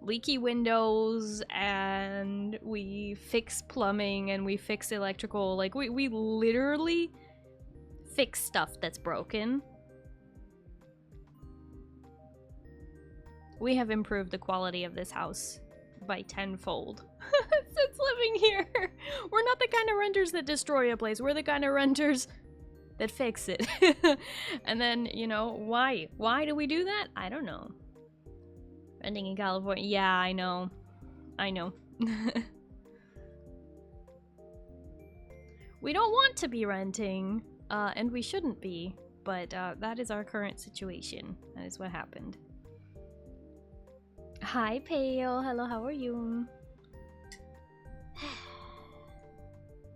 leaky windows, and we fix plumbing, and we fix electrical. Like, we literally fix stuff that's broken. We have improved the quality of this house by tenfold since living here. We're not the kind of renters that destroy a place. We're the kind of renters that fix it. And then, you know, why? Why do we do that? I don't know. Renting in California. Yeah, I know. I know. We don't want to be renting, and we shouldn't be, but that is our current situation. That is what happened. Hi, Pale. Hello, how are you?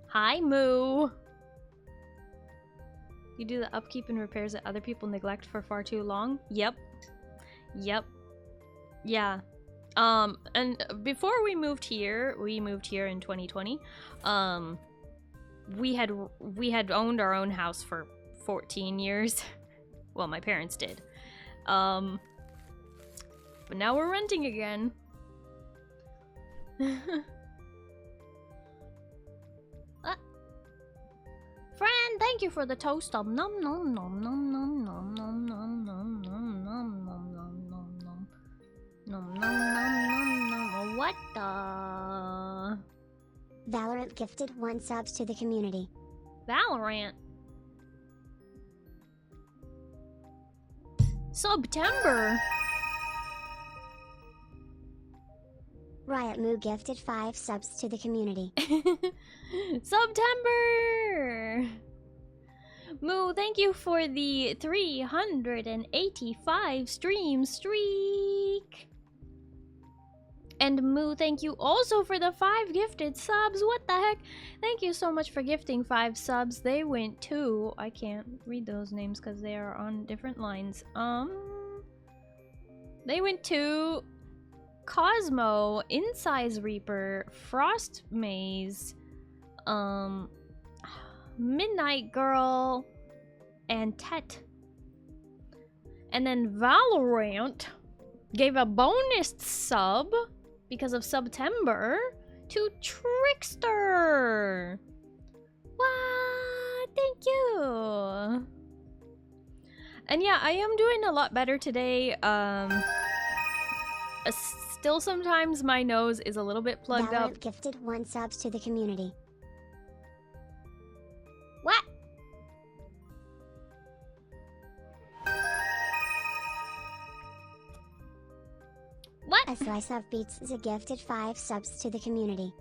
Hi, Moo. You do the upkeep and repairs that other people neglect for far too long? Yep. Yep. Yeah. And before we moved here in 2020, we had owned our own house for 14 years. Well, my parents did. But now we're renting again. Friend, thank you for the toast. Nom nom nom nom nom nom nom nom nom nom nom nom nom nom nom nom nom nom. What the? Valorant gifted 1 subs to the community. Valorant. September. Riot Moo gifted 5 subs to the community. September! Moo, thank you for the 385 stream streak! And Moo, thank you also for the 5 gifted subs. What the heck? Thank you so much for gifting 5 subs. They went to... I can't read those names because they are on different lines. They went to... Cosmo, Insize Reaper, Frost Maze, Midnight Girl, and Tet. And then Valorant gave a bonus sub because of September to Trickster. What? Thank you. And yeah, I am doing a lot better today. Still, sometimes my nose is a little bit plugged Valorant up. Gifted 1 subs to the community. What? What? A slice of pizza gifted 5 subs to the community.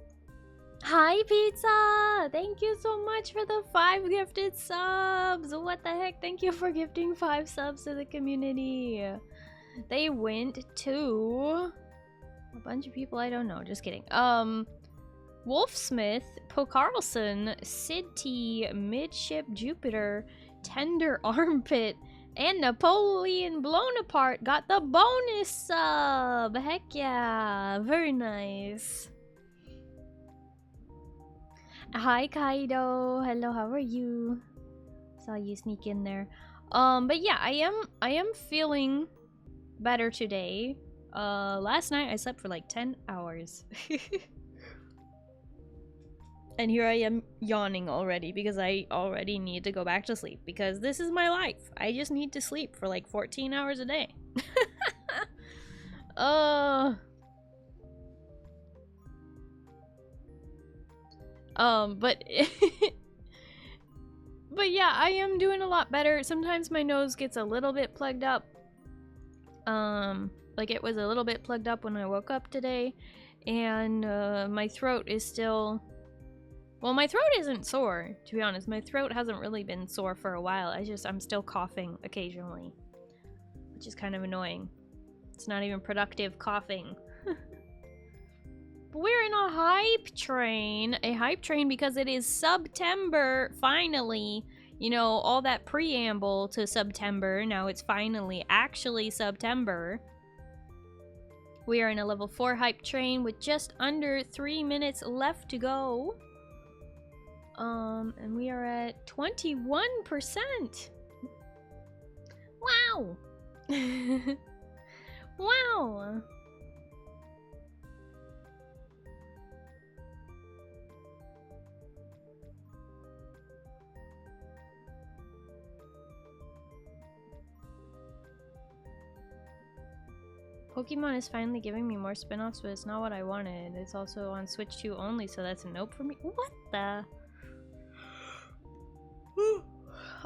Hi, Pizza! Thank you so much for the 5 gifted subs! What the heck? Thank you for gifting 5 subs to the community. They went to... a bunch of people I don't know. Just kidding. Wolfsmith, Po Carlson, Sid T, Midship Jupiter, Tender Armpit, and Napoleon Blown Apart got the bonus sub! Heck yeah! Very nice. Hi, Kaido. Hello, how are you? Saw you sneak in there. But yeah, I am feeling better today. Last night I slept for like 10 hours. And here I am yawning already because I already need to go back to sleep because this is my life. I just need to sleep for like 14 hours a day. But but yeah, I am doing a lot better. Sometimes my nose gets a little bit plugged up. Like it was a little bit plugged up when I woke up today, and my throat is still... Well, my throat isn't sore, to be honest. My throat hasn't really been sore for a while. I'm still coughing occasionally, which is kind of annoying. It's not even productive coughing. But we're in a hype train because it is September, finally. You know, all that preamble to September, now it's finally actually September. We are in a level 4 hype train with just under 3 minutes left to go. And we are at 21%. Wow! Wow! Pokemon is finally giving me more spin-offs, but it's not what I wanted. It's also on Switch 2 only, so that's a nope for me. What the?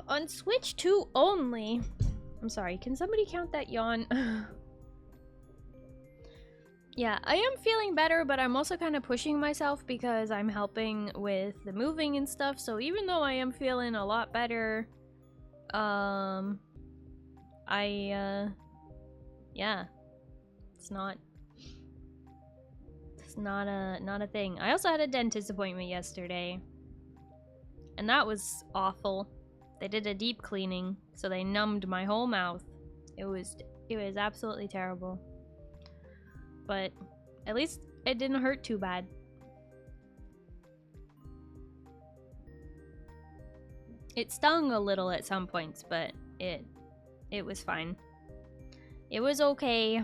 On Switch 2 only? I'm sorry, can somebody count that yawn? Yeah, I am feeling better, but I'm also kind of pushing myself because I'm helping with the moving and stuff, so even though I am feeling a lot better, yeah. It's not a thing. I also had a dentist appointment yesterday, and that was awful. They did a deep cleaning, so they numbed my whole mouth. It was absolutely terrible. But at least it didn't hurt too bad. It stung a little at some points, but it was fine. It was okay.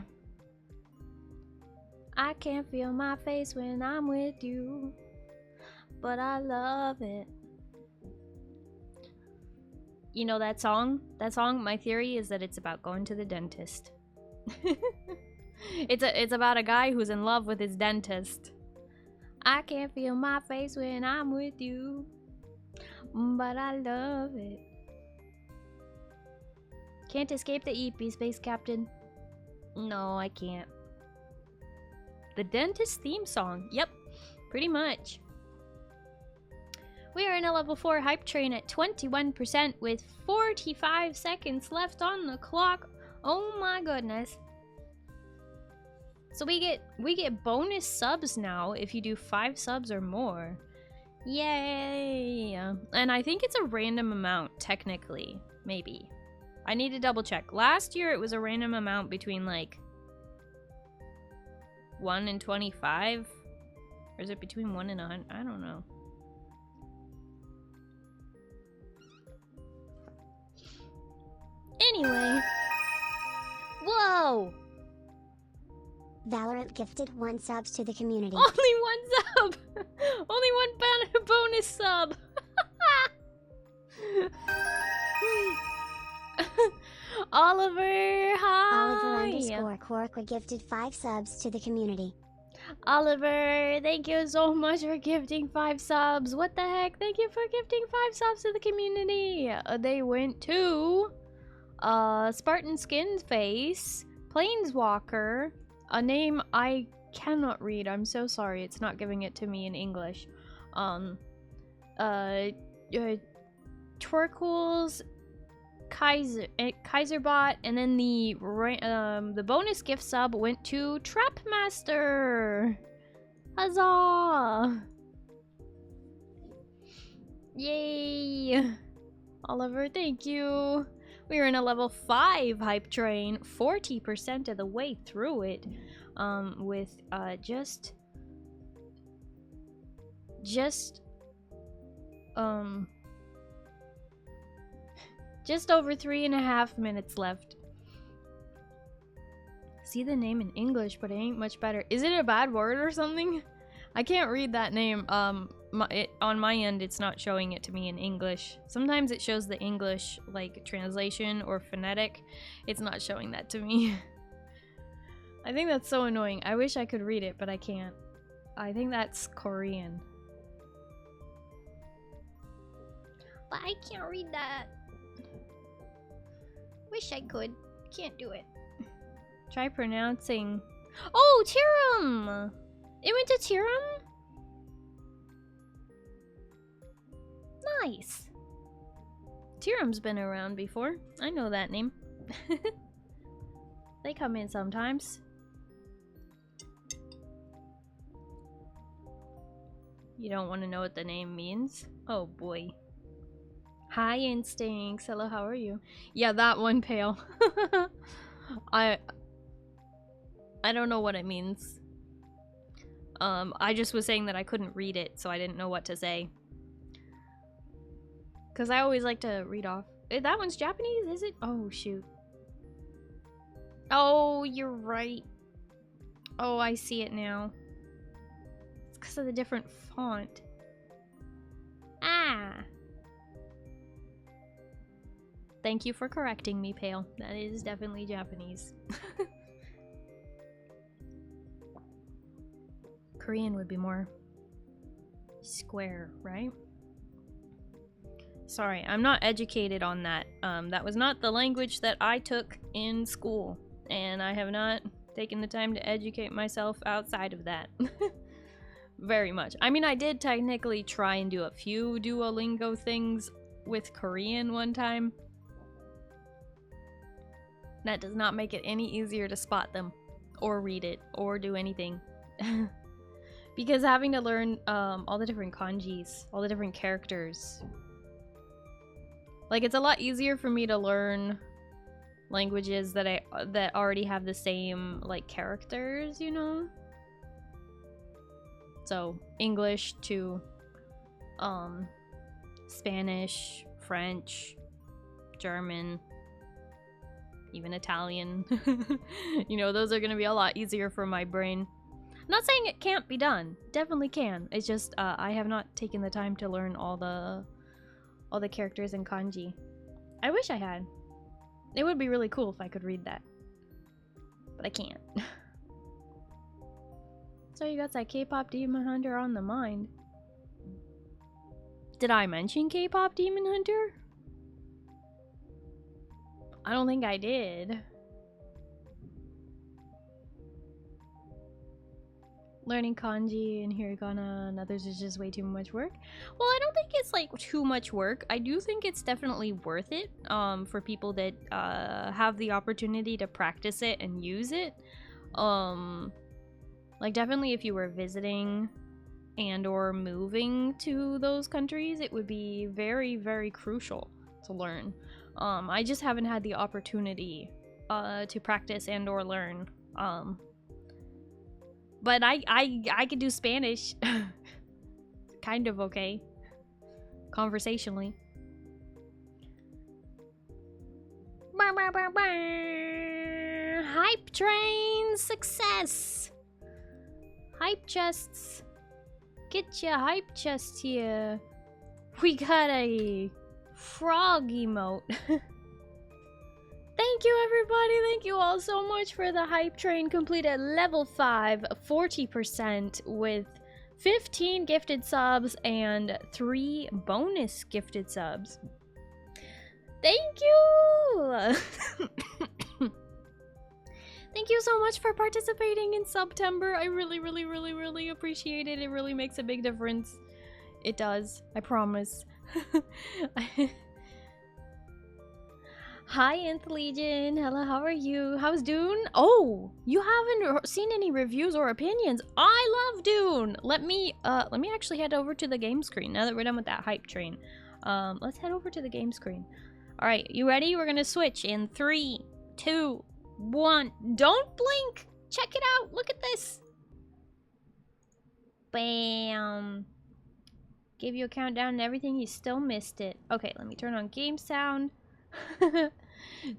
I can't feel my face when I'm with you, but I love it. You know that song? That song, my theory is that it's about going to the dentist. It's about a guy who's in love with his dentist. I can't feel my face when I'm with you, but I love it. Can't escape the EP, Space Captain. No, I can't. The dentist theme song. Yep, pretty much. We are in a level 4 hype train at 21% with 45 seconds left on the clock. Oh my goodness. So we get bonus subs now if you do 5 subs or more. Yay! And I think it's a random amount, technically. Maybe. I need to double check. Last year it was a random amount between like 1 and 25? Or is it between 1 and 100? I don't know. Anyway. Whoa! Valorant gifted 1 subs to the community. Only 1 sub! Only 1 bonus sub! Oliver, hi! Oliver_Cork gifted 5 subs to the community. Oliver, thank you so much for gifting 5 subs. What the heck? Thank you for gifting 5 subs to the community. They went to Spartan Skin Face, Planeswalker, a name I cannot read. I'm so sorry. It's not giving it to me in English. Twerkles, Kaiserbot, and then the bonus gift sub went to Trapmaster. Huzzah! Yay! Oliver, thank you. We are in a level 5 hype train, 40% of the way through it, with just over 3.5 minutes left. See the name in English, but it ain't much better. Is it a bad word or something? I can't read that name. On my end, it's not showing it to me in English. Sometimes it shows the English, like, translation or phonetic. It's not showing that to me. I think that's so annoying. I wish I could read it, but I can't. I think that's Korean. But I can't read that. Wish I could. Can't do it. Try pronouncing. Oh, Tirum! It went to Tirum? Nice. Tirum's been around before. I know that name. They come in sometimes. You don't want to know what the name means? Oh boy. Hi Instincts. Hello, how are you? Yeah, that one, Pale. I don't know what it means. I just was saying that I couldn't read it, so I didn't know what to say. Because I always like to read off. That one's Japanese, is it? Oh, shoot. Oh, you're right. Oh, I see it now. It's because of the different font. Ah. Thank you for correcting me, Pale. That is definitely Japanese. Korean would be more square, right? Sorry, I'm not educated on that. That was not the language that I took in school, and I have not taken the time to educate myself outside of that. Very much. I mean, I did technically try and do a few Duolingo things with Korean one time. That does not make it any easier to spot them, or read it, or do anything. Because having to learn all the different kanjis, all the different characters. Like, it's a lot easier for me to learn languages that already have the same, like, characters, you know? So, English to Spanish, French, German, even Italian. You know, those are gonna be a lot easier for my brain. I'm not saying it can't be done. Definitely can. It's just I have not taken the time to learn all the characters in kanji. I wish I had. It would be really cool if I could read that. But I can't. So you got that K-pop Demon Hunter on the mind. Did I mention K-pop Demon Hunter? I don't think I did. Learning kanji and hiragana and others is just way too much work. Well, I don't think it's like too much work. I do think it's definitely worth it for people that have the opportunity to practice it and use it. Like, definitely if you were visiting and or moving to those countries, it would be very, very crucial to learn. I just haven't had the opportunity to practice and or learn. But I could do Spanish. Kind of okay. Conversationally. Hype train success! Hype chests. Get your hype chest here. We got a frog emote. Thank you, everybody. Thank you all so much for the hype train. Complete at level 5, 40% with 15 gifted subs and 3 bonus gifted subs. Thank you! Thank you so much for participating in September. I really, really, really, really appreciate it. It really makes a big difference. It does. I promise. Hi, Nth Legion. Hello, how are you? How's Dune? Oh, you haven't seen any reviews or opinions. I love Dune. Let me actually head over to the game screen now that we're done with that hype train. Let's head over to the game screen. All right, you ready? We're gonna switch in 3, 2, 1. Don't blink. Check it out. Look at this. Bam. Gave you a countdown and everything. You still missed it. Okay, let me turn on game sound.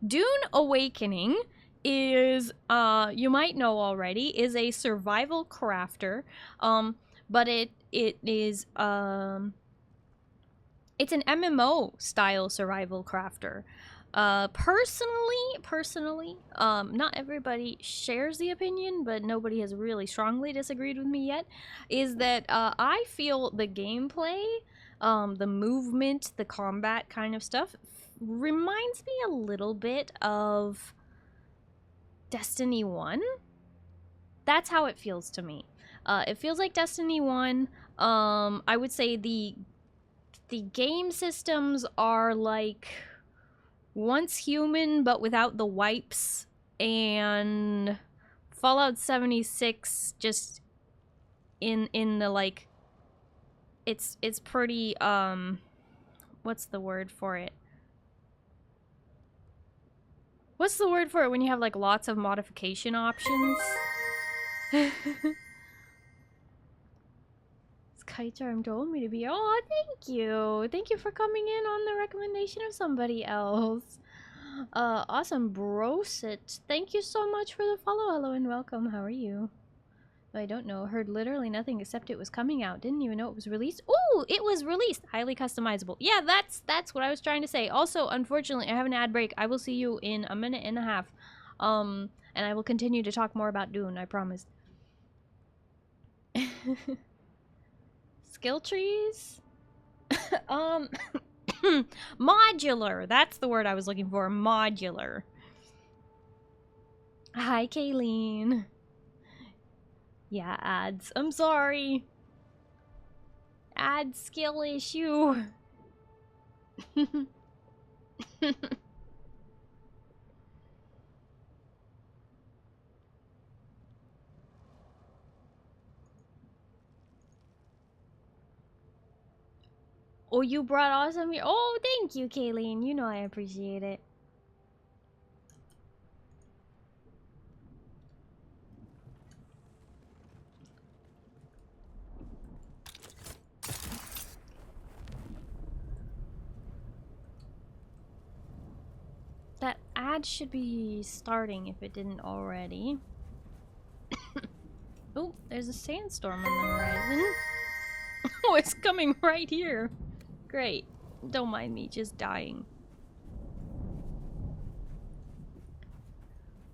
Dune Awakening is, you might know already, is a survival crafter. But it is, it's an MMO style survival crafter. Personally, not everybody shares the opinion, but nobody has really strongly disagreed with me yet, is that, I feel the gameplay, the movement, the combat kind of stuff reminds me a little bit of Destiny 1. That's how it feels to me. It feels like Destiny 1. I would say the game systems are like Once Human but without the wipes, and Fallout 76 just in the like it's pretty what's the word for it? What's the word for it when you have like lots of modification options? Kaitarm told me to be. Oh, thank you. Thank you for coming in on the recommendation of somebody else. Awesome, Brosit. Thank you so much for the follow. Hello and welcome. How are you? I don't know. Heard literally nothing except it was coming out. Didn't even know it was released. Ooh, it was released. Highly customizable. Yeah, that's what I was trying to say. Also, unfortunately, I have an ad break. I will see you in a minute and a half. And I will continue to talk more about Dune, I promise. Skill trees? Modular. That's the word I was looking for. Modular. Hi, Kayleen. Yeah, ads. I'm sorry. Ad skill issue. Oh, you brought awesome here. Oh, thank you, Kayleen. You know I appreciate it. That ad should be starting if it didn't already. Oh, there's a sandstorm on the horizon. Oh, it's coming right here. Great. Don't mind me just dying.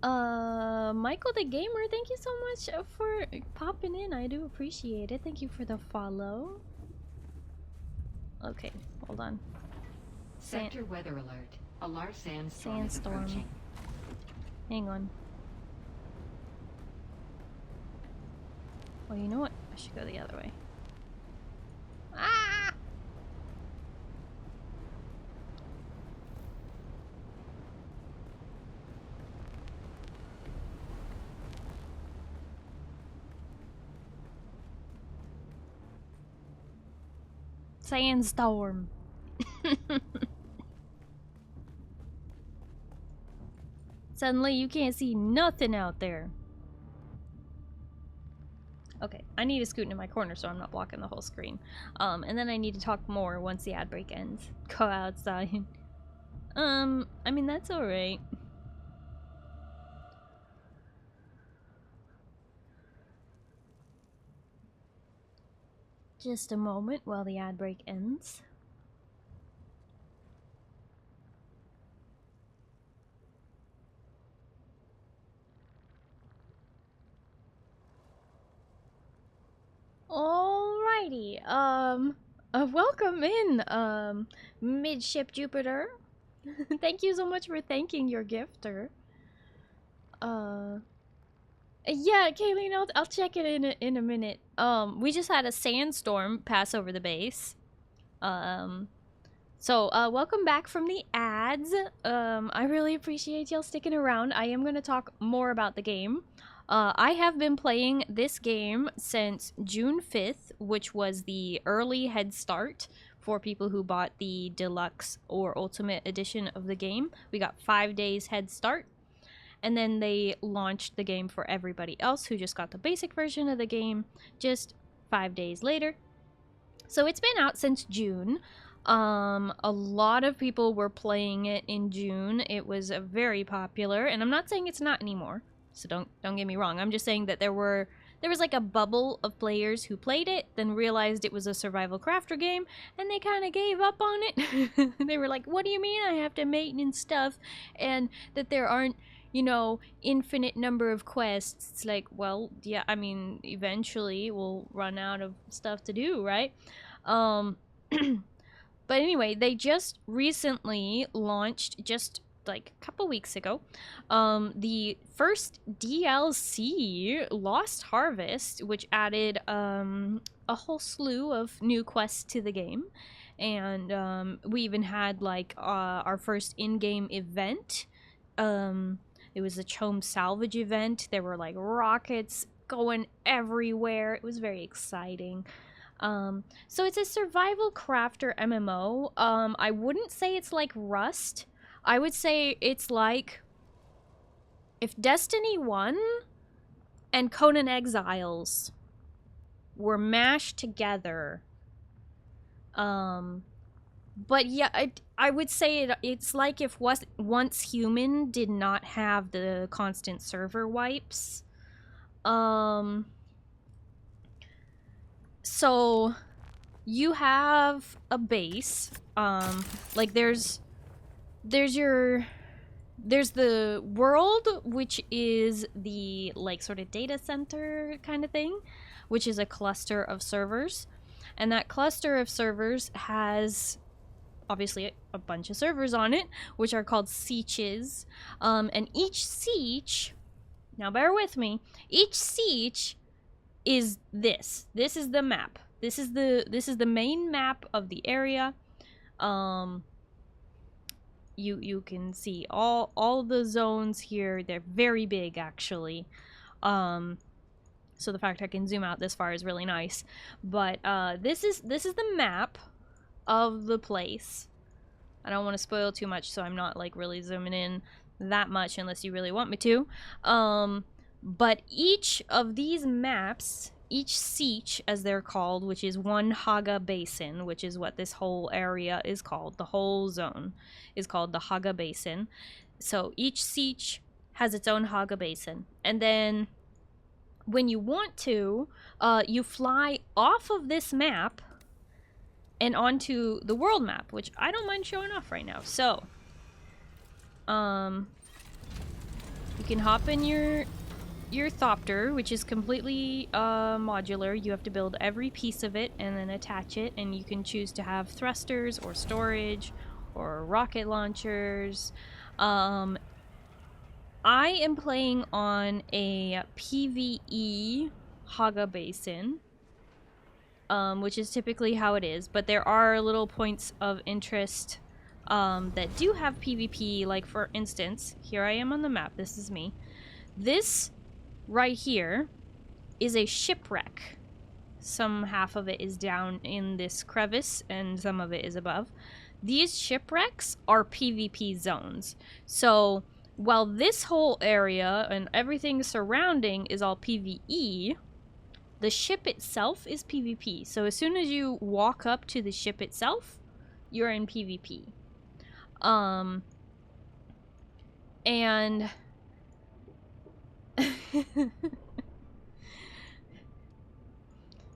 Michael the Gamer, thank you so much for popping in. I do appreciate it. Thank you for the follow. Okay, hold on. Sector weather alert. A large sandstorm is approaching. Hang on. Well, you know what? I should go the other way. Ah! Sandstorm. Suddenly you can't see nothing out there. Okay, I need to scoot into my corner so I'm not blocking the whole screen. And then I need to talk more once the ad break ends. Go outside. I mean, that's alright. Just a moment while the ad break ends. Alrighty, welcome in, Midship Jupiter. Thank you so much for thanking your gifter. Yeah, Kayleen, I'll check it in a minute. We just had a sandstorm pass over the base. So, welcome back from the ads. I really appreciate y'all sticking around. I am gonna talk more about the game. I have been playing this game since June 5th, which was the early head start for people who bought the deluxe or ultimate edition of the game. We got 5 days head start, and then they launched the game for everybody else who just got the basic version of the game just 5 days later. So it's been out since June. A lot of people were playing it in June. It was very popular, and I'm not saying it's not anymore. So don't get me wrong. I'm just saying that there was like a bubble of players who played it, then realized it was a survival crafter game, and they kind of gave up on it. They were like, what do you mean I have to maintenance stuff, and that there aren't, you know, infinite number of quests? It's like, well, yeah, I mean, eventually we'll run out of stuff to do, right? But anyway, they just recently launched, just like a couple weeks ago, the first DLC, Lost Harvest, which added a whole slew of new quests to the game. And we even had like our first in-game event. It was a Chome salvage event. There were like rockets going everywhere. It was very exciting. So it's a survival crafter MMO. I wouldn't say it's like Rust. I would say it's like if Destiny 1 and Conan Exiles were mashed together. But yeah, I would say it's like if Once Human did not have the constant server wipes. So you have a base. Like there's the world, which is the like sort of data center kind of thing, which is a cluster of servers. And that cluster of servers has obviously a bunch of servers on it, which are called sietches. And each sietch, now bear with me, each sietch is this. This is the map. This is the main map of the area. You can see all the zones here. They're very big, actually. So the fact I can zoom out this far is really nice. But this is the map of the place. I don't want to spoil too much, so I'm not like really zooming in that much unless you really want me to. But each of these maps, each sietch as they're called, which is one Haga Basin, which is what this whole area is called, the whole zone is called the Haga Basin. So each sietch has its own Haga Basin. And then when you want to, you fly off of this map and onto the world map, which I don't mind showing off right now. So, you can hop in your Thopter, which is completely modular. You have to build every piece of it and then attach it, and you can choose to have thrusters or storage or rocket launchers. I am playing on a PvE Haga Basin, which is typically how it is, but there are little points of interest that do have PvP, like for instance, here I am on the map, this is me. This right here is a shipwreck. Some half of it is down in this crevice and some of it is above. These shipwrecks are PvP zones. So while this whole area and everything surrounding is all PvE, the ship itself is PvP. So as soon as you walk up to the ship itself, you're in PvP. And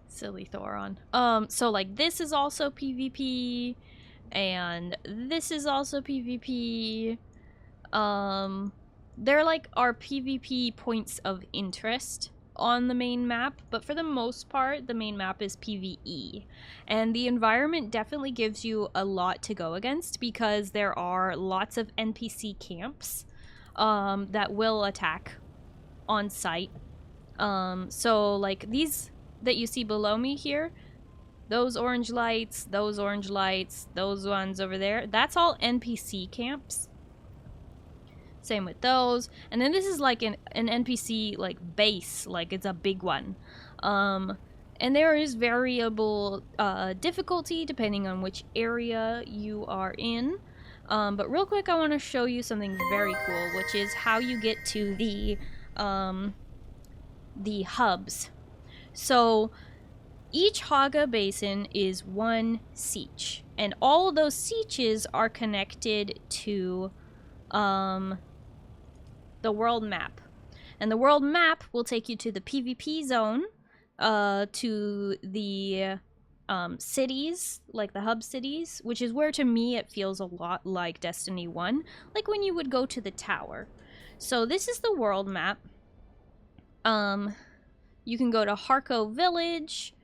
silly Thoron. So like this is also PvP, and this is also PvP. There like are PvP points of interest on the main map, but for the most part the main map is PvE, and the environment definitely gives you a lot to go against because there are lots of NPC camps that will attack on site. So like these that you see below me here, those orange lights, those ones over there, that's all NPC camps. Same with those. And then this is like an NPC like base, like it's a big one. And there is variable difficulty depending on which area you are in. But real quick, I want to show you something very cool, which is how you get to the hubs. So each Haga Basin is one sietch, and all of those sietches are connected to the world map. And the world map will take you to the PvP zone, to the cities, like the hub cities, which is where to me it feels a lot like Destiny 1, like when you would go to the tower. So this is the world map. You can go to Harko Village,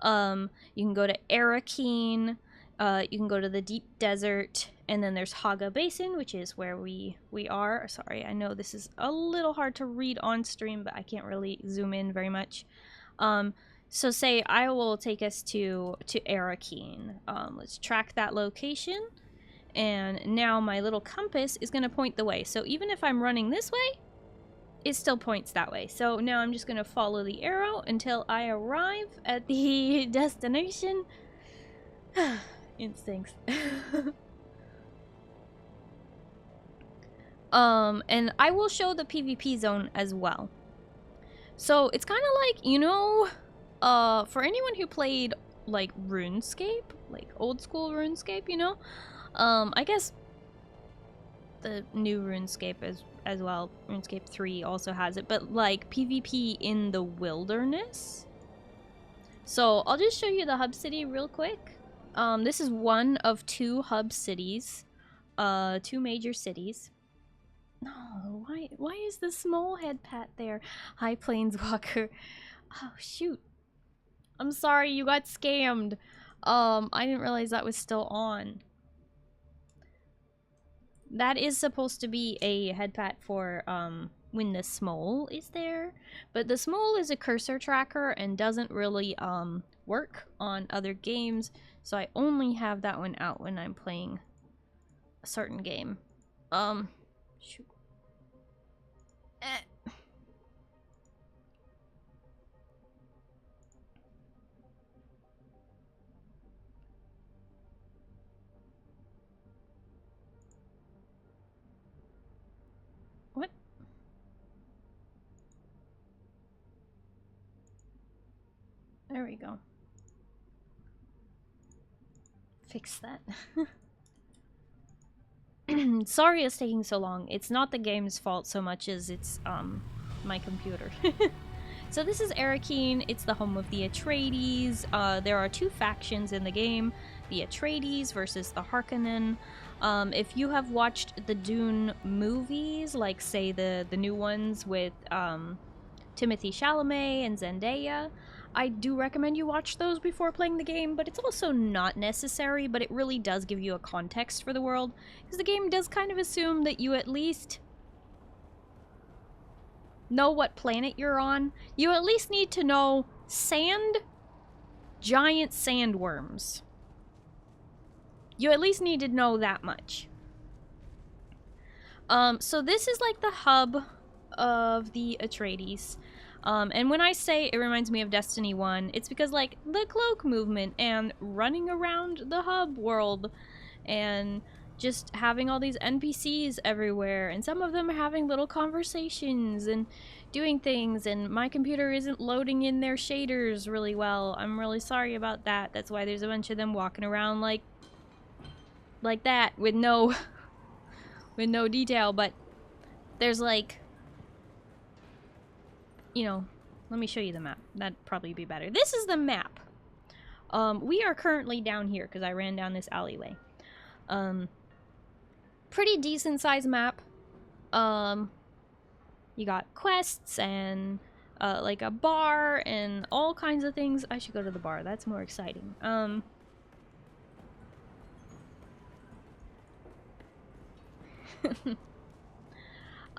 you can go to Arakeen, you can go to the Deep Desert, and then there's Haga Basin, which is where we are. Sorry, I know this is a little hard to read on stream, but I can't really zoom in very much. So say I will take us to Arakeen. Let's track that location, and now my little compass is going to point the way. So even if I'm running this way, it still points that way. So now I'm just going to follow the arrow until I arrive at the destination. Instincts. And I will show the PvP zone as well. So it's kind of like, you know, for anyone who played like RuneScape, like old school RuneScape, you know, I guess the new RuneScape as well, RuneScape 3 also has it, but like PvP in the wilderness. So I'll just show you the hub city real quick. This is one of two hub cities, two major cities. No, why is the small head pat there? Hi, Planeswalker. Oh, shoot. I'm sorry, you got scammed. I didn't realize that was still on. That is supposed to be a headpat for, when the smole is there. But the smole is a cursor tracker and doesn't really, work on other games. So I only have that one out when I'm playing a certain game. Shoot. What? There we go. Fix that. Sorry it's taking so long. It's not the game's fault so much as it's, my computer. So this is Arakeen. It's the home of the Atreides. There are two factions in the game. The Atreides versus the Harkonnen. If you have watched the Dune movies, like, say, the new ones with, Timothée Chalamet and Zendaya, I do recommend you watch those before playing the game, but it's also not necessary, but it really does give you a context for the world, because the game does kind of assume that you at least know what planet you're on. You at least need to know sand, giant sandworms. You at least need to know that much. So this is like the hub of the Atreides. And when I say it reminds me of Destiny 1, it's because, like, the cloak movement and running around the hub world and just having all these NPCs everywhere, and some of them are having little conversations and doing things, and my computer isn't loading in their shaders really well. I'm really sorry about that. That's why there's a bunch of them walking around like that with no with no detail, but there's, like, you know, let me show you the map. That'd probably be better. This is the map. We are currently down here because I ran down this alleyway. Pretty decent sized map. You got quests and like a bar and all kinds of things. I should go to the bar. That's more exciting.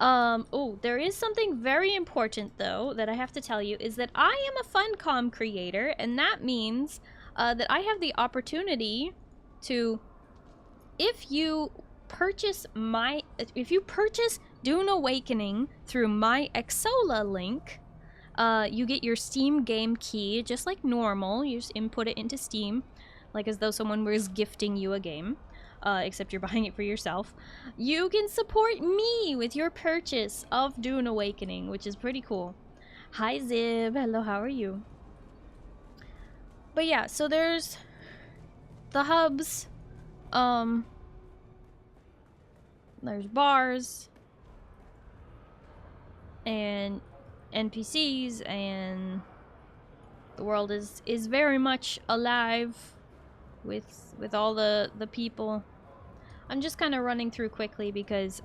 Oh, there is something very important, though, that I have to tell you, is that I am a Funcom creator, and that means that I have the opportunity to, if you purchase Dune Awakening through my Exola link, you get your Steam game key, just like normal. You just input it into Steam, like as though someone was gifting you a game. Except you're buying it for yourself. You can support me with your purchase of Dune Awakening, which is pretty cool. Hi Zib, hello, how are you? But yeah, so there's the hubs, there's bars, and NPCs, and the world is very much alive with all the people. I'm just kind of running through quickly because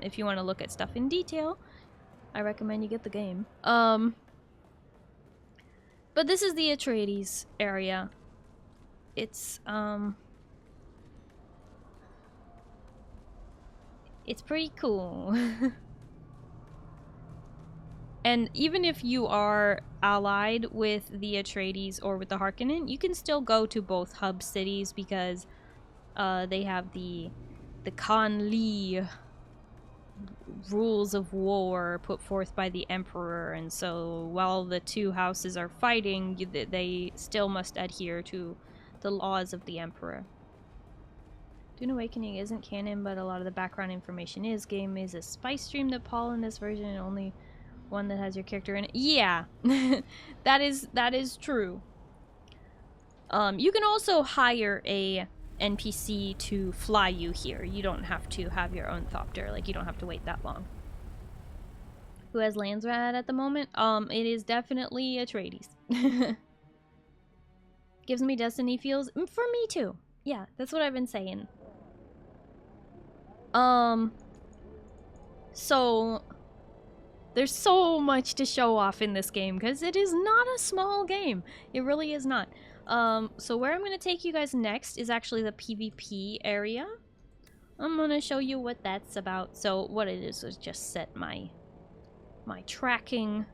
if you want to look at stuff in detail, I recommend you get the game. But this is the Atreides area. It's pretty cool. And even if you are allied with the Atreides or with the Harkonnen, you can still go to both hub cities because they have the Khan Li rules of war put forth by the Emperor, and so while the two houses are fighting, they still must adhere to the laws of the Emperor. Dune Awakening isn't canon, but a lot of the background information is. Game is a spy stream that Paul in this version, and only one that has your character in it. Yeah, that is true. You can also hire a NPC to fly you here. You don't have to have your own thopter. Like, you don't have to wait that long. Who has Landsrat at the moment? It is definitely Atreides. Gives me Destiny feels. For me too. Yeah, that's what I've been saying. So There's so much to show off in this game because it is not a small game. It really is not. So where I'm going to take you guys next is actually the PvP area. I'm going to show you what that's about. So what it is just set my tracking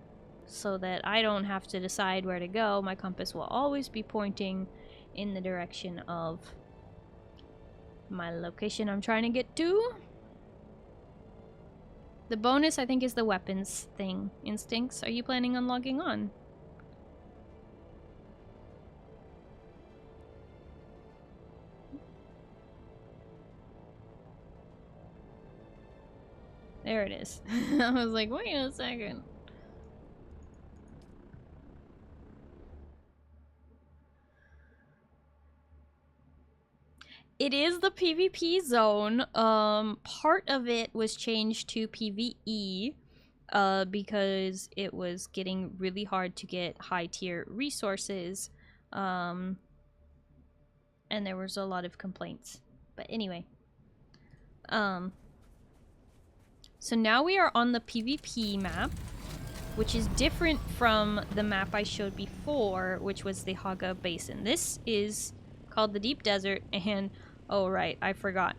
so that I don't have to decide where to go. My compass will always be pointing in the direction of my location I'm trying to get to. The bonus, I think, is the weapons thing. Instincts, are you planning on logging on? There it is. I was like, wait a second. It is the PvP zone. Part of it was changed to PvE because it was getting really hard to get high tier resources. And there was a lot of complaints. But anyway. So now we are on the PvP map, which is different from the map I showed before, which was the Haga Basin. This is called the Deep Desert, and oh right, I forgot.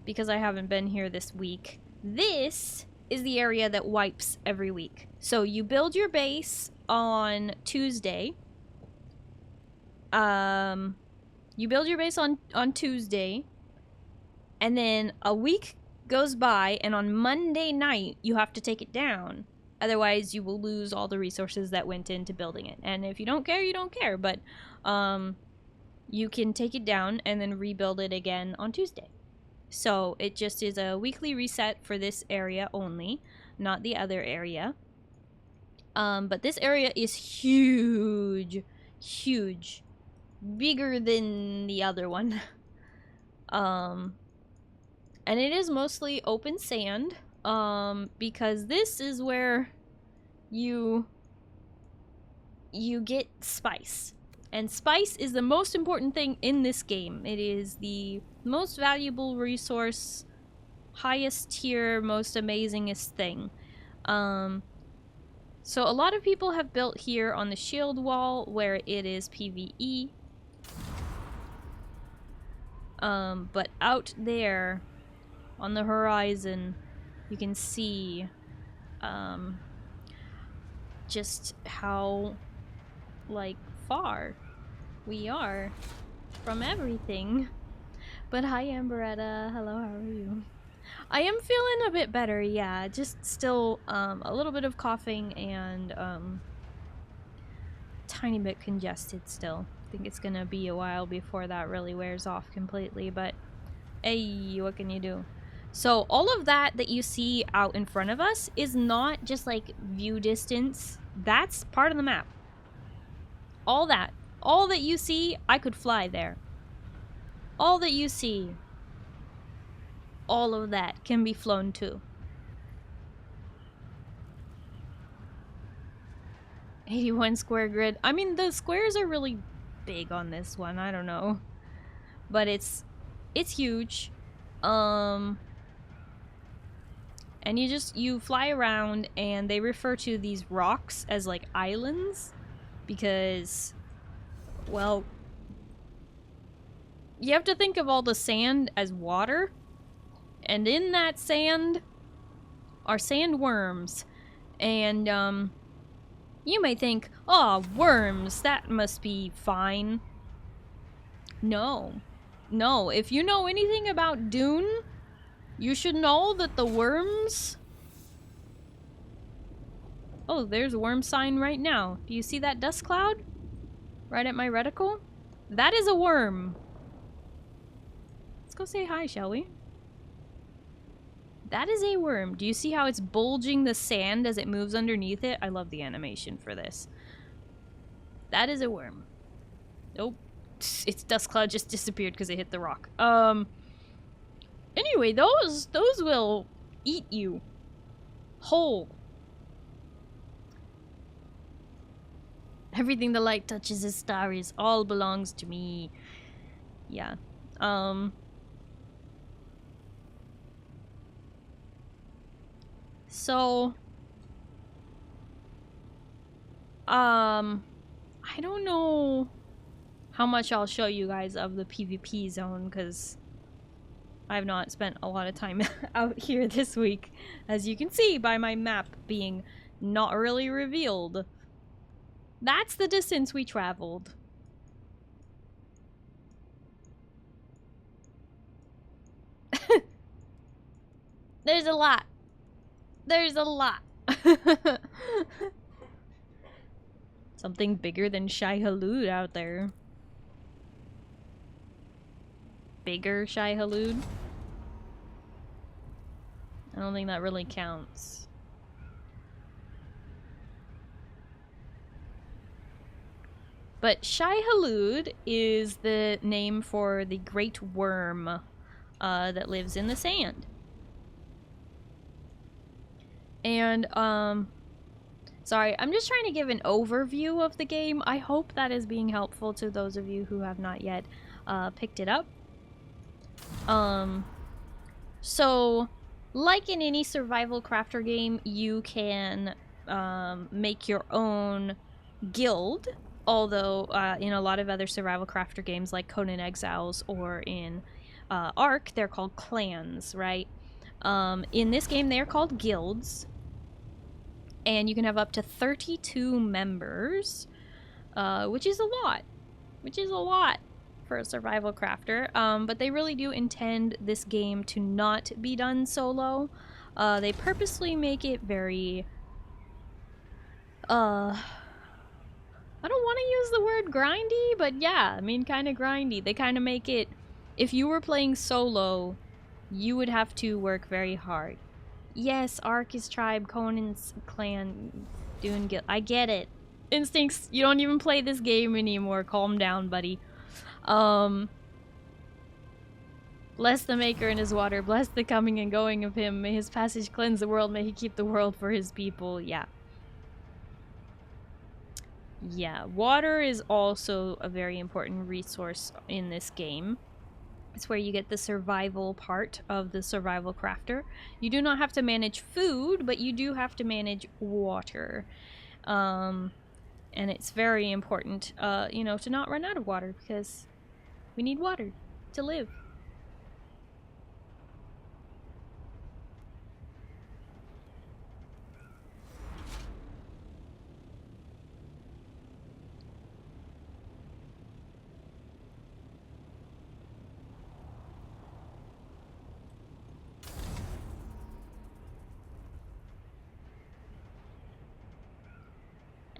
Because I haven't been here this week. This is the area that wipes every week. So you build your base on Tuesday. You build your base on Tuesday, and then a week goes by, and on Monday night you have to take it down. Otherwise you will lose all the resources that went into building it. And if you don't care, you don't care. But you can take it down and then rebuild it again on Tuesday. So it just is a weekly reset for this area only, not the other area. But this area is huge. Huge. Bigger than the other one. And it is mostly open sand, because this is where you get spice. And spice is the most important thing in this game. It is the most valuable resource, highest tier, most amazingest thing. So a lot of people have built here on the shield wall where it is PvE. But out there on the horizon, you can see just how like far we are from everything. But hi Amberetta, hello, how are you? I am feeling a bit better, yeah, just still a little bit of coughing and tiny bit congested still. I think it's gonna be a while before that really wears off completely, but hey, what can you do? So all of that you see out in front of us is not just like view distance. That's part of the map. All that you see, I could fly there. All that you see, all of that can be flown to. 81 square grid. I mean, the squares are really big on this one. I don't know, but it's huge. And you fly around, and they refer to these rocks as like islands because, well, you have to think of all the sand as water, and in that sand are sandworms. And you may think, oh, worms, that must be fine. No, if you know anything about Dune, you should know that the worms... Oh, there's a worm sign right now. Do you see that dust cloud? Right at my reticle? That is a worm. Let's go say hi, shall we? That is a worm. Do you see how it's bulging the sand as it moves underneath it? I love the animation for this. That is a worm. Nope. Its dust cloud just disappeared because it hit the rock. Anyway, those will eat you whole. Everything the light touches is starry. All belongs to me. Yeah. So I don't know how much I'll show you guys of the PvP zone, because I've not spent a lot of time out here this week, as you can see by my map being not really revealed. That's the distance we traveled. There's a lot. There's a lot. Something bigger than Shai Halud out there. Bigger Shai Halud? I don't think that really counts. But Shai Halud is the name for the great worm that lives in the sand. And, sorry, I'm just trying to give an overview of the game. I hope that is being helpful to those of you who have not yet picked it up. So, like in any survival crafter game, you can make your own guild. Although, in a lot of other survival crafter games like Conan Exiles or in Ark, they're called clans, right? In this game, they're called guilds. And you can have up to 32 members, which is a lot. Which is a lot for a survival crafter. But they really do intend this game to not be done solo. They purposely make it very... I don't want to use the word grindy, but yeah, I mean, kind of grindy. They kind of make it... If you were playing solo, you would have to work very hard. Yes, Ark is tribe, Conan's clan, Dune guild. I get it. Instincts, you don't even play this game anymore. Calm down, buddy. Bless the maker and his water. Bless the coming and going of him. May his passage cleanse the world. May he keep the world for his people. Yeah. Yeah, water is also a very important resource in this game. It's where you get the survival part of the survival crafter. You do not have to manage food, but you do have to manage water. And it's very important, you know, to not run out of water, because we need water to live.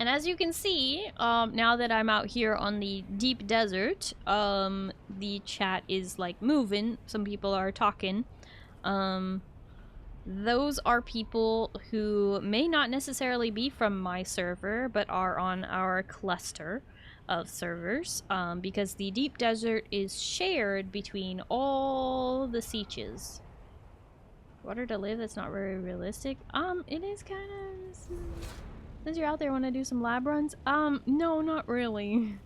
And as you can see, now that I'm out here on the deep desert, the chat is like moving. Some people are talking. Those are people who may not necessarily be from my server, but are on our cluster of servers, because the deep desert is shared between all the sietches. Water to live, that's not very realistic. It is kind of... Since you're out there, want to do some lab runs? No, not really.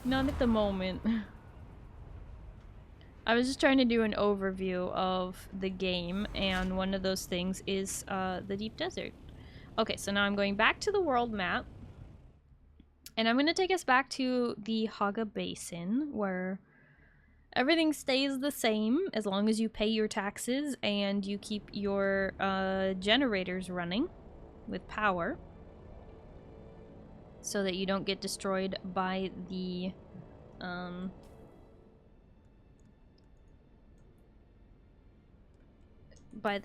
Not at the moment. I was just trying to do an overview of the game, and one of those things is the deep desert. Okay, so now I'm going back to the world map, and I'm going to take us back to the Haga Basin, where everything stays the same as long as you pay your taxes and you keep your generators running with power, so that you don't get destroyed by the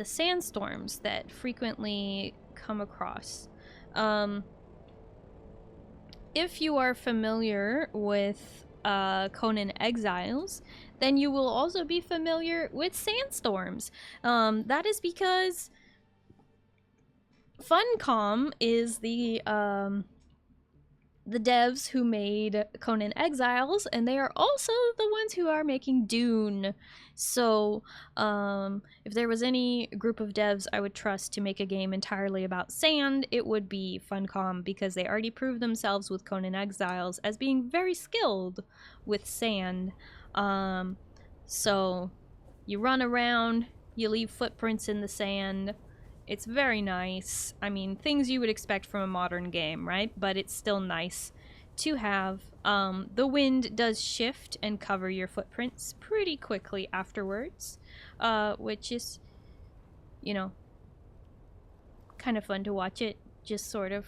sandstorms that frequently come across. If you are familiar with Conan Exiles, then you will also be familiar with sandstorms. That is because Funcom is the devs who made Conan Exiles, and they are also the ones who are making Dune. So, if there was any group of devs I would trust to make a game entirely about sand, it would be Funcom, because they already proved themselves with Conan Exiles as being very skilled with sand. So, you run around, you leave footprints in the sand, It's very nice. I mean, things you would expect from a modern game, right? But it's still nice to have. The wind does shift and cover your footprints pretty quickly afterwards, which is, you know, kind of fun to watch it just sort of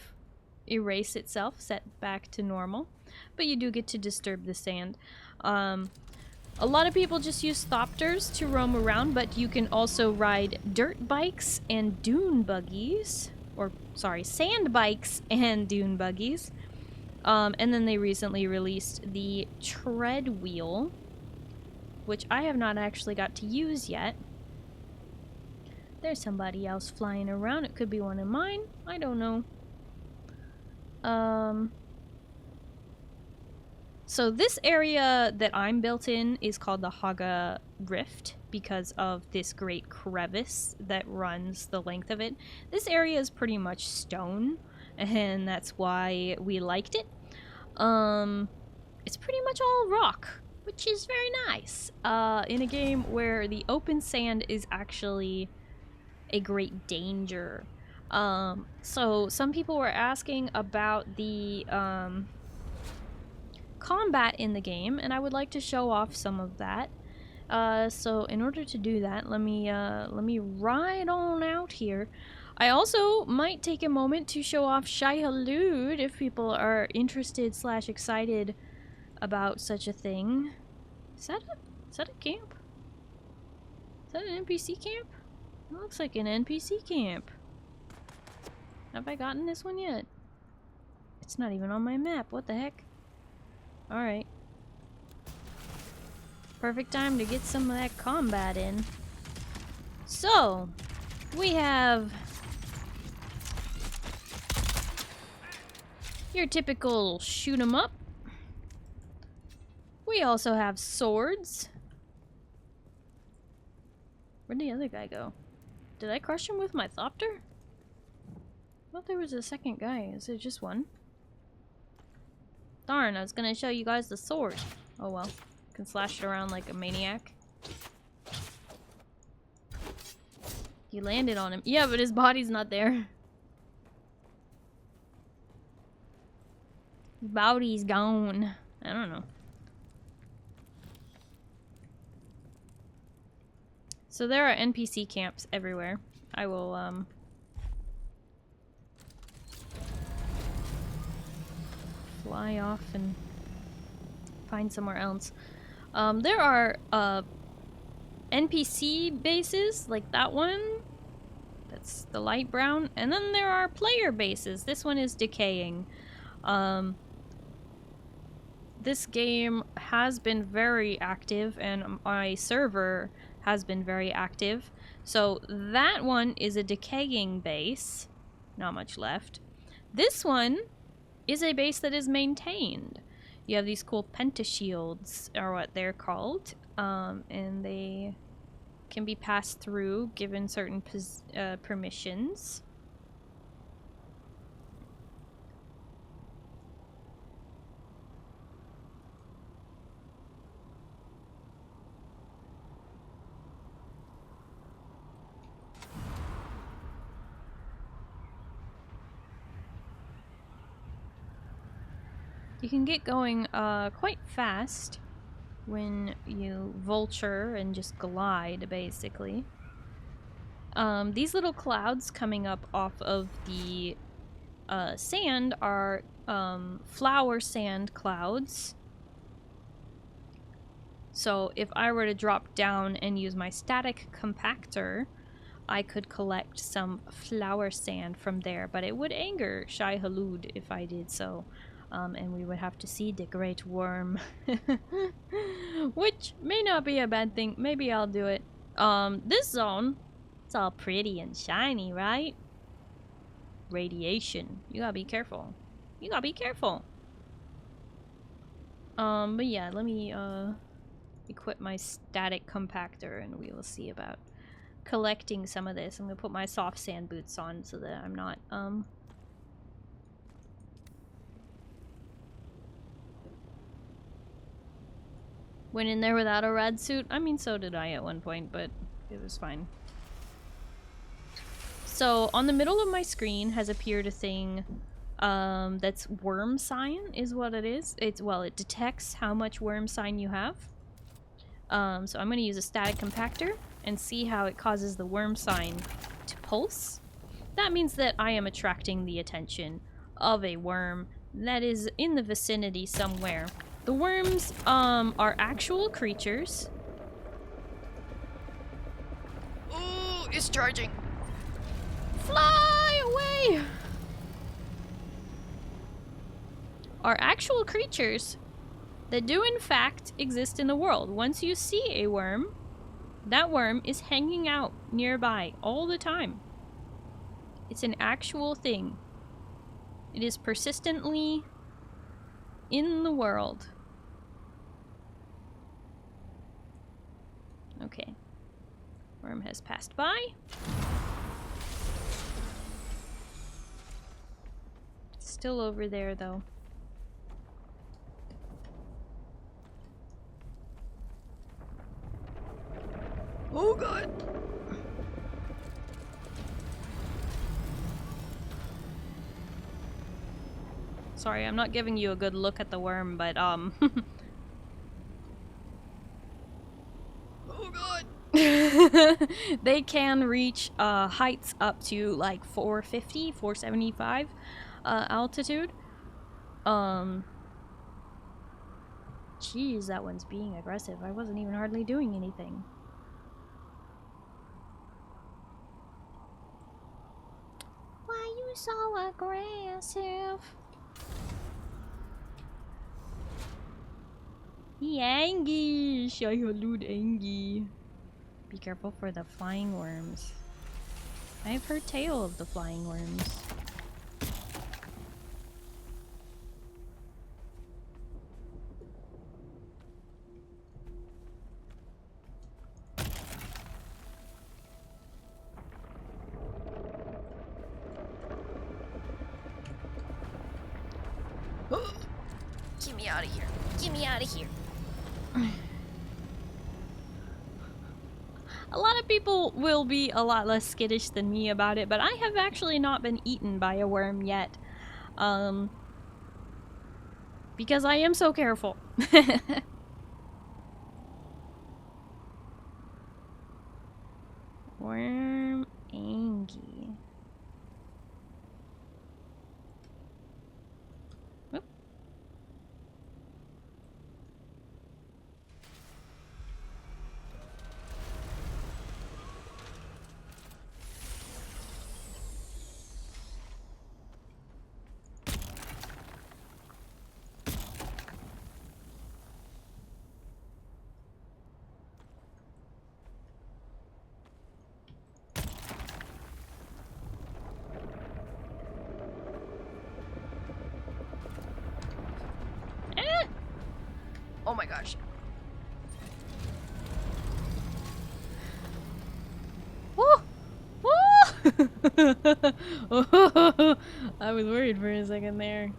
erase itself, set back to normal. But you do get to disturb the sand. A lot of people just use thopters to roam around, but you can also ride dirt bikes and dune buggies. Or, sorry, sand bikes and dune buggies. And then they recently released the tread wheel, which I have not actually got to use yet. There's somebody else flying around. It could be one of mine. I don't know. So this area that I'm built in is called the Haga Rift because of this great crevice that runs the length of it. This area is pretty much stone, and that's why we liked it. It's pretty much all rock, which is very nice. In a game where the open sand is actually a great danger. So some people were asking about the combat in the game, and I would like to show off some of that. So in order to do that, let me ride on out here. I also might take a moment to show off Shai Hulud if people are interested / excited about such a thing. Is that a camp? Is that an NPC camp? It looks like an NPC camp. Have I gotten this one yet? It's not even on my map. What the heck? Alright. Perfect time to get some of that combat in. So, we have your typical shoot 'em up. We also have swords. Where'd the other guy go? Did I crush him with my thopter? I thought there was a second guy. Is it just one? Darn, I was gonna show you guys the sword. Oh well. Can slash it around like a maniac. You landed on him. Yeah, but his body's not there. His body's gone. I don't know. So there are NPC camps everywhere. I will, fly off and find somewhere else. There are NPC bases, like that one. That's the light brown. And then there are player bases. This one is decaying. This game has been very active, and my server has been very active. So that one is a decaying base. Not much left. This one is a base that is maintained. You have these cool pentashields, or what they're called, and they can be passed through given certain permissions. You can get going quite fast when you vulture and just glide, basically. These little clouds coming up off of the sand are flower sand clouds. So if I were to drop down and use my static compactor, I could collect some flower sand from there, but it would anger Shai Hulud if I did so. And we would have to see the great worm. Which may not be a bad thing. Maybe I'll do it. This zone, it's all pretty and shiny, right? Radiation. You gotta be careful. You gotta be careful. But yeah, let me, equip my static compactor and we will see about collecting some of this. I'm gonna put my soft sand boots on so that I'm not, went in there without a rad suit. I mean, so did I at one point, but it was fine. So on the middle of my screen has appeared a thing that's worm sign is what it is. It detects how much worm sign you have. So I'm going to use a static compactor and see how it causes the worm sign to pulse. That means that I am attracting the attention of a worm that is in the vicinity somewhere. The worms are actual creatures. Ooh, it's charging. Fly away! Are actual creatures that do in fact exist in the world. Once you see a worm, that worm is hanging out nearby all the time. It's an actual thing. It is persistently in the world. Okay. Worm has passed by. Still over there though. Oh god. Sorry, I'm not giving you a good look at the worm, but oh god. They can reach heights up to like 450, 475 altitude. Jeez, that one's being aggressive. I wasn't even hardly doing anything. Why you so aggressive? He angry. Shayalud angry. Be careful for the flying worms. I've heard tale of the flying worms. Get me out of here. Get me out of here. A lot of people will be a lot less skittish than me about it, but I have actually not been eaten by a worm yet. Because I am so careful. Worm Angie. Whoop. Oh my gosh. Oh! Oh! I was worried for a second there.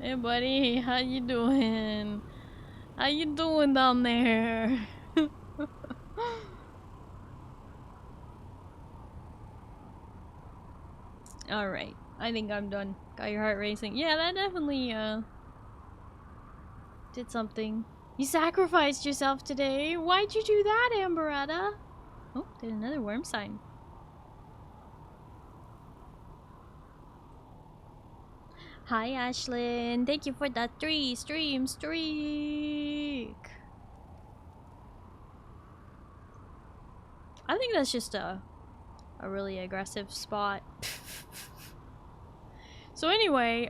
Hey buddy, how you doing? How you doing down there? Alright, I think I'm done. Got your heart racing. Yeah, that definitely, did something. You sacrificed yourself today. Why'd you do that, Amberetta? Oh, there's another worm sign. Hi, Ashlyn. Thank you for that 3-stream streak. I think that's just a really aggressive spot. So anyway,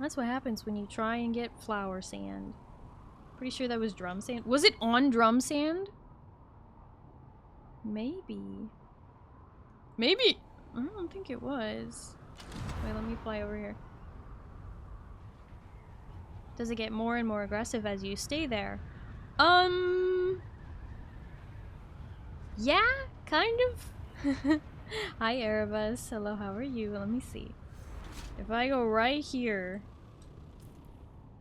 that's what happens when you try and get flower sand. Pretty sure that was drum sand. Was it on drum sand? Maybe. Maybe. I don't think it was. Wait, let me fly over here. Does it get more and more aggressive as you stay there? Yeah, kind of. Hi, Erebus. Hello, how are you? Let me see. If I go right here...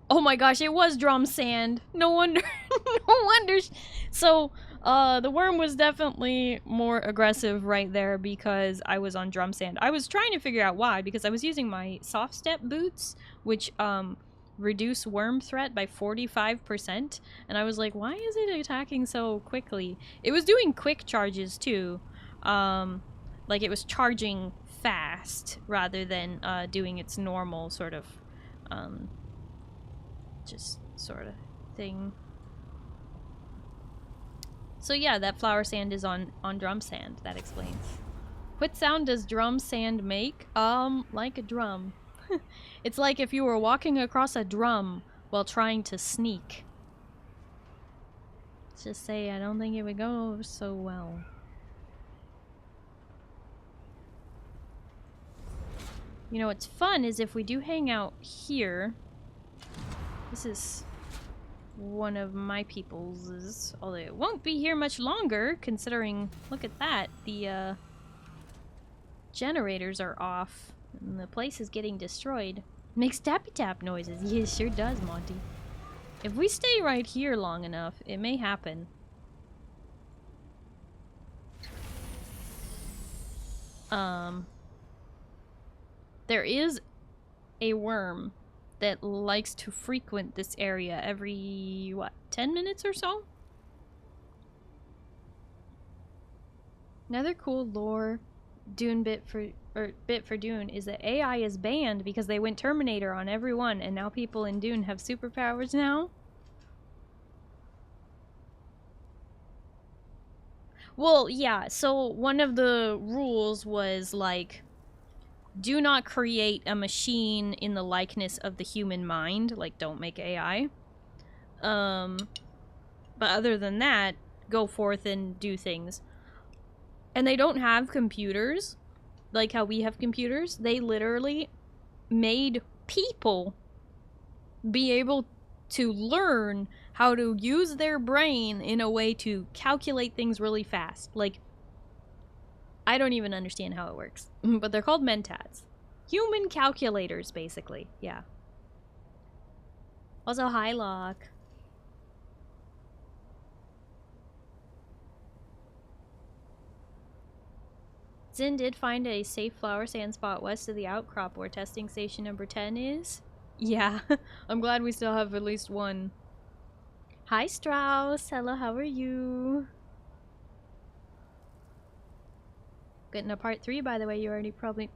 Oh my gosh, it was drum sand. No wonder. No wonder. So, The worm was definitely more aggressive right there because I was on drum sand. I was trying to figure out why, because I was using my soft step boots, which reduce worm threat by 45%, and I was like, why is it attacking so quickly? It was doing quick charges too. Like it was charging fast rather than doing its normal sort of just sort of thing. So yeah, that flower sand is on drum sand. That explains. What sound does drum sand make? Like a drum. It's like if you were walking across a drum while trying to sneak. Let's just say I don't think it would go so well. You know what's fun is if we do hang out here. This is one of my people's, although it won't be here much longer, considering, look at that, the generators are off and the place is getting destroyed. Makes tappy tap noises. Yeah, it sure does, Monty. If we stay right here long enough, it may happen. There is a worm that likes to frequent this area every, what, 10 minutes or so? Another cool lore Dune bit for Dune is that AI is banned because they went Terminator on everyone, and now people in Dune have superpowers now. Well, yeah, so one of the rules was like, do not create a machine in the likeness of the human mind. Like, don't make AI. But other than that, go forth and do things. And they don't have computers, like how we have computers. They literally made people be able to learn how to use their brain in a way to calculate things really fast. Like, I don't even understand how it works, but they're called mentats. Human calculators, basically. Yeah. Also, hi, Locke. Zin did find a safe flower sand spot west of the outcrop where testing station number 10 is. Yeah, I'm glad we still have at least one. Hi, Strauss. Hello, how are you? Getting a part 3, by the way. You already probably...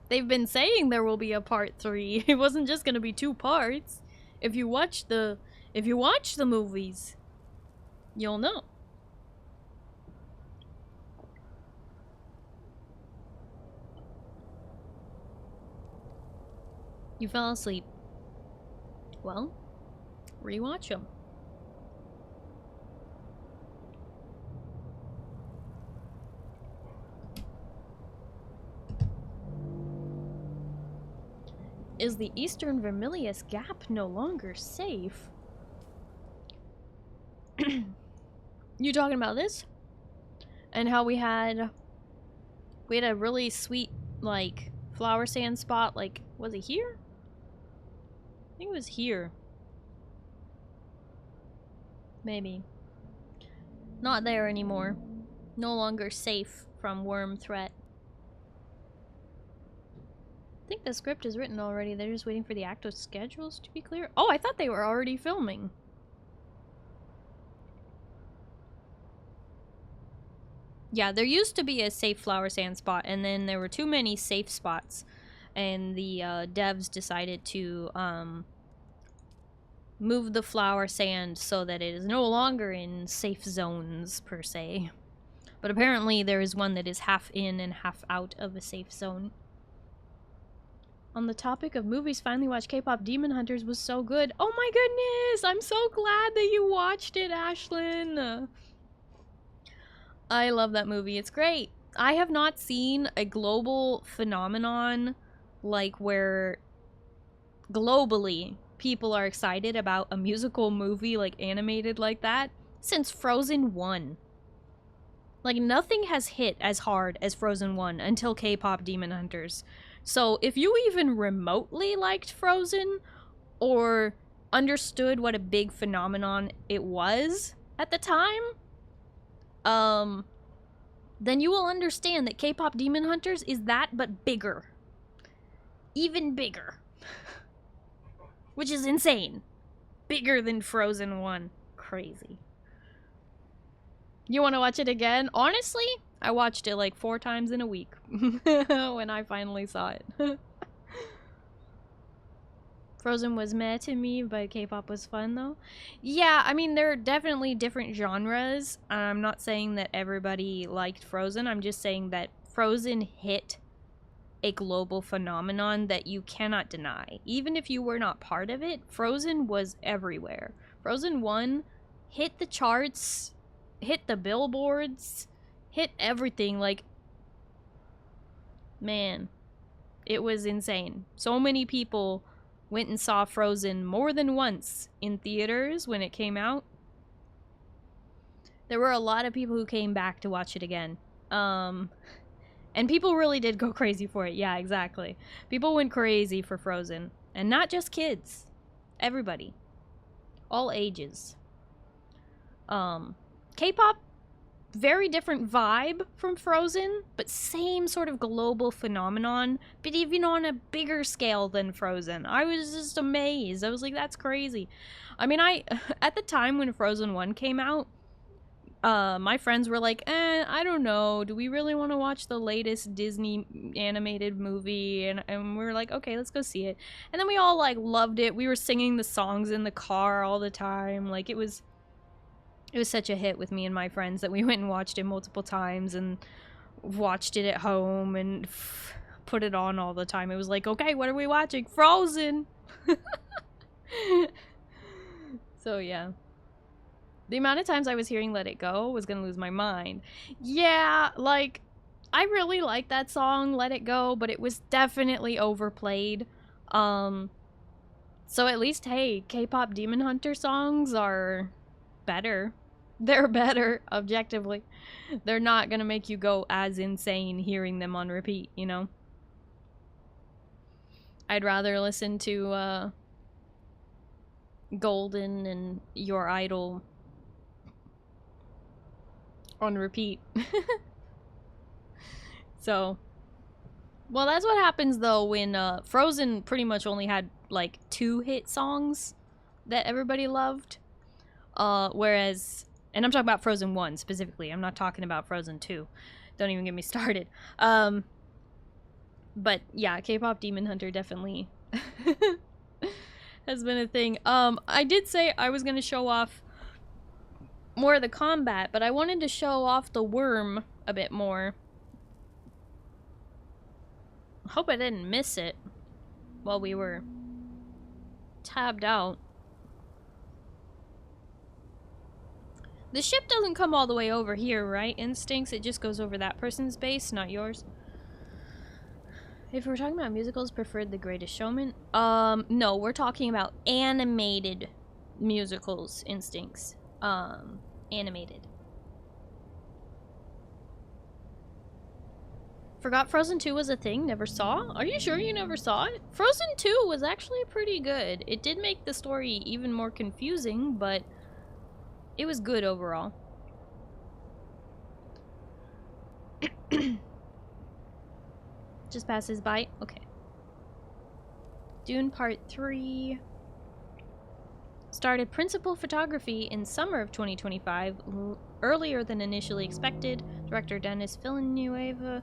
They've been saying there will be a part 3. It wasn't just gonna be 2 parts. If you watch the movies, you'll know. You fell asleep. Well, rewatch them. Is the Eastern Vermillus Gap no longer safe? You talking about this? And how we had a really sweet, like, flower sand spot, like, was it here? I think it was here. Maybe. Not there anymore. No longer safe from worm threat. I think the script is written already. They're just waiting for the actors' schedules to be clear. Oh, I thought they were already filming. Yeah, there used to be a safe flower sand spot, and then there were too many safe spots. And the devs decided to move the flower sand so that it is no longer in safe zones, per se. But apparently there is one that is half in and half out of a safe zone. On the topic of movies, finally watched K-pop Demon Hunters was so good. Oh my goodness! I'm so glad that you watched it, Ashlyn! I love that movie. It's great. I have not seen a global phenomenon like where globally people are excited about a musical movie like animated like that since Frozen 1. Like, nothing has hit as hard as Frozen 1 until K-pop Demon Hunters. So if you even remotely liked Frozen or understood what a big phenomenon it was, at the time, then you will understand that K-pop Demon Hunters is that, but bigger. Even bigger. Which is insane. Bigger than Frozen 1. Crazy. You want to watch it again? Honestly, I watched it like 4 times in a week when I finally saw it. Frozen was meh to me, but K-pop was fun though. Yeah, I mean, there are definitely different genres. I'm not saying that everybody liked Frozen. I'm just saying that Frozen hit a global phenomenon that you cannot deny. Even if you were not part of it, Frozen was everywhere. Frozen 1 hit the charts, hit the billboards, hit everything. Like, man, it was insane. So many people went and saw Frozen more than once in theaters when it came out. There were a lot of people who came back to watch it again. And people really did go crazy for it. Yeah, exactly. People went crazy for Frozen. And not just kids. Everybody. All ages. K-pop, very different vibe from Frozen, but same sort of global phenomenon, but even on a bigger scale than Frozen. I was just amazed. I was like, that's crazy. I mean, at the time when Frozen 1 came out, my friends were like, I don't know, do we really want to watch the latest Disney animated movie? And we were like, okay, let's go see it. And then we all, like, loved it. We were singing the songs in the car all the time. Like, it was such a hit with me and my friends that we went and watched it multiple times and watched it at home and put it on all the time. It was like, okay, what are we watching? Frozen! So, yeah. The amount of times I was hearing Let It Go was gonna lose my mind. Yeah, like, I really like that song, Let It Go, but it was definitely overplayed. So at least, hey, K-pop Demon Hunter songs are better. They're better, objectively. They're not gonna make you go as insane hearing them on repeat, you know? I'd rather listen to, Golden and Your Idol on repeat. So, well, that's what happens though when Frozen pretty much only had like 2 hit songs that everybody loved, whereas, and I'm talking about Frozen 1 specifically, I'm not talking about Frozen 2, don't even get me started. But yeah, K-pop Demon Hunter definitely has been a thing. I did say I was gonna show off more of the combat, but I wanted to show off the worm a bit more. Hope I didn't miss it while we were tabbed out. The ship doesn't come all the way over here, right? Instincts, it just goes over that person's base, not yours. If we're talking about musicals, preferred The Greatest Showman? No, we're talking about animated musicals, Instincts. Animated. Forgot Frozen 2 was a thing? Never saw? Are you sure you never saw it? Frozen 2 was actually pretty good. It did make the story even more confusing, but it was good overall. Just passes by? Okay. Dune Part 3. Started principal photography in summer of 2025, earlier than initially expected. Director Denis Villeneuve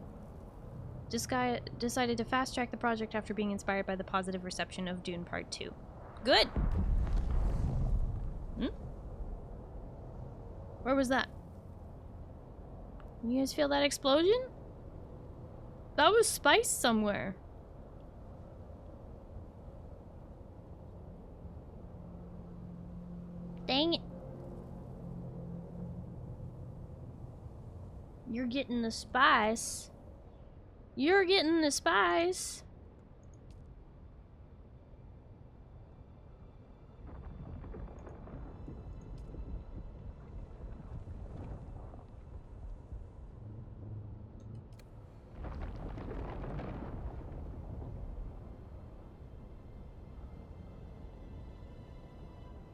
decided to fast-track the project after being inspired by the positive reception of Dune Part 2. Good! Where was that? You guys feel that explosion? That was spice somewhere. Dang it. You're getting the spice. You're getting the spice.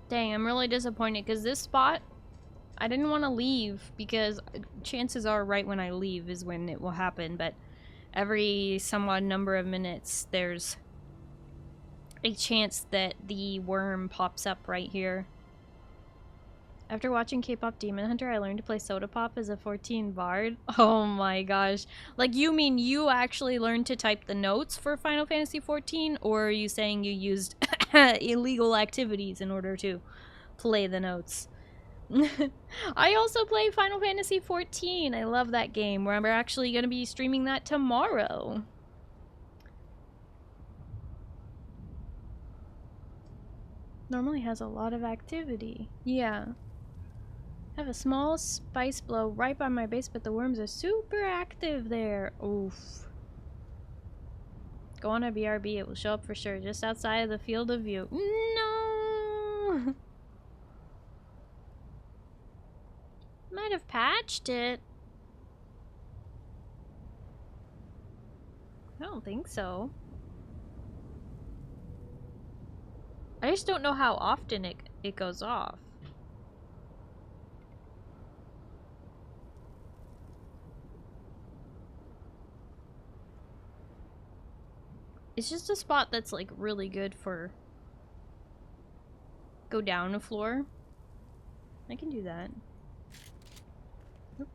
Dang, I'm really disappointed because this spot I didn't want to leave because chances are right when I leave is when it will happen, but every somewhat number of minutes there's a chance that the worm pops up right here. After watching K-pop Demon Hunter, I learned to play Soda Pop as a 14 bard. Oh my gosh. Like, you mean you actually learned to type the notes for Final Fantasy 14, or are you saying you used illegal activities in order to play the notes? I also play Final Fantasy 14. I love that game. We're actually going to be streaming that tomorrow. Normally has a lot of activity. Yeah. Have a small spice blow right by my base, but the worms are super active there. Oof. Go on a BRB, it will show up for sure, just outside of the field of view. No! Might have patched it. I don't think so. I just don't know how often it goes off. It's just a spot that's like really good for go down a floor. I can do that. Oop.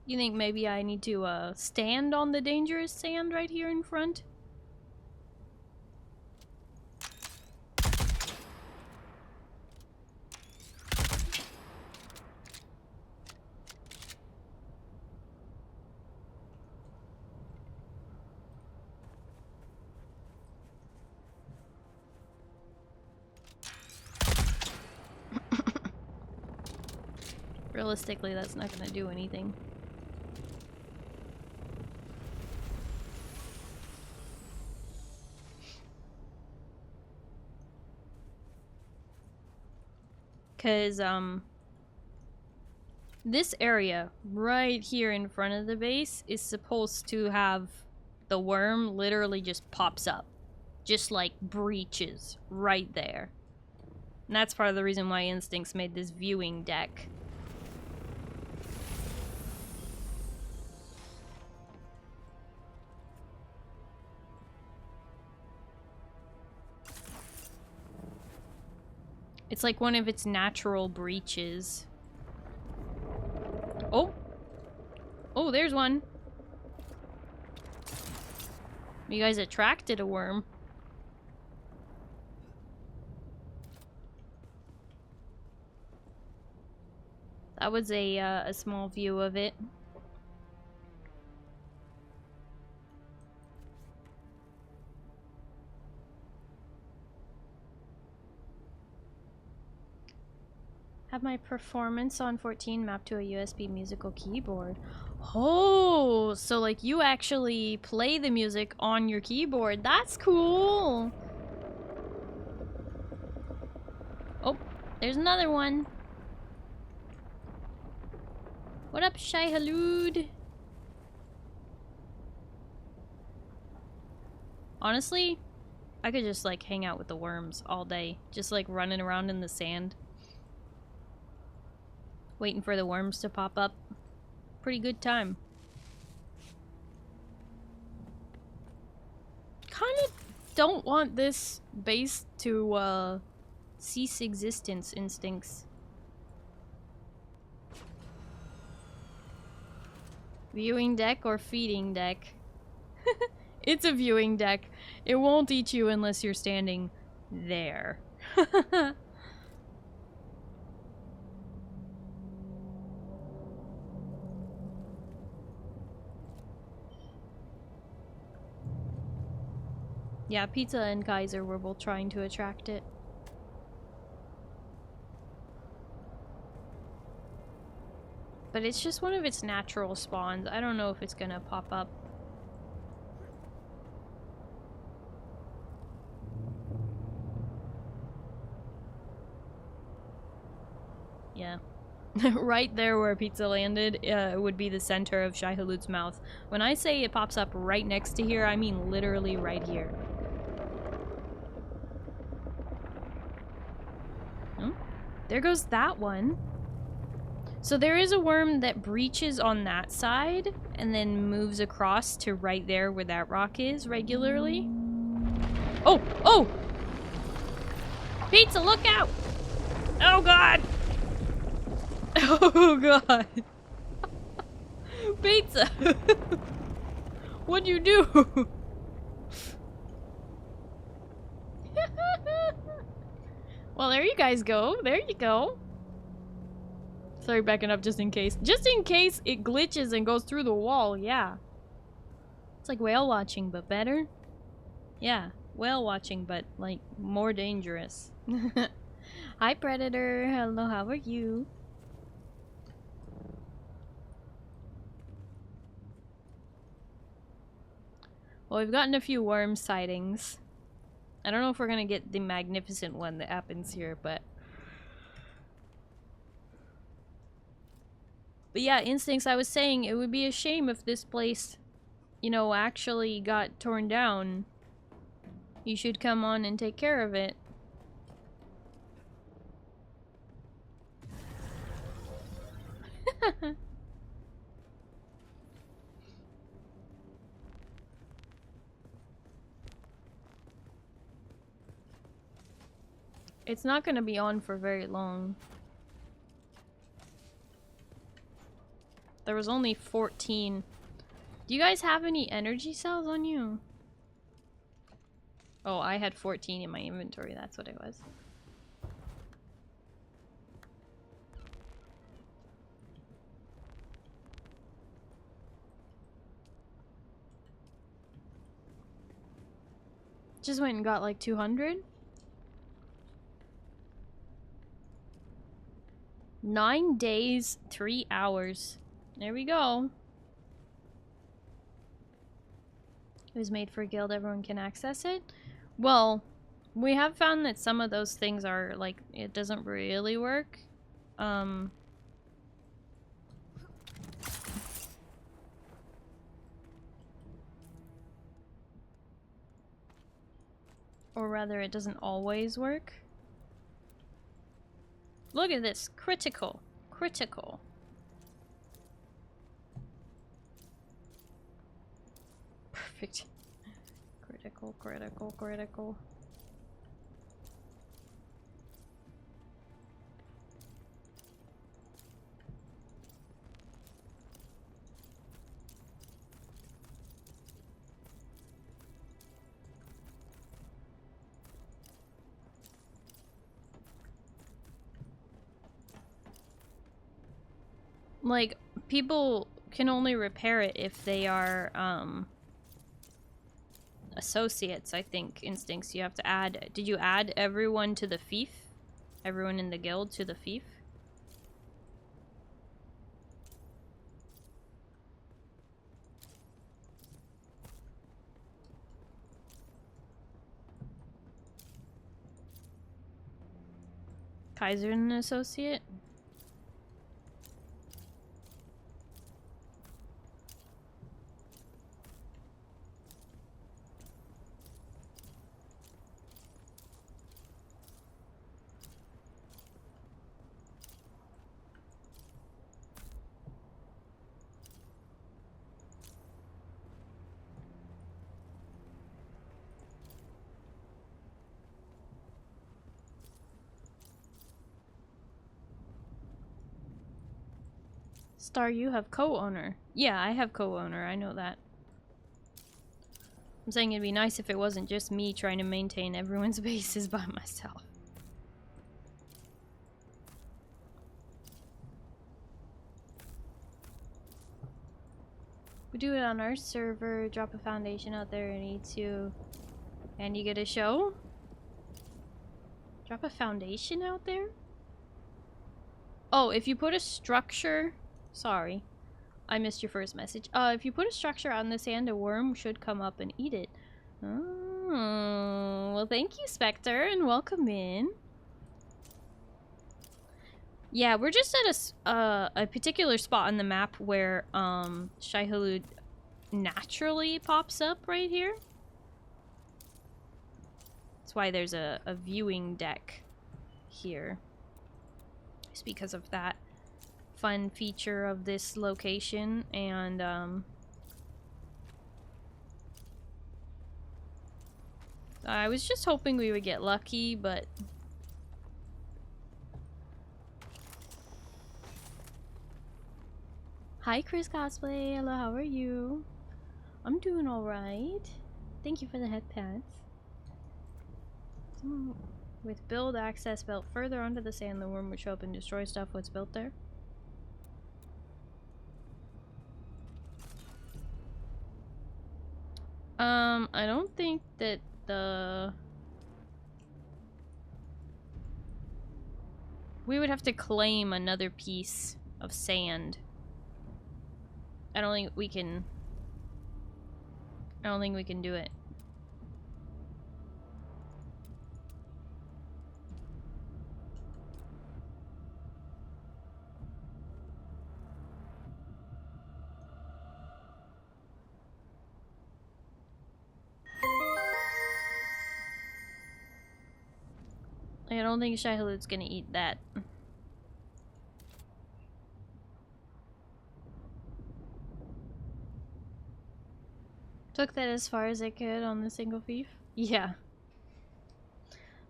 You think maybe I need to stand on the dangerous sand right here in front? Realistically, that's not gonna do anything. Cause, this area right here in front of the base is supposed to have the worm literally just pops up. Just like breaches right there. And that's part of the reason why Instincts made this viewing deck. It's like one of its natural breaches. Oh! Oh, there's one! You guys attracted a worm. That was a small view of it. Have my performance on 14 mapped to a USB musical keyboard. Oh, so like you actually play the music on your keyboard. That's cool. Oh, there's another one. What up, Shy Halud? Honestly, I could just like hang out with the worms all day. Just like running around in the sand. Waiting for the worms to pop up. Pretty good time. Kinda don't want this base to cease existence, Instincts. Viewing deck or feeding deck? It's a viewing deck. It won't eat you unless you're standing there. Yeah, Pizza and Kaiser were both trying to attract it. But it's just one of its natural spawns. I don't know if it's gonna pop up. Yeah. Right there where pizza landed would be the center of Shai Hulud's mouth. When I say it pops up right next to here, I mean literally right here. Oh, there goes that one. So there is a worm that breaches on that side and then moves across to right there where that rock is regularly. Oh! Oh! Pizza, look out! Oh god! Oh god! Pizza! What'd you do? Well, there you guys go. There you go. Sorry, backing up just in case. Just in case it glitches and goes through the wall, yeah. It's like whale watching, but better. Yeah, whale watching, but, like, more dangerous. Hi, Predator. Hello, how are you? Well, we've gotten a few worm sightings. I don't know if we're gonna get the magnificent one that happens here, but... But yeah, Instincts, I was saying, it would be a shame if this place, you know, actually got torn down. You should come on and take care of it. It's not gonna be on for very long. There was only 14. Do you guys have any energy cells on you? Oh, I had 14 in my inventory, that's what it was. Just went and got like 200. 9 days, 3 hours. There we go. It was made for a guild, everyone can access it. Well, we have found that some of those things are like, it doesn't really work. Or rather, it doesn't always work. Look at this. Critical. Critical. Perfect. Critical, critical, critical. Like, people can only repair it if they are, associates, I think. Instincts, you have to add... Did you add everyone to the fief? Everyone in the guild to the fief? Kaiser an associate? Star, you have co-owner. Yeah, I have co-owner, I know that. I'm saying it'd be nice if it wasn't just me trying to maintain everyone's bases by myself. We do it on our server, drop a foundation out there and E2, and you get a show? Drop a foundation out there? Oh, if you put a structure... Sorry, I missed your first message. If you put a structure on the sand, a worm should come up and eat it. Oh, well thank you, Spectre, and welcome in. Yeah, we're just at a particular spot on the map where Shai-Hulud naturally pops up right here. That's why there's a viewing deck here. It's because of that fun feature of this location, and I was just hoping we would get lucky, but hi, Chris Cosplay. Hello, how are you? I'm doing alright. Thank you for the head pats. With build access built further onto the sand, the worm would show up and destroy stuff what's built there. I don't think that we would have to claim another piece of sand. I don't think we can do it. I don't think Shai-Hulud's gonna eat that. Took that as far as I could on the single thief. Yeah.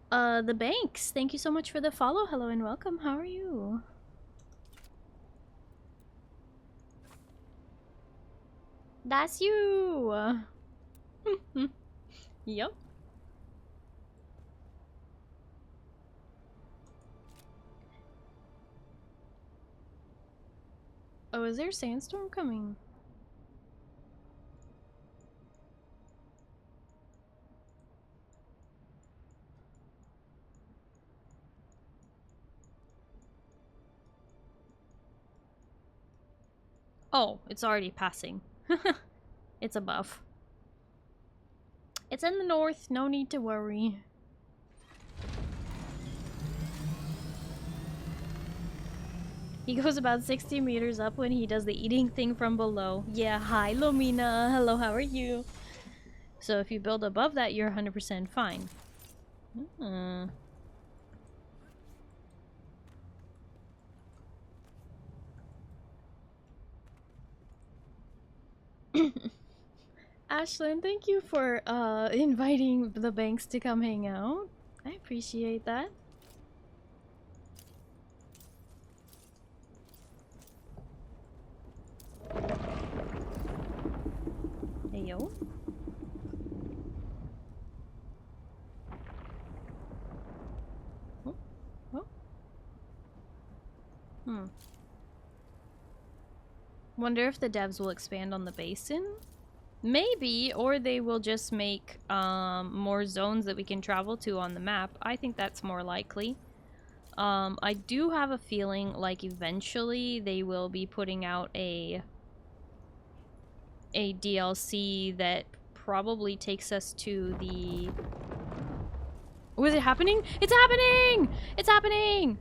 The Banks, thank you so much for the follow. Hello and welcome. How are you? That's you! Yep. Oh, is there a sandstorm coming? Oh, it's already passing. It's above. It's in the north, no need to worry. He goes about 60 meters up when he does the eating thing from below. Yeah, hi Lomina. Hello, how are you? So if you build above that, you're 100% fine. Ashlyn, thank you for inviting the Banks to come hang out. I appreciate that. Hey yo. Oh. Oh. Wonder if the devs will expand on the basin? Maybe, or they will just make more zones that we can travel to on the map. I think that's more likely. I do have a feeling like eventually they will be putting out a DLC that probably takes us to the... Oh, is it happening? It's happening! It's happening!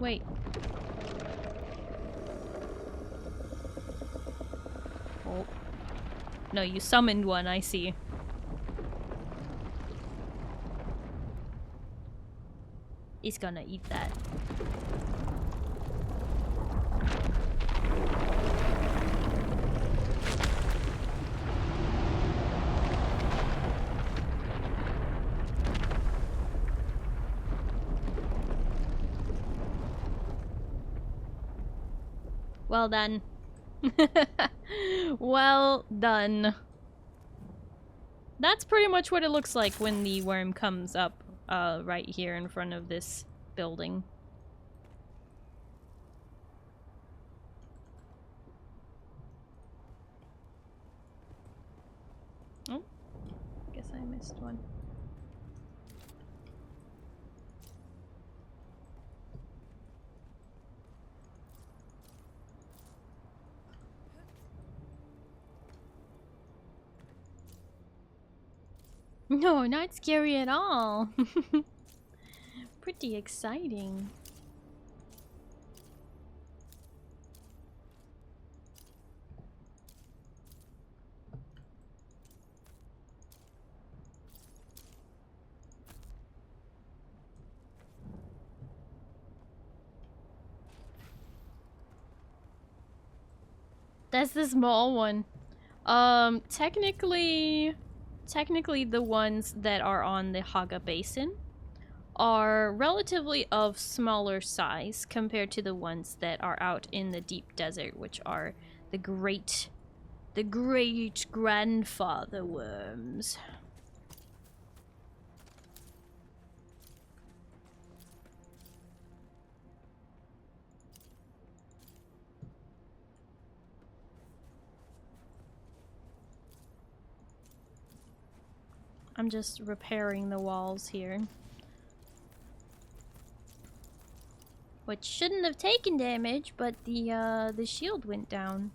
Wait. Oh. No, you summoned one, I see. He's gonna eat that. Well done. Well done. That's pretty much what it looks like when the worm comes up right here in front of this building. Oh, guess I missed one. No, not scary at all. pretty exciting. That's the small one. Technically the ones that are on the Haga Basin are relatively of smaller size compared to the ones that are out in the deep desert, which are the great grandfather worms. I'm just repairing the walls here. Which shouldn't have taken damage, but the shield went down.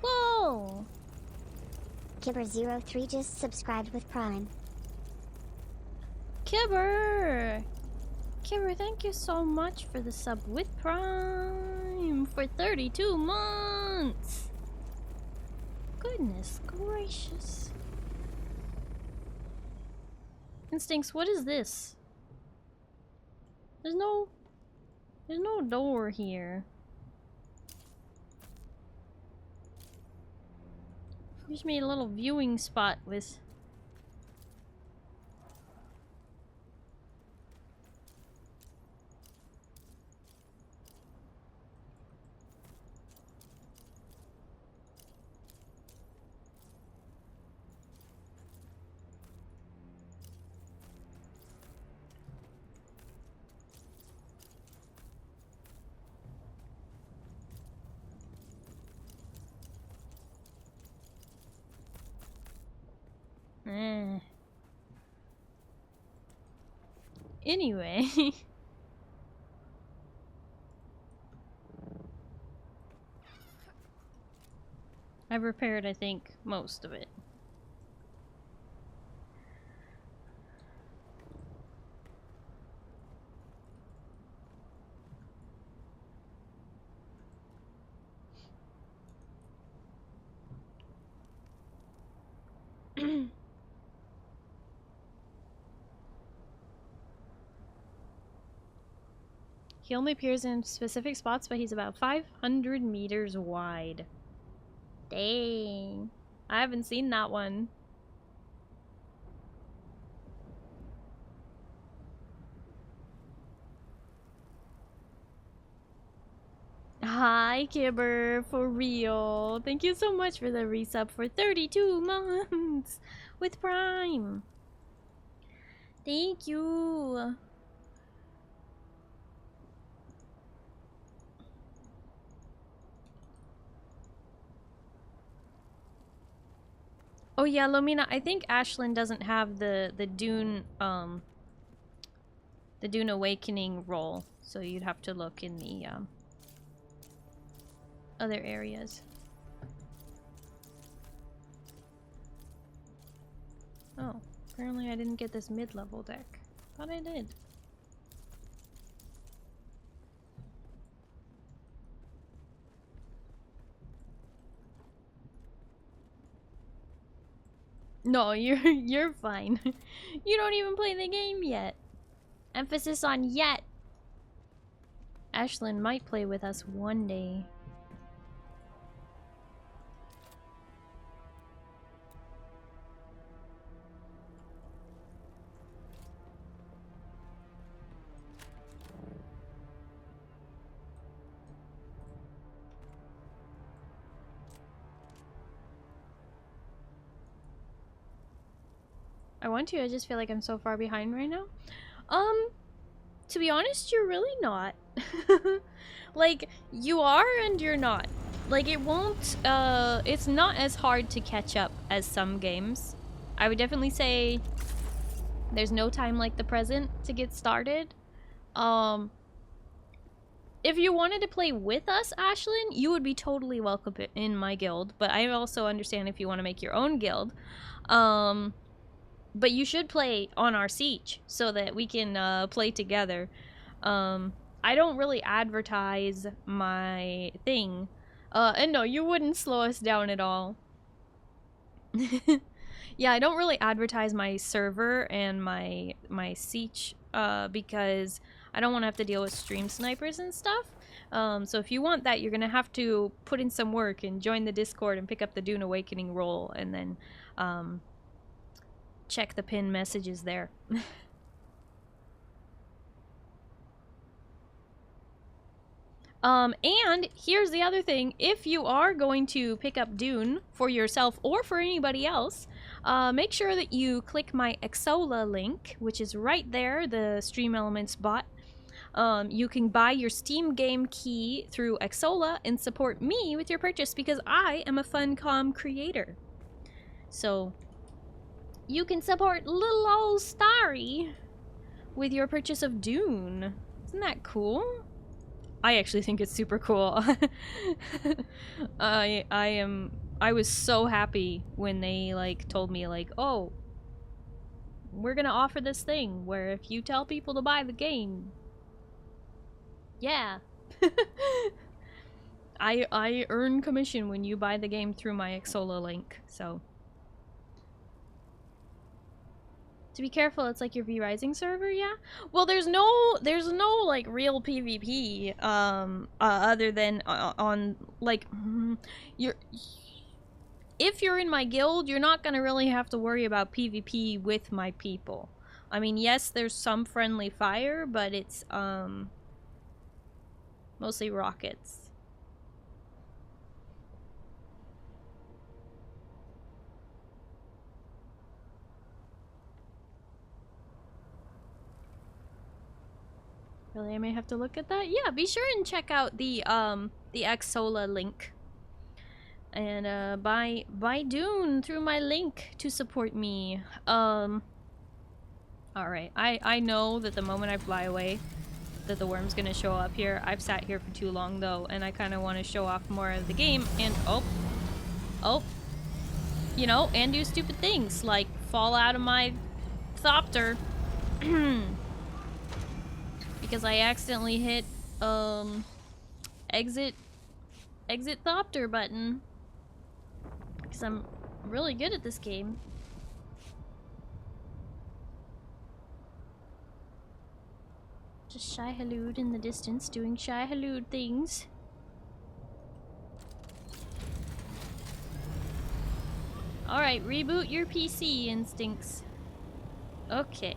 Whoa! Kibber03 just subscribed with Prime. Kibber! Kibber, thank you so much for the sub with Prime for 32 months! Goodness gracious. Instincts, what is this? There's no door here. We just made a little viewing spot with... Anyway. I've repaired, I think, most of it. He only appears in specific spots, but he's about 500 meters wide. Dang. I haven't seen that one. Hi, Kibber, for real. Thank you so much for the resub for 32 months with Prime. Thank you. Oh yeah, Lomina, I think Ashlyn doesn't have the Dune Awakening role, so you'd have to look in the other areas. Oh, apparently I didn't get this mid-level deck. Thought I did. No, you're fine. You don't even play the game yet. Emphasis on yet. Ashlyn might play with us one day. I want to, I just feel like I'm so far behind right now. To be honest, you're really not. Like, you are and you're not. Like, it won't, it's not as hard to catch up as some games. I would definitely say there's no time like the present to get started. If you wanted to play with us, Ashlyn, you would be totally welcome in my guild, but I also understand if you want to make your own guild. But you should play on our siege so that we can play together. I don't really advertise my thing. And no, you wouldn't slow us down at all. Yeah, I don't really advertise my server and my siege because I don't want to have to deal with stream snipers and stuff. So if you want that, you're going to have to put in some work and join the Discord and pick up the Dune Awakening role and then check the pinned messages there. And here's the other thing. If you are going to pick up Dune for yourself or for anybody else, make sure that you click my Exola link, which is right there, the Stream Elements bot. You can buy your Steam game key through Exola and support me with your purchase because I am a Funcom creator. So you can support little old Starry with your purchase of Dune. Isn't that cool? I actually think it's super cool. I was so happy when they like told me like, oh, we're gonna offer this thing where if you tell people to buy the game, yeah. I earn commission when you buy the game through my Exola link, so. To be careful, it's like your V-Rising server, yeah? Well, there's no like real PvP other than on like if you're in my guild, you're not going to really have to worry about PvP with my people. I mean, yes, there's some friendly fire, but it's mostly rockets. Really, I may have to look at that. Yeah, be sure and check out the Exola link. And buy Dune through my link to support me. Alright, I know that the moment I fly away that the worm's gonna show up here. I've sat here for too long though, and I kinda wanna show off more of the game and you know, and do stupid things like fall out of my thopter. Because I accidentally hit exit thopter button. Because I'm really good at this game. Just shy halud in the distance doing shy halud things. Alright, reboot your PC, instincts. Okay.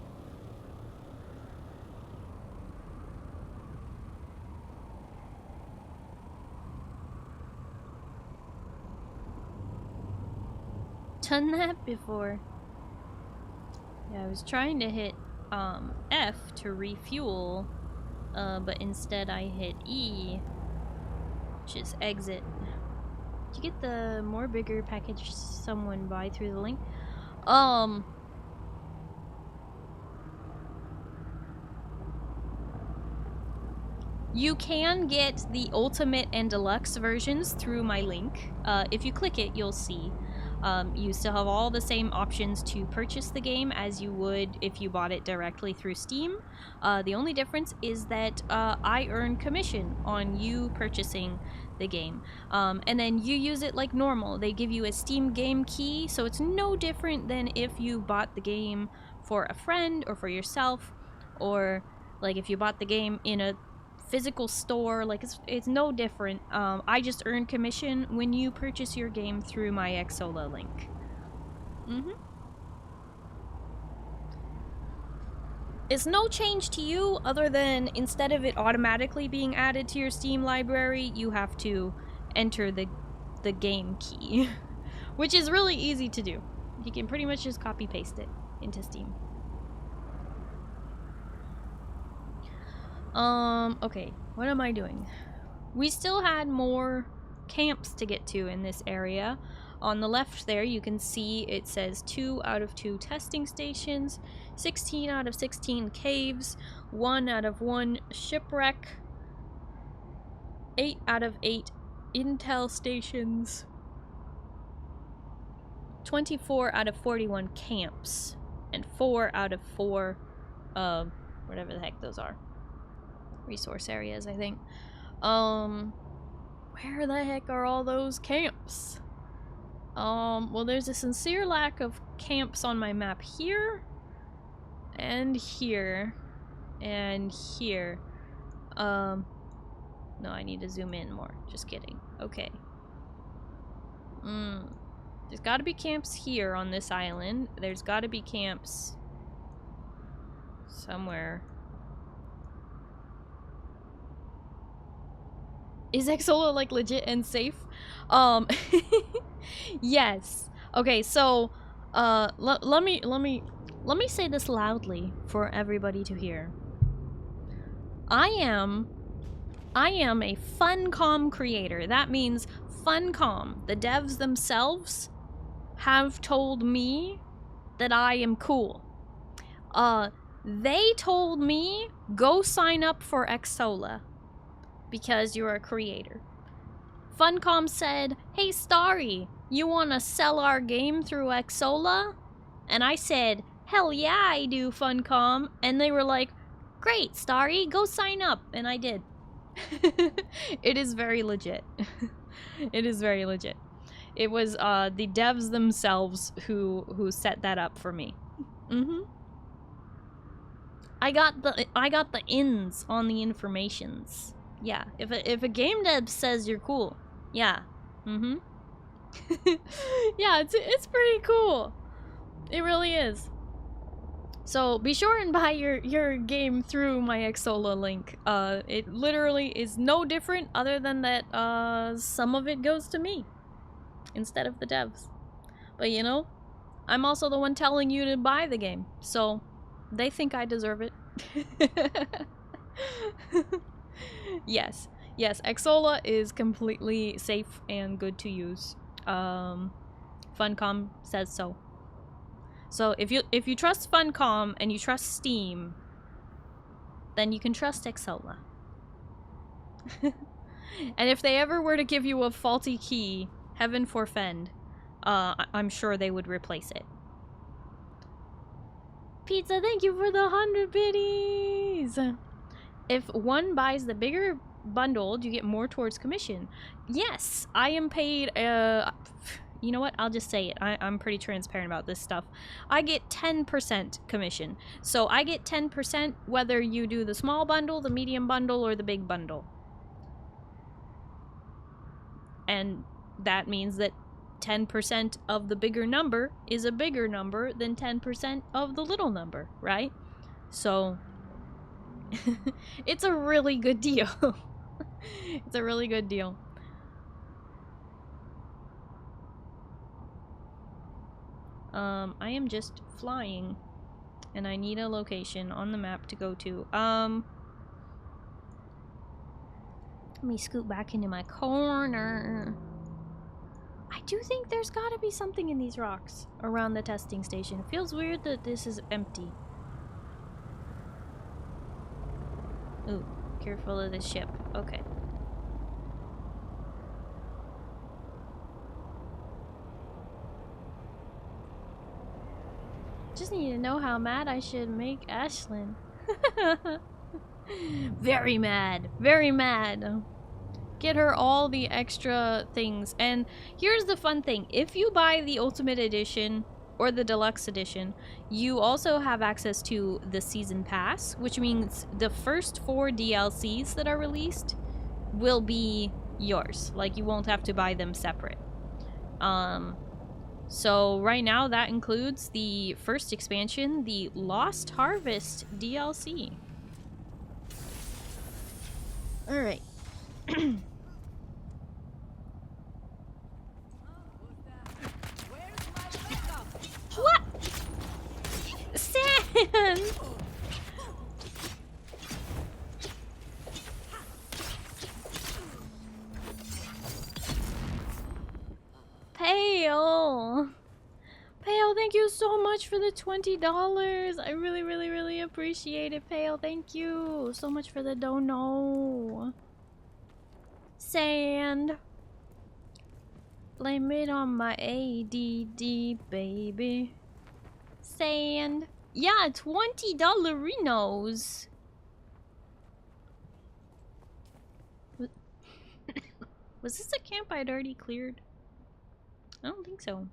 Done that before. Yeah, I was trying to hit F to refuel, but instead I hit E, which is exit. Did you get the more bigger package someone buy through the link? You can get the ultimate and deluxe versions through my link. If you click it, you'll see. You still have all the same options to purchase the game as you would if you bought it directly through Steam. The only difference is that I earn commission on you purchasing the game. And then you use it like normal. They give you a Steam game key, so it's no different than if you bought the game for a friend or for yourself, or like if you bought the game in a physical store. Like it's no different. I just earn commission when you purchase your game through my Exola link. It's no change to you other than instead of it automatically being added to your Steam library, you have to enter the game key, which is really easy to do. You can pretty much just copy paste it into Steam. Okay, what am I doing? We still had more camps to get to in this area. On the left there, you can see it says 2 out of 2 testing stations, 16 out of 16 caves, 1 out of 1 shipwreck, 8 out of 8 intel stations, 24 out of 41 camps, and 4 out of 4, whatever the heck those are. Resource areas, I think. Where the heck are all those camps? Well, there's a sincere lack of camps on my map here, and here, and here. No, I need to zoom in more. Just kidding. Okay. There's gotta be camps here on this island. There's gotta be camps somewhere. Is Exola like legit and safe? Yes. Okay, so let me say this loudly for everybody to hear. I am a Funcom creator. That means Funcom, the devs themselves, have told me that I am cool. They told me, go sign up for Exola because you're a creator. Funcom said, hey Starry, you wanna sell our game through Exola? And I said, hell yeah I do, Funcom. And they were like, great Starry, go sign up. And I did. It is very legit. It is very legit. It was the devs themselves who set that up for me. I got the ins on the informations. Yeah, if a game dev says you're cool, yeah. Yeah, it's pretty cool. It really is. So be sure and buy your game through my Exola link. It literally is no different other than that some of it goes to me instead of the devs. But you know, I'm also the one telling you to buy the game, so they think I deserve it. Yes, Exola is completely safe and good to use. Funcom says so. So if you trust Funcom and you trust Steam, then you can trust Exola. And if they ever were to give you a faulty key, heaven forfend, I'm sure they would replace it. Pizza, thank you for the 100 biddies! If one buys the bigger bundle, do you get more towards commission? Yes, I am paid, you know what? I'll just say it. I'm pretty transparent about this stuff. I get 10% commission. So I get 10% whether you do the small bundle, the medium bundle, or the big bundle. And that means that 10% of the bigger number is a bigger number than 10% of the little number, right? So it's a really good deal. It's a really good deal. I am just flying and I need a location on the map to go to. Let me scoot back into my corner. I do think there's gotta be something in these rocks around the testing station. It feels weird that this is empty. Ooh, careful of this ship. Okay. Just need to know how mad I should make Ashlyn. Very mad. Very mad. Get her all the extra things. And here's the fun thing. If you buy the Ultimate Edition or the Deluxe Edition, you also have access to the Season Pass, which means the first 4 DLCs that are released will be yours. Like, you won't have to buy them separate. So right now that includes the first expansion, the Lost Harvest DLC. Alright. What? Sand! Pale! Pale, thank you so much for the $20. I really, really, really appreciate it, Pale. Thank you so much for the dono. Sand. Blame it on my ADD, baby. Sand. Yeah, $20-rinos. Was this a camp I'd already cleared? I don't think so.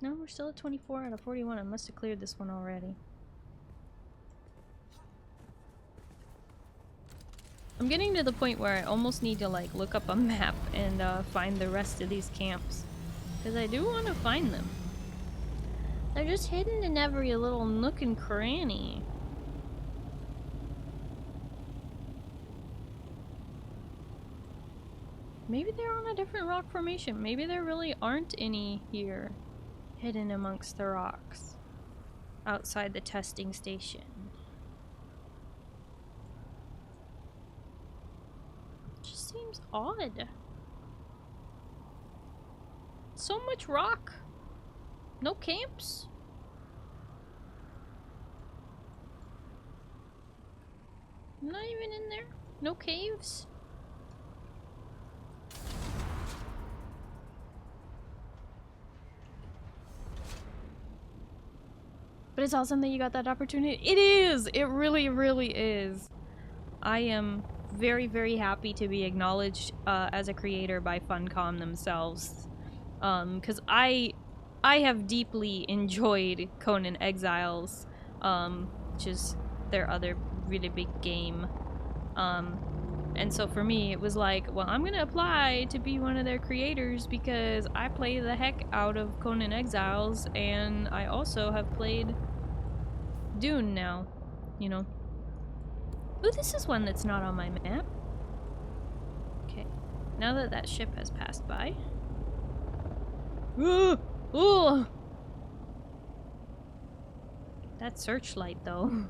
No, we're still at 24 out of 41. I must have cleared this one already. I'm getting to the point where I almost need to like look up a map and find the rest of these camps. Because I do want to find them. They're just hidden in every little nook and cranny. Maybe they're on a different rock formation. Maybe there really aren't any here hidden amongst the rocks outside the testing station. Just seems odd. So much rock. No camps. Not even in there. No caves. But it's awesome that you got that opportunity. It is! It really, really is. I am very, very happy to be acknowledged as a creator by Funcom themselves. Because I have deeply enjoyed Conan Exiles, which is their other really big game. And so for me, it was like, well, I'm gonna apply to be one of their creators because I play the heck out of Conan Exiles, and I also have played Dune now, you know. Ooh, this is one that's not on my map. Okay, now that that ship has passed by. Ooh! Ooh! That searchlight, though.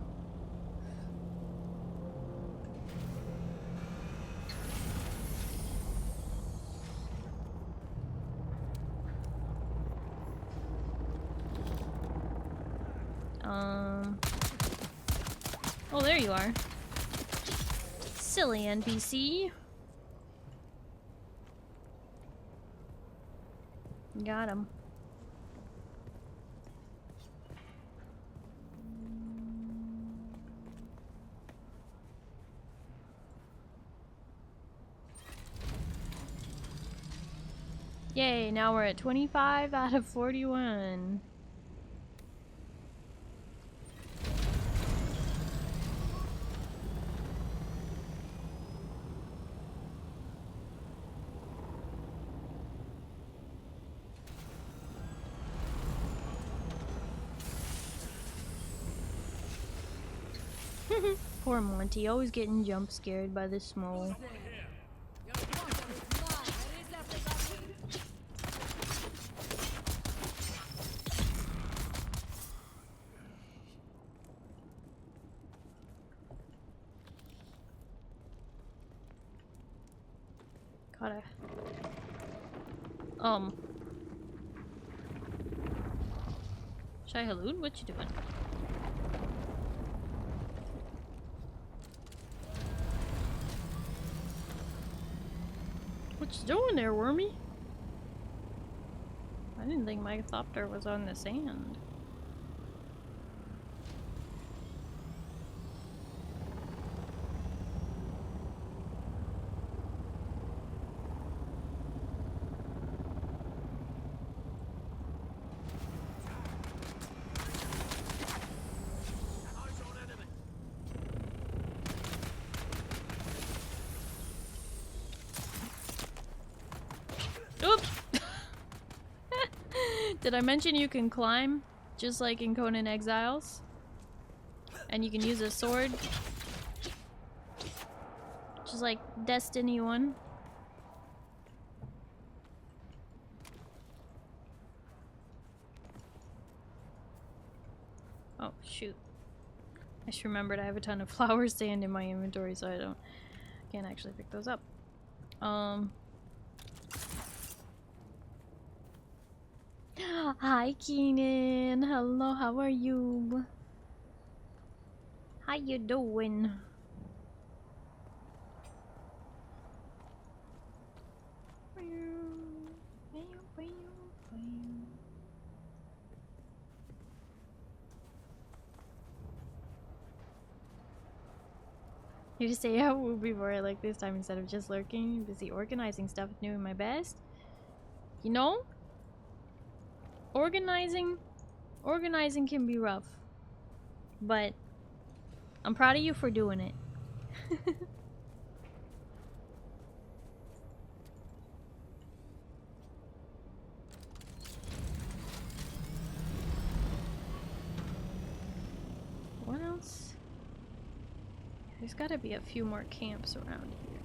Oh, there you are. Silly NPC. Got him. Yay, now we're at 25 out of 41. Poor Monty, always getting jump scared by the small. Gotta. Shai Halud, what you doing? What you doing there, Wormy? I didn't think my Thopter was on the sand. Did I mention you can climb, just like in Conan Exiles? And you can use a sword. Just like Destiny 1. Oh, shoot. I just remembered I have a ton of flower sand in my inventory, so can't actually pick those up. Hi, Keenan. Hello, how are you? How you doing? You just say I will be more like this time instead of just lurking, busy organizing stuff, doing my best. You know? Organizing can be rough. But I'm proud of you for doing it. What else? There's gotta be a few more camps around here.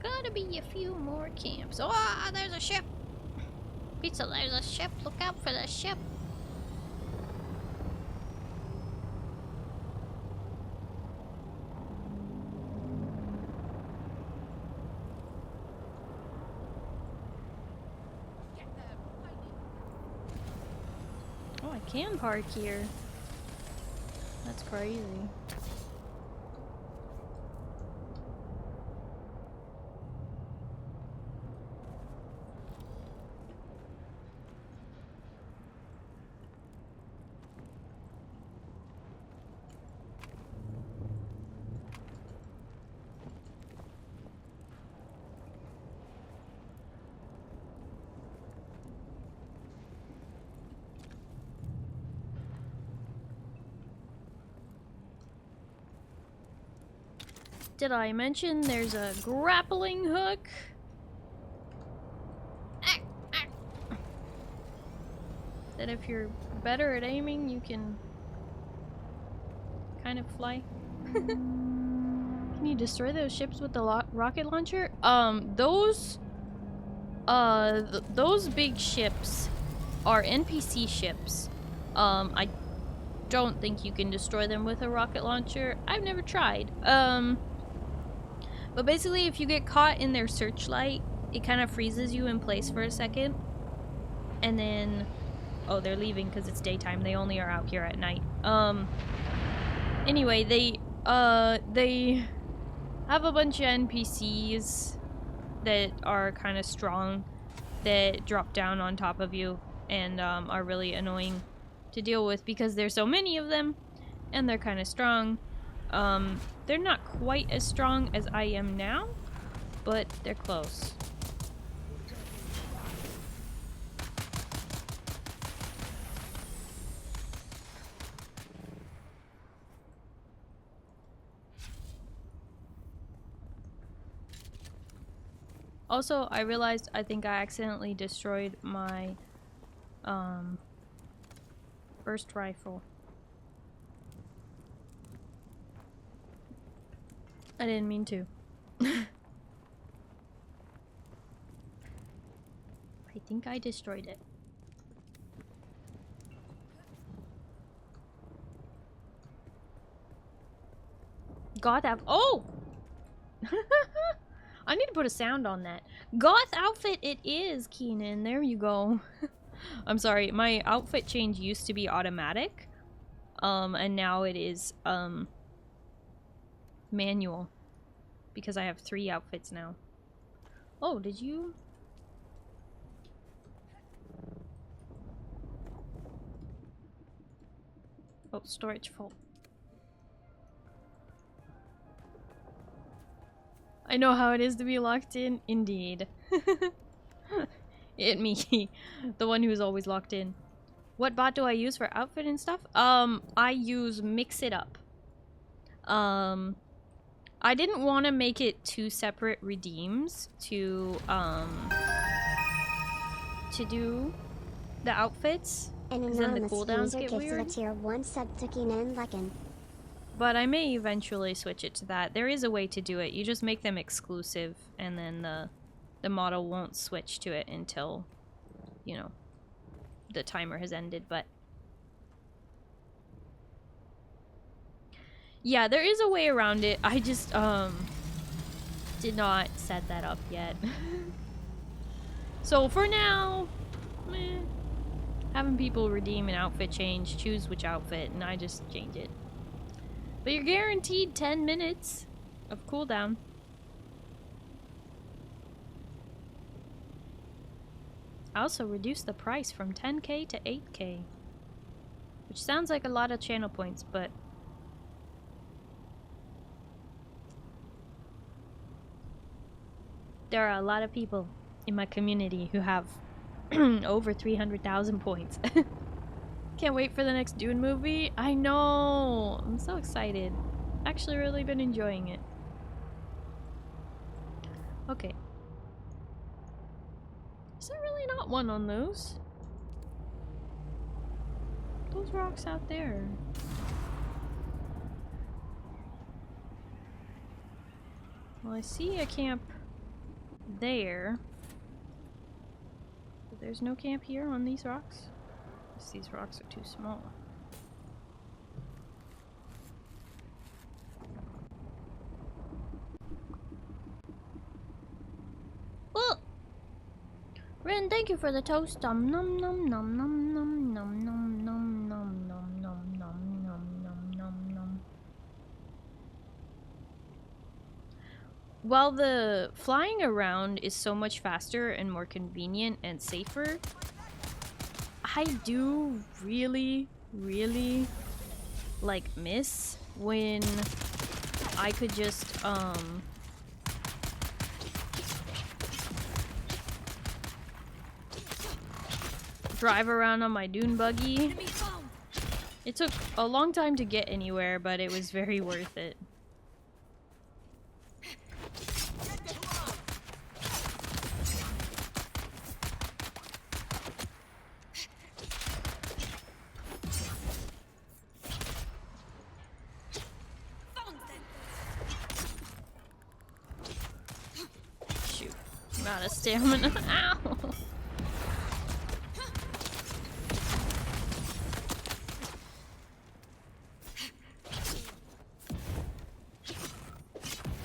Gotta be a few more camps. Oh, there's a ship! Pizza, there's a ship. Look out for the ship. Oh, I can park here. That's crazy. Did I mention there's a grappling hook? That if you're better at aiming, you can kind of fly. Can you destroy those ships with the rocket launcher? Those big ships are NPC ships. I don't think you can destroy them with a rocket launcher. I've never tried. But basically, if you get caught in their searchlight, it kind of freezes you in place for a second. And then... Oh, they're leaving because it's daytime. They only are out here at night. Anyway, they have a bunch of NPCs that are kind of strong that drop down on top of you and are really annoying to deal with because there's so many of them and they're kind of strong. They're not quite as strong as I am now, but they're close. Also, I realized I think I accidentally destroyed my burst rifle. I didn't mean to. I think I destroyed it. Goth outfit. Oh! I need to put a sound on that. Goth outfit it is, Keenan. There you go. I'm sorry. My outfit change used to be automatic. And now it is, manual. Because I have 3 outfits now. Oh, did you? Oh, storage full. I know how it is to be locked in. Indeed. Me. The one who's always locked in. What bot do I use for outfit and stuff? I use Mix It Up. I didn't want to make it 2 separate redeems to do the outfits. An then the anonymous cooldowns user get gifted weird. a tier 1 sub to Keenan Lecken. But I may eventually switch it to that. There is a way to do it. You just make them exclusive, and then the model won't switch to it until, you know, the timer has ended. But yeah, there is a way around it. I just did not set that up yet. So for now, meh. Having people redeem an outfit change, choose which outfit, and I just change it. But you're guaranteed 10 minutes of cooldown. I also reduced the price from 10k to 8k. Which sounds like a lot of channel points, but... there are a lot of people in my community who have over 300,000 points. Can't wait for the next Dune movie. I know! I'm so excited. Actually really been enjoying it. Okay. Is there really not one on those? Those rocks out there. Well, I see a camp there. But there's no camp here on these rocks. Guess these rocks are too small. Oh! Ren, thank you for the toast. Nom nom nom nom nom nom nom nom nom nom nom nom nom nom nom nom. While the flying around is so much faster and more convenient and safer, I do really like miss when I could just drive around on my dune buggy. It took a long time to get anywhere, but it was very worth it. Shoot, I'm out of stamina. Ow!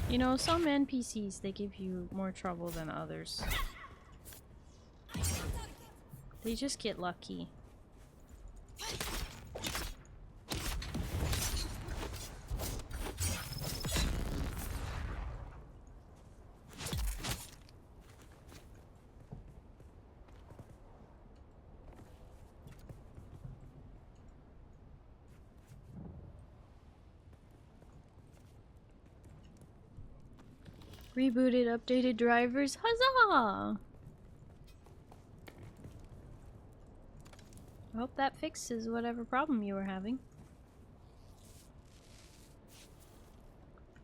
You know, some NPCs, they give you more trouble than others. They just get lucky. Rebooted, updated drivers. Huzzah! I hope that fixes whatever problem you were having.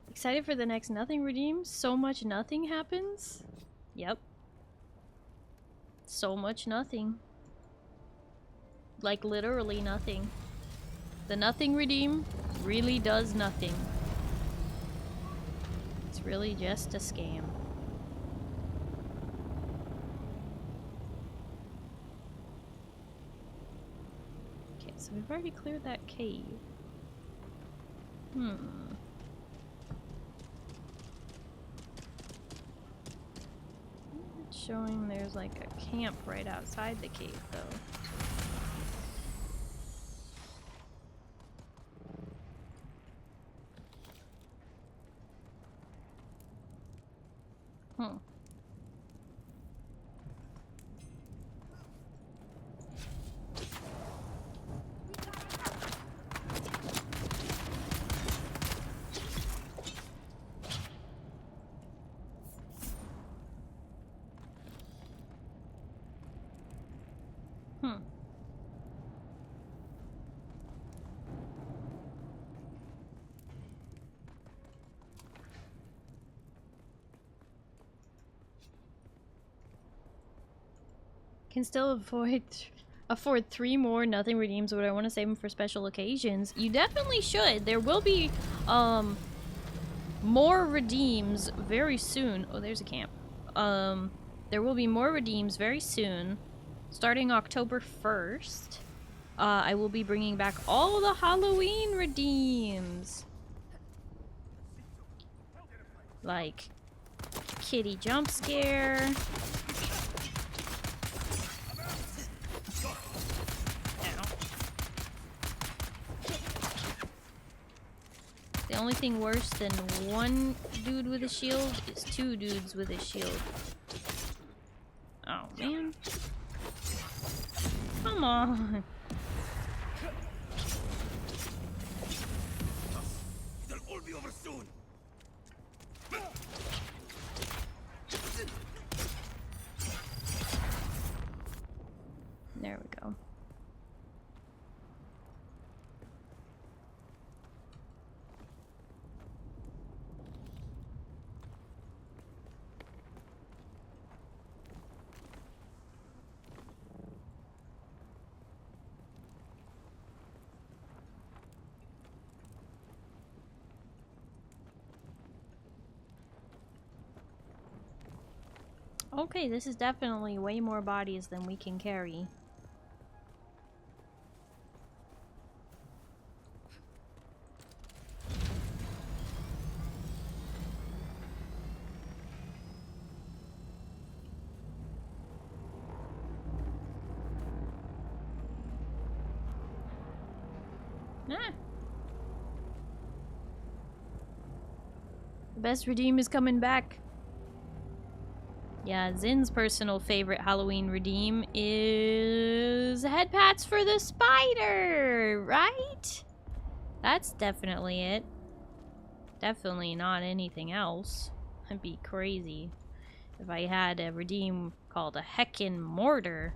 Excited for the next nothing redeem? So much nothing happens? Yep. So much nothing. Like literally nothing. The nothing redeem really does nothing. It's really just a scam. Okay, so we've already cleared that cave. It's showing there's like a camp right outside the cave though. Can still afford 3 more nothing redeems, but I want to save them for special occasions. You definitely should. There will be more redeems very soon. Oh, there's a camp. There will be more redeems very soon, starting October 1st. I will be bringing back all the Halloween redeems, like kitty jump scare. only thing worse than one dude with a shield is two dudes with a shield. Oh, man. Come on. It'll all be over soon. There we go. Okay, this is definitely way more bodies than we can carry. Ah. The best redeem is coming back. Yeah, Zin's personal favorite Halloween redeem is head pats for the spider, right? That's definitely it. Definitely not anything else. That'd be crazy if I had a redeem called a heckin' mortar.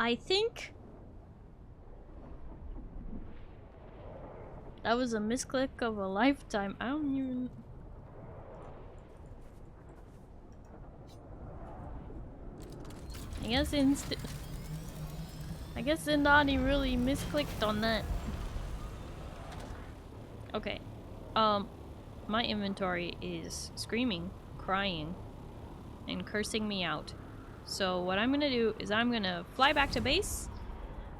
I think that was a misclick of a lifetime. I don't even... I guess Zindani really misclicked on that. Okay. My inventory is screaming, crying, and cursing me out. So what I'm gonna do is I'm gonna fly back to base,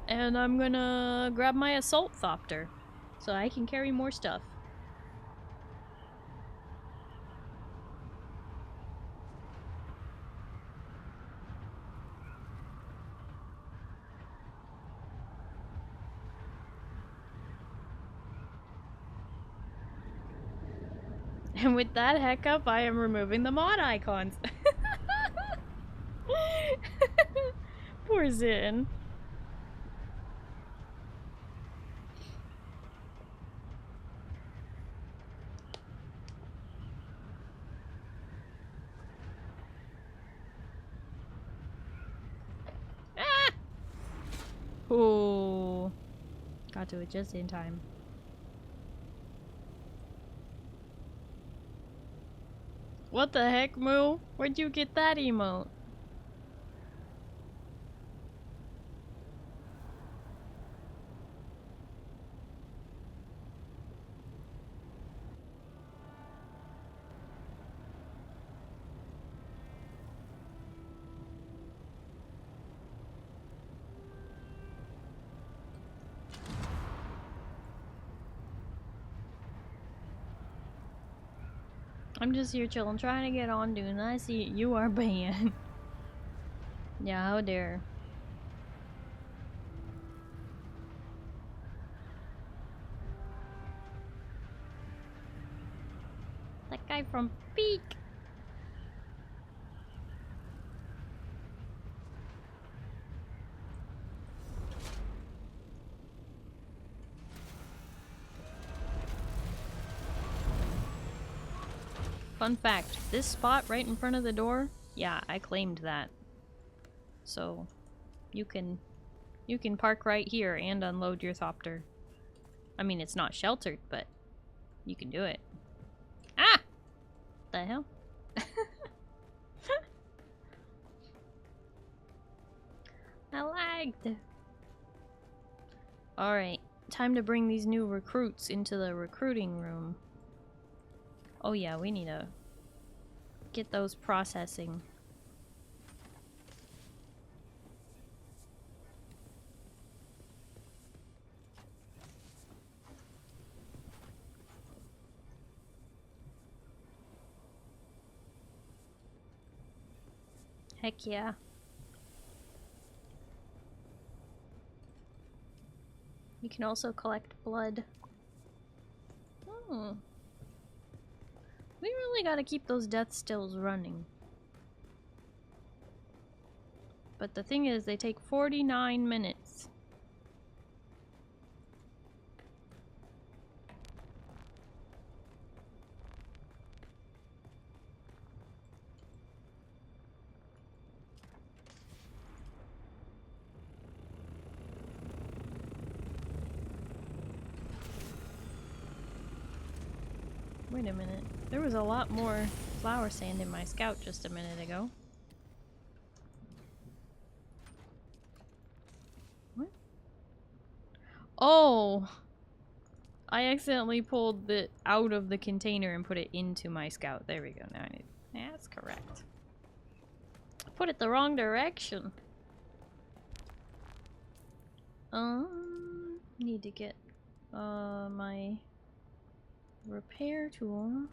and I'm gonna grab my assault thopter, so I can carry more stuff. And with that heck up, I am removing the mod icons. Poor Zin. Ah! Ooh. Got to it just in time. What the heck, Moo? Where'd you get that emote? I'm just here chilling, trying to get on Dune. I see you are banned. Yeah, how dare. That guy from Peak. Fun fact, this spot right in front of the door, yeah, I claimed that. So, you can park right here and unload your thopter. I mean, it's not sheltered, but you can do it. Ah! The hell? I lagged. Alright, time to bring these new recruits into the recruiting room. Oh yeah, we need to get those processing. Heck yeah. You can also collect blood. Oh. We really gotta keep those death stills running. But the thing is, they take 49 minutes. Wait a minute. There was a lot more flower sand in my scout just a minute ago. What? Oh! I accidentally pulled it out of the container and put it into my scout. There we go. Now I need... Yeah, that's correct. I put it the wrong direction. Need to get my repair tool.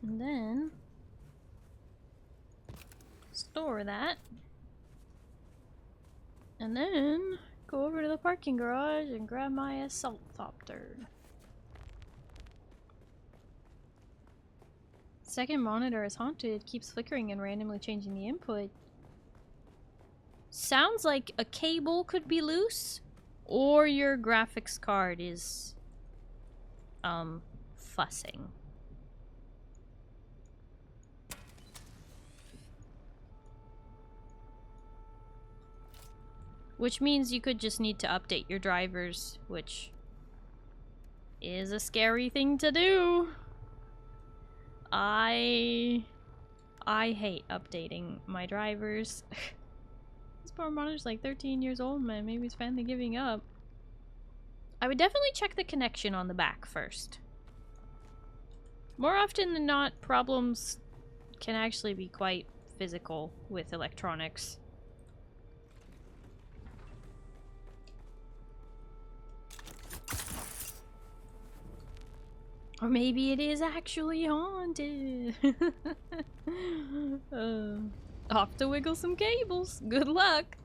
And then store that. And then go over to the parking garage and grab my assault thopter. Second monitor is haunted, keeps flickering and randomly changing the input. Sounds like a cable could be loose, or your graphics card is fussing. Which means you could just need to update your drivers, which is a scary thing to do. I hate updating my drivers. This poor monitor's like 13 years old, man. Maybe it's finally giving up. I would definitely check the connection on the back first. More often than not, problems can actually be quite physical with electronics. Or maybe it is actually haunted. Off to wiggle some cables. Good luck.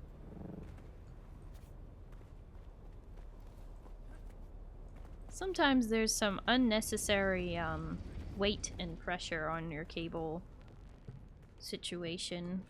Sometimes there's some unnecessary weight and pressure on your cable situation.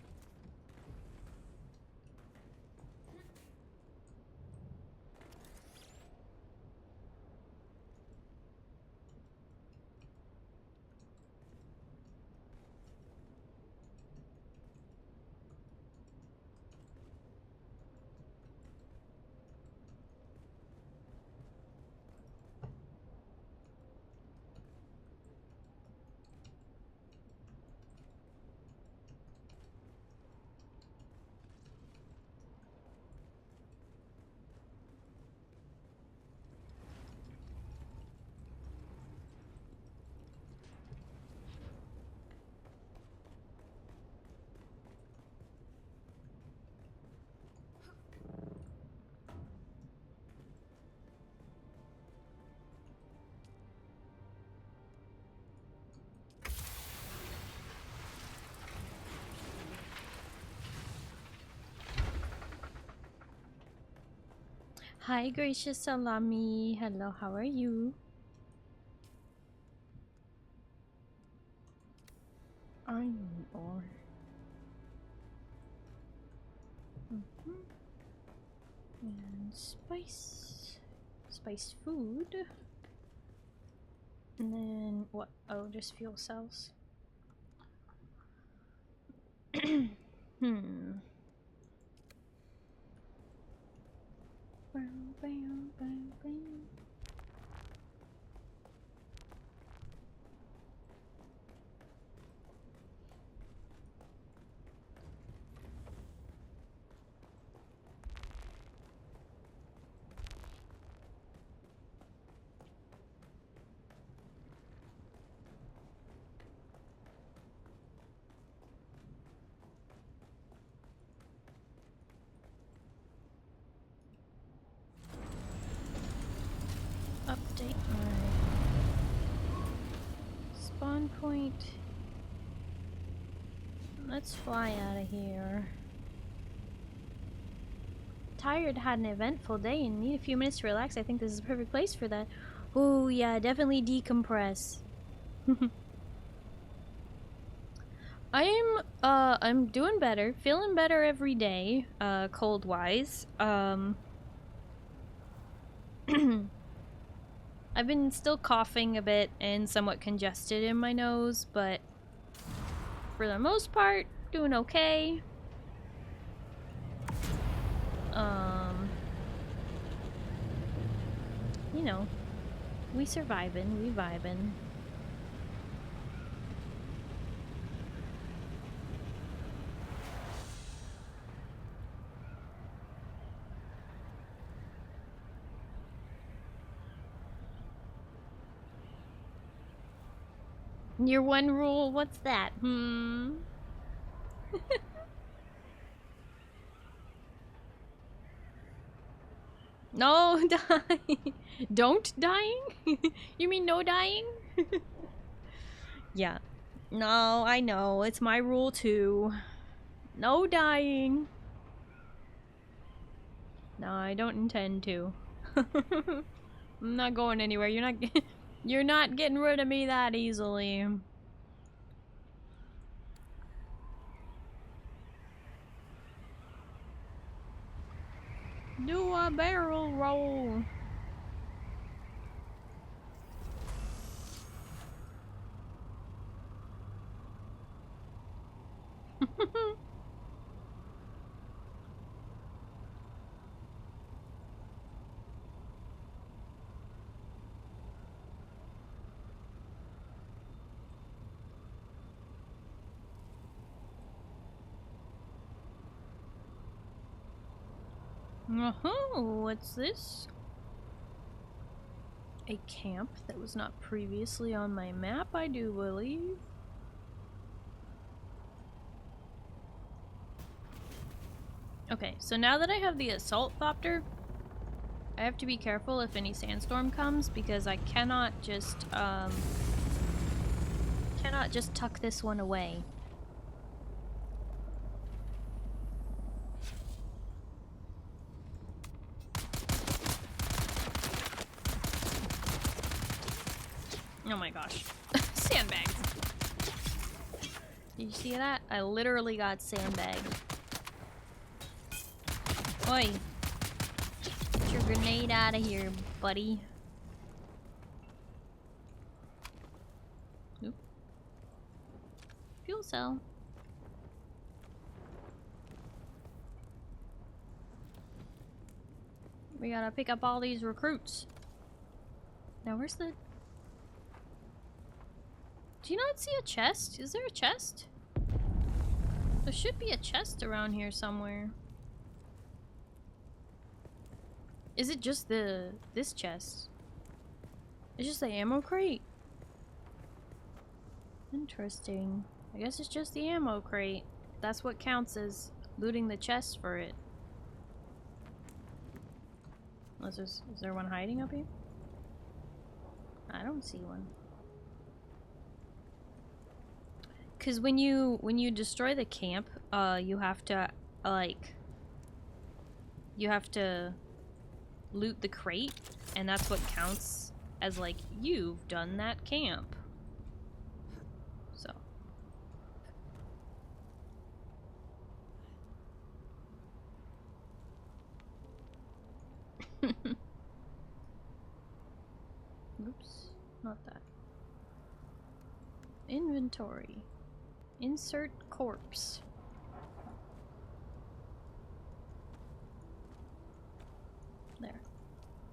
Hi, gracious Salami. Hello, how are you? I need ore. And spice. Spice food. And then what? Oh, just fuel cells. Update my spawn point. Let's fly out of here. Tired, had an eventful day and need a few minutes to relax. I think this is a perfect place for that. Oh yeah, definitely decompress. I'm doing better, feeling better every day, cold wise. I've been still coughing a bit and somewhat congested in my nose, but for the most part, doing okay. You know, we surviving, we vibing. Your one rule, what's that? No dying. Don't dying? You mean no dying? Yeah. No, I know. It's my rule too. No dying. No, I don't intend to. I'm not going anywhere. You're not getting rid of me that easily. Do a barrel roll. What's this? A camp that was not previously on my map, I do believe. Okay, so now that I have the assault thopter, I have to be careful if any sandstorm comes because I cannot just tuck this one away. Oh my gosh. Sandbags. Did you see that? I literally got sandbagged. Oi. Get your grenade out of here, buddy. Oop. Fuel cell. We gotta pick up all these recruits. Now where's the... Do you not see a chest? Is there a chest? There should be a chest around here somewhere. Is it just this chest? It's just the ammo crate. Interesting. I guess it's just the ammo crate. That's what counts as looting the chest for it. Unless is there one hiding up here? I don't see one. Cause when you destroy the camp, you have to loot the crate, and that's what counts as like you've done that camp. So. Oops, not that. Inventory. Insert corpse.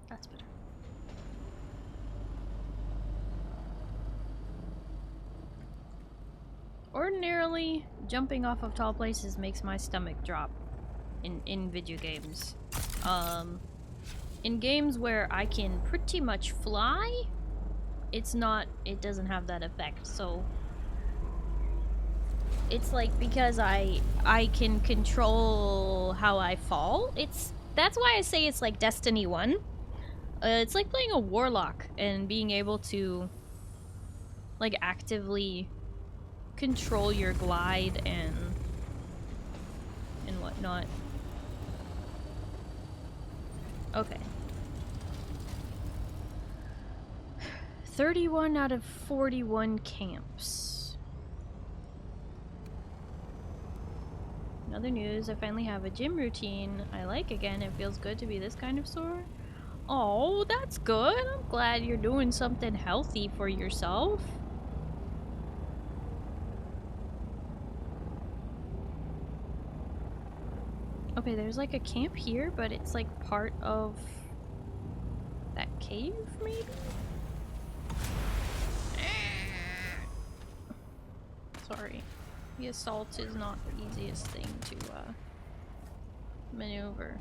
That's better. Ordinarily, jumping off of tall places makes my stomach drop in video games. In games where I can pretty much fly, it doesn't have that effect, so it's like because I can control how I fall. That's why I say it's like Destiny 1. It's like playing a warlock and being able to like actively control your glide and whatnot. Okay. 31 out of 41 camps. In other news, I finally have a gym routine I like again. It feels good to be this kind of sore. Oh, that's good. I'm glad you're doing something healthy for yourself. Okay, there's like a camp here, but it's like part of that cave, maybe? Sorry. The assault is not the easiest thing to maneuver.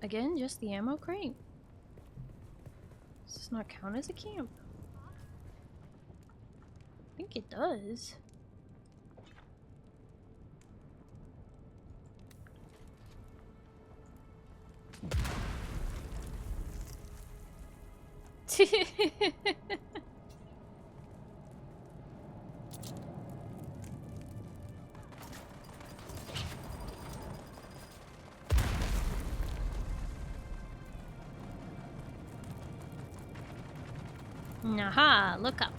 Again, just the ammo crate. Does this not count as a camp? I think it does. Aha, look up.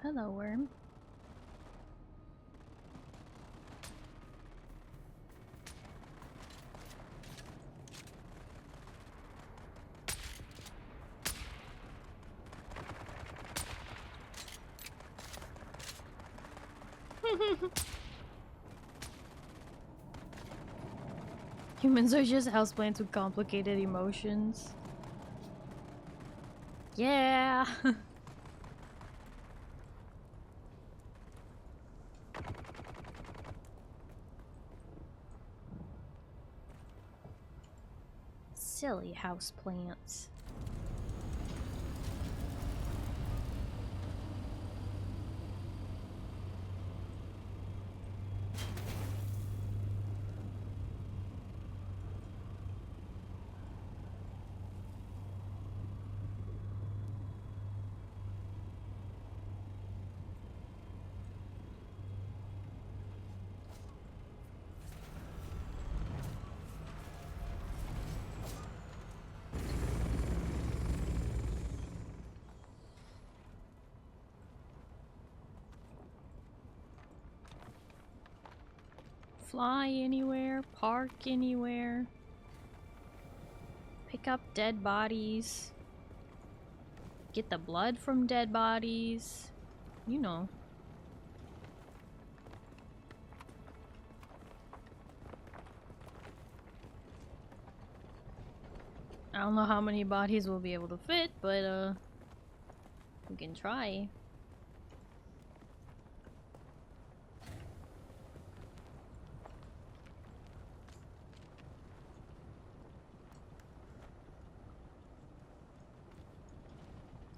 Hello, worm. Humans are just houseplants with complicated emotions. Yeah. Silly houseplants. Fly anywhere, park anywhere, pick up dead bodies, get the blood from dead bodies, you know. I don't know how many bodies we'll be able to fit, but we can try.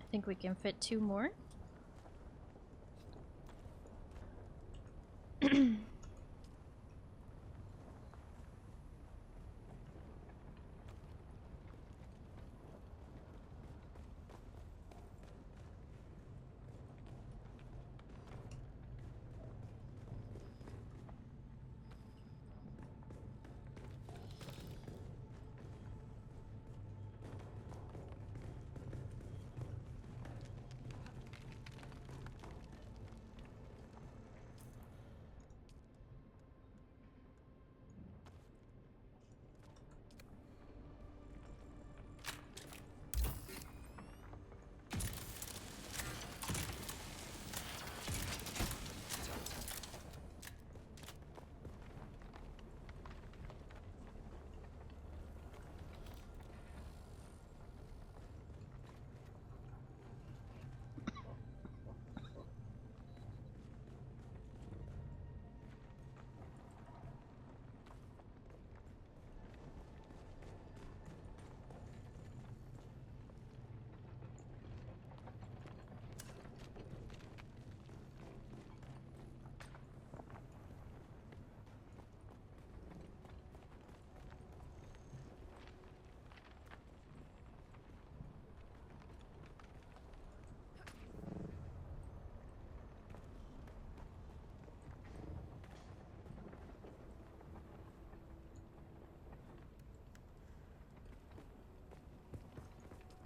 I think we can fit 2 more.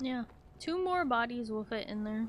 Yeah, 2 more bodies will fit in there.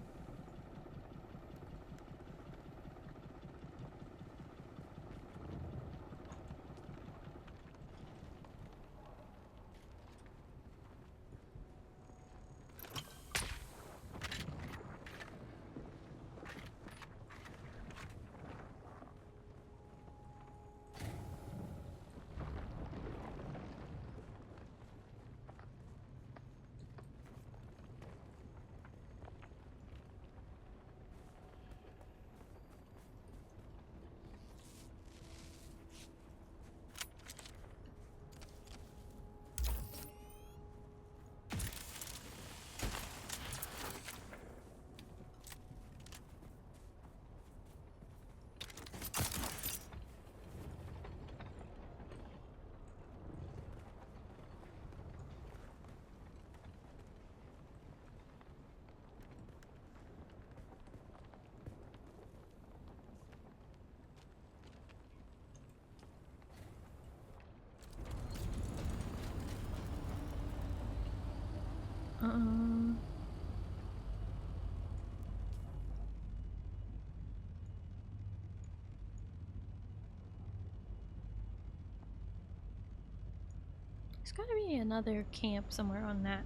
There's gotta be another camp somewhere on that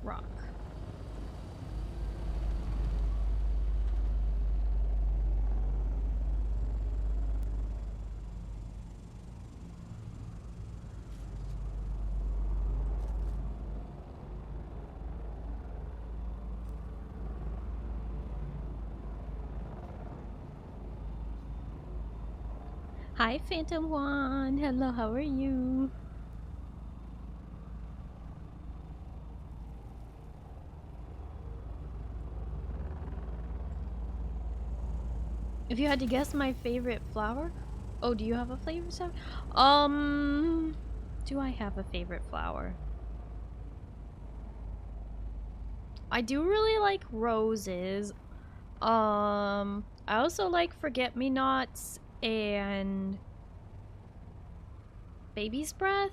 rock. Hi, Phantom One. Hello, how are you? If you had to guess my favorite flower? Oh, do you have a favorite flower? Do I have a favorite flower? I do really like roses. I also like forget-me-nots and baby's breath.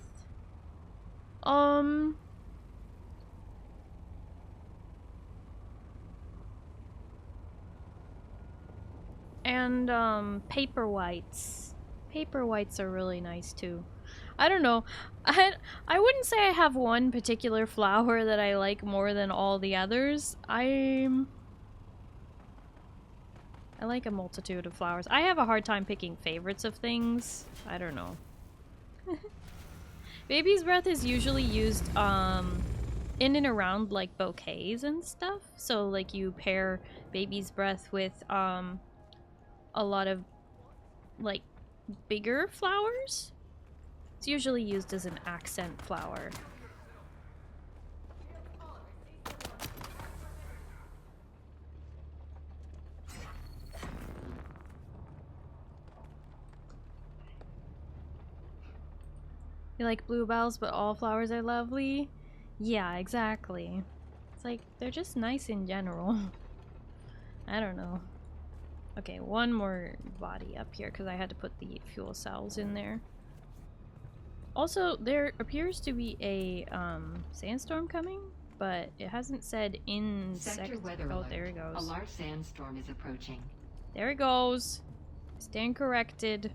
And paper whites. Paper whites are really nice too. I don't know. I wouldn't say I have one particular flower that I like more than all the others. I like a multitude of flowers. I have a hard time picking favorites of things. I don't know. Baby's breath is usually used in and around like bouquets and stuff. So like you pair baby's breath with a lot of like bigger flowers. It's usually used as an accent flower. You like bluebells, but all flowers are lovely? Yeah, exactly. It's like, they're just nice in general. I don't know. Okay, one more body up here, because I had to put the fuel cells in there. Also, there appears to be a sandstorm coming, but it hasn't said in Sector weather Oh, alert. there it goes. A large sandstorm is approaching. There it goes. Stand corrected.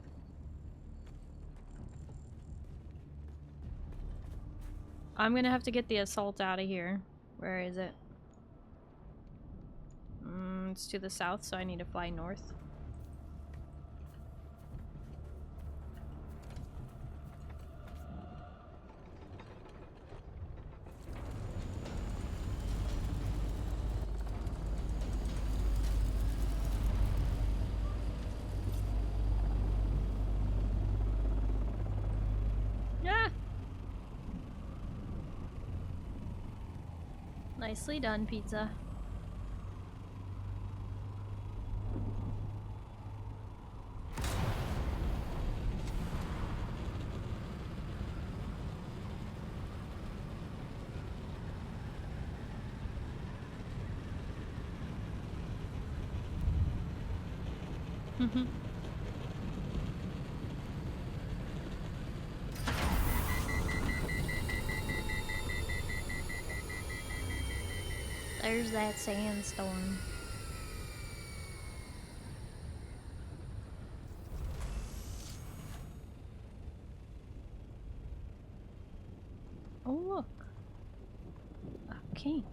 I'm gonna have to get the assault out of here. Where is it? It's to the south, so I need to fly north. Yeah. Nicely done, pizza. There's that sandstorm. Oh look, a camp.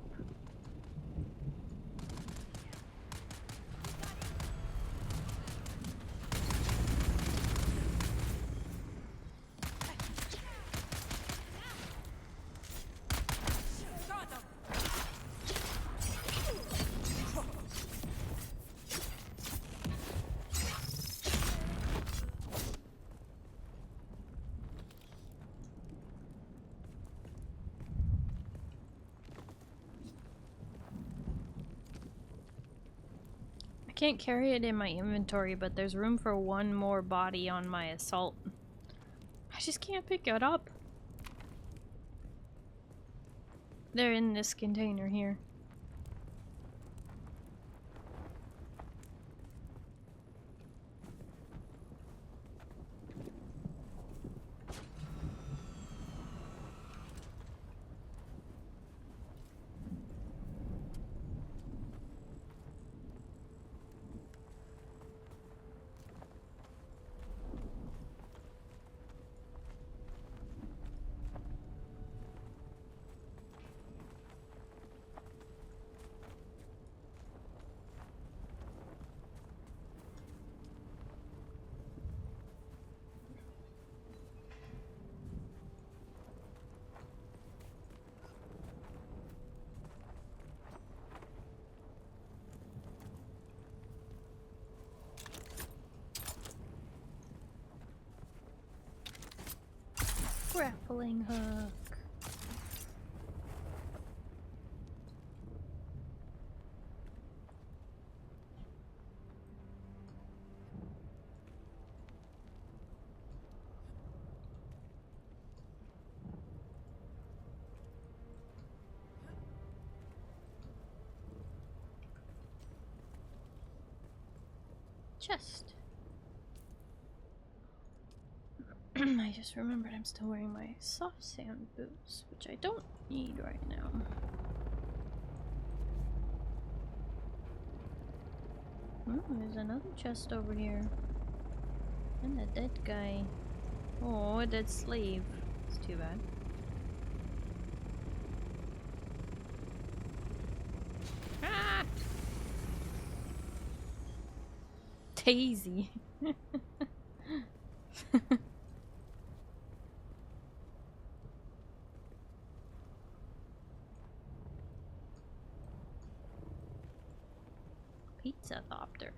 I can't carry it in my inventory, but there's room for one more body on my assault. I just can't pick it up. They're in this container here. Grappling hook. Chest. I just remembered I'm still wearing my soft sand boots, which I don't need right now. Oh, there's another chest over here. And a dead guy. Oh, a dead slave. It's too bad. Ah! Daisy. Pizza Thopter.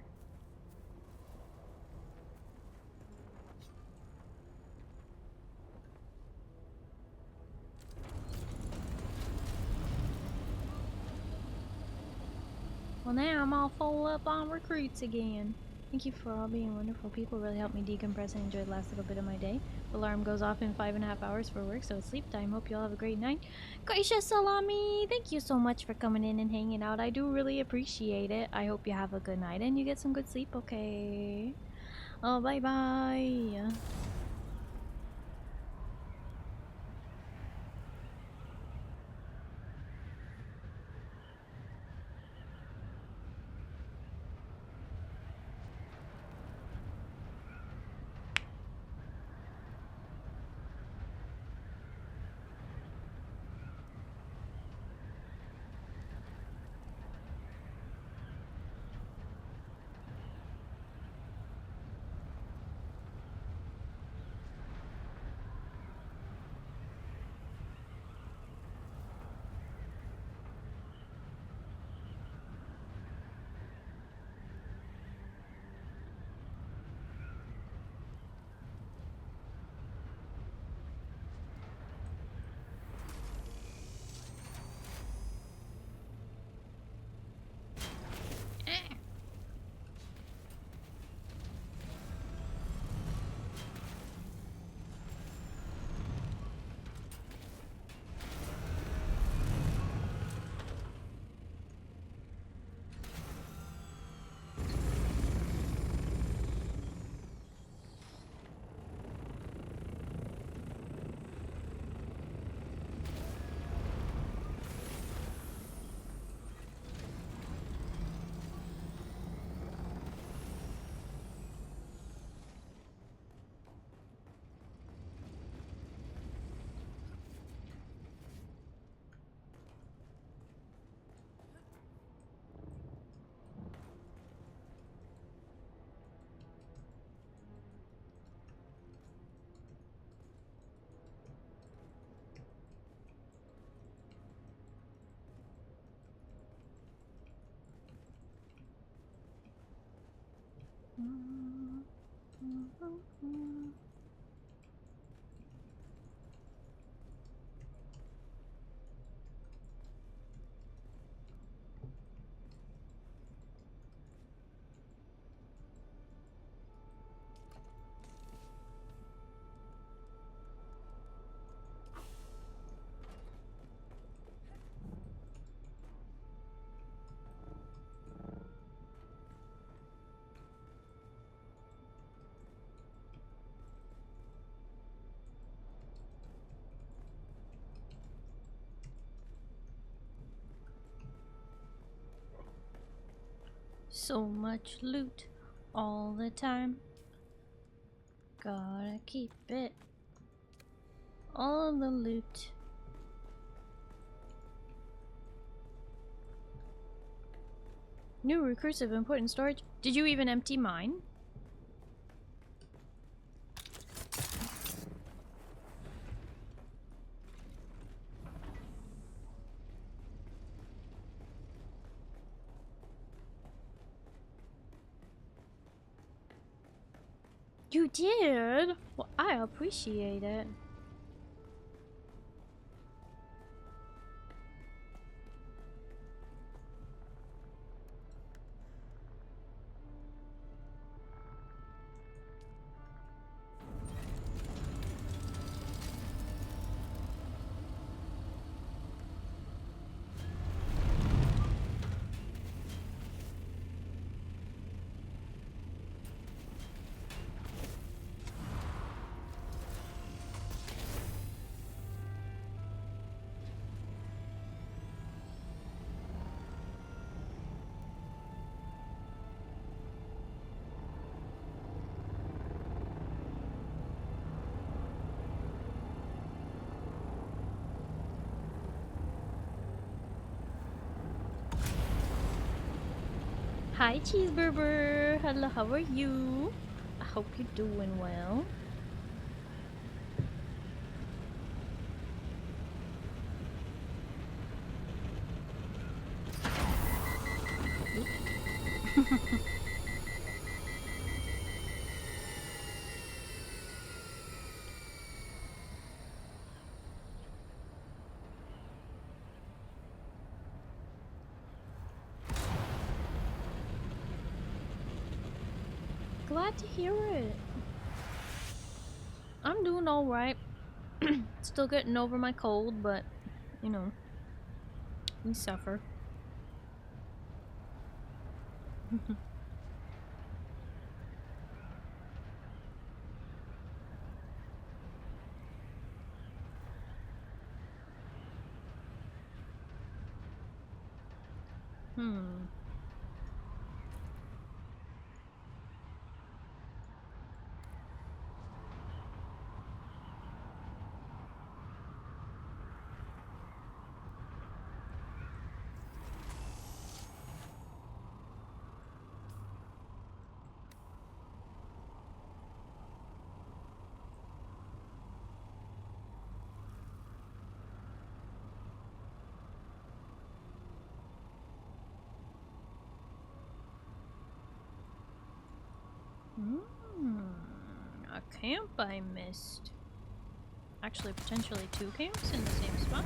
Well, now I'm all full up on recruits again. Thank you for all being wonderful people. Really helped me decompress and enjoy the last little bit of my day. The alarm goes off in 5.5 hours for work, so it's sleep time. Hope you all have a great night. Gracious Salami, thank you so much for coming in and hanging out. I do really appreciate it. I hope you have a good night and you get some good sleep, okay? Oh, bye-bye. So much loot all the time. Gotta keep it. All the loot. New recruits have been put in storage. Did you even empty mine? You did? Well, I appreciate it. Hi, Cheeseburger. Hello, how are you? I hope you're doing well. Glad to hear it. I'm doing alright. Still getting over my cold, but, you know, we suffer. A camp I missed. Actually, potentially two camps in the same spot.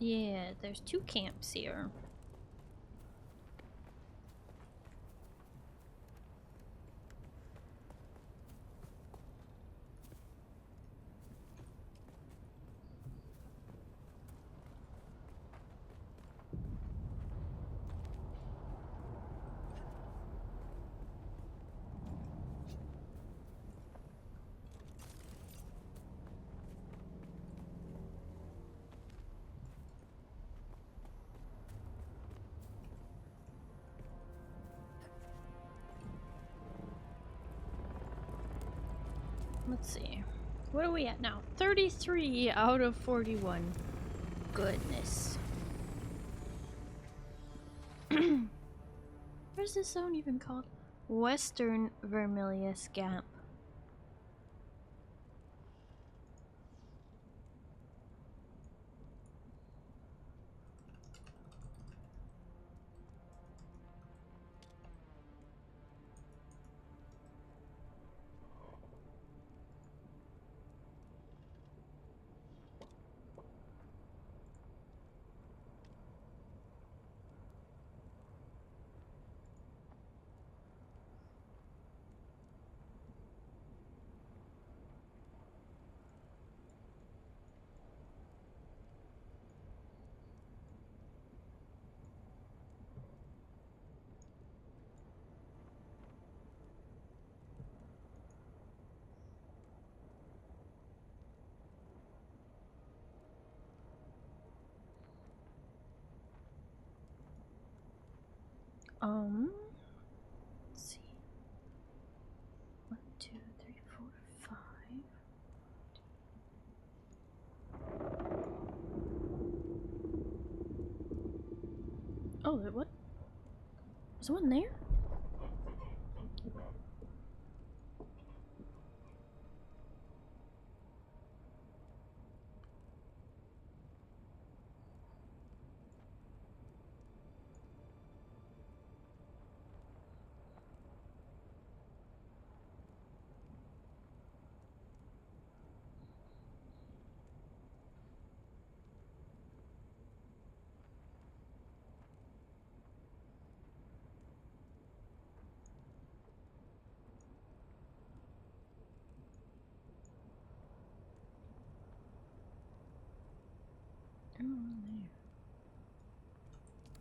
Yeah, there's two camps here. Let's see. What are we at now? 33 out of 41. goodness. Where's this zone even called? Western Vermillus Gap. Let's see. 1, 2, 3, 4, 5. Oh, what? Is one there? There.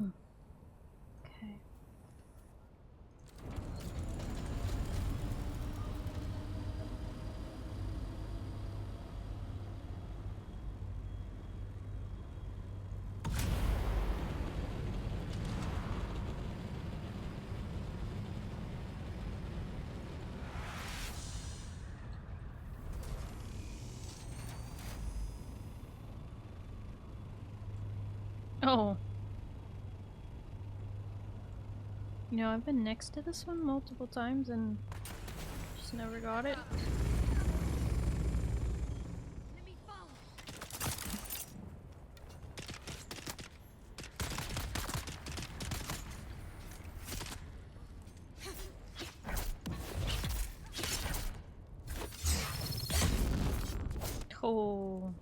Okay. Oh. You know, I've been next to this one multiple times and just never got it. Oh.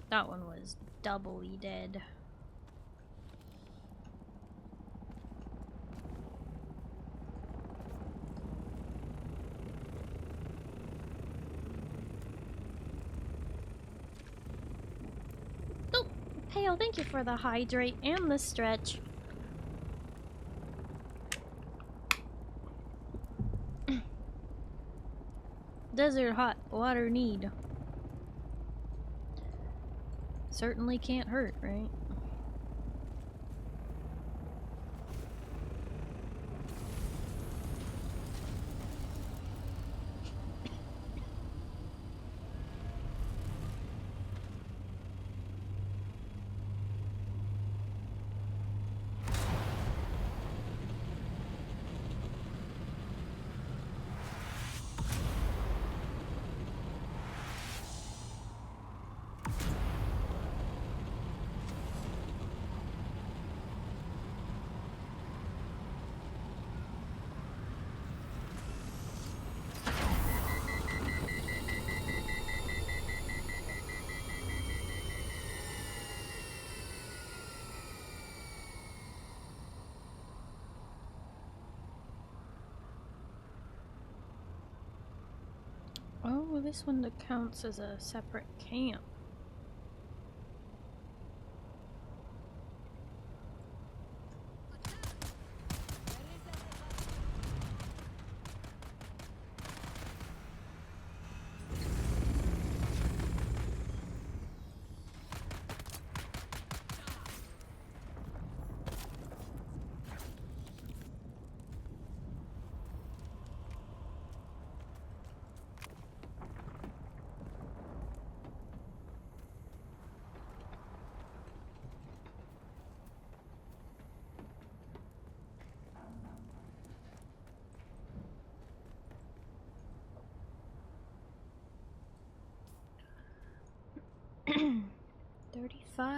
That one was doubly dead. Oh, Pale, thank you for the hydrate and the stretch. Desert hot water need. Certainly can't hurt, right? Oh, this one that counts as a separate camp.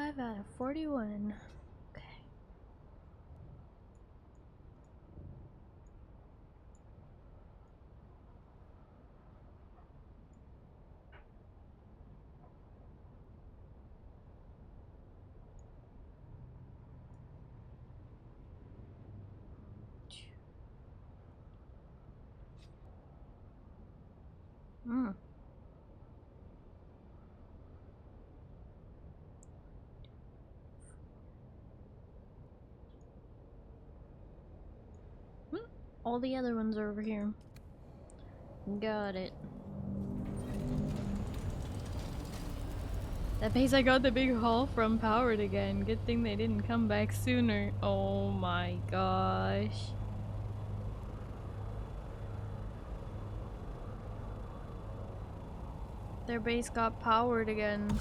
5 out of 41. Okay. Mm. All the other ones are over here. Got it. That base I got the big haul from powered again. Good thing they didn't come back sooner. Oh my gosh. Their base got powered again.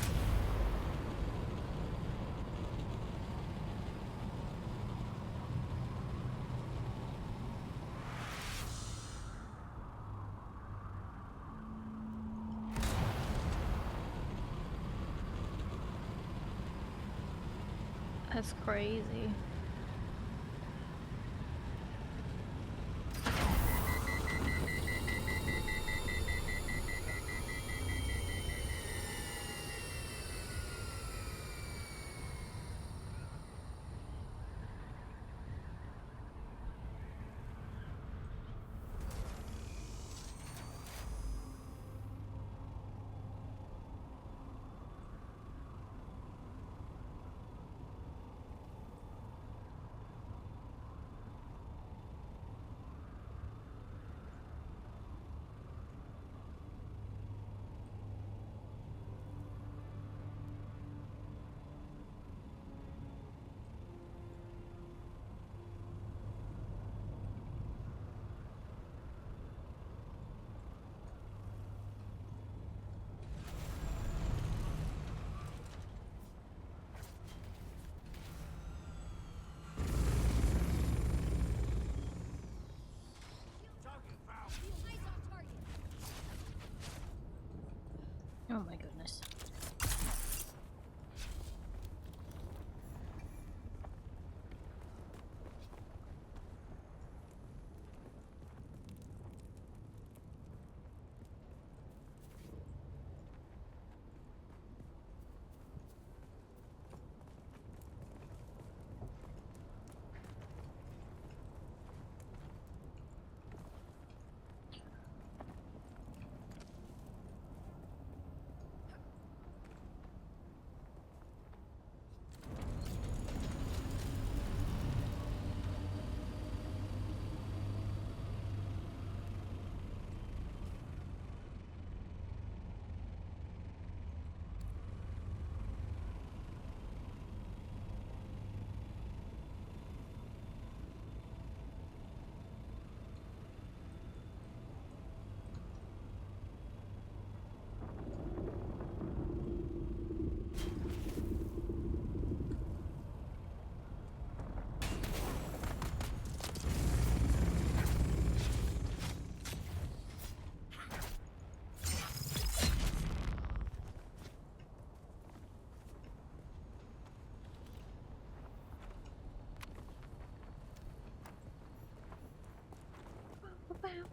That's crazy. Oh my goodness.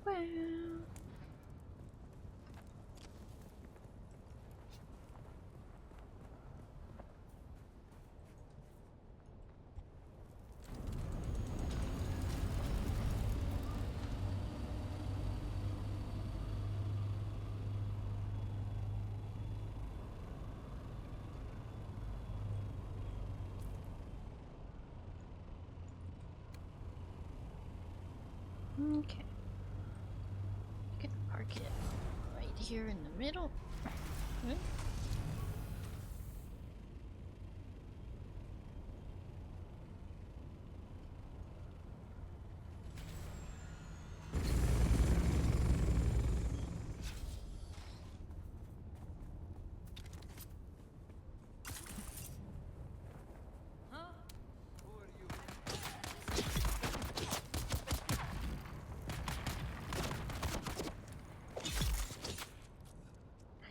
Wow. Okay. Can park it right here in the middle. Okay.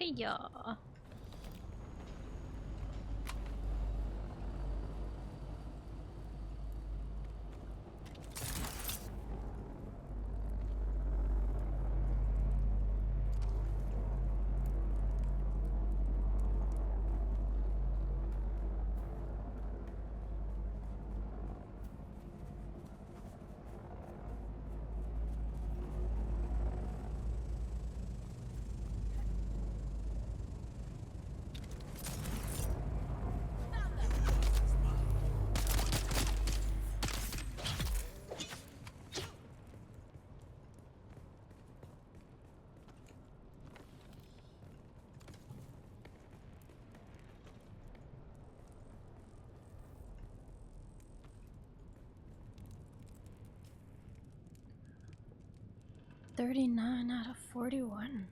Yeah. 39 out of 41.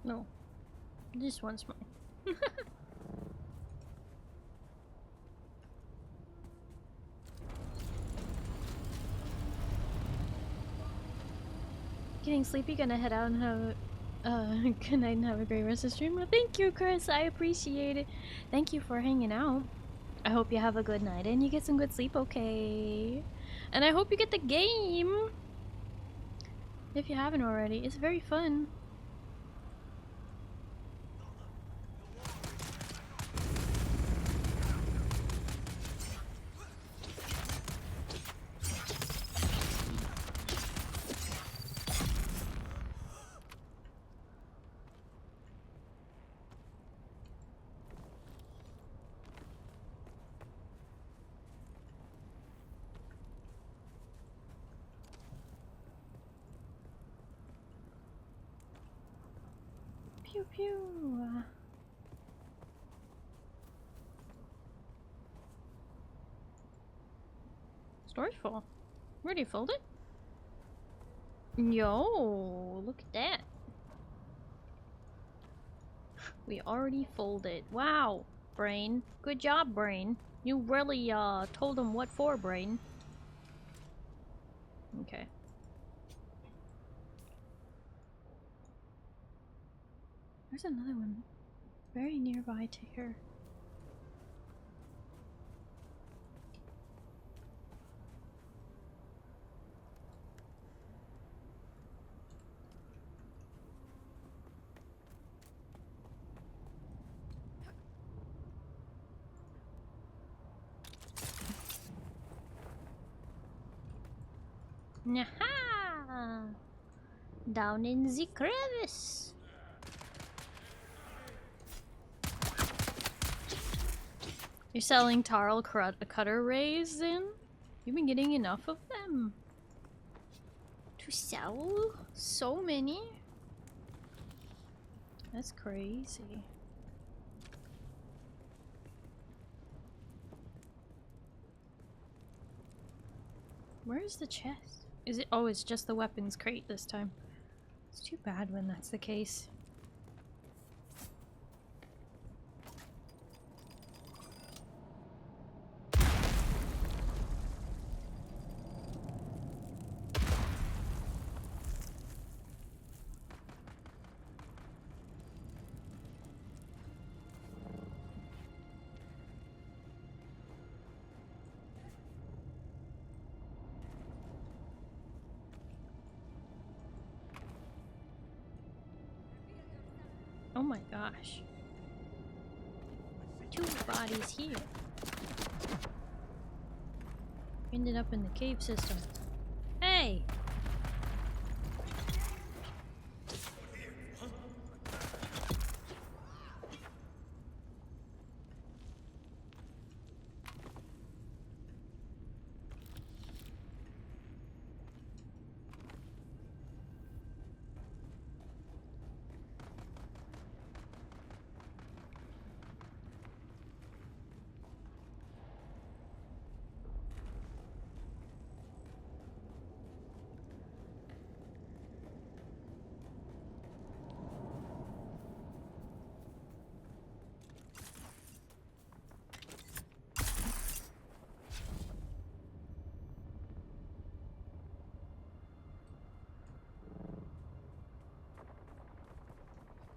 No, just once more. Getting sleepy, gonna head out and have good night and have a great rest of the stream. Well, thank you, Chris. I appreciate it. Thank you for hanging out. I hope you have a good night and you get some good sleep, okay? And I hope you get the game. If you haven't already, it's very fun. Pew pew. Storage full. Already filled it? Yo, look at that. We already filled it. Wow, Brain. Good job, Brain. You really told them what for, Brain. Okay. There's another one very nearby to here. Naha! Down in the crevice. You're selling Tarl cutter rays in? You've been getting enough of them. To sell? So many? That's crazy. Where's the chest? Is it? Oh, it's just the weapons crate this time. It's too bad when that's the case. Oh my gosh. 2 bodies here. Ended up in the cave system. Hey!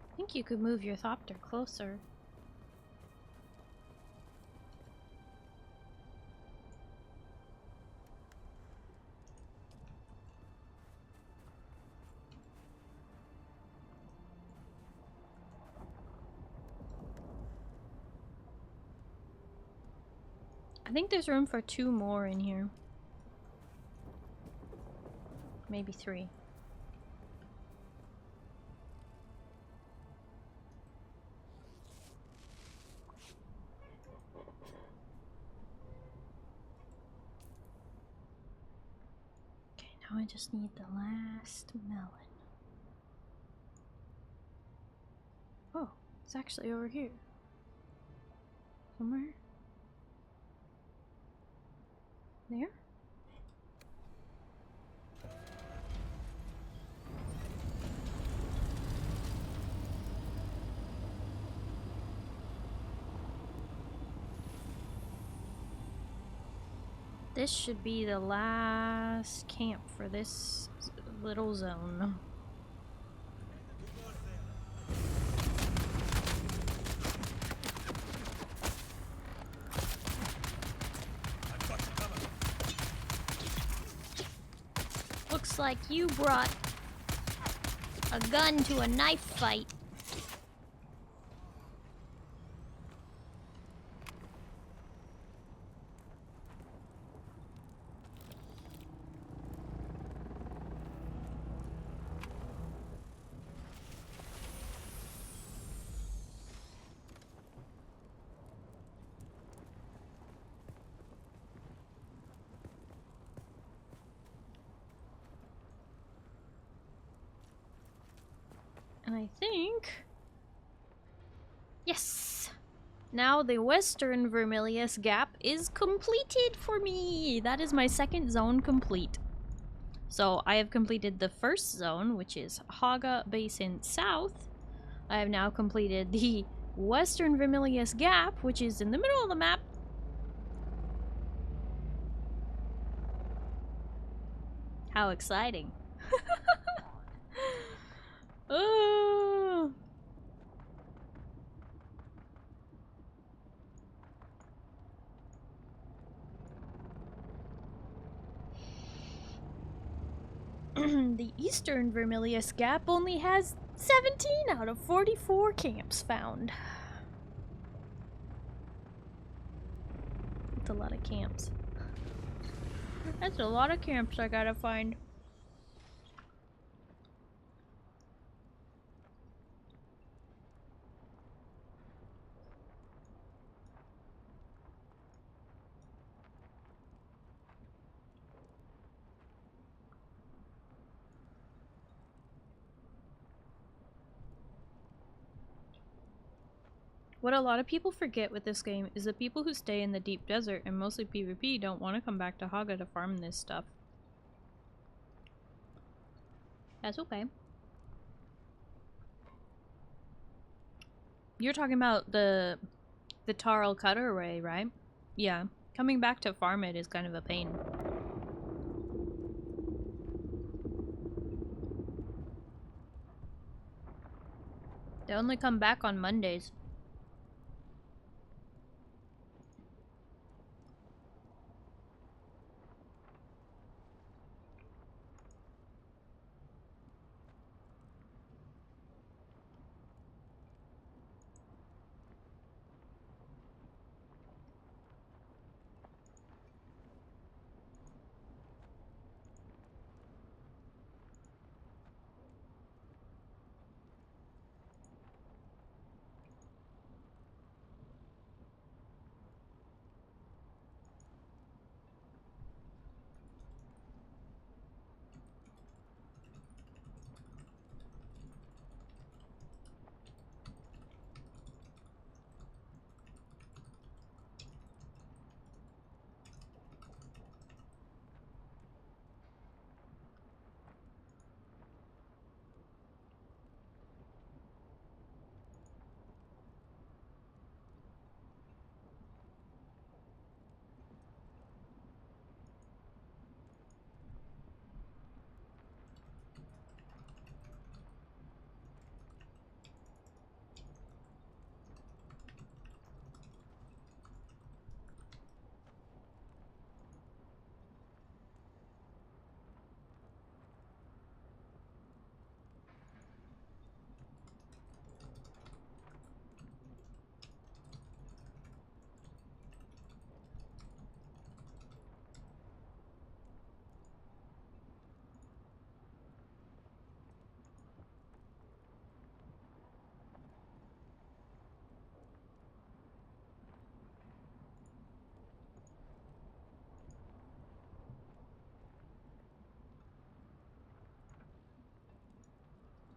I think you could move your thopter closer. I think there's room for 2 more in here. Maybe 3. Now I just need the last melon. Oh, it's actually over here. Somewhere? There? This should be the last camp for this little zone. Looks like you brought a gun to a knife fight. And I think... Yes! Now the western Vermillus gap is completed for me! That is my second zone complete. So I have completed the first zone, which is Haga Basin South. I have now completed the western Vermillus gap, which is in the middle of the map. How exciting. Oh. The eastern Vermillus gap only has 17 out of 44 camps found. That's a lot of camps. That's a lot of camps I gotta find. What a lot of people forget with this game is that people who stay in the deep desert and mostly PvP don't want to come back to Haga to farm this stuff. That's okay. You're talking about the Tarl Cutter Array, right? Yeah. Coming back to farm it is kind of a pain. They only come back on Mondays.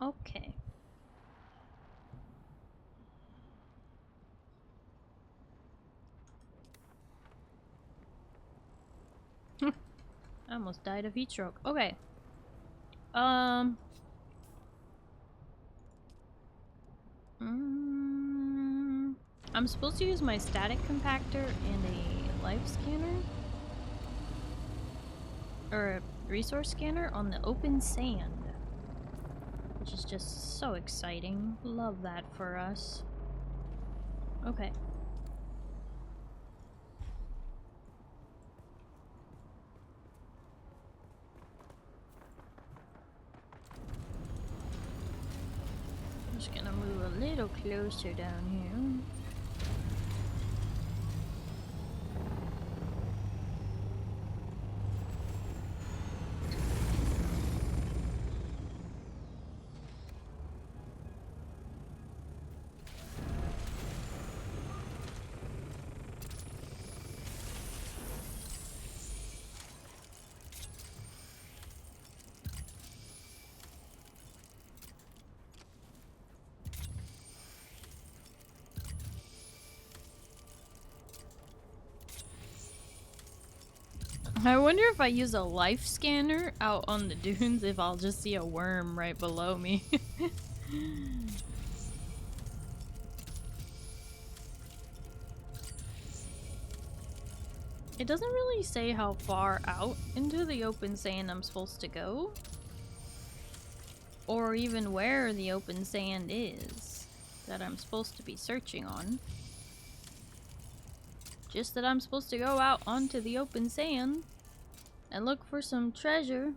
Okay. I almost died of heat stroke. Okay. I'm supposed to use my static compactor and a life scanner? Or a resource scanner on the open sand. Which is just so exciting. Love that for us. Okay. Just gonna move a little closer down here. I wonder if I use a life scanner out on the dunes if I'll just see a worm right below me. It doesn't really say how far out into the open sand I'm supposed to go. Or even where the open sand is that I'm supposed to be searching on. Just that I'm supposed to go out onto the open sand and look for some treasure.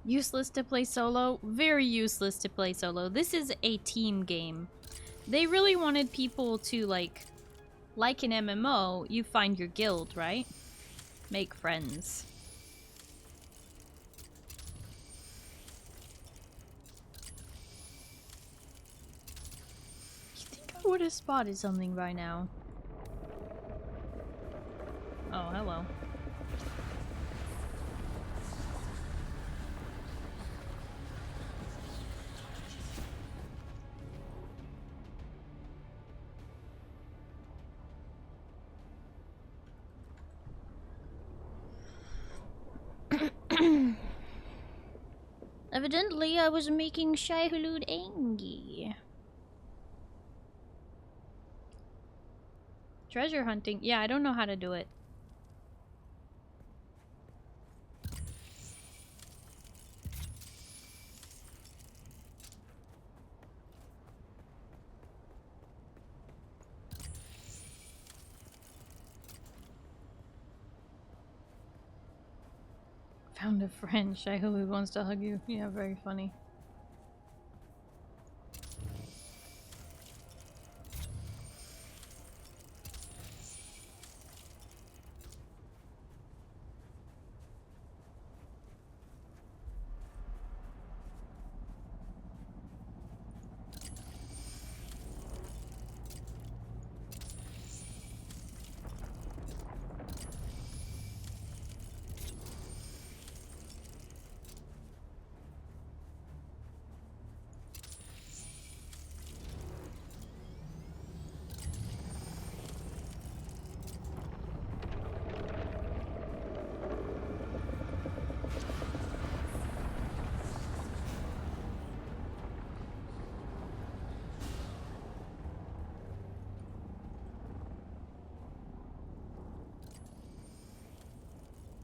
Useless to play solo. Very useless to play solo. This is a team game. They really wanted people to, like an MMO, you find your guild, right? Make friends. You think I would have spotted something by now? Oh, hello. Evidently, I was making Shai-Hulud angry. Treasure hunting? Yeah, I don't know how to do it. Found a friend. Shai-Hulud wants to hug you. Yeah, very funny.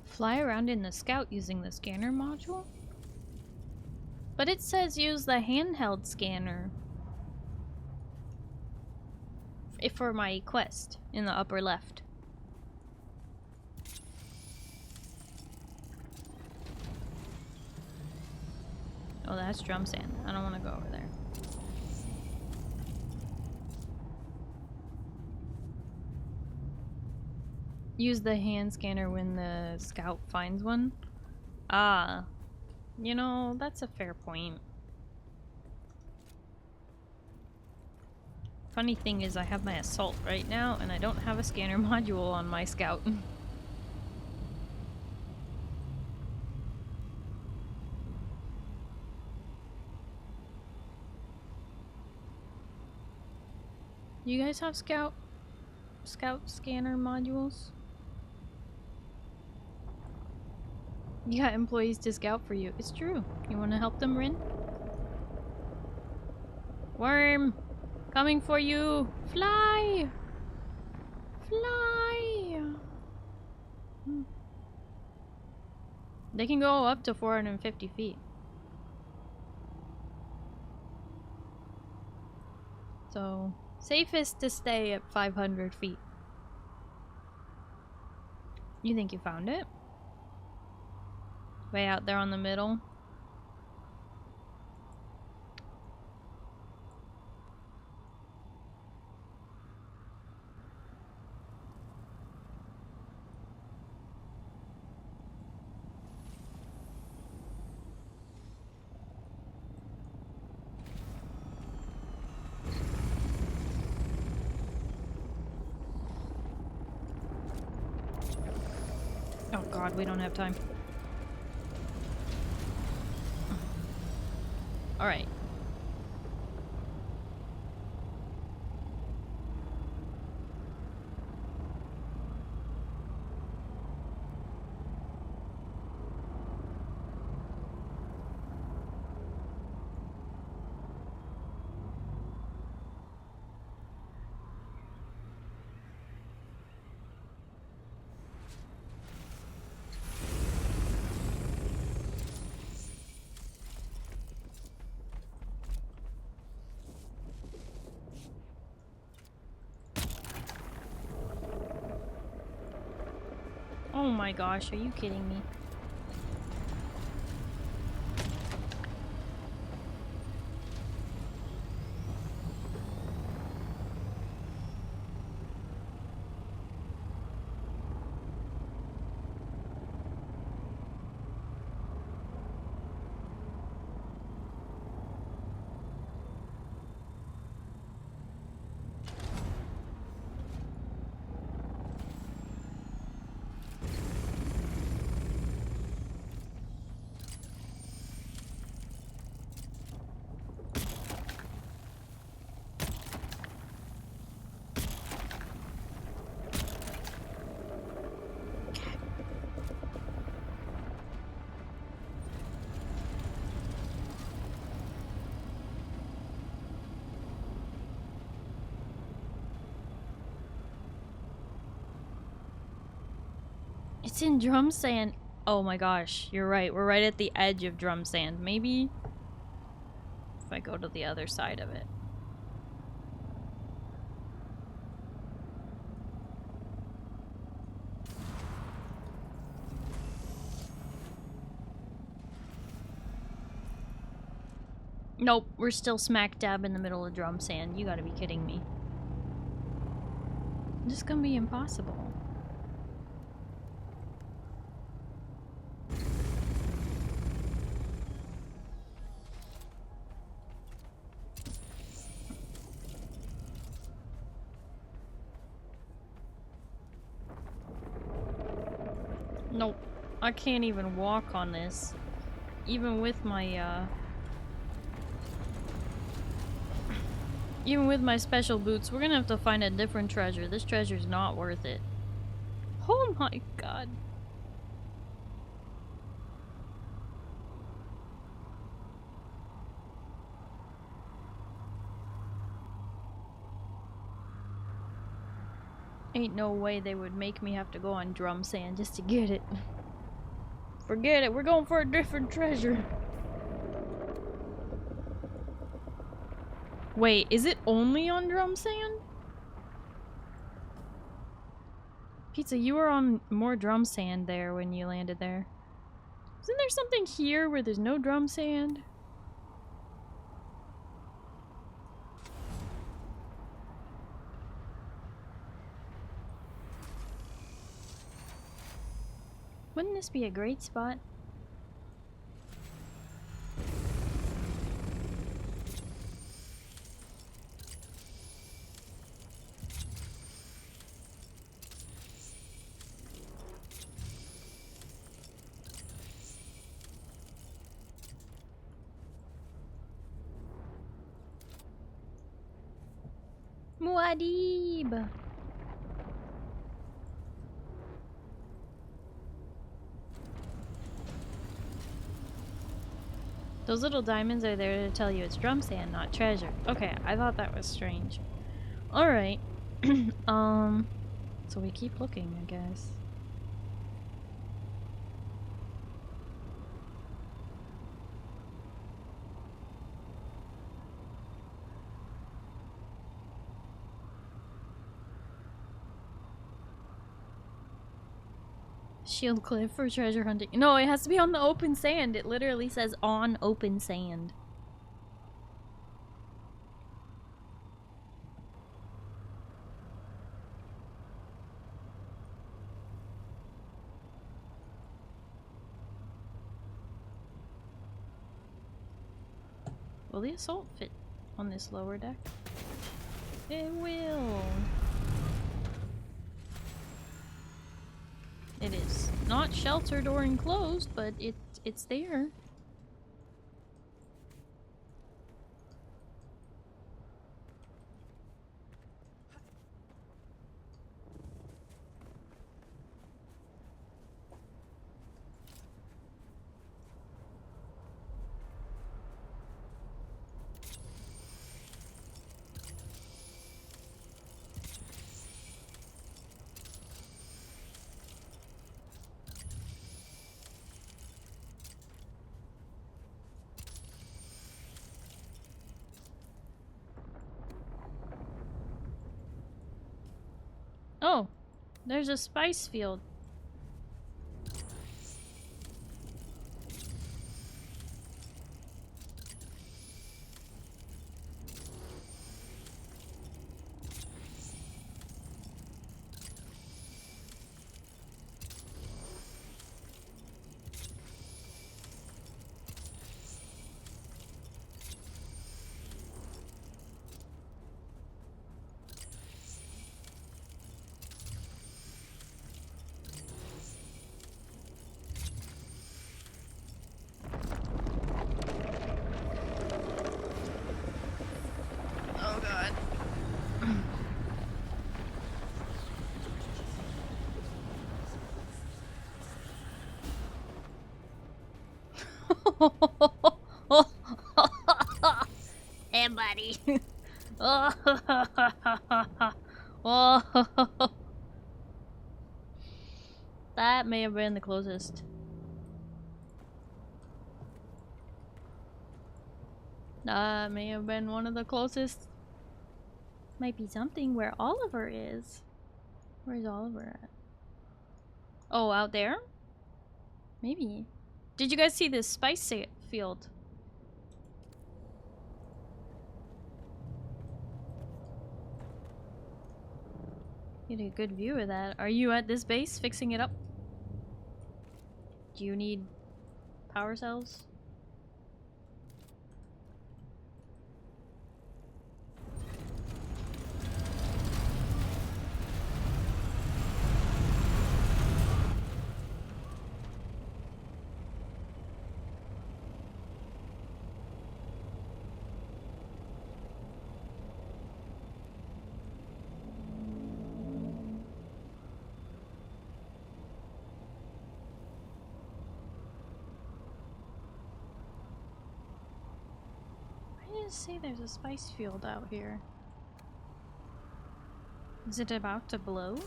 Fly around in the scout using the scanner module? But it says use the handheld scanner for my quest in the upper left. Oh, that's drum sand. I don't want to go over there. Use the hand scanner when the scout finds one. Ah, you know, that's a fair point. Funny thing is I have my assault right now and I don't have a scanner module on my scout. You guys have scout scanner modules? You got employees to scout for you. It's true. You want to help them, Rin? Worm! Coming for you! Fly! Fly! They can go up to 450 feet. So, safest to stay at 500 feet. You think you found it? Way out there on the middle? Oh god, we don't have time. Alright. Oh my gosh, are you kidding me? It's in drum sand. Oh my gosh, you're right. We're right at the edge of drum sand. Maybe if I go to the other side of it. Nope, we're still smack dab in the middle of drum sand. You gotta be kidding me. This is gonna be impossible. Nope, I can't even walk on this. Even with my, even with my special boots, we're gonna have to find a different treasure. This treasure's not worth it. Oh my god. Ain't no way they would make me have to go on drum sand just to get it. Forget it, we're going for a different treasure. Wait, is it only on drum sand? Pizza, you were on more drum sand there when you landed there. Isn't there something here where there's no drum sand? Wouldn't this be a great spot? Muad'Dib! Those little diamonds are there to tell you it's drum sand, not treasure. Okay, I thought that was strange. Alright. So we keep looking, I guess. Shield cliff for treasure hunting. No, it has to be on the open sand. It literally says on open sand. Will the assault fit on this lower deck? It will. It is not sheltered or enclosed, but it's there. Oh, there's a spice field. Oh god. Hey, buddy. That may have been the closest. That may have been one of the closest. Might be something where Oliver is. Where's Oliver at? Oh, out there? Maybe. Did you guys see this spice field? Get a good view of that. Are you at this base fixing it up? Do you need power cells? Say there's a spice field out here. Is it about to blow?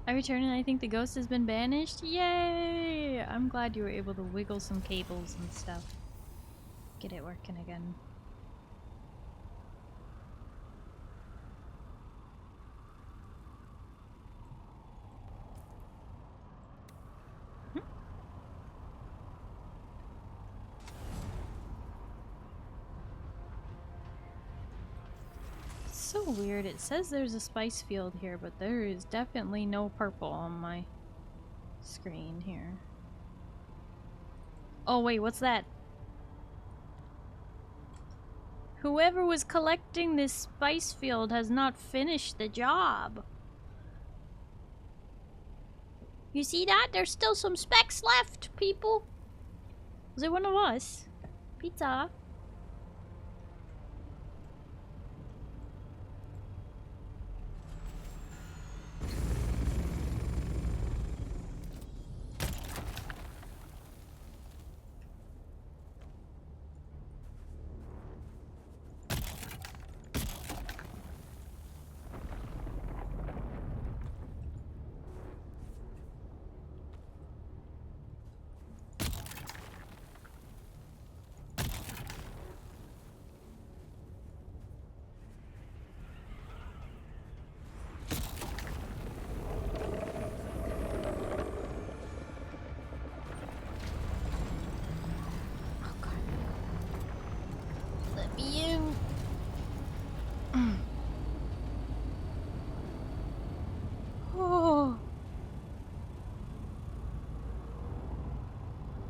I returned and I think the ghost has been banished. Yay! I'm glad you were able to wiggle some cables and stuff. Get it working again. So weird. It says there's a spice field here, but there is definitely no purple on my screen here. Oh wait, what's that? Whoever was collecting this spice field has not finished the job. You see that? There's still some specks left, people. Was it one of us? Pizza.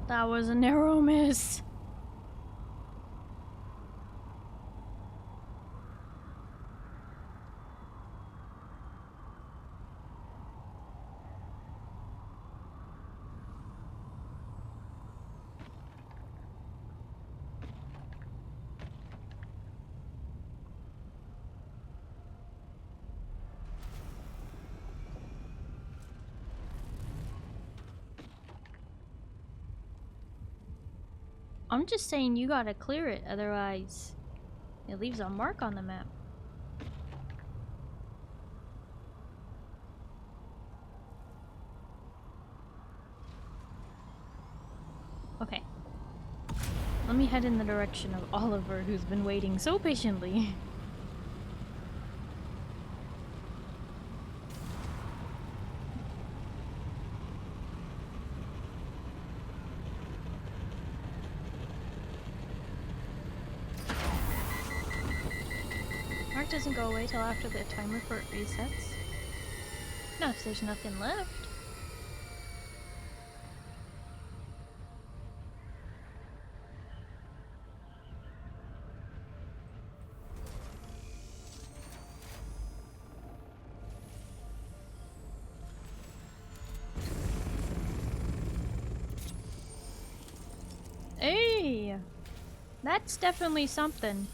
That was a narrow miss. I'm just saying you gotta clear it, otherwise it leaves a mark on the map. Okay. Let me head in the direction of Oliver, who's been waiting so patiently. Doesn't go away till after the timer for it resets. Not if there's nothing left. Hey! That's definitely something.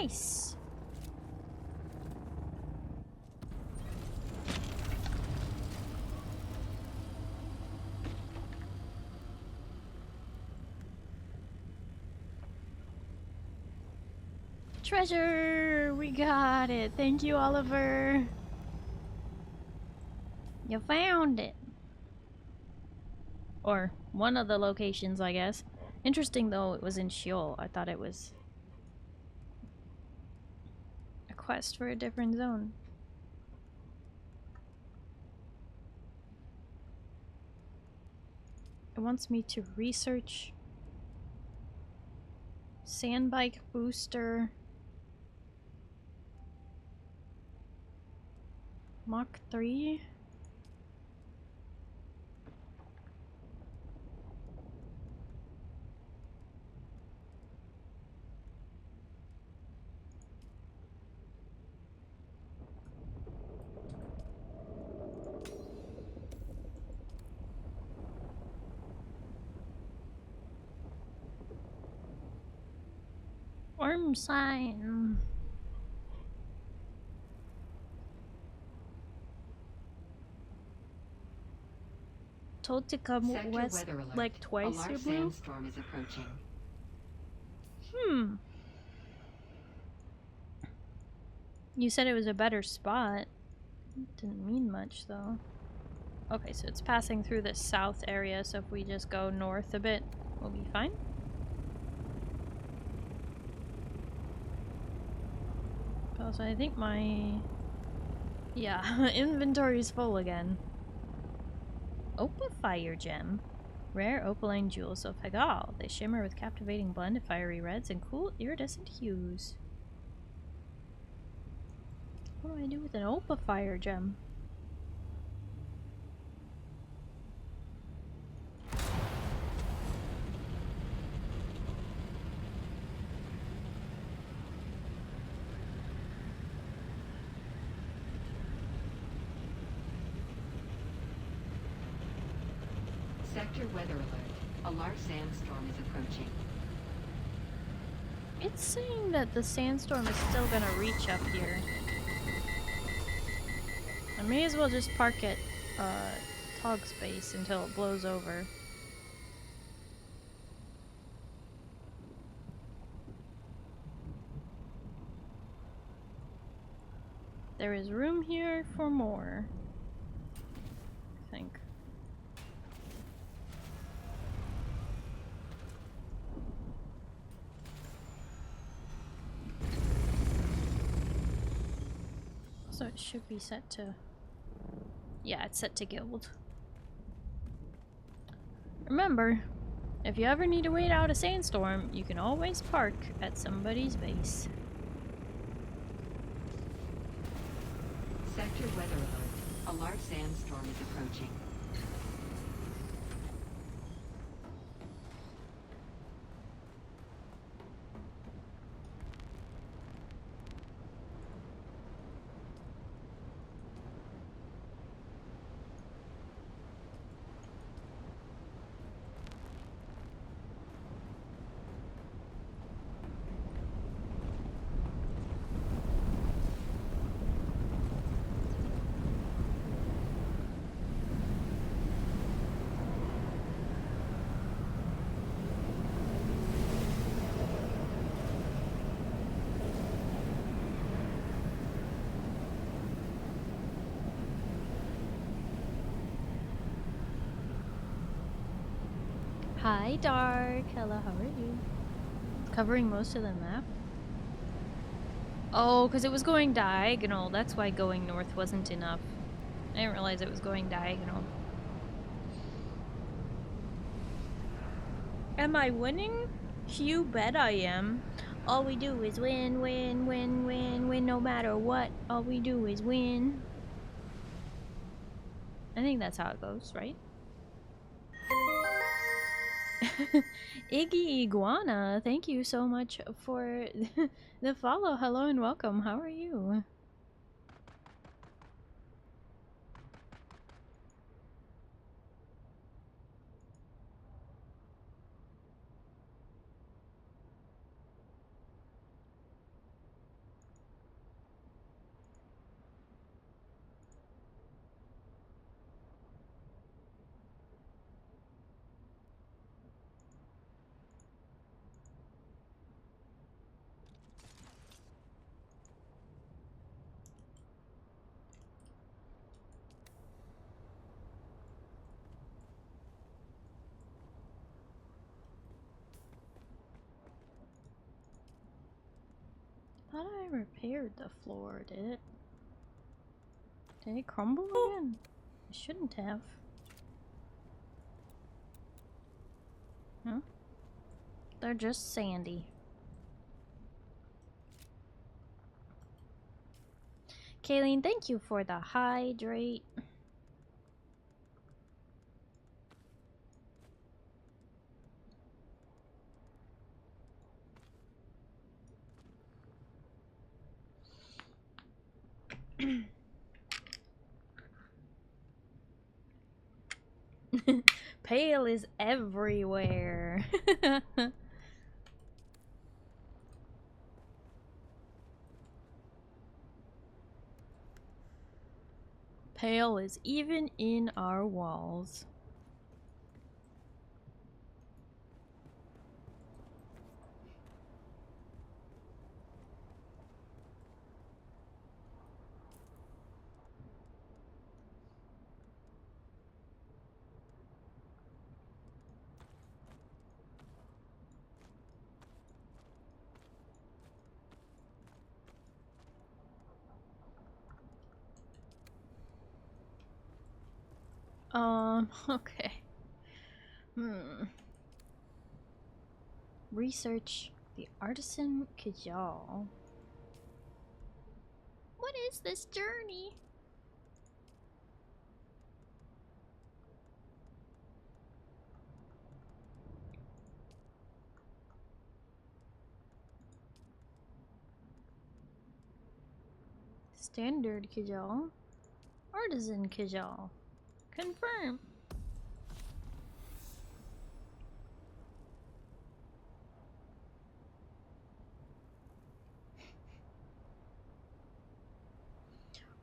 Nice. Treasure! We got it. Thank you, Oliver. You found it. Or one of the locations, I guess. Interesting though, it was in Sheol. I thought it was quest for a different zone. It wants me to research sandbike booster Mach 3. Worm sign. Told to come Sector west weather alert. like twice, A you large blue? sandstorm is approaching. You said it was a better spot. Didn't mean much though. Okay, so it's passing through the south area, so if we just go north a bit, we'll be fine. Also, I think my... yeah, inventory is full again. Opal Fire Gem. Rare opaline jewels of Hagal. They shimmer with captivating blend of fiery reds and cool iridescent hues. What do I do with an Opa fire gem? Sector weather alert. A large sandstorm is approaching. It's saying that the sandstorm is still gonna reach up here. I may as well just park at Tog's base until it blows over. There is room here for more, I think. So it should be set to... Yeah, it's set to guild. Remember, if you ever need to wait out a sandstorm, you can always park at somebody's base. Sector weather alert. A large sandstorm is approaching. Hi, Dark. Hello, how are you? Covering most of the map? Oh, because it was going diagonal. That's why going north wasn't enough. I didn't realize it was going diagonal. Am I winning? You bet I am. All we do is win, win, win, win, win no matter what. All we do is win. I think that's how it goes, right? Iggy Iguana, thank you so much for the follow. Hello and welcome. How are you? Thought I repaired the floor, did it? Did it crumble again? It shouldn't have. Huh? They're just sandy. Kayleen, thank you for the hydrate. Pale is everywhere. Pale is even in our walls. Okay. Research the artisan Kajal. What is this journey? Standard Kajal. Artisan Kajal. Confirm.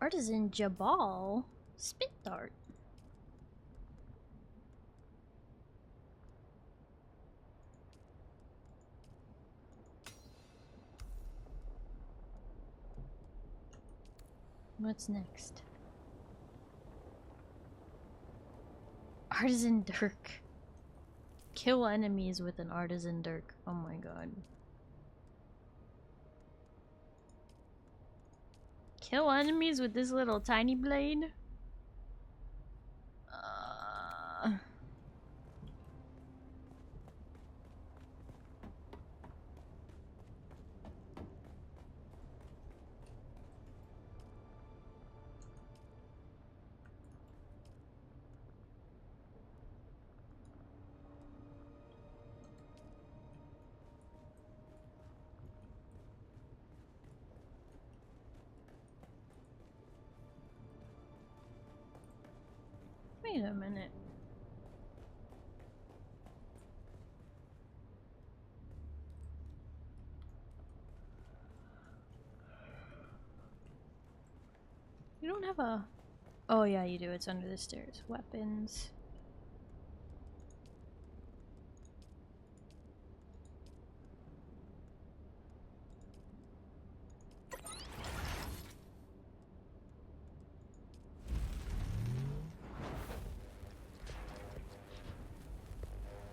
Artisan Jabal. Spit dart. What's next? Artisan Dirk. Kill enemies with an Artisan Dirk. Oh my god. Kill enemies with this little tiny blade? Wait a minute. You don't have a... Oh yeah, you do. It's under the stairs. Weapons.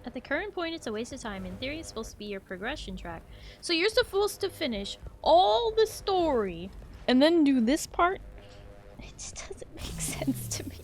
At the current point, it's a waste of time. In theory, it's supposed to be your progression track. So you're supposed to finish all the story and then do this part? It just doesn't make sense to me.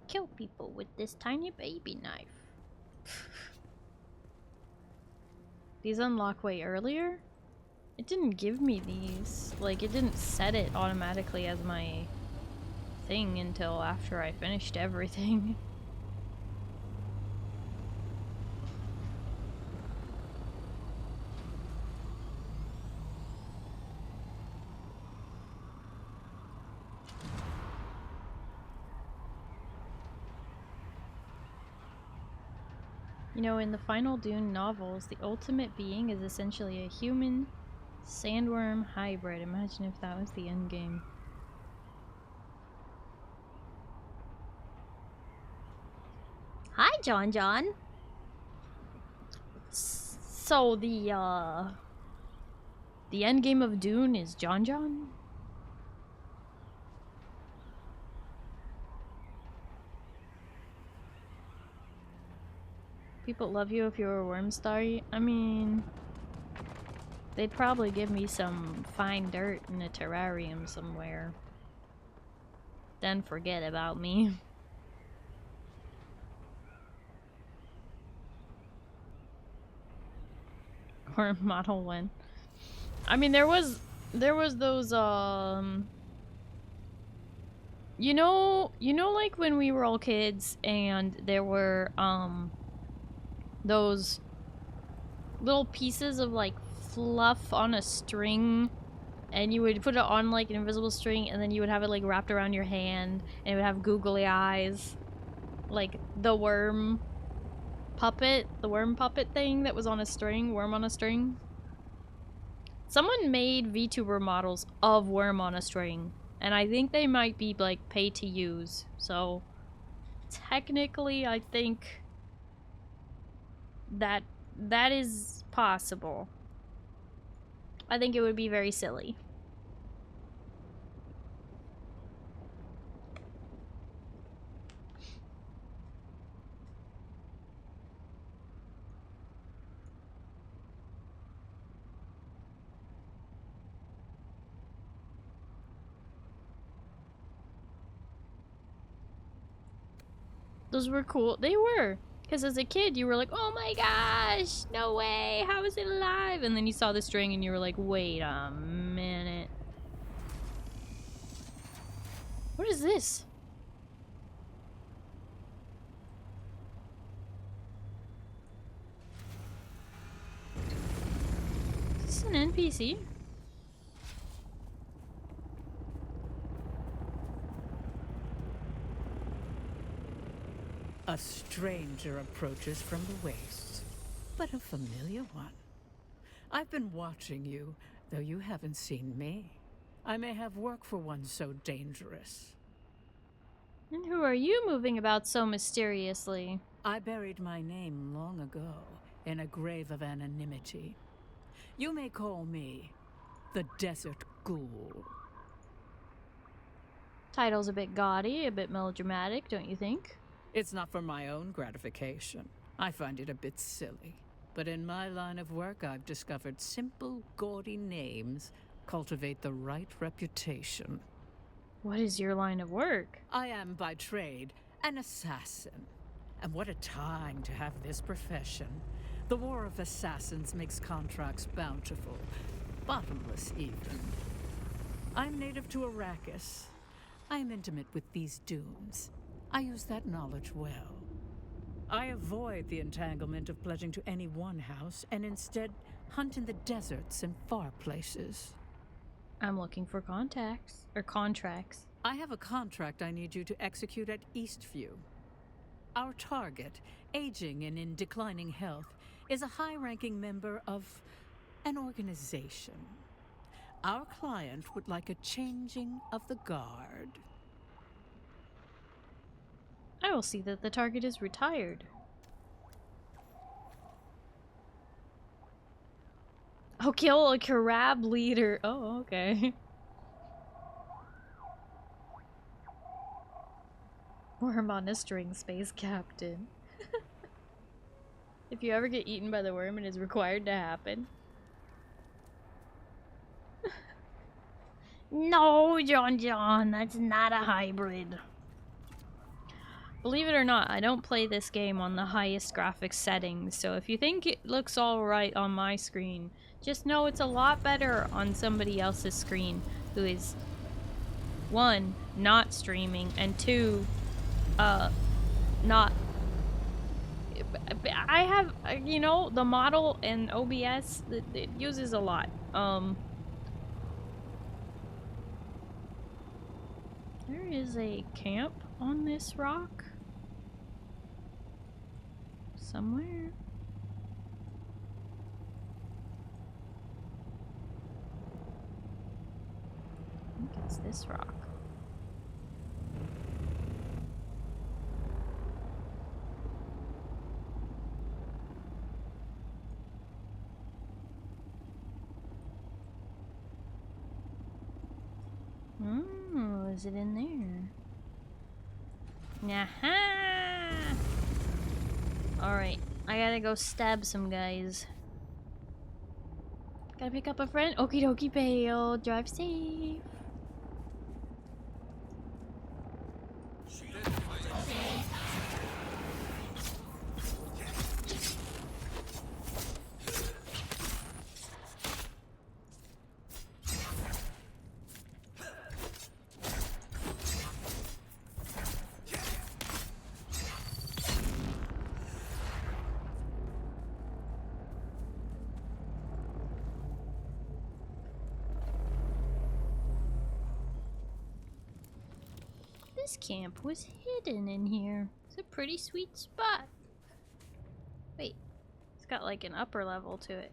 Kill people with this tiny baby knife. These unlock way earlier? It didn't give me these. Like, it didn't set it automatically as my thing until after I finished everything. You know, in the final Dune novels, the ultimate being is essentially a human sandworm hybrid. Imagine if that was the end game. Hi, John John. So the end game of Dune is John John? People love you if you're a worm, Starry. I mean, they'd probably give me some fine dirt in a terrarium somewhere. Then forget about me. Or Model 1. I mean, there was those, you know, like when we were all kids and there were, those little pieces of like fluff on a string, and you would put it on like an invisible string, and then you would have it like wrapped around your hand, and it would have googly eyes, like the worm puppet thing that was on a string, worm on a string. Someone made VTuber models of worm on a string, and I think they might be like pay to use, so technically I think that is possible. I think it would be very silly. Those were cool. They were. Because as a kid, you were like, oh my gosh, no way, how is it alive? And then you saw the string and you were like, wait a minute. What is this? Is this an NPC? A stranger approaches from the wastes, but a familiar one. I've been watching you, though you haven't seen me. I may have work for one so dangerous. And who are you moving about so mysteriously? I buried my name long ago in a grave of anonymity. You may call me the Desert Ghoul. Title's a bit gaudy, a bit melodramatic, don't you think? It's not for my own gratification. I find it a bit silly. But in my line of work, I've discovered simple, gaudy names cultivate the right reputation. What is your line of work? I am, by trade, an assassin. And what a time to have this profession. The War of Assassins makes contracts bountiful, bottomless even. I'm native to Arrakis. I am intimate with these dunes. I use that knowledge well. I avoid the entanglement of pledging to any one house, and instead hunt in the deserts and far places. I'm looking for contacts. Or contracts. I have a contract I need you to execute at Eastview. Our target, aging and in declining health, is a high-ranking member of an organization. Our client would like a changing of the guard. I will see that the target is retired. Oh, kill a crab leader. Oh, okay. Worm on a string, space captain. If you ever get eaten by the worm, it is required to happen. No, John, that's not a hybrid. Believe it or not, I don't play this game on the highest graphics settings, so if you think it looks alright on my screen, just know it's a lot better on somebody else's screen who is, 1, not streaming, and 2, not... I have, you know, the model and OBS, it uses a lot. There is a camp on this rock somewhere. I think it's this rock. Oh, is it in there? Aha! Alright, I gotta go stab some guys. Gotta pick up a friend. Okie dokie, Pale. Drive safe. This camp was hidden in here. It's a pretty sweet spot. Wait, it's got like an upper level to it.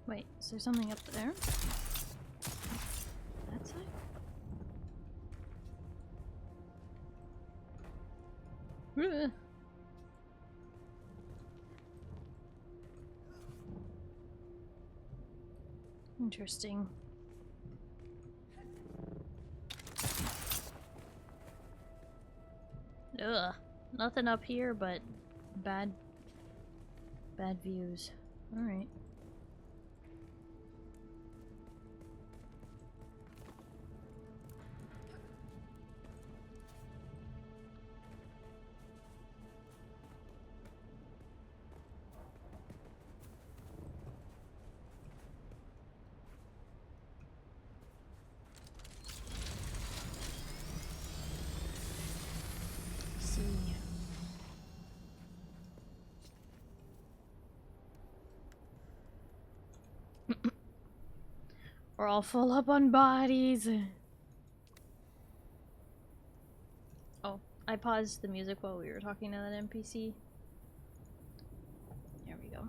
Wait, is there something up there? That side? Ugh. Interesting. Ugh. Nothing up here but bad views. Alright. We're all full up on bodies. Oh, I paused the music while we were talking to that NPC. There we go.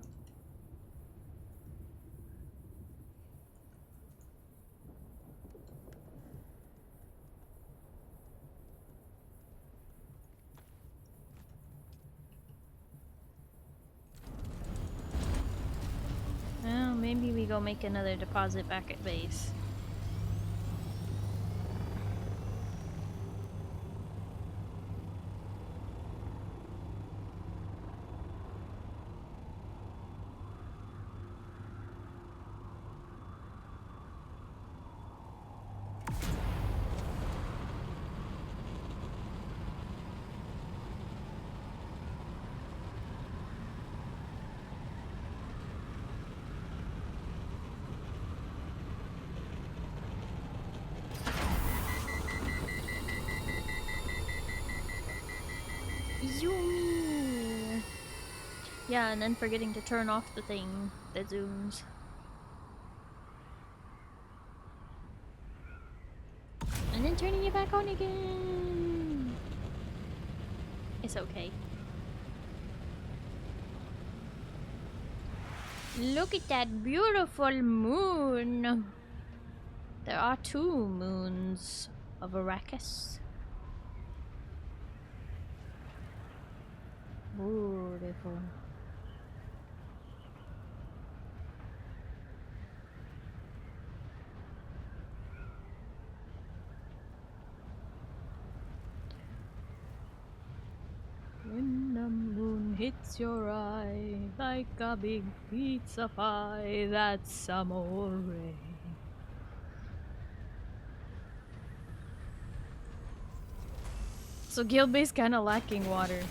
Well, maybe we go make another deposit back at base. Zoom! Yeah, and then forgetting to turn off the thing that zooms. And then turning it back on again! It's okay. Look at that beautiful moon! There are 2 moons of Arrakis. Beautiful. When the moon hits your eye like a big pizza pie, that's amore. So Guildbay's kinda lacking water.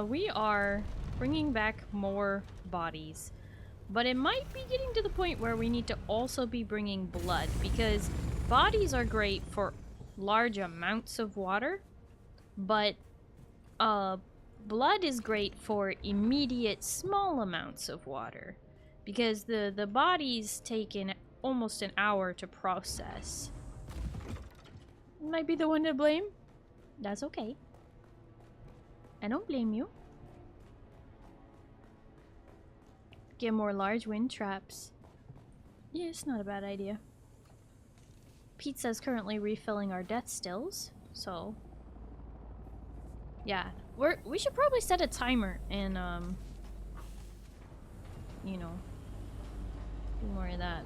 We are bringing back more bodies. But it might be getting to the point where we need to also be bringing blood, because bodies are great for large amounts of water, but blood is great for immediate small amounts of water, because the bodies take almost an hour to process. Might be the one to blame. That's okay. I don't blame you. Get more large wind traps. Yeah, it's not a bad idea. Pizza's currently refilling our death stills, so yeah, we should probably set a timer and you know, do more of that.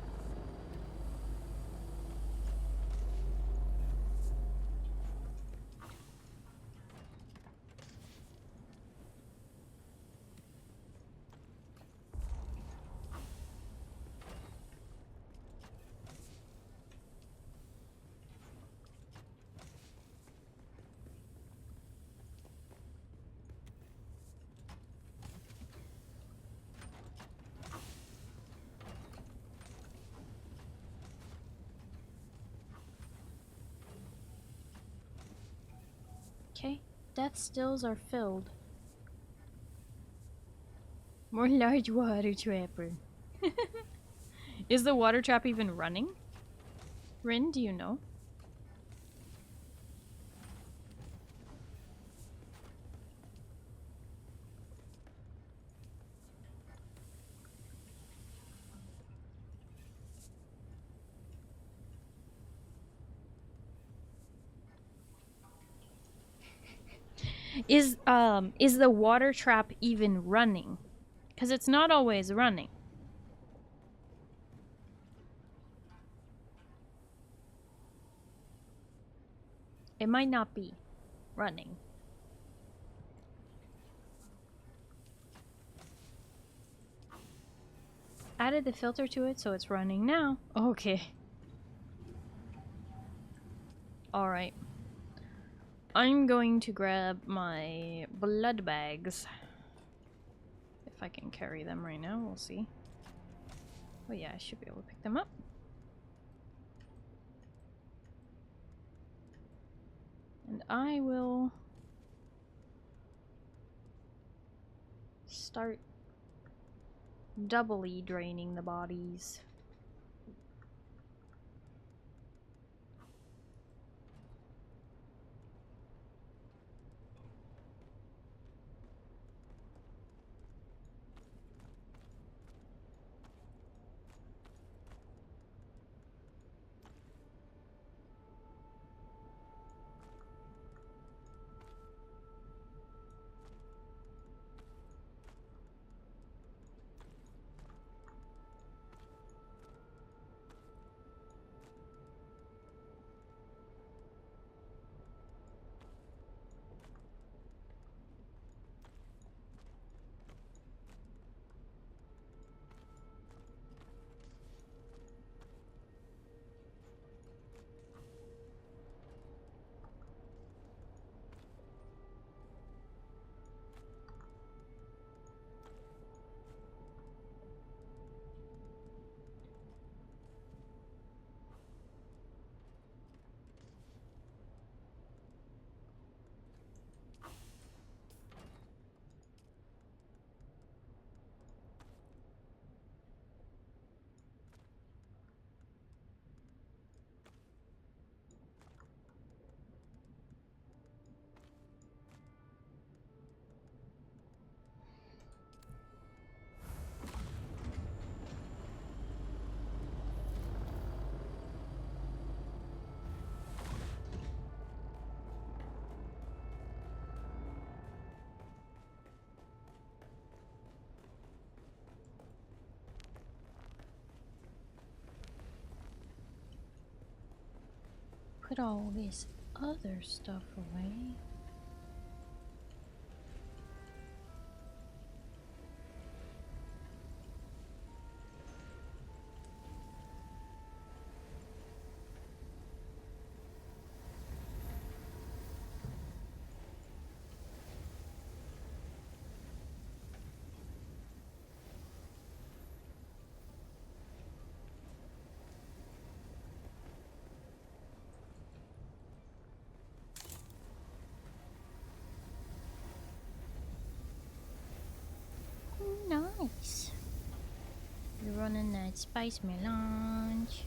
death stills are filled. More large water trapper. Is the water trap even running? Rin, do you know? Is the water trap even running? Because it's not always running. It might not be running. Added the filter to it, so it's running now. Okay. Alright. I'm going to grab my blood bags. If I can carry them right now, we'll see. Oh yeah, I should be able to pick them up. And I will start doubly draining the bodies. Put all this other stuff away. Nice. You're running that spice melange.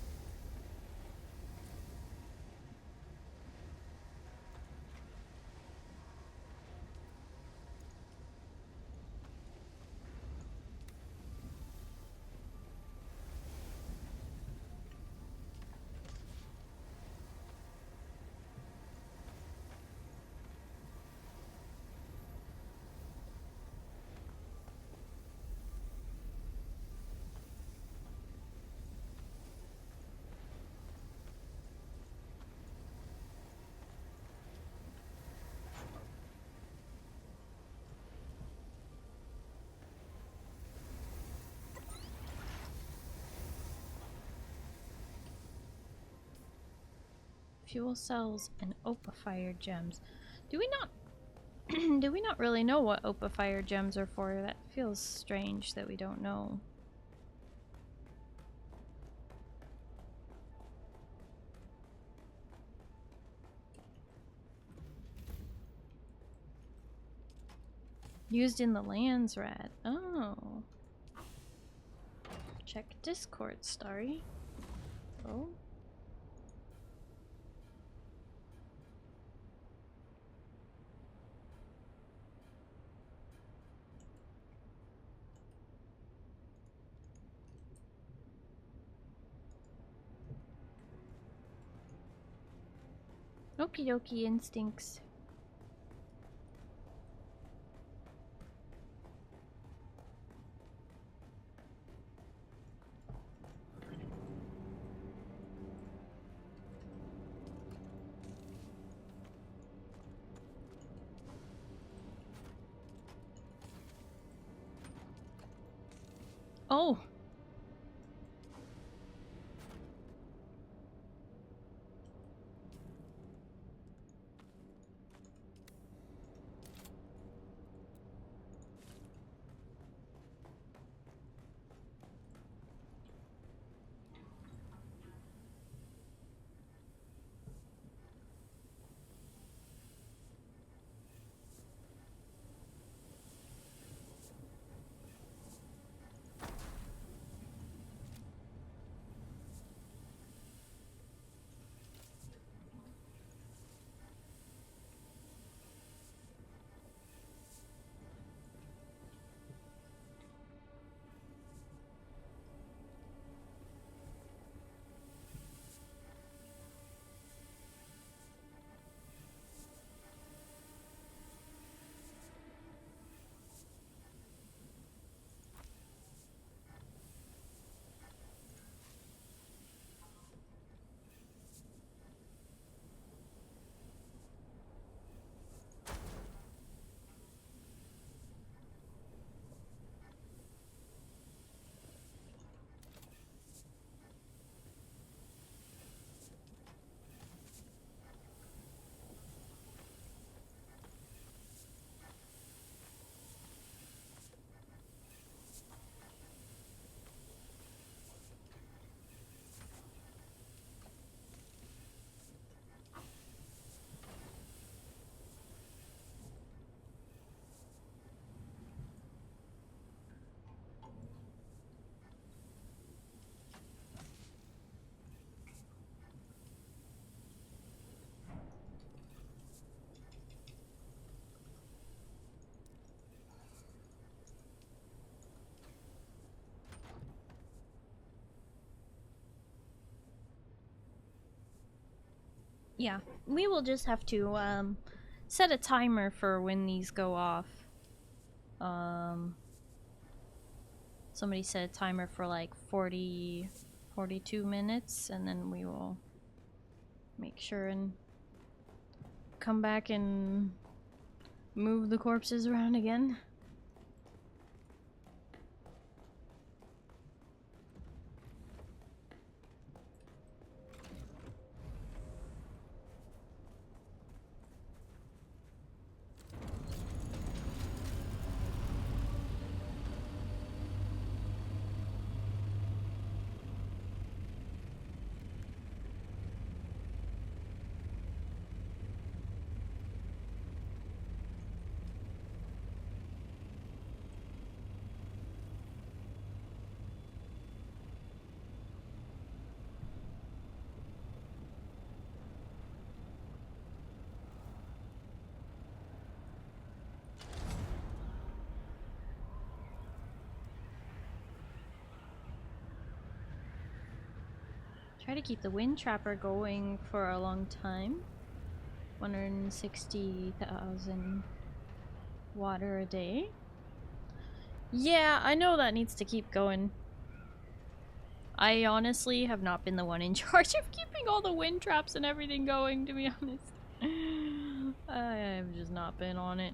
Fuel cells and Opifire gems. Do we not do we not really know what Opifire gems are for? That feels strange that we don't know. Used in the lands, rat. Oh. Check Discord, Starry. Oh. Okie dokie instincts. Oh. Yeah, we will just have to set a timer for when these go off. Somebody set a timer for like 42 minutes, and then we will make sure and come back and move the corpses around again. Try to keep the wind trapper going for a long time. 160,000 water a day. Yeah, I know that needs to keep going. I honestly have not been the one in charge of keeping all the wind traps and everything going, to be honest. I have just not been on it.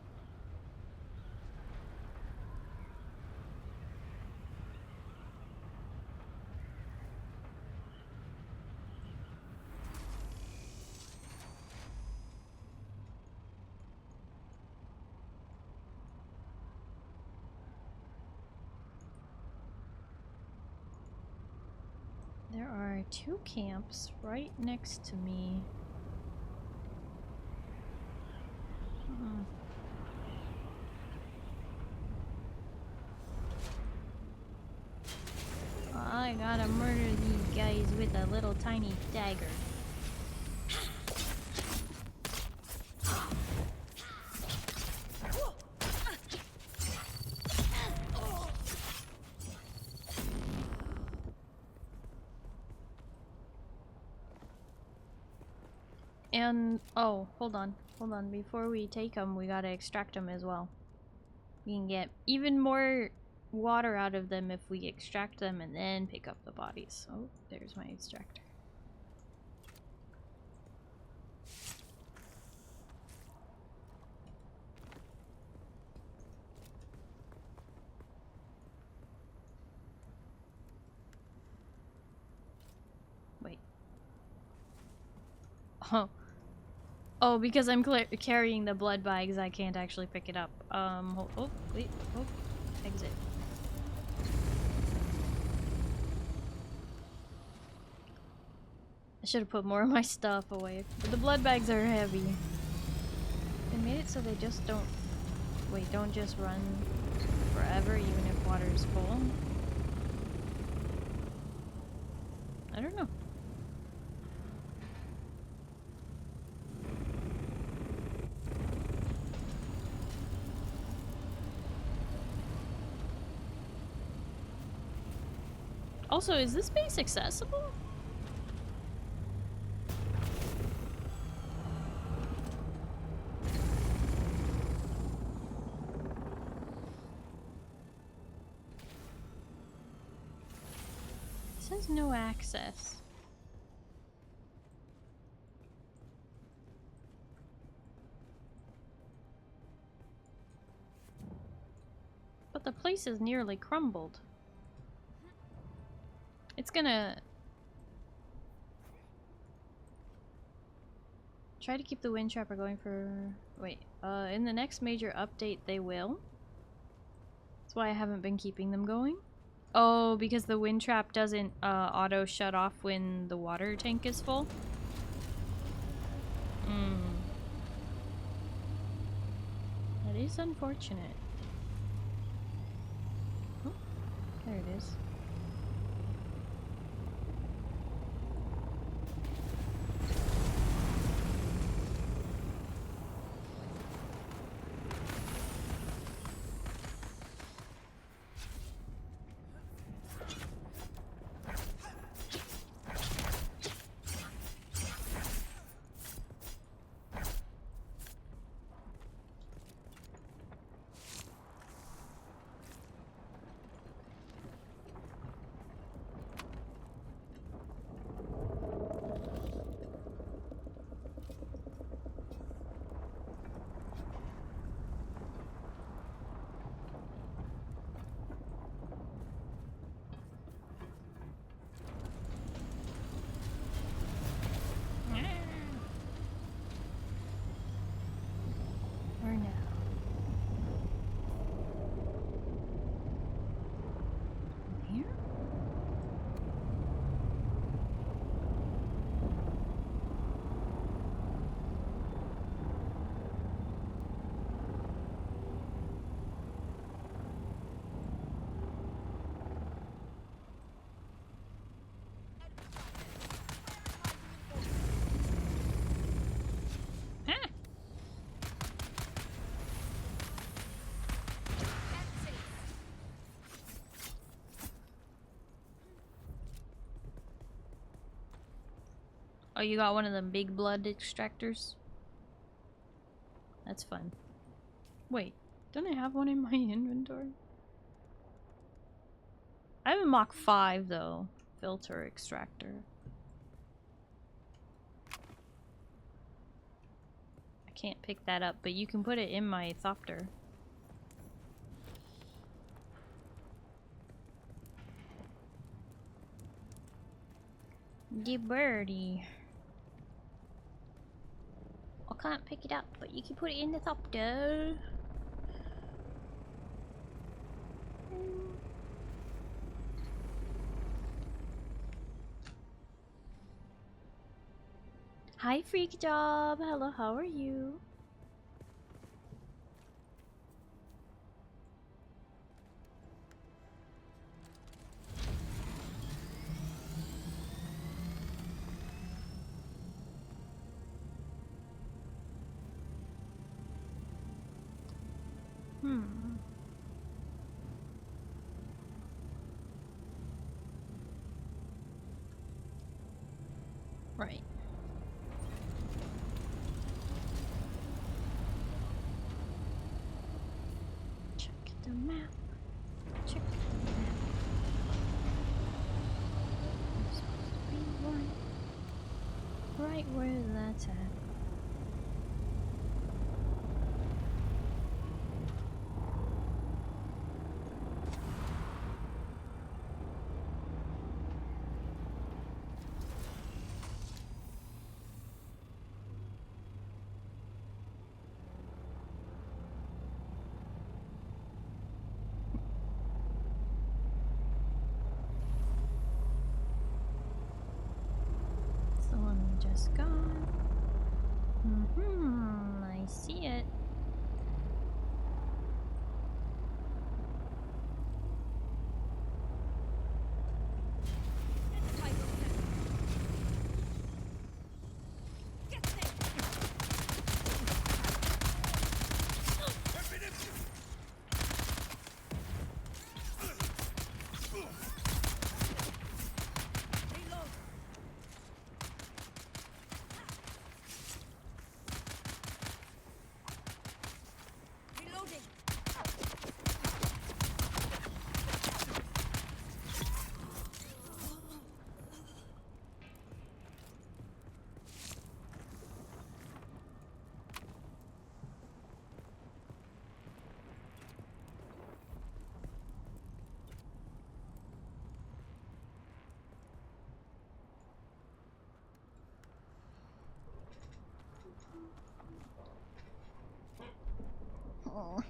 There are 2 camps right next to me. Gotta murder these guys with a little tiny dagger. And, oh, hold on. Before we take them, we gotta extract them as well. We can get even more water out of them if we extract them and then pick up the bodies. Oh, there's my extractor. Wait. Oh, because I'm carrying the blood bags, I can't actually pick it up. Oh, wait, oh, exit. I should have put more of my stuff away. But the blood bags are heavy. They made it so they just don't... Wait, don't just run forever even if water is full. I don't know. Also, is this base accessible? It says no access. But the place is nearly crumbled. It's gonna try to keep the wind trapper going for... Wait, in the next major update they will. That's why I haven't been keeping them going. Oh, because the wind trap doesn't auto shut off when the water tank is full? That is unfortunate. Oh, there it is. Oh, you got one of them big blood extractors? That's fun. Wait, don't I have one in my inventory? I have a Mach 5 though. Filter extractor. I can't pick that up, but you can put it in my thopter. The birdie. I can't pick it up, but you can put it in the thopter. Hi, Freak Job. Hello, how are you? Right. Check the map. Check the map. I'm supposed to be right where that's at. The one we just got. I see it. Oh.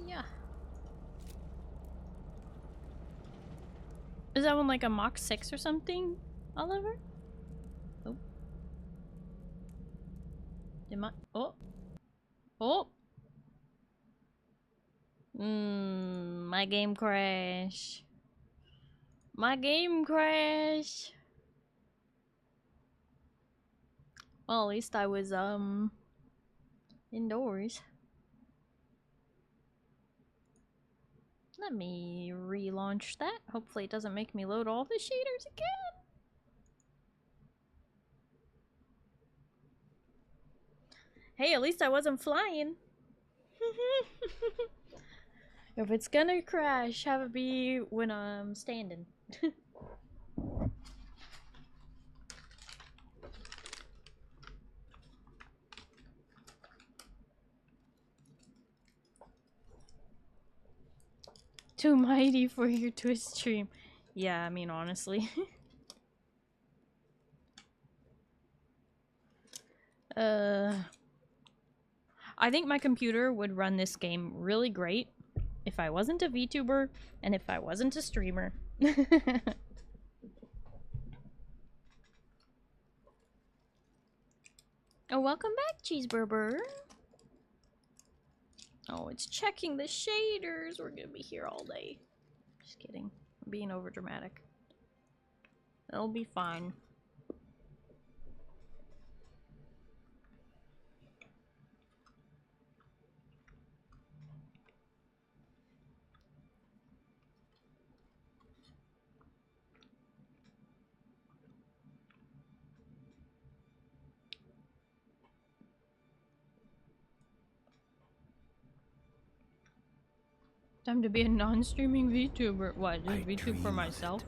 Yeah. Is that one like a Mach 6 or something, Oliver? Oh. Did my... Oh. Oh! My game crash. My game crash. Well, at least I was, indoors. Let me relaunch that. Hopefully it doesn't make me load all the shaders again. Hey, at least I wasn't flying. If it's gonna crash, have it be when I'm standing. Too mighty for your Twitch stream. Yeah, I mean, honestly. I think my computer would run this game really great if I wasn't a VTuber and if I wasn't a streamer. Oh, welcome back, Cheeseburger. Oh, it's checking the shaders. We're gonna be here all day. Just kidding. I'm being over dramatic. It'll be fine. Time to be a non-streaming VTuber. What? Just VTube for myself?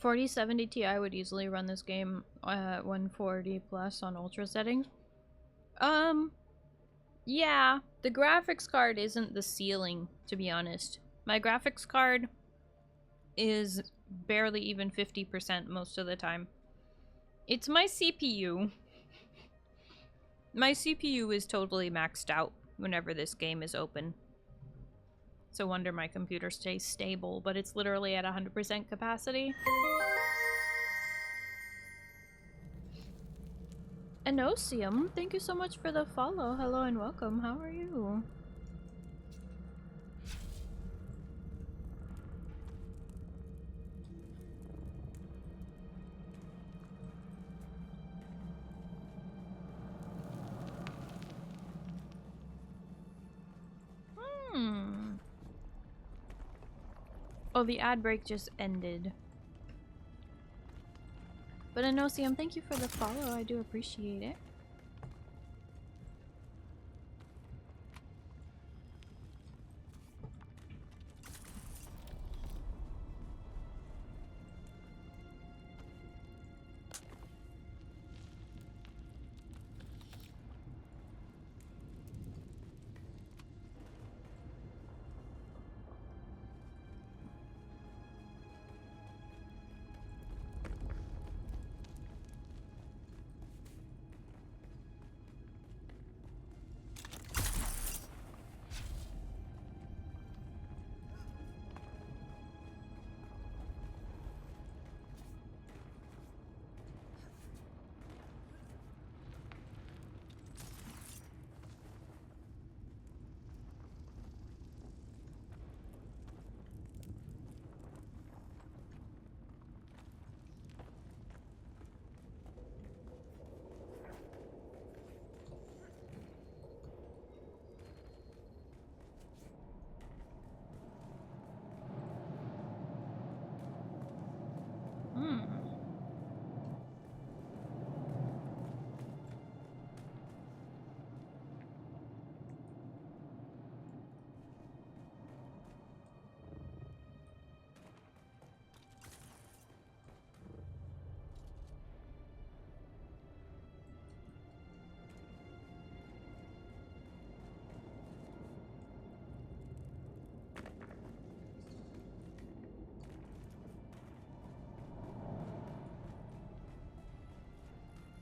$4070 Ti would easily run this game at 140 plus on ultra settings. Yeah, the graphics card isn't the ceiling, to be honest. My graphics card is barely even 50% most of the time. It's my CPU. My CPU is totally maxed out whenever this game is open. It's a wonder my computer stays stable, but it's literally at 100% capacity. ErianOsamu, thank you so much for the follow. Hello and welcome. How are you? Oh, the ad break just ended. But ErianOsamu, thank you for the follow. I do appreciate it.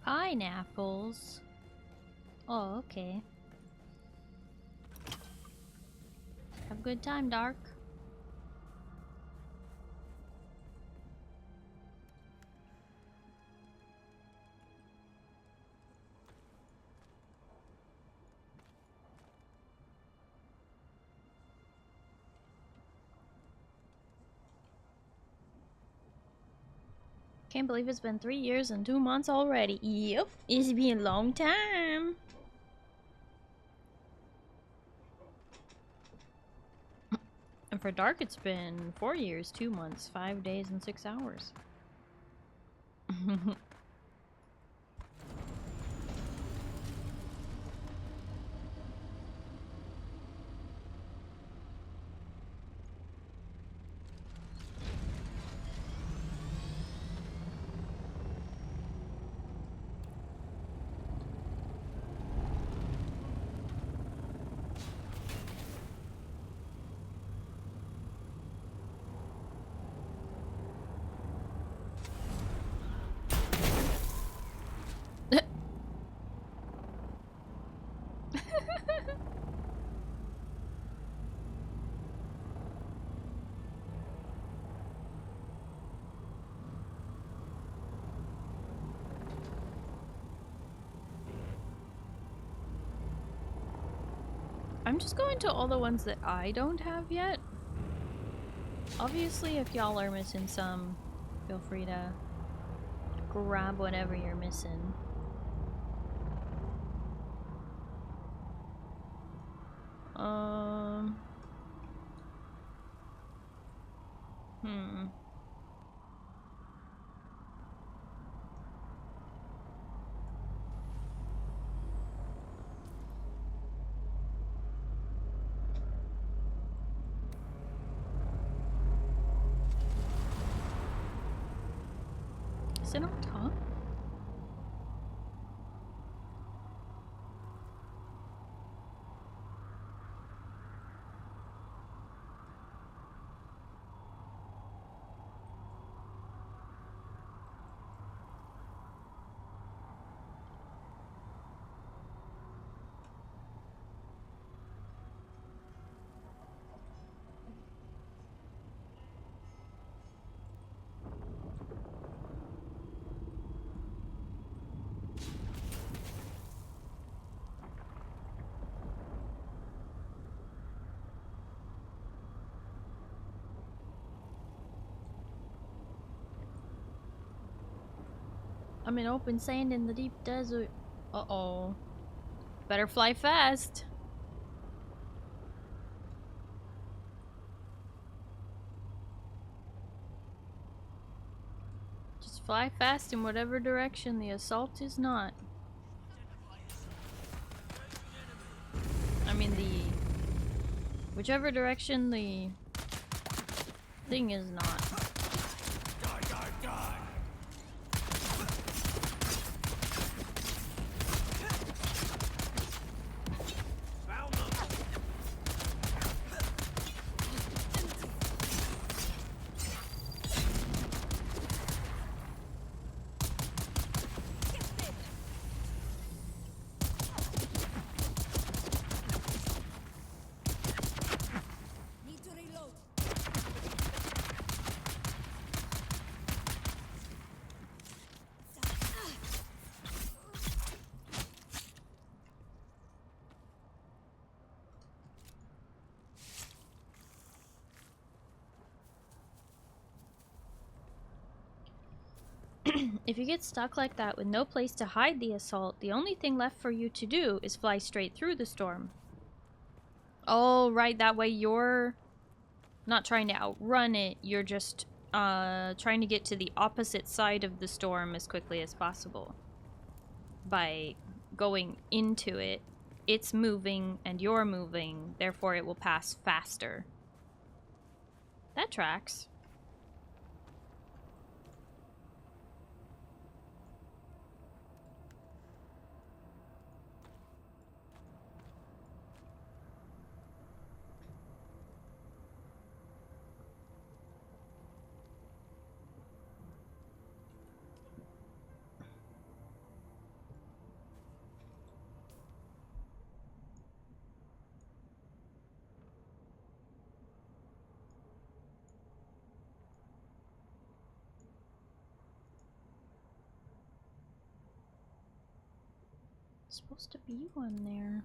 Pineapples. Oh, okay. Have a good time, Dark. Can't believe it's been 3 years and 2 months already. Yep, it's been a long time. And for Dark, it's been 4 years, 2 months, 5 days, and 6 hours. I'm just going to all the ones that I don't have yet. Obviously, if y'all are missing some, feel free to grab whatever you're missing. Is it on top? I'm in open sand in the deep desert. Uh-oh. Better fly fast. Just fly fast in whatever direction the assault is not. I mean whichever direction the thing is not. If you get stuck like that with no place to hide the assault, the only thing left for you to do is fly straight through the storm. Oh, right, that way you're not trying to outrun it, you're just trying to get to the opposite side of the storm as quickly as possible. By going into it, it's moving and you're moving, therefore it will pass faster. That tracks. Supposed to be one there.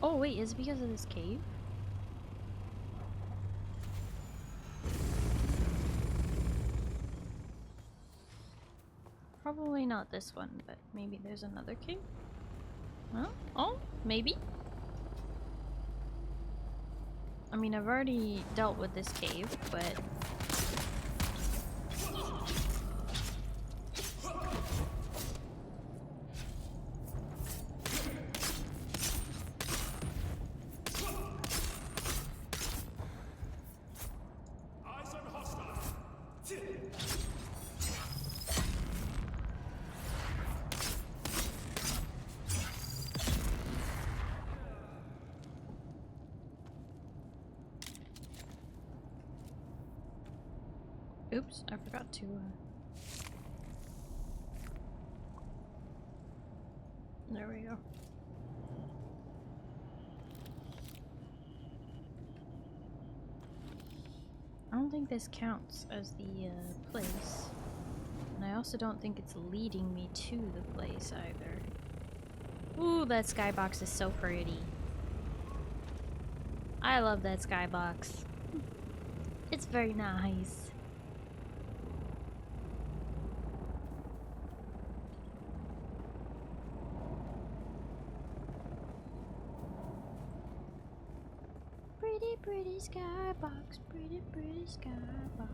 Oh wait, is it because of this cave? Probably not this one, but maybe there's another cave? Well, oh, maybe. I mean, I've already dealt with this cave, but... Oops, I forgot to, There we go. I don't think this counts as the, place. And I I also don't think it's leading me to the place either. Ooh, that skybox is so pretty. I love that skybox. It's very nice. Pretty, pretty skybox. Pretty, pretty skybox.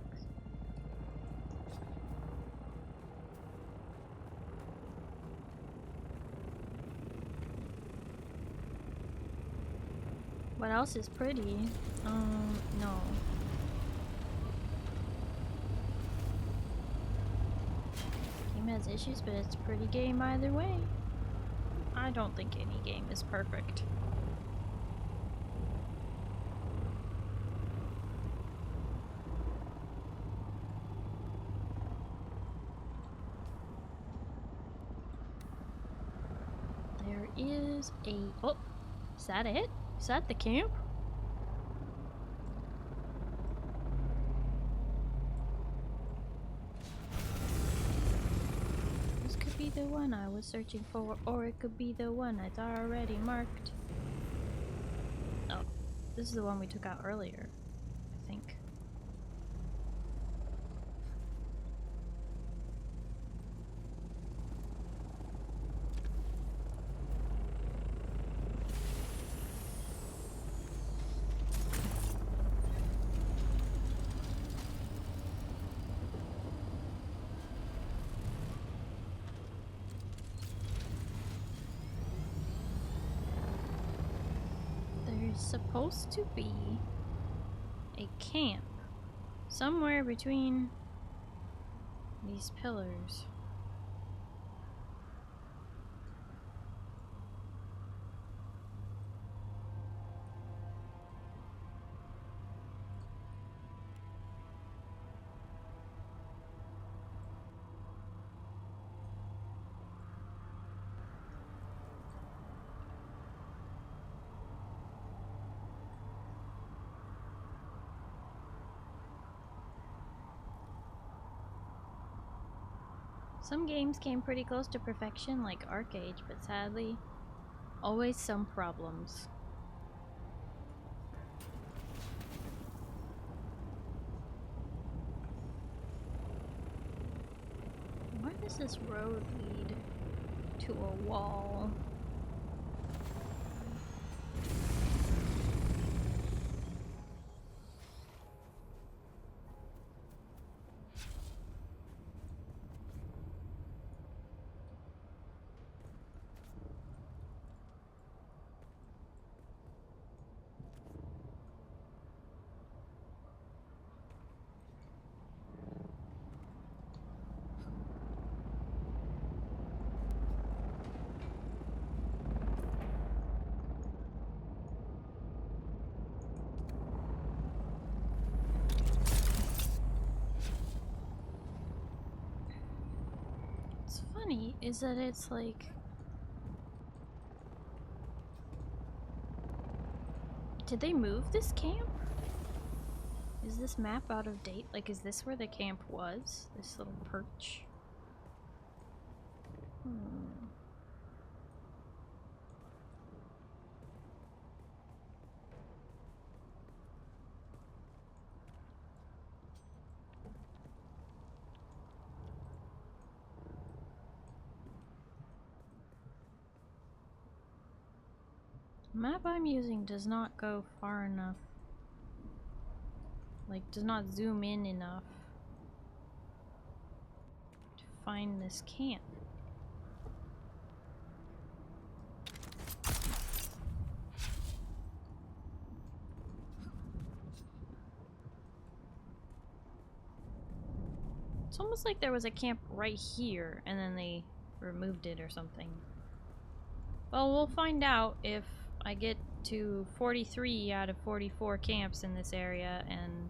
What else is pretty? No. Game has issues, but it's a pretty game either way. I don't think any game is perfect. There is a... Oh! Is that it? Is that the camp? This could be the one I was searching for, or it could be the one that's already marked. Oh, this is the one we took out earlier, I think. Supposed to be a camp somewhere between these pillars. Some games came pretty close to perfection, like Arcade, but sadly, always some problems. Where does this road lead to a wall? Is that it's like... Did they move this camp? Is this map out of date? Like, is this where the camp was? This little perch? The map I'm using does not go far enough. Like, does not zoom in enough to find this camp. It's almost like there was a camp right here and then they removed it or something. Well, we'll find out if I get to 43 out of 44 camps in this area and...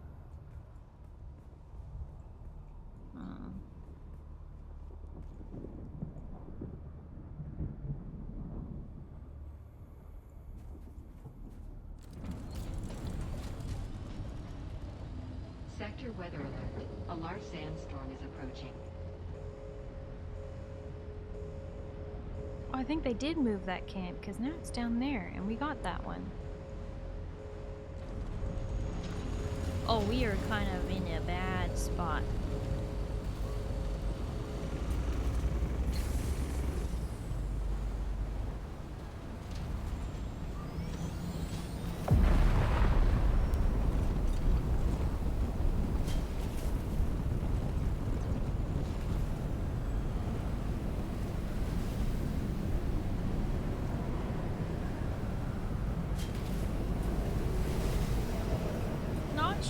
Sector weather alert. A large sandstorm is approaching. I think they did move that camp, because now it's down there, and we got that one. Oh, we are kind of in a bad spot.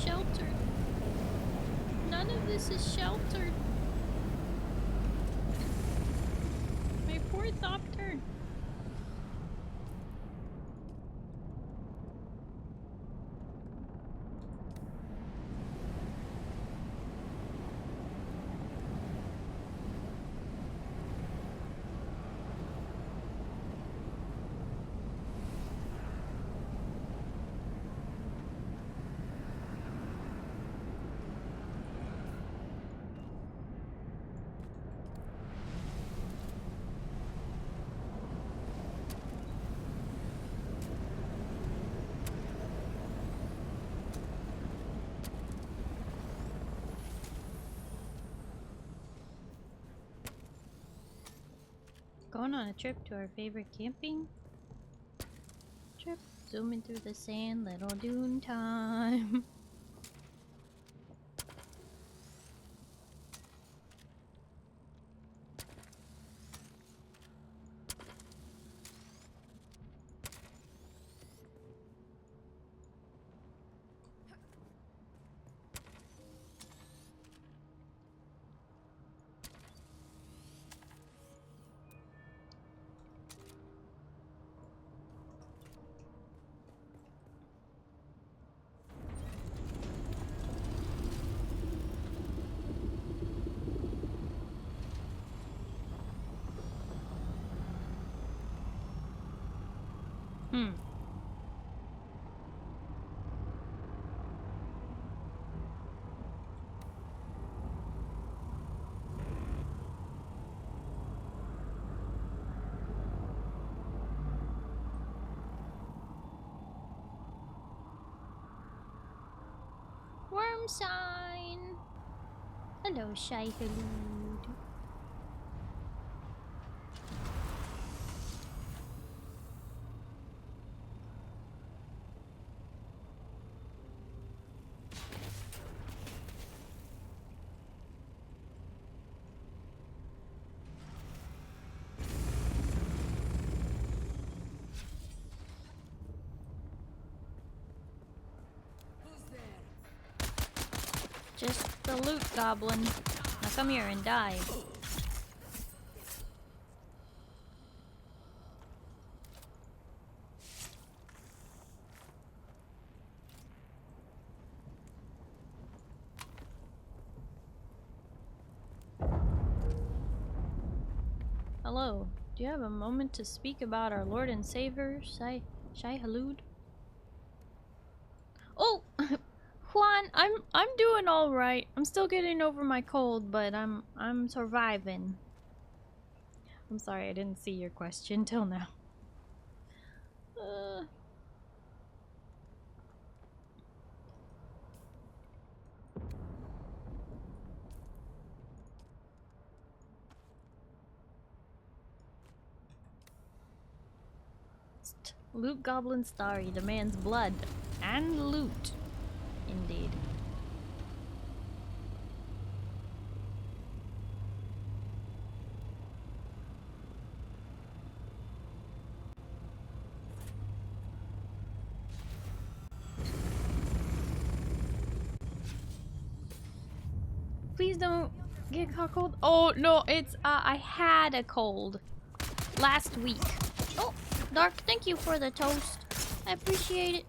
Sheltered. None of this is sheltered. My poor Thopter. Going on a trip to our favorite camping trip. Zooming through the sand, little Dune time. Worm sign. Hello, Shy Halud. Just the loot goblin. Now come here and die. Hello. Do you have a moment to speak about our Lord and Savior, Shai Halud? Oh! Juan, I'm doing all right. I'm still getting over my cold, but I'm surviving. I'm sorry, I didn't see your question till now. Loot Goblin Starry demands blood and loot. Indeed. Please don't get caught cold. Oh no, it's I had a cold last week. Oh, Dark, thank you for the toast. I appreciate it.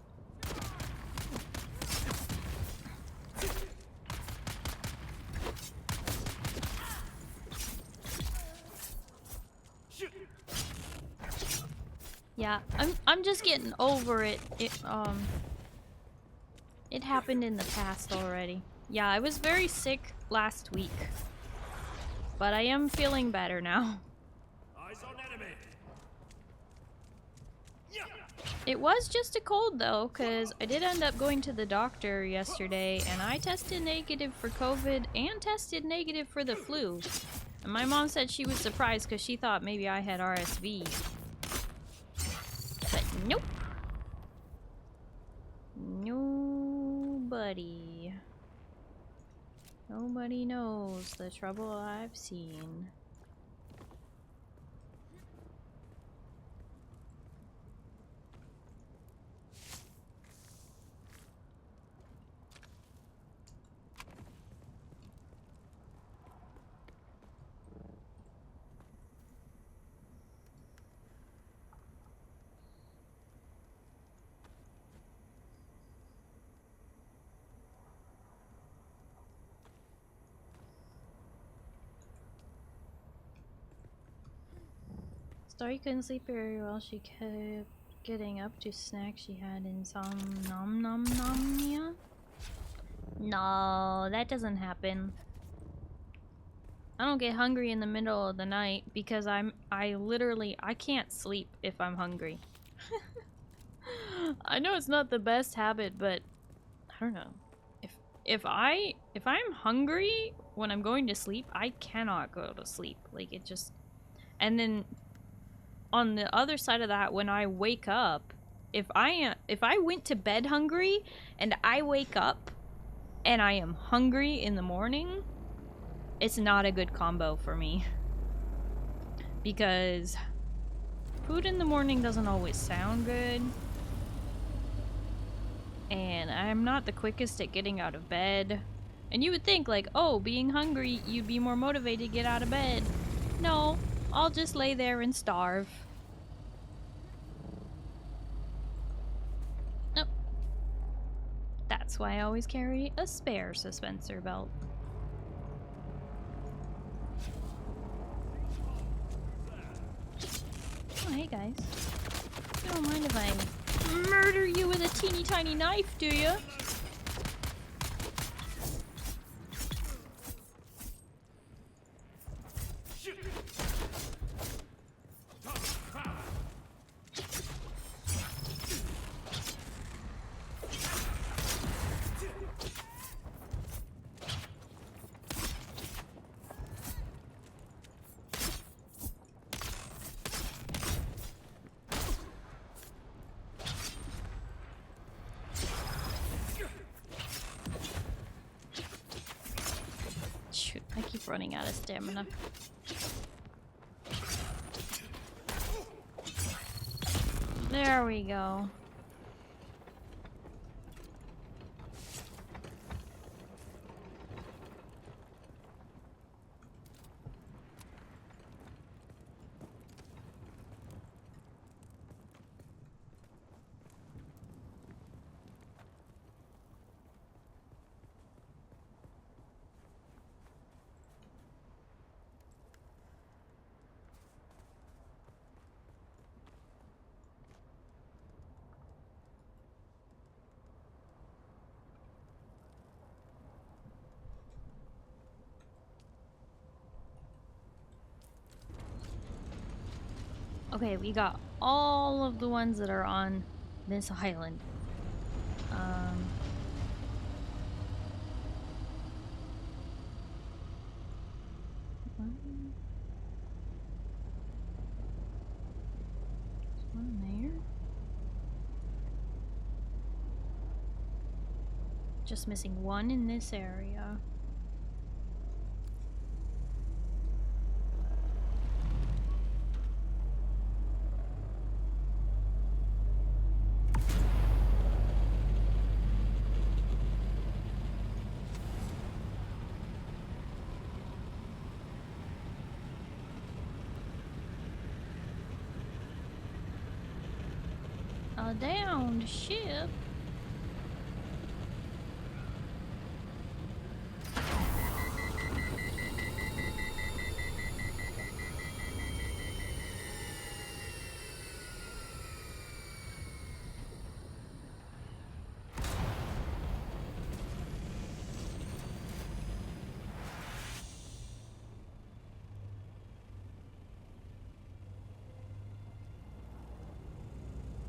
Yeah, I'm just getting over it. It happened in the past already. Yeah, I was very sick last week, but I am feeling better now. Eyes on enemy. It was just a cold though, because I did end up going to the doctor yesterday and I tested negative for COVID and tested negative for the flu. And my mom said she was surprised because she thought maybe I had RSV. But nope. Nobody. Nobody knows the trouble I've seen. Starry couldn't sleep very well. She kept getting up to snacks she had insomnia. No, that doesn't happen. I don't get hungry in the middle of the night because I can't sleep if I'm hungry. I know it's not the best habit, but I don't know. If I'm hungry when I'm going to sleep, I cannot go to sleep. Like it just. And then on the other side of that, when I wake up, if I went to bed hungry and I wake up and I am hungry in the morning, it's not a good combo for me. Because food in the morning doesn't always sound good. And I'm not the quickest at getting out of bed. And you would think like, oh, being hungry, you'd be more motivated to get out of bed. No, I'll just lay there and starve. Nope. That's why I always carry a spare suspensor belt. Oh, hey guys. You don't mind if I murder you with a teeny tiny knife, do you? Shoot, I keep running out of stamina. There we go. Okay, we got all of the ones that are on this island. There's one there. Just missing one in this area. A downed ship.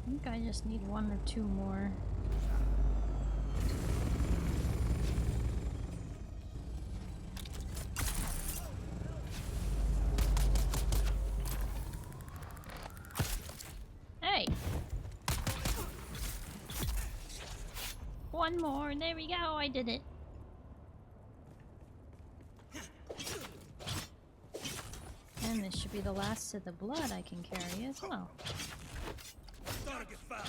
I think I just need 1 or 2 more. Hey! 1 more, there we go, I did it. And this should be the last of the blood I can carry as well. Target found.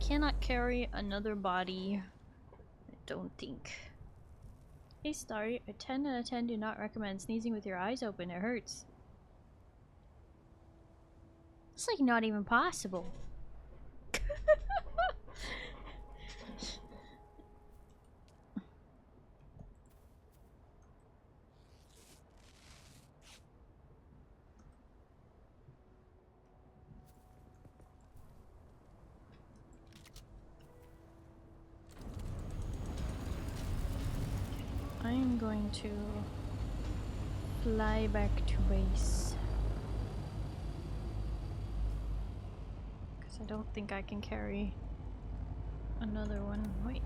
Cannot carry another body, I don't think. Hey Starry, a 10 out of 10 do not recommend sneezing with your eyes open, it hurts. It's like not even possible. I'm going to fly back to base. Because I don't think I can carry another one. Wait.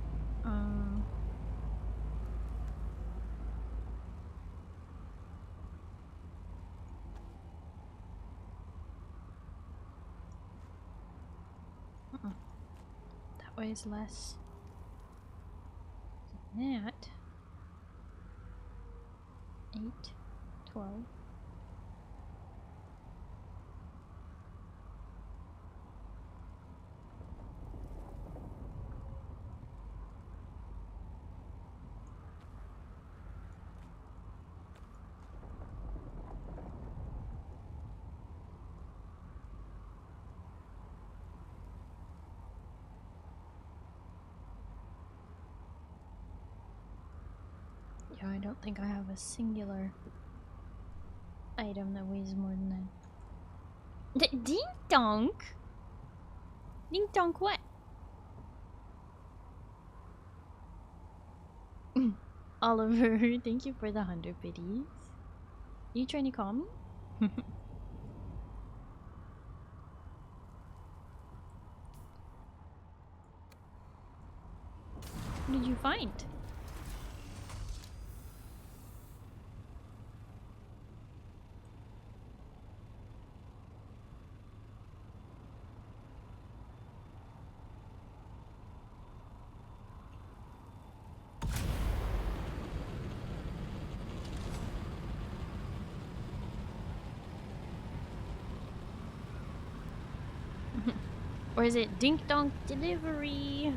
That weighs less than that. 8, 12. Yeah, I don't think I have a singular item that weighs more than that. Ding donk? Ding donk what? Oliver, thank you for the 100 biddies. You trying to call me? What did you find? Or is it Dink Donk Delivery?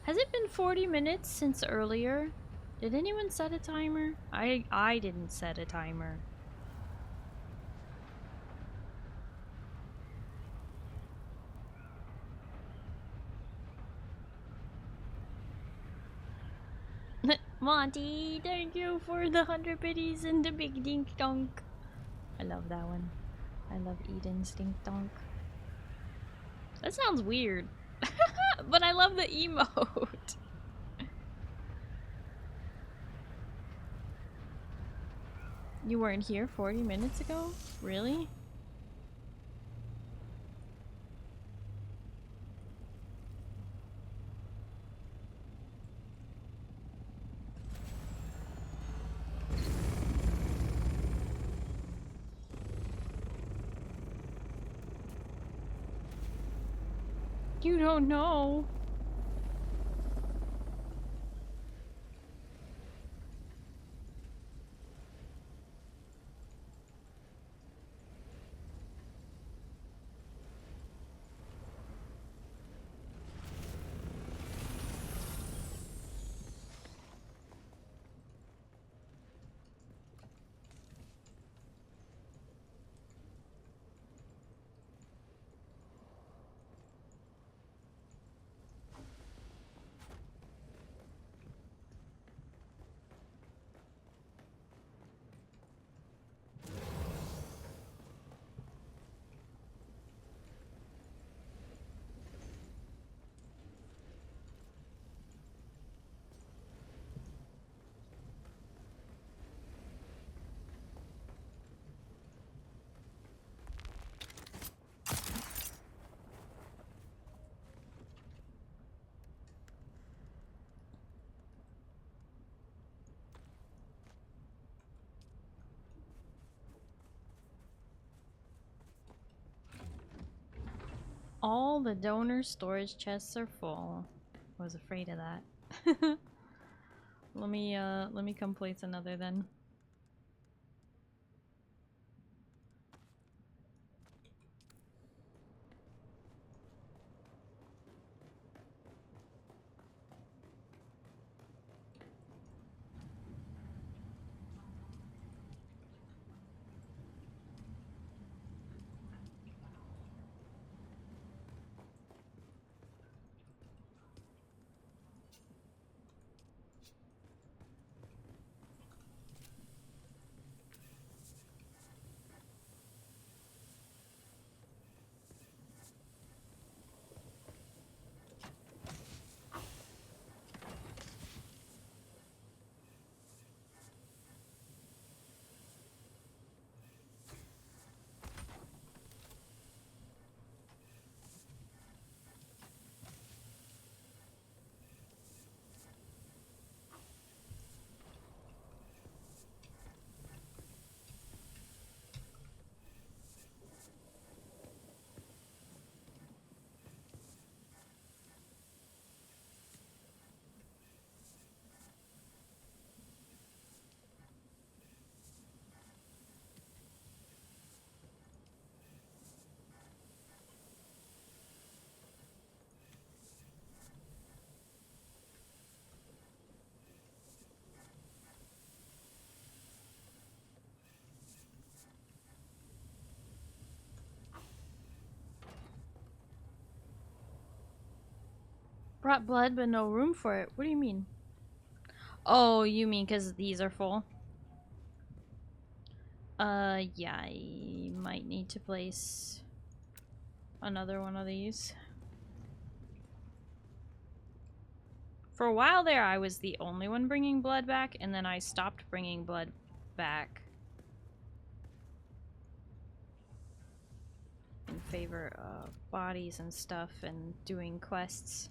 Has it been 40 minutes since earlier? Did anyone set a timer? I didn't set a timer. Monty, thank you for the 100 biddies and the big dink donk. I love that one. I love Eden's dink donk. That sounds weird. But I love the emote. You weren't here 40 minutes ago? Really? You don't know. All the donor storage chests are full. I was afraid of that. Let me come place another then. Brought blood but no room for it. What do you mean? Oh, you mean because these are full? Yeah, I might need to place another one of these. For a while there, I was the only one bringing blood back, and then I stopped bringing blood back in favor of bodies and stuff and doing quests.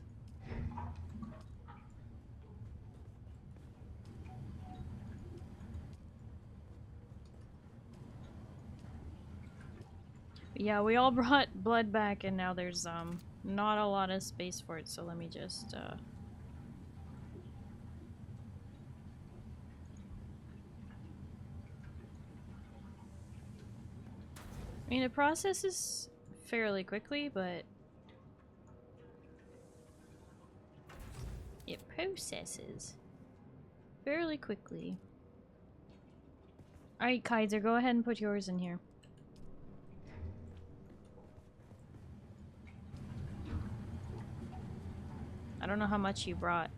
Yeah, we all brought blood back, and now there's not a lot of space for it, so let me just I mean, it processes fairly quickly, but it processes fairly quickly. Alright, Kaiser, go ahead and put yours in here. I don't know how much you brought.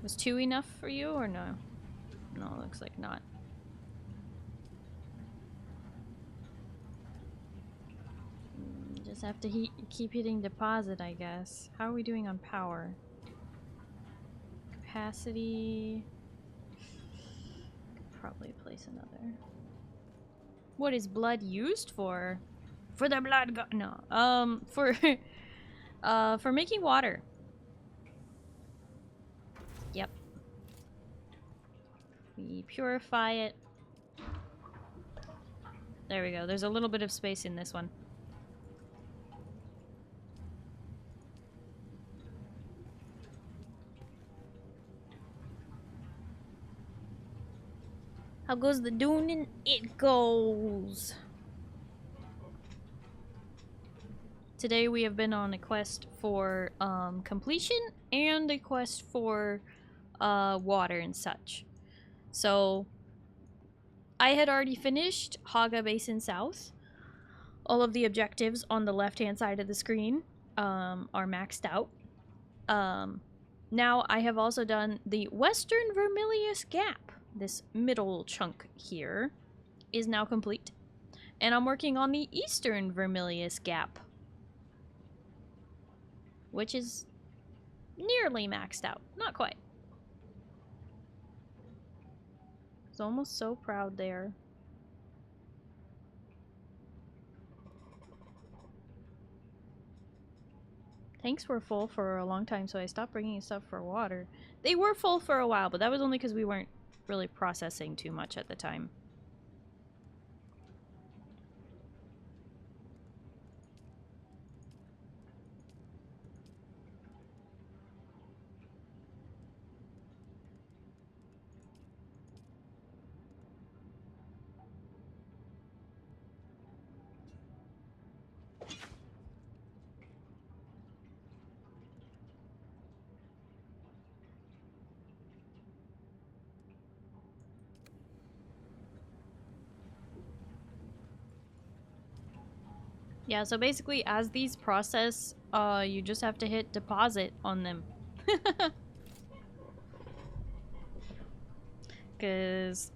Was 2 enough for you or no? No, looks like not. Just have to keep hitting deposit, I guess. How are we doing on power? Capacity. Could probably place another. What is blood used for? For the blood god? No. For making water. Yep. We purify it. There we go. There's a little bit of space in this one. How goes the Dune? It goes. Today we have been on a quest for completion and a quest for water and such. So I had already finished Haga Basin South. All of the objectives on the left-hand side of the screen are maxed out. Now I have also done the Western Vermillus Gap. This middle chunk here is now complete. And I'm working on the Eastern Vermillus Gap, which is nearly maxed out. Not quite. I was almost so proud there. Tanks were full for a long time, so I stopped bringing stuff for water. They were full for a while, but that was only because we weren't really processing too much at the time. Yeah, so basically as these process, you just have to hit deposit on them. Because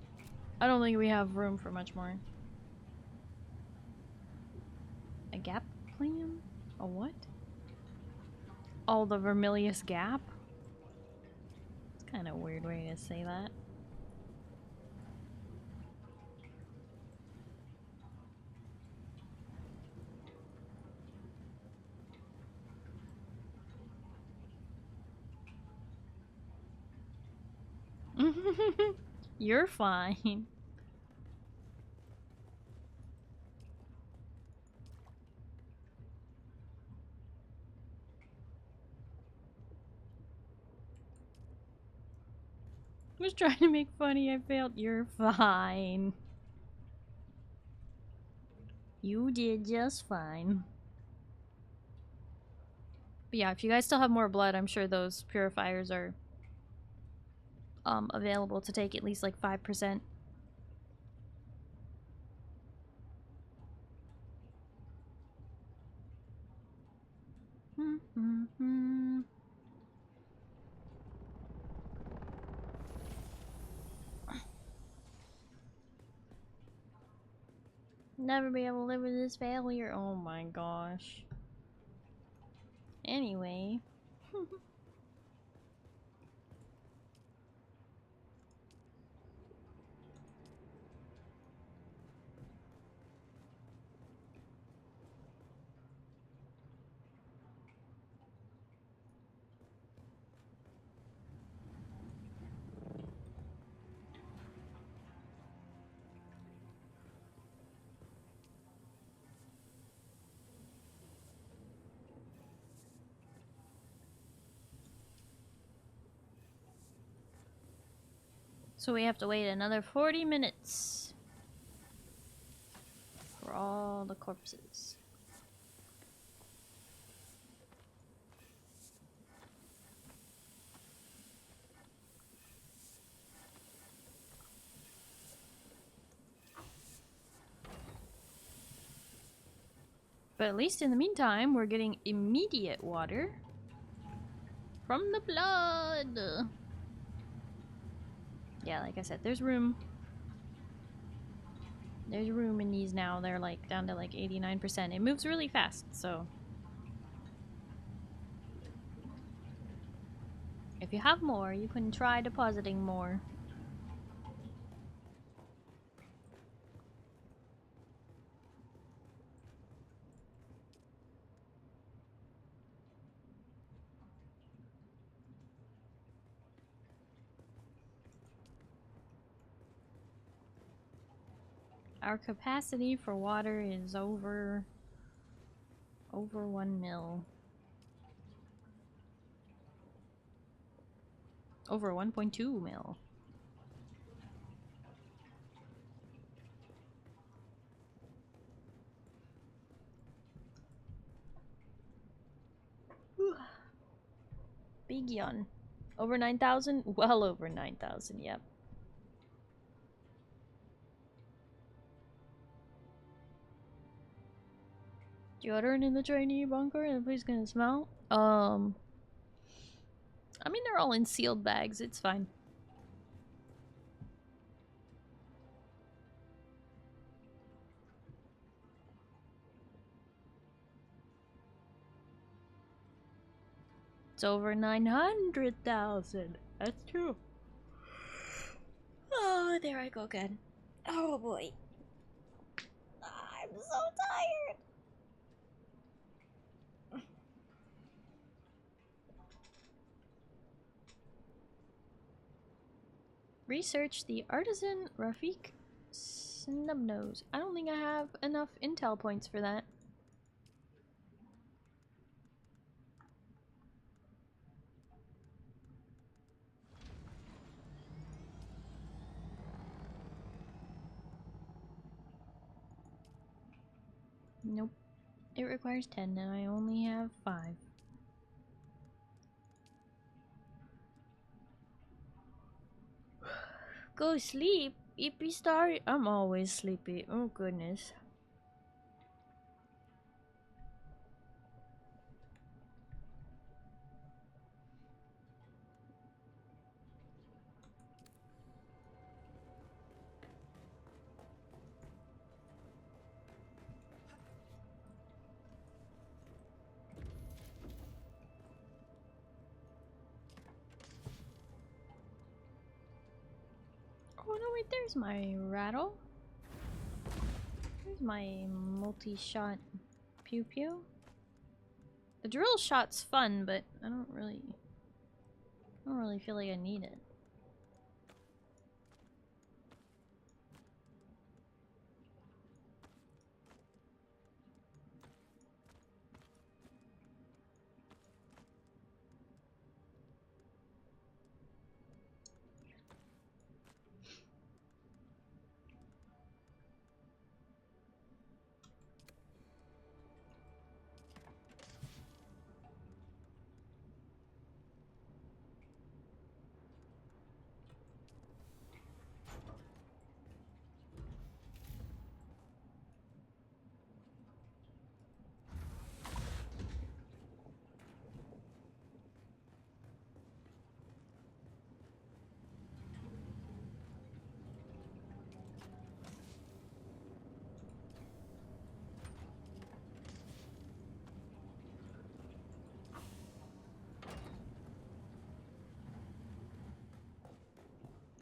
I don't think we have room for much more. A gap plan? A what? Oh, the Vermillus Gap? It's kind of a weird way to say that. You're fine. I was trying to make funny, I failed. You're fine. You did just fine. But yeah, if you guys still have more blood, I'm sure those purifiers are available to take at least like 5%. Never be able to live with this failure. Oh my gosh. Anyway. So we have to wait another 40 minutes for all the corpses. But at least in the meantime, we're getting immediate water from the blood. Yeah, like I said, there's room. There's room in these now. They're like down to like 89%. It moves really fast, so. If you have more, you can try depositing more. Our capacity for water is over 1 mil. Over 1.2 mil. Big yawn. Over 9,000? Well over 9,000, yep. Deodorant in the trainee bunker and the place gonna smell? I mean, they're all in sealed bags, it's fine. It's over 900,000. That's true. Oh, there I go again. Oh boy. I'm so tired. Research the artisan Rafik Snubnose. I don't think I have enough intel points for that. Nope. It requires 10 and I only have 5. Go sleep. Yippee Starry. I'm always sleepy. Oh goodness. Oh no, wait, there's my rattle. There's my multi-shot pew pew. The drill shot's fun, but I don't really feel like I need it.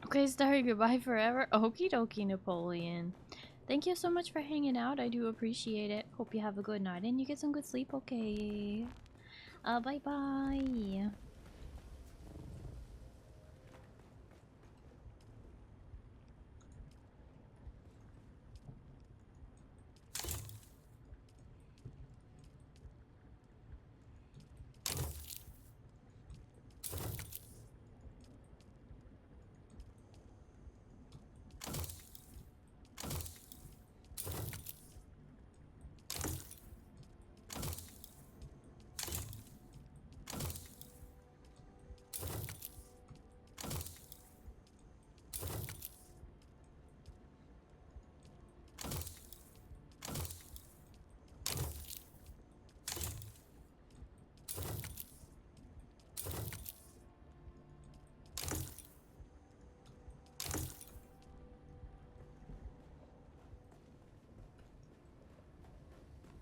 Okay, Starry, goodbye forever. Okie dokie, Napoleon. Thank you so much for hanging out. I do appreciate it. Hope you have a good night and you get some good sleep, okay? Bye-bye.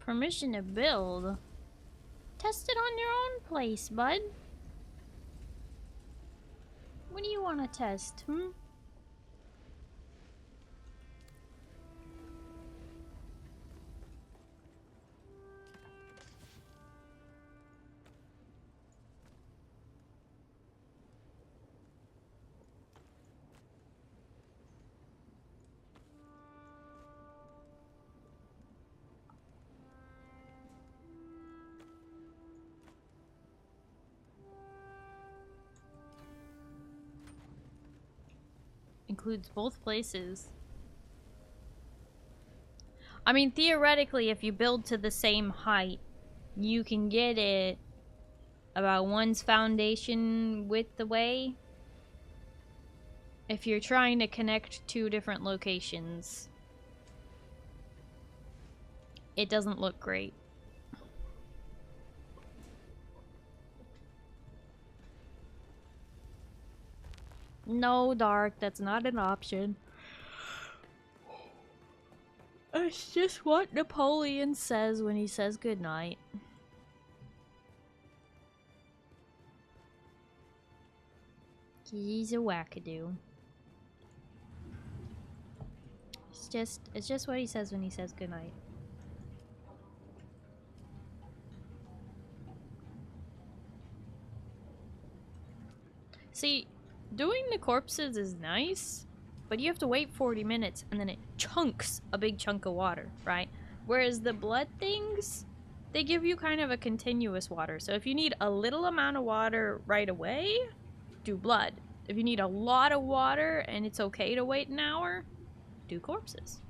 Permission to build? Test it on your own place, bud. What do you want to test, hmm? Includes both places. I mean, theoretically, if you build to the same height, you can get it about one's foundation with the way. If you're trying to connect two different locations, it doesn't look great. No, Dark, that's not an option. It's just what Napoleon says when he says goodnight. He's a wackadoo. It's just what he says when he says goodnight. See, doing the corpses is nice, but you have to wait 40 minutes and then it chunks a big chunk of water, right? Whereas the blood things, they give you kind of a continuous water. So if you need a little amount of water right away, do blood. If you need a lot of water and it's okay to wait an hour, do corpses.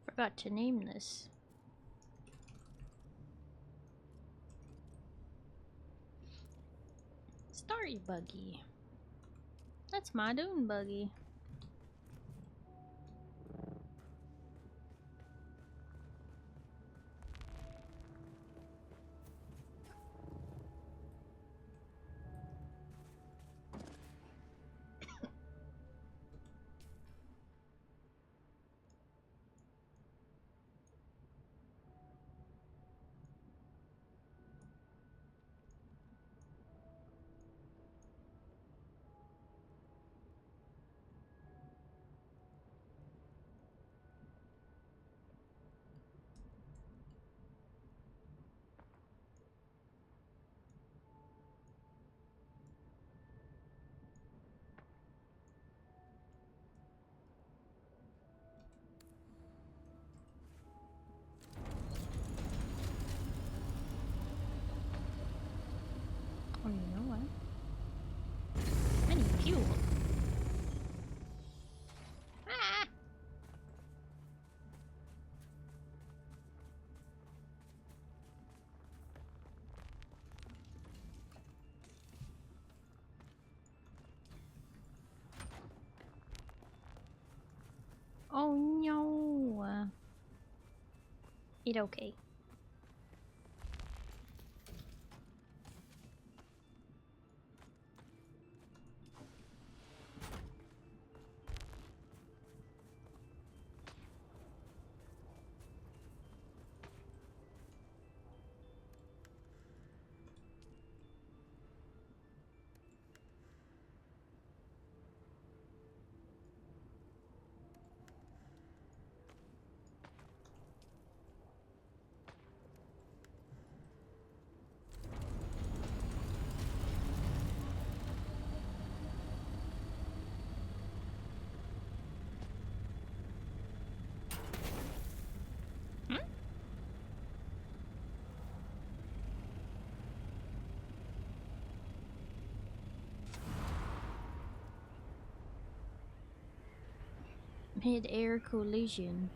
Forgot to name this. Starry buggy. That's my Dune buggy. Oh no. It okay. Mid-air collision.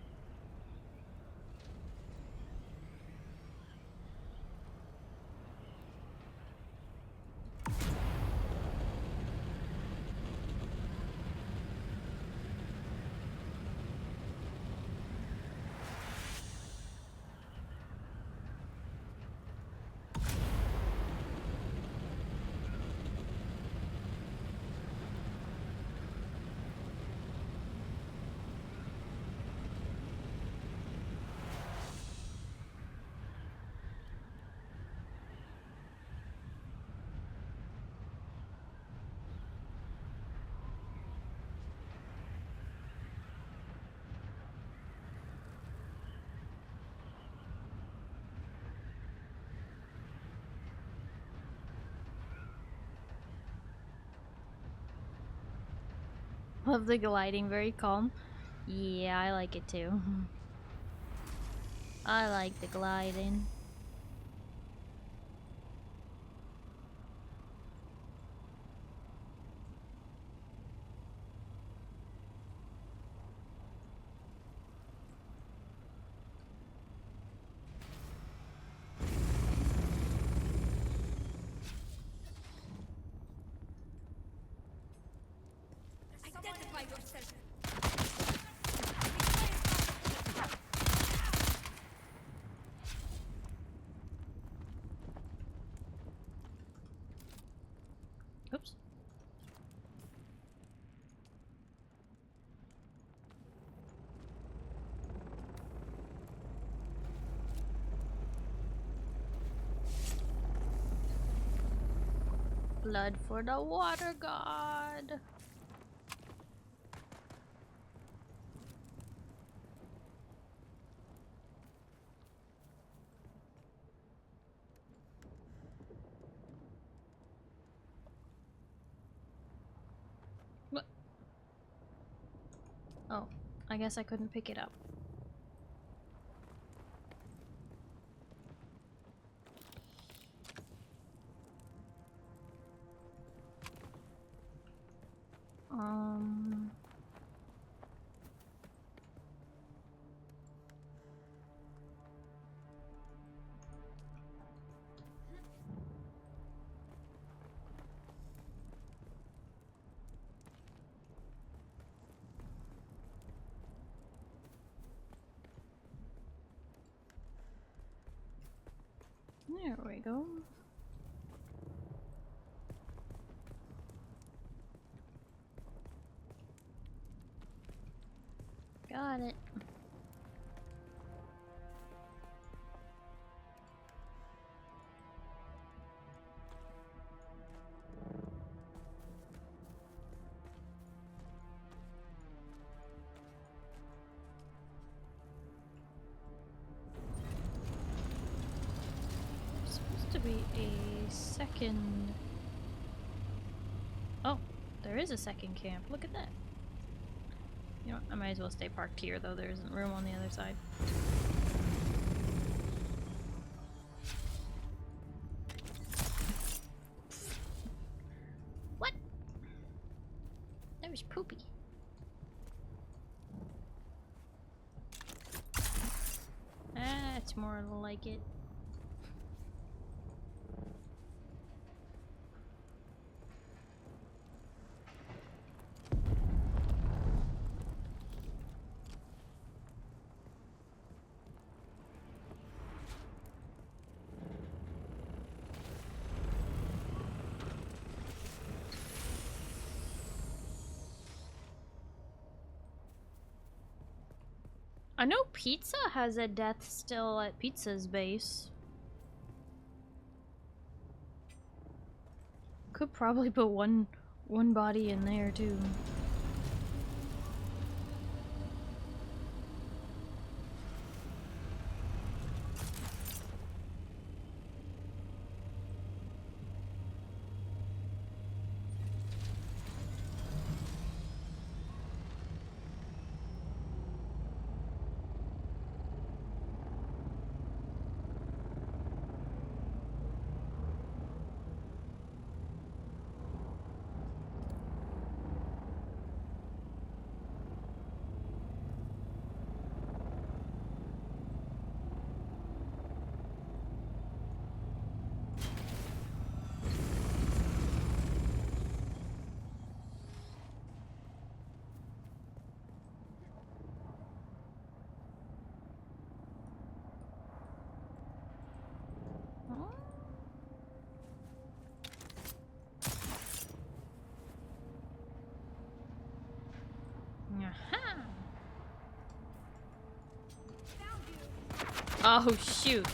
Love the gliding, very calm. Yeah, I like it too. I like the gliding. Identify yourself. Oops. Blood for the water god. What? Oh, I guess I couldn't pick it up. There we go. Got it. Supposed to be a second. Oh, there is a second camp. Look at that. You know, I might as well stay parked here, though there isn't room on the other side. What? That was poopy. That's more like it. I know Pizza has a death still at Pizza's base. Could probably put one body in there too. Oh shoot.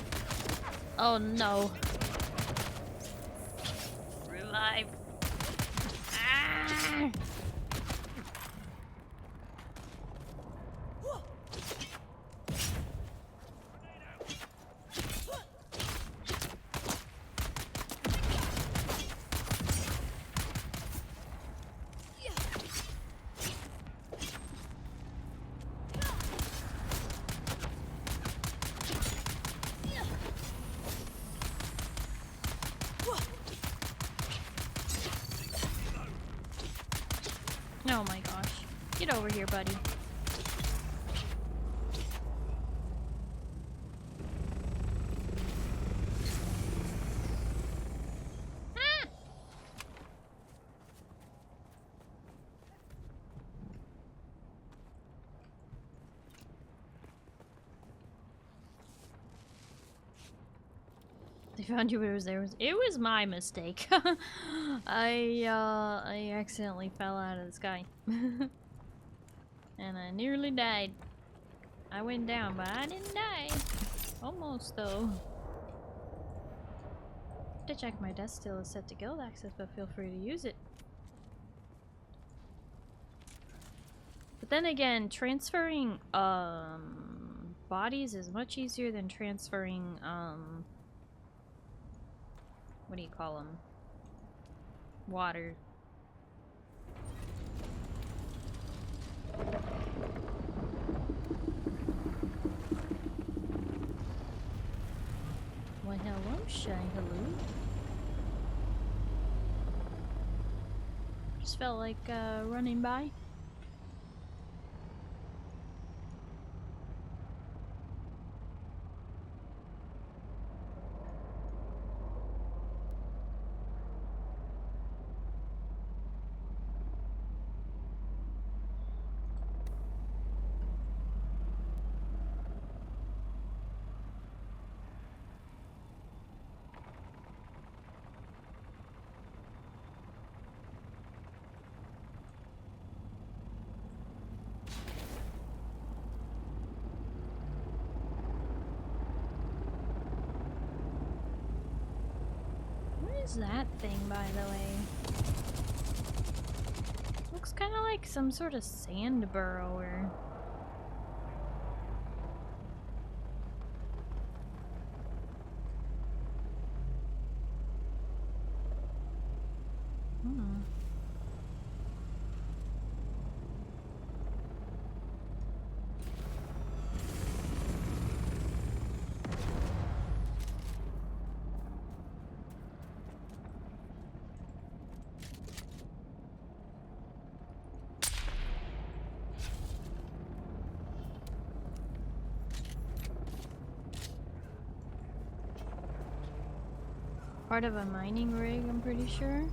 Oh no. Revive. Ah! Oh my gosh. Get over here, buddy. Ah! They found you, but it was my mistake. I accidentally fell out of the sky. And I nearly died. I went down, but I didn't die. Almost though. To check my desk still is set to guild access, but feel free to use it. But then again, transferring bodies is much easier than transferring what do you call them? Water. Why hello, Shy, hello. Just felt like running by. What is that thing, by the way? Looks kind of like some sort of sand burrower. Part of a mining rig, I'm pretty sure.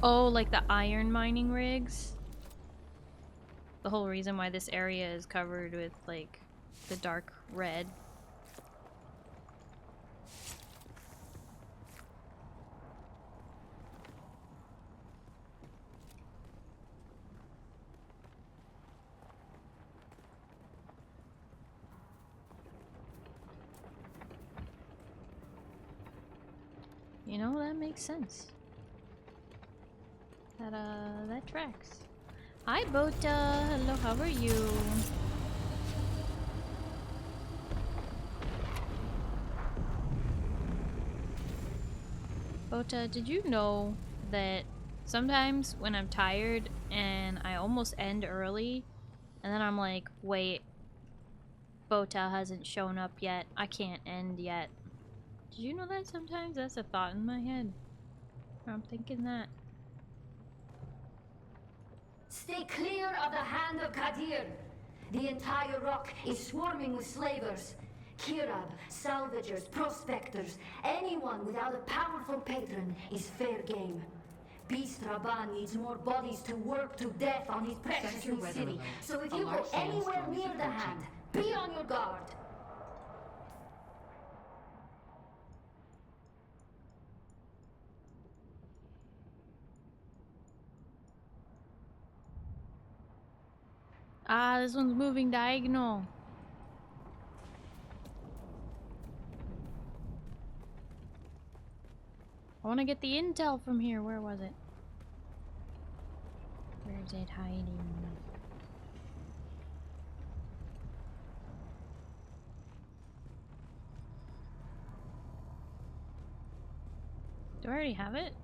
Oh, like the iron mining rigs? The whole reason why this area is covered with, like, the dark red. You know, that makes sense. That tracks. Hi, Bota. Hello, how are you? Bota, did you know that sometimes when I'm tired and I almost end early, and then I'm like, wait, Bota hasn't shown up yet. I can't end yet. Did you know that sometimes that's a thought in my head? I'm thinking that. Stay clear of the hand of Kadir. The entire rock is swarming with slavers. Kirab, salvagers, prospectors, anyone without a powerful patron is fair game. Beast Rabban needs more bodies to work to death on his precious new city. So if you go anywhere near the hand, be on your guard. Ah, this one's moving diagonal. I want to get the intel from here. Where was it? Where's it hiding? Do I already have it?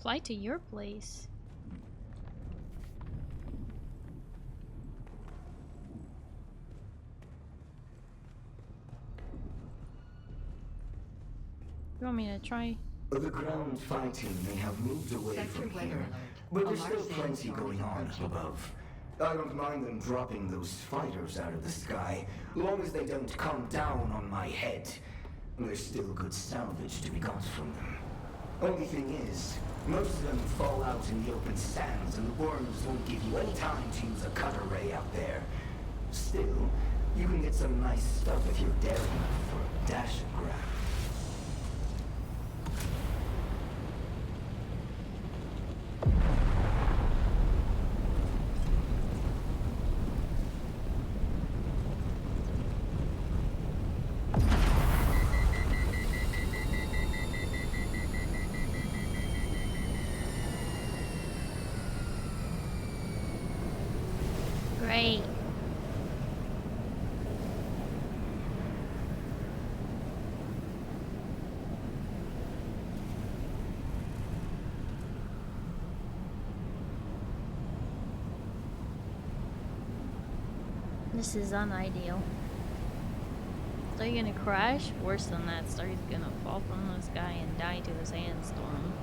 Fly to your place. You want me to try? The ground fighting may have moved away from here, but there's still plenty going on above. I don't mind them dropping those fighters out of the sky, long as they don't come down on my head. There's still good salvage to be got from them. Only thing is, most of them fall out in the open sands, and the worms won't give you any time to use a cutter ray out there. Still, you can get some nice stuff if you're daring enough for a dash and grab. Great. This is unideal. Are you gonna crash? Worse than that, Starry's gonna fall from the sky and die to the sandstorm.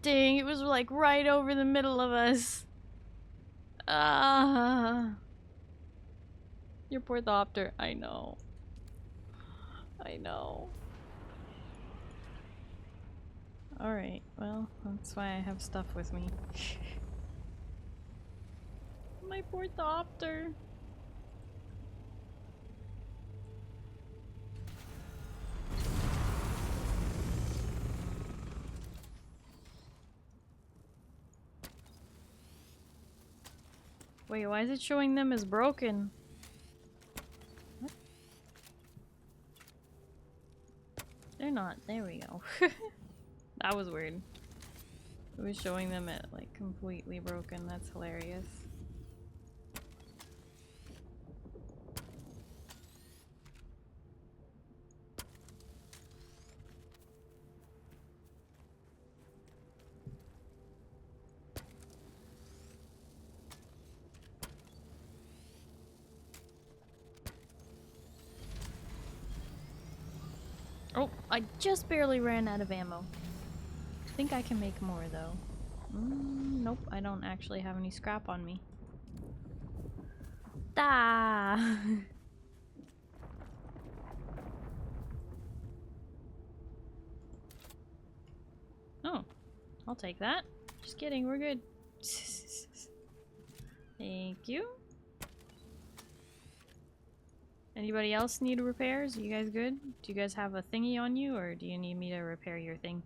Dang, it was like right over the middle of us. Your poor Thopter. I know. I know. Alright, well, that's why I have stuff with me. My poor Thopter. Wait, why is it showing them as broken? What? They're not. There we go. That was weird. It was showing them at like completely broken. That's hilarious. Oh, I just barely ran out of ammo. I think I can make more though. Nope, I don't actually have any scrap on me. Oh, I'll take that. Just kidding, we're good. Thank you. Anybody else need repairs? Are you guys good? Do you guys have a thingy on you, or do you need me to repair your thing?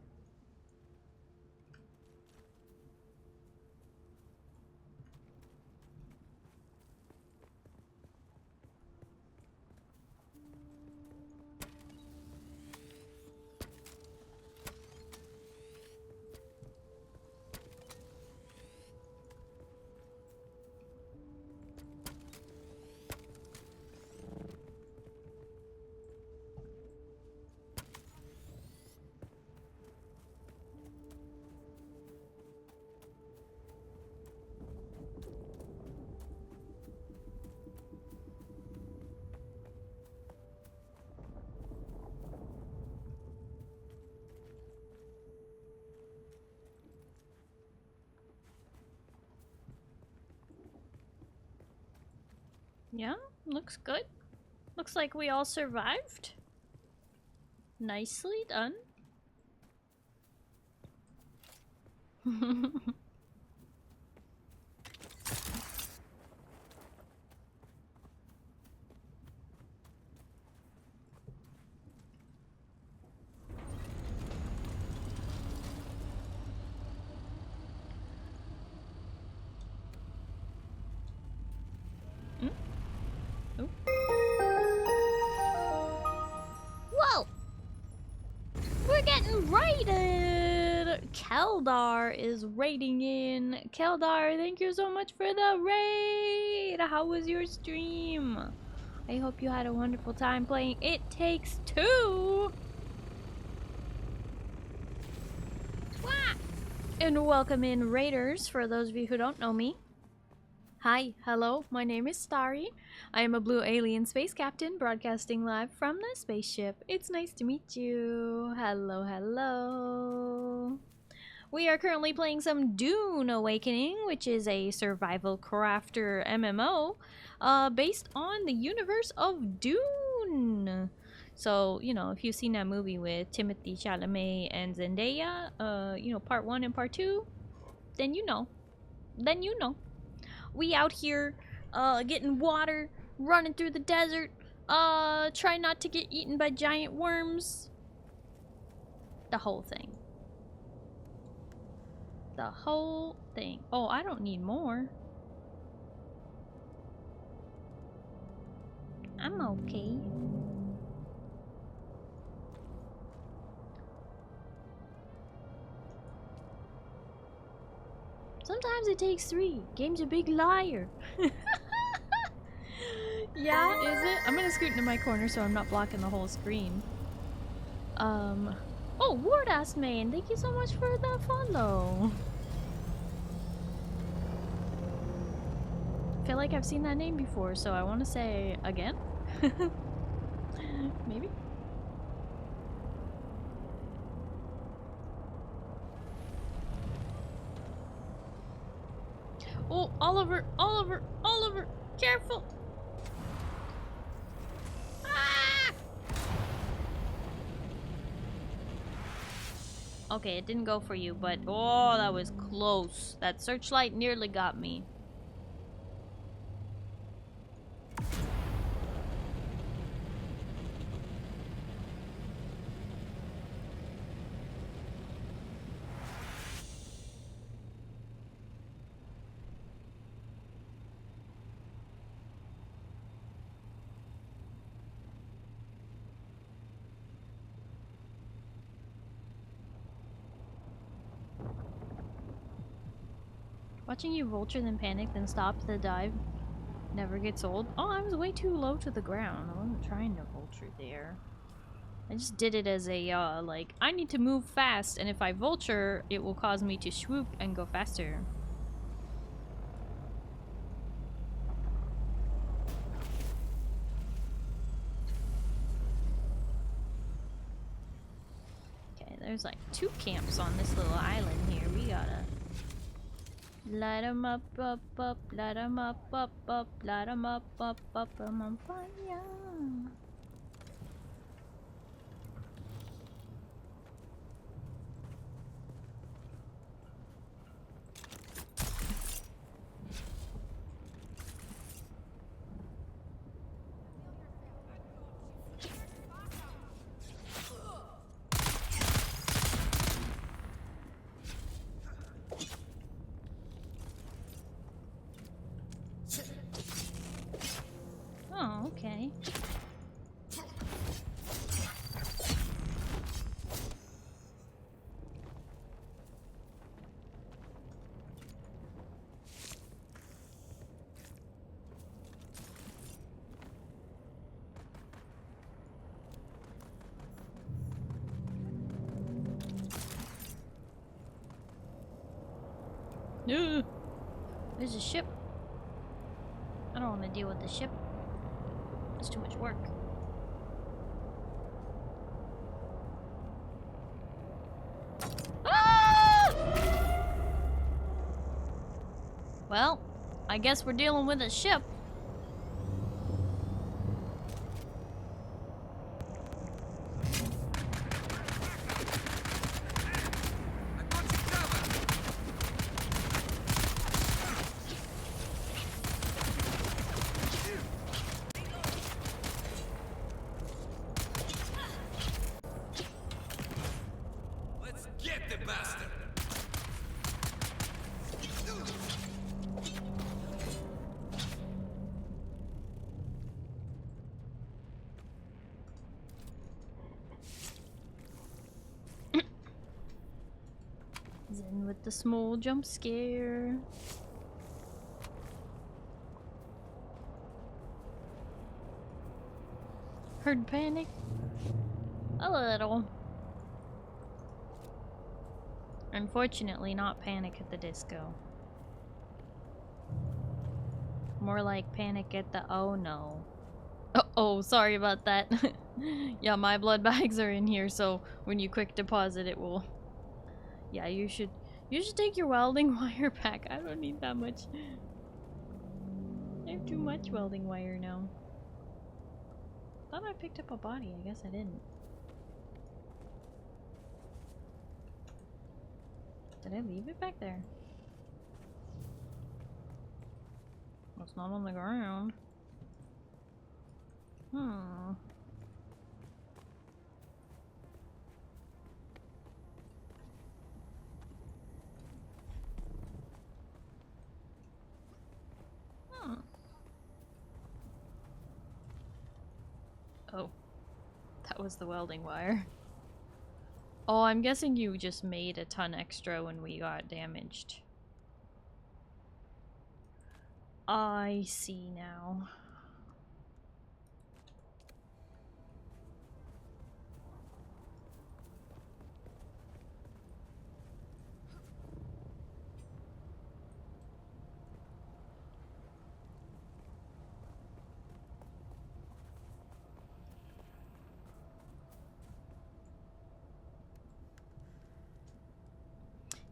Yeah, looks good. Looks like we all survived. Nicely done. Whoa! We're getting raided! Keldar is raiding in. Keldar, thank you so much for the raid! How was your stream? I hope you had a wonderful time playing It Takes Two! Wah! And welcome in raiders, for those of you who don't know me. Hi, hello, my name is Starry. I am a blue alien space captain broadcasting live from the spaceship. It's nice to meet you. Hello, hello. We are currently playing some Dune Awakening, which is a survival crafter MMO based on the universe of Dune. So, you know, if you've seen that movie with Timothée Chalamet and Zendaya, you know, part 1 and part 2, then you know. Then you know. We out here, getting water, running through the desert, try not to get eaten by giant worms. The whole thing. The whole thing. Oh, I don't need more. I'm okay. Sometimes it takes 3. Game's a big liar. Yeah, is it? I'm gonna scoot into my corner so I'm not blocking the whole screen. Oh, Wardass Man, thank you so much for the follow. I feel like I've seen that name before, so I want to say again. Maybe. Oh, Oliver, Oliver, Oliver, careful! Ah! Okay, it didn't go for you, but oh, that was close. That searchlight nearly got me. Watching you vulture, then panic, then stop the dive never gets old. Oh, I was way too low to the ground. I wasn't trying to vulture there. I just did it as a, like, I need to move fast, and if I vulture, it will cause me to swoop and go faster. Okay, there's like 2 camps on this little island here. We gotta light 'em up, up, up, light 'em up, up, up, light 'em up, I'm on fire. There's a ship. I don't want to deal with the ship. It's too much work. Ah! Well, I guess we're dealing with a ship. Zen with the small jump scare. Heard panic? A little. Unfortunately, not Panic at the Disco. More like Panic at the oh no. Oh, sorry about that. Yeah, my blood bags are in here, so when you quick deposit it will... Yeah, you should take your welding wire back. I don't need that much. I have too much welding wire now. Thought I picked up a body. I guess I didn't. Did I leave it back there? Well, it's not on the ground. Hmm. Oh, that was the welding wire. Oh, I'm guessing you just made a ton extra when we got damaged. I see now.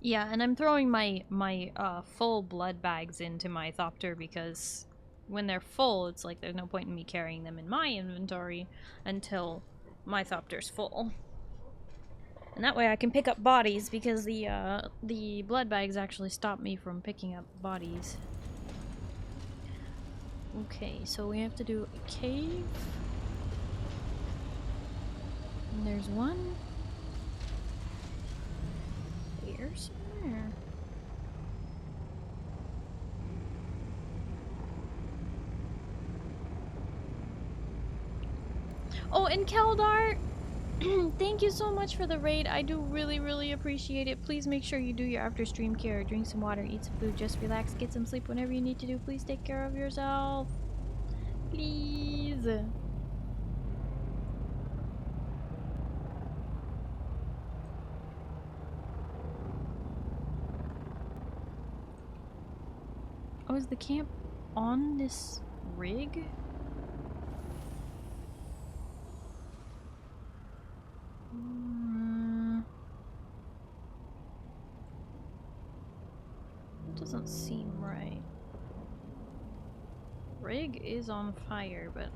Yeah, and I'm throwing my full blood bags into my Thopter because when they're full, it's like there's no point in me carrying them in my inventory until my Thopter's full. And that way I can pick up bodies because the blood bags actually stop me from picking up bodies. Okay, so we have to do a cave. And there's one. Somewhere. Oh, and Keldar, thank you so much for the raid. I do really appreciate it. Please make sure you do your after stream care. Drink some water, eat some food, just relax, get some sleep whenever you need to do. Please take care of yourself. Please. Oh, is the camp on this rig? It doesn't seem right. Rig is on fire, but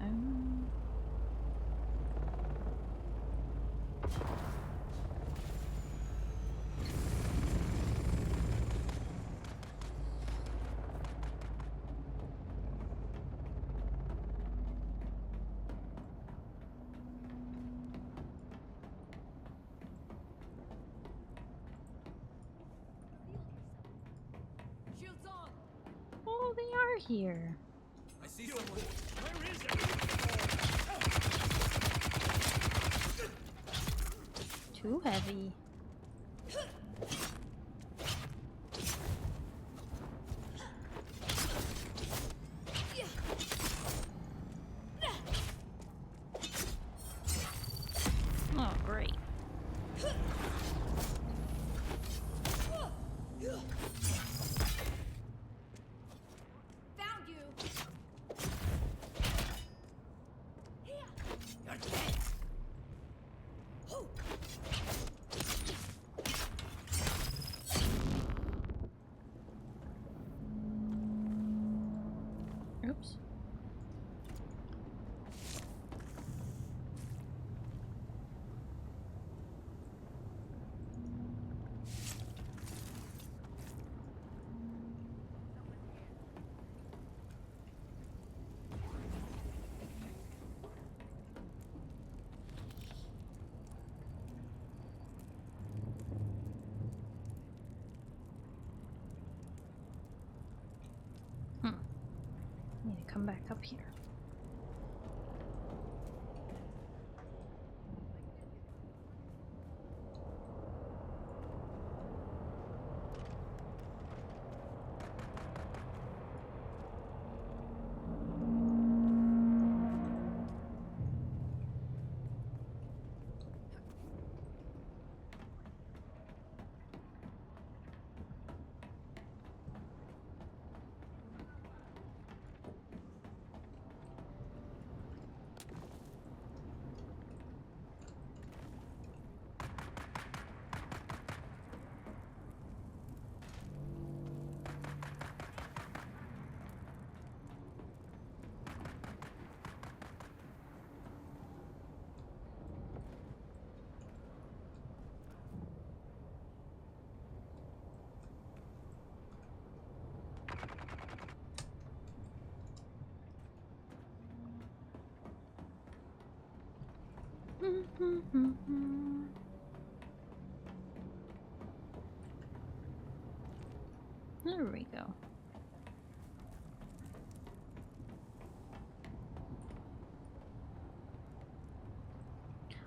oh, they are here. I see someone. Where is it? Too heavy. Oh, great. come back up here. There we go.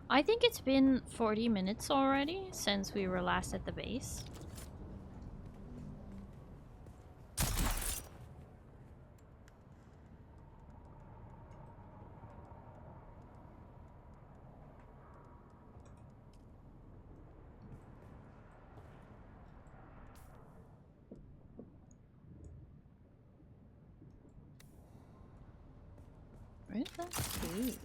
I think it's been 40 minutes already since we were last at the base. Where's that cave?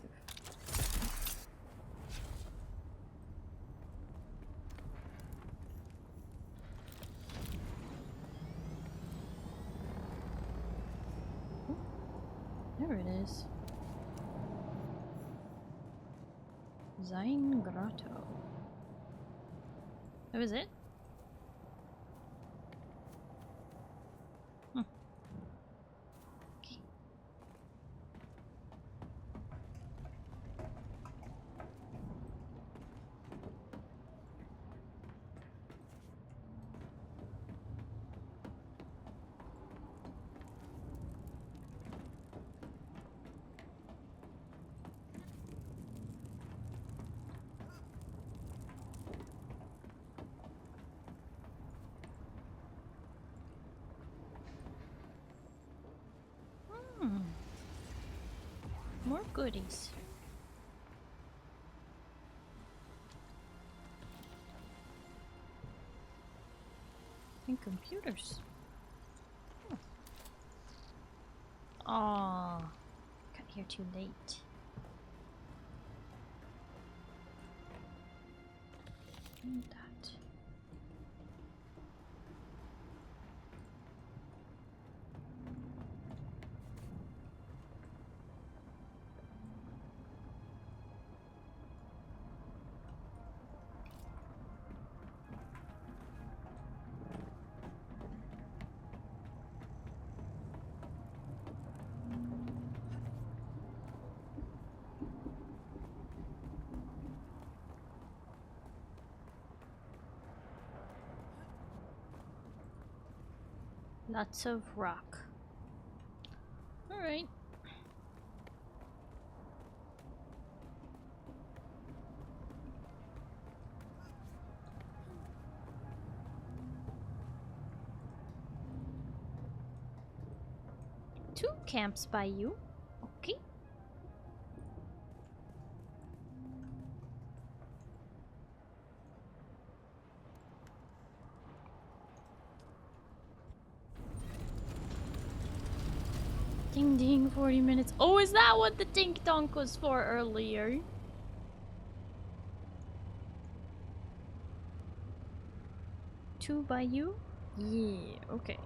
Oh, there it is. Zine Grotto. That was it? More goodies. And computers. Aw, got here too late. And that. Lots of rock. Alright. Two camps by you. Okay. Ding ding, 40 minutes. Oh, is that what the dink donk was for earlier? Two by you? Yeah, okay.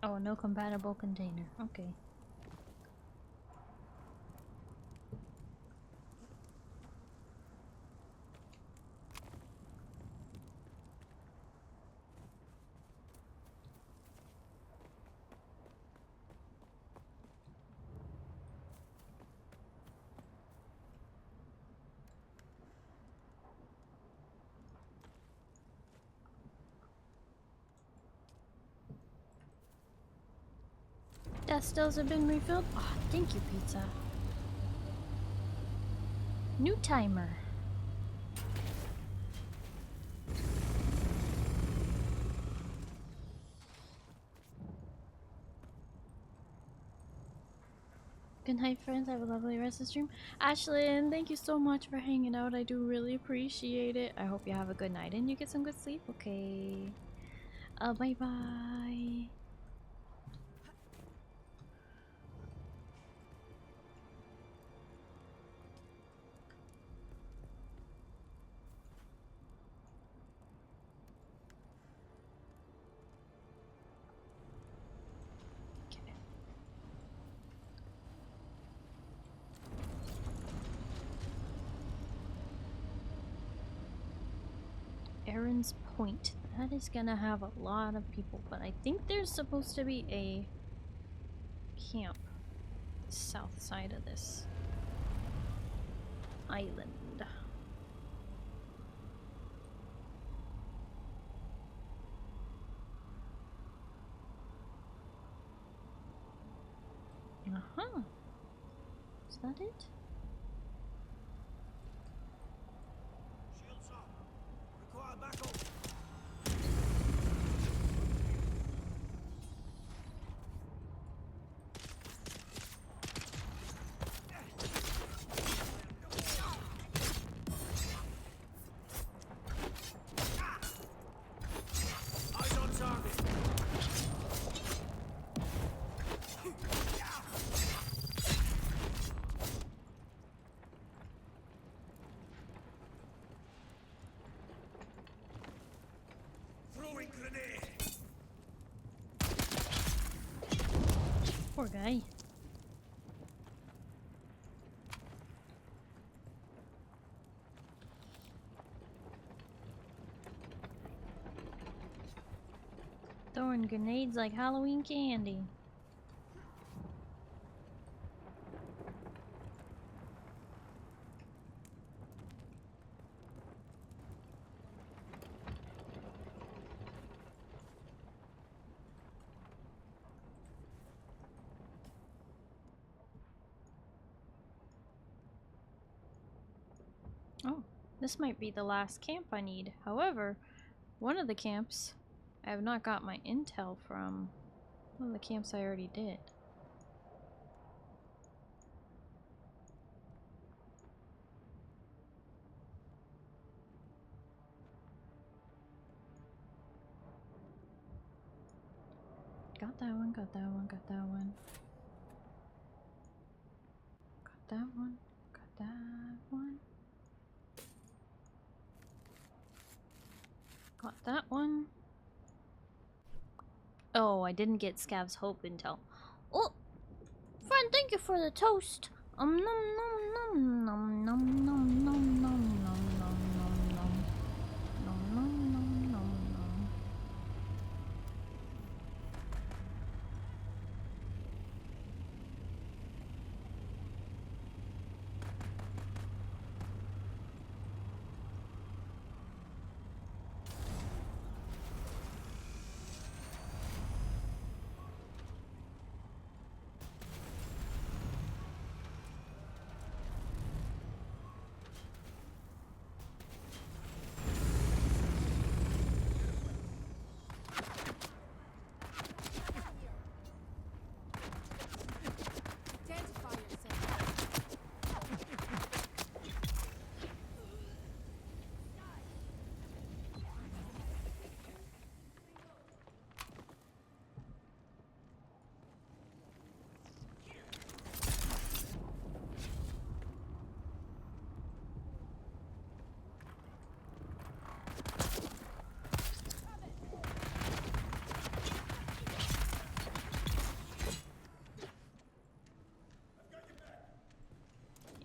Oh, no compatible container. Okay. Death stills have been refilled. Oh, thank you, pizza. New timer. Good night, friends. Have a lovely rest of the stream. Ashlyn, thank you so much for hanging out. I do really appreciate it. I hope you have a good night and you get some good sleep. Okay. Bye-bye. Aaron's Point. That is gonna have a lot of people, but I think there's supposed to be a camp south side of this island. Uh-huh. Is that it? Shields up. Require backup. Eyes on target. Throwing grenade. Poor guy. Throwing grenades like Halloween candy. Oh, this might be the last camp I need. However, one of the camps I have not got my intel from. One of the camps I already did. Got that one, got that one, got that one. Got that one, got that one. Got that one. Oh, I didn't get Scav's Hope intel. Oh, friend, thank you for the toast. Nom nom nom nom nom nom nom nom nom nom nom nom nom nom nom nom.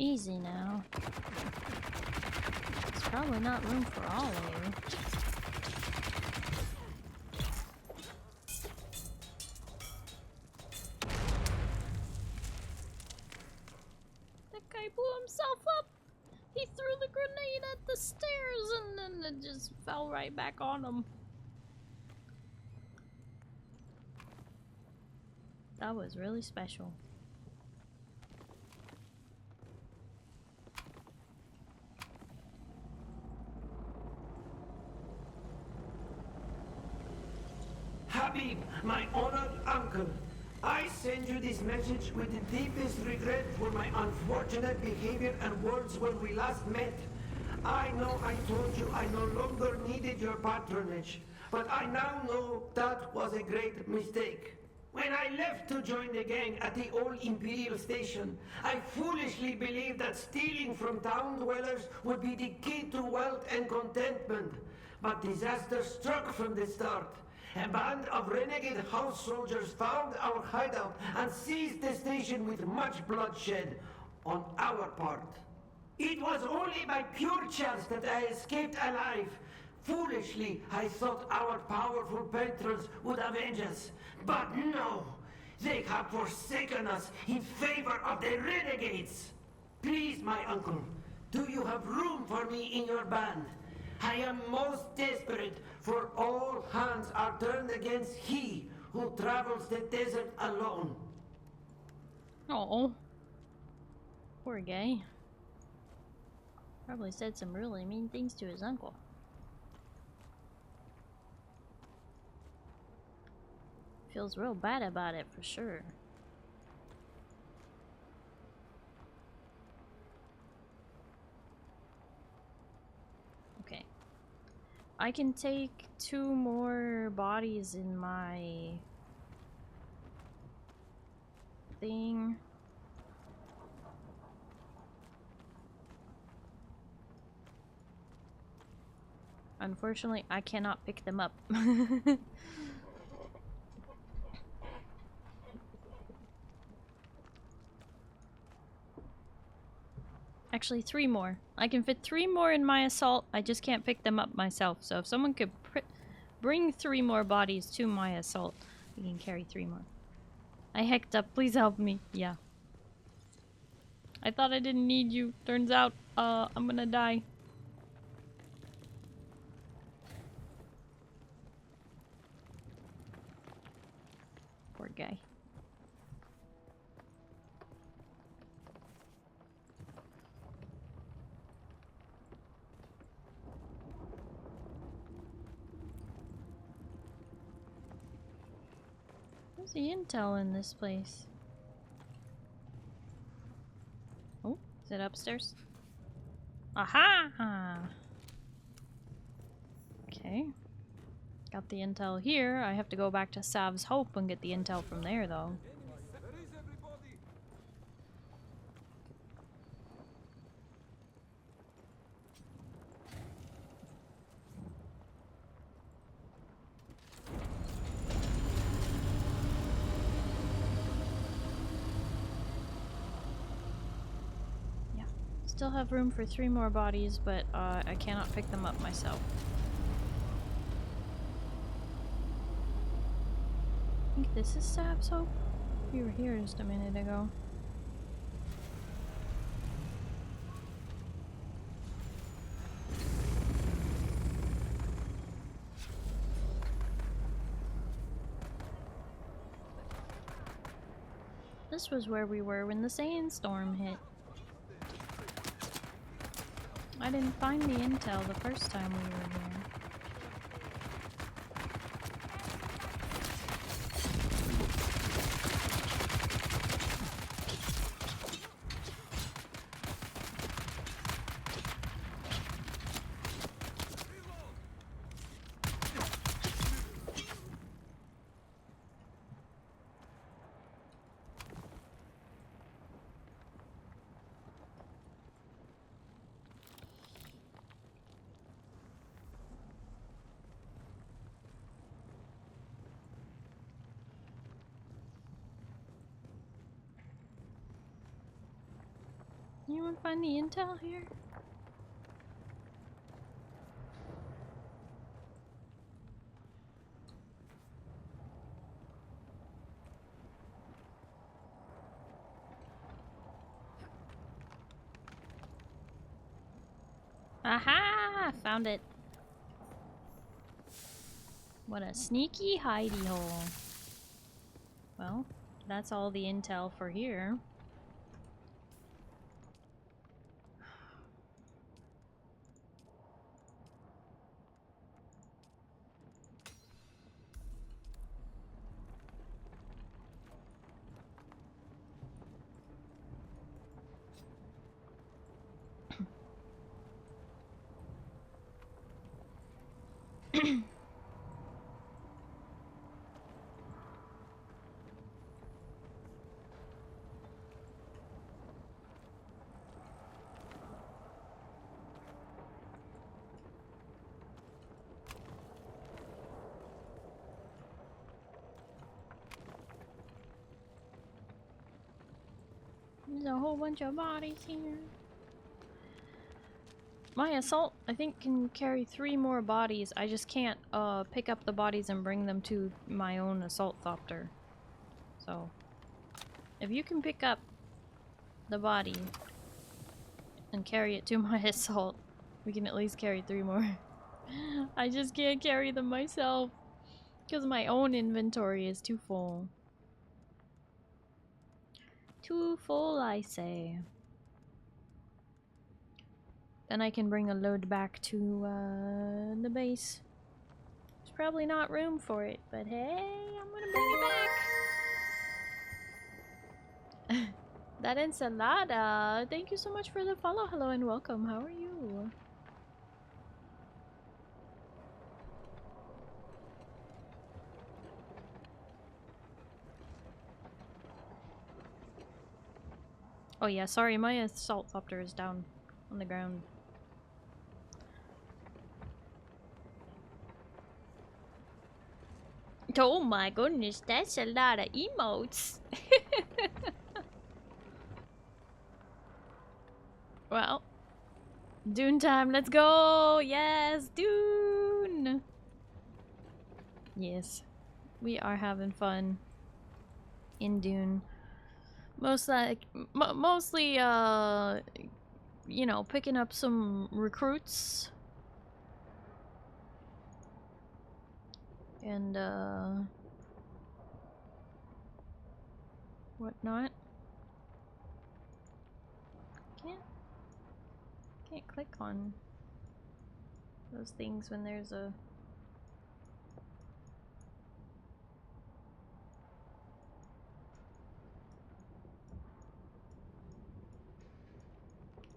Easy now. There's probably not room for all of you. That guy blew himself up! He threw the grenade at the stairs and then it just fell right back on him. That was really special. Habib, my honored uncle, I send you this message with the deepest regret for my unfortunate behavior and words when we last met. I know I told you I no longer needed your patronage, but I now know that was a great mistake. When I left to join the gang at the old Imperial station, I foolishly believed that stealing from town dwellers would be the key to wealth and contentment. But disaster struck from the start. A band of renegade house soldiers found our hideout and seized the station with much bloodshed on our part. It was only by pure chance that I escaped alive. Foolishly, I thought our powerful patrons would avenge us. But no! They have forsaken us in favor of the renegades! Please, my uncle, do you have room for me in your band? I am most desperate, for all hands are turned against he who travels the desert alone. Oh, poor guy. Probably said some really mean things to his uncle. Feels real bad about it for sure. Okay. I can take 2 more bodies in my thing. Unfortunately, I cannot pick them up. Actually, 3 more. I can fit 3 more in my assault. I just can't pick them up myself. So if someone could bring 3 more bodies to my assault, we can carry 3 more. I hecked up. Please help me. Yeah. I thought I didn't need you. Turns out, I'm gonna die. Poor guy. Where's the intel in this place? Oh, is it upstairs? Aha! Okay. Got the intel here. I have to go back to Sav's Hope and get the intel from there, though. Yeah. Still have room for 3 more bodies, but I cannot pick them up myself. I think this is Sav's Hope. We were here just a minute ago. This was where we were when the sandstorm hit. I didn't find the intel the first time we were here. Anyone find the intel here? Aha! Found it. What a sneaky hidey hole. Well, that's all the intel for here. There's a whole bunch of bodies here. My assault, I think, can carry 3 more bodies. I just can't pick up the bodies and bring them to my own assault thopter. So, if you can pick up the body and carry it to my assault, we can at least carry 3 more. I just can't carry them myself because my own inventory is too full. Too full, I say. Then I can bring a load back to the base. There's probably not room for it, but hey, I'm gonna bring it back. That ensalada, thank you so much for the follow. Hello and welcome. How are you? Oh yeah, sorry, my assault thopter is down on the ground. Oh my goodness, that's a lot of emotes. Well, Dune time, let's go! Yes, Dune! Yes, we are having fun in Dune. Mostly, you know, picking up some recruits. And, whatnot. Can't click on those things when there's a...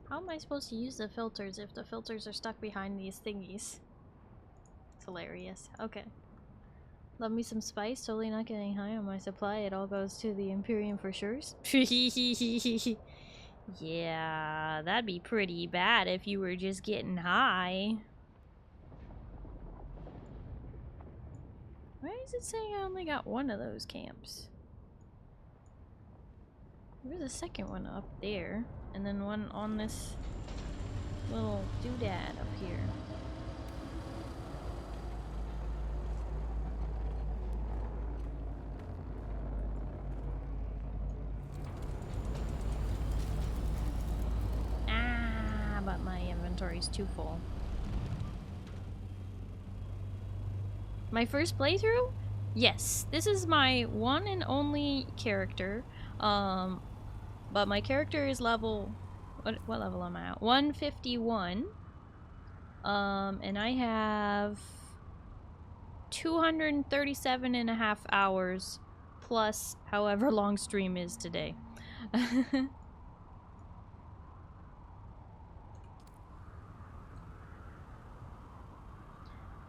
How am I supposed to use the filters if the filters are stuck behind these thingies? It's hilarious. Okay. Love me some spice, totally not getting high on my supply. It all goes to the Imperium for sure. Yeah, that'd be pretty bad if you were just getting high. Why is it saying I only got one of those camps? There's a second one up there, and then one on this little doodad up here. But my inventory's too full. My first playthrough? Yes, this is my one and only character. But my character is level... What level am I at? 151. And I have 237.5 hours plus however long stream is today.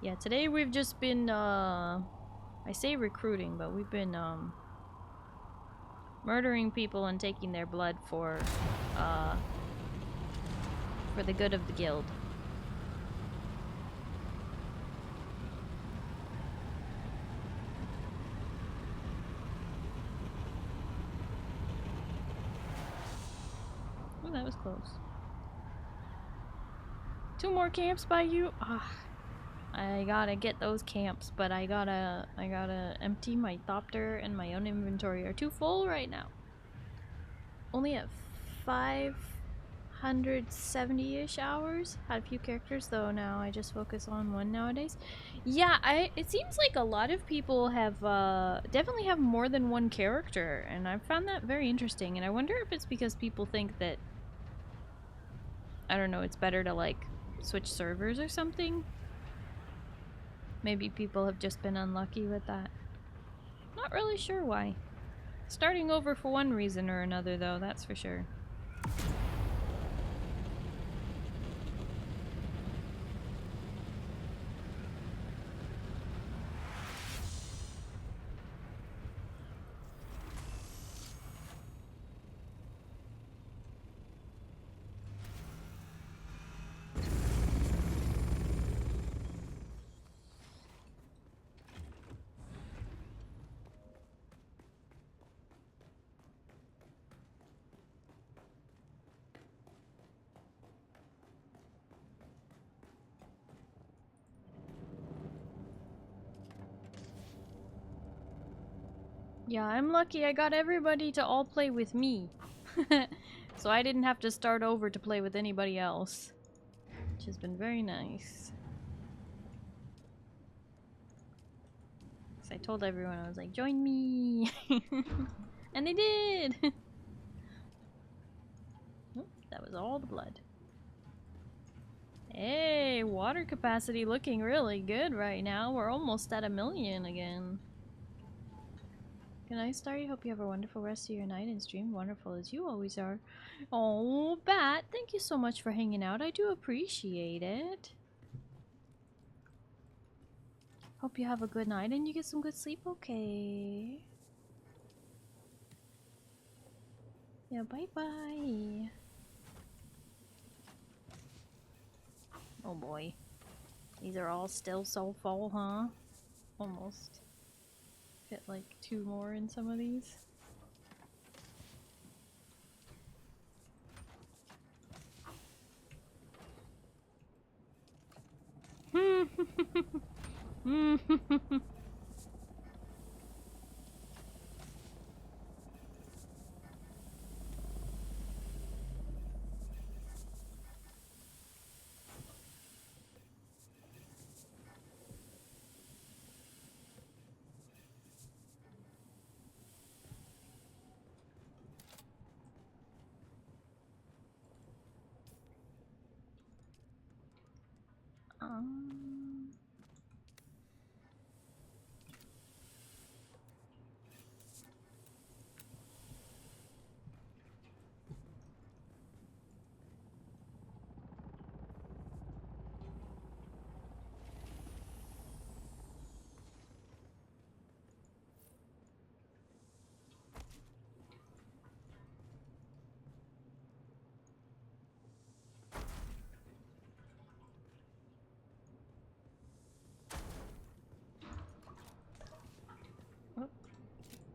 Yeah, today we've just been, I say recruiting, but we've been, murdering people and taking their blood for the good of the guild. that was close. 2 more camps by you? Ah, I gotta get those camps, but I gotta empty my thopter and my own inventory are too full right now. Only at 570-ish hours. Had a few characters though now. I just focus on one nowadays. Yeah, it seems like a lot of people have definitely have more than one character, and I've found that very interesting. And I wonder if it's because people think that, I don't know, it's better to like switch servers or something. Maybe people have just been unlucky with that. Not really sure why. Starting over for one reason or another though, that's for sure. Yeah, I'm lucky I got everybody to all play with me. So I didn't have to start over to play with anybody else. Which has been very nice. So I told everyone, I was like, join me! And they did! Oh, that was all the blood. Hey, water capacity looking really good right now. We're almost at 1 million again. Good night, Starry. Hope you have a wonderful rest of your night and stream. Wonderful as you always are. Oh, Bat, thank you so much for hanging out. I do appreciate it. Hope you have a good night and you get some good sleep, okay? Yeah, bye-bye. Oh boy. These are all still so full, huh? Almost. Fit like 2 more in some of these.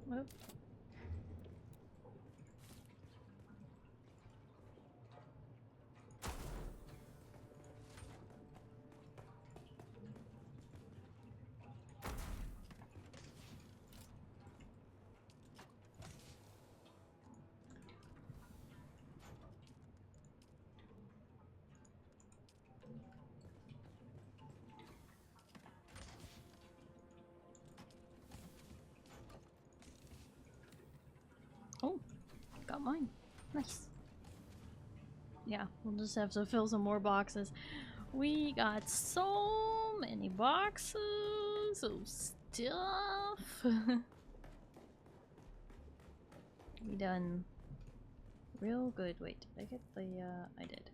Whoop. Oh, got mine. Nice. Yeah, we'll just have to fill some more boxes. We got so many boxes of stuff. We done real good. Wait, did I get the, I did.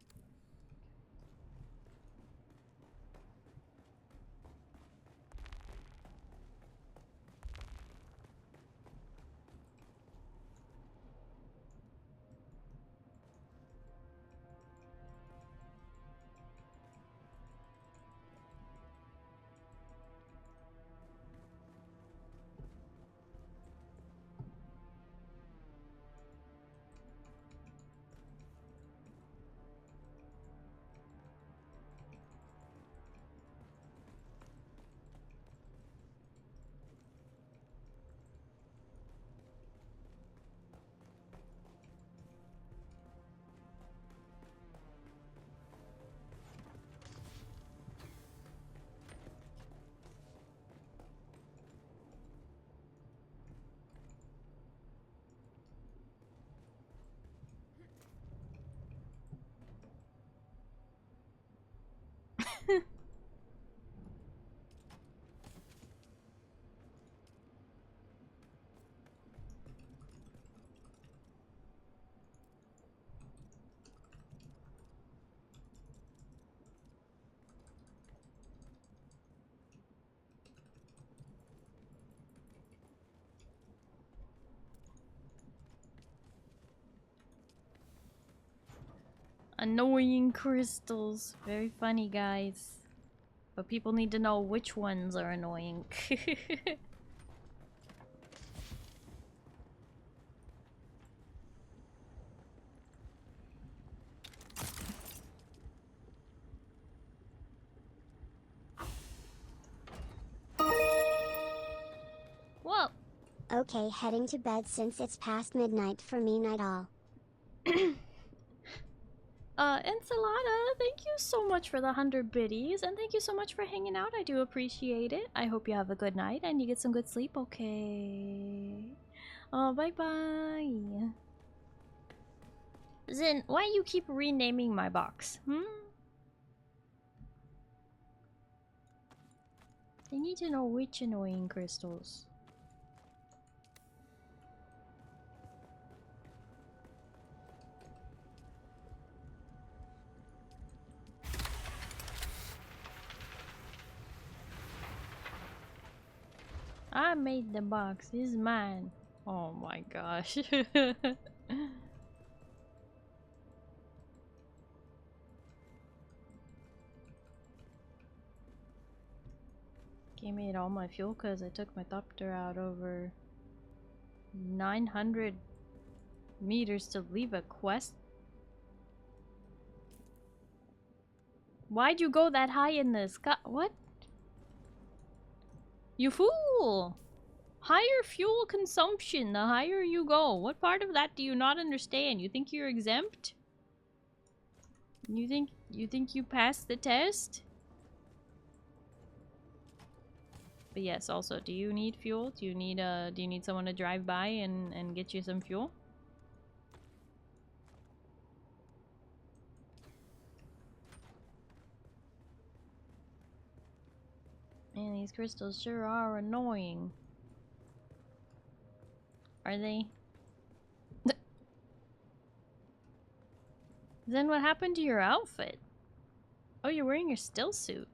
Annoying crystals. Very funny, guys. But people need to know which ones are annoying. Whoa. Okay, heading to bed since it's past midnight for me night all. Ensalada, thank you so much for the 100 biddies, and thank you so much for hanging out. I do appreciate it. I hope you have a good night and you get some good sleep, okay? Oh, bye-bye. Zen, why you keep renaming my box, I need to know which annoying crystals. I made the box. This is mine. Oh my gosh. Gave me all my fuel because I took my thopter out over 900 meters to leave a quest. Why'd you go that high in the sky? What? You fool! Higher fuel consumption the higher you go. What part of that do you not understand? You think you're exempt? You think you passed the test? But yes, also, do you need fuel? Do you need someone to drive by and get you some fuel? Man, these crystals sure are annoying. Are they? Then what happened to your outfit? Oh, you're wearing your still suit.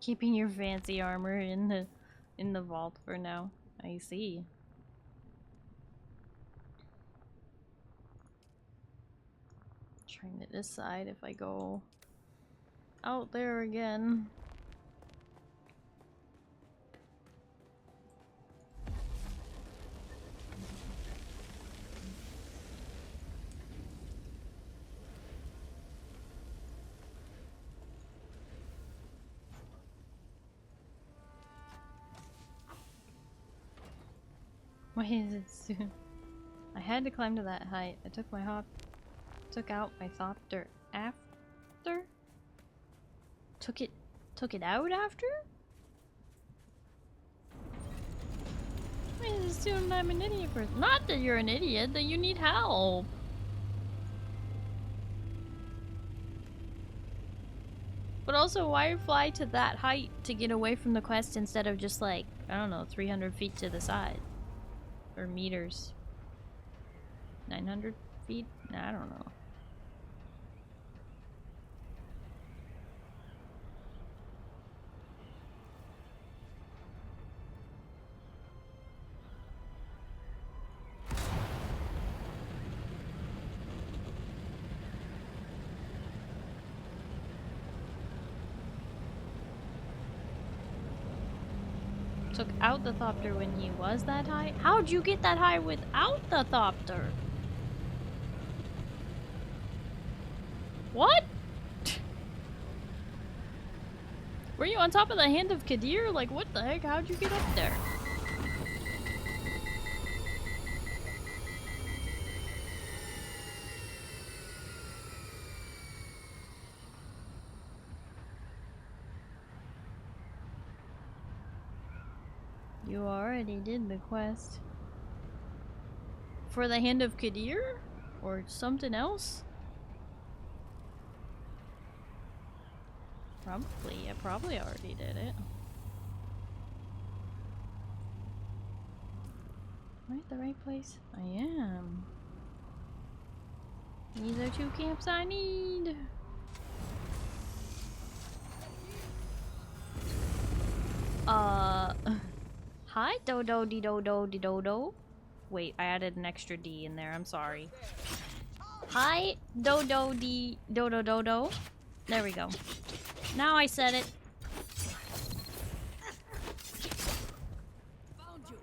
Keeping your fancy armor in the vault for now. I see. Trying to decide if I go out there again. Why is it soon? I had to climb to that height. I took out my thopter after? Took it out after? Why is it soon I'm an idiot for? Not that you're an idiot, that you need help. But also, why fly to that height to get away from the quest instead of just like, I don't know, 300 feet to the side? Or meters. 900 feet? I don't know. Took out the thopter when he was that high? How'd you get that high without the thopter? What? Were you on top of the hand of Kadir? Like, what the heck? How'd you get up there? You already did the quest. For the hand of Kadir? Or something else? Probably. I probably already did it. Am I at the right place? I am. These are 2 camps I need. Hi, Dodo de Dodo de Dodo. Wait, I added an extra D in there. I'm sorry. Hi, Dodo de Dodo Dodo. There we go. Now I said it. Found you.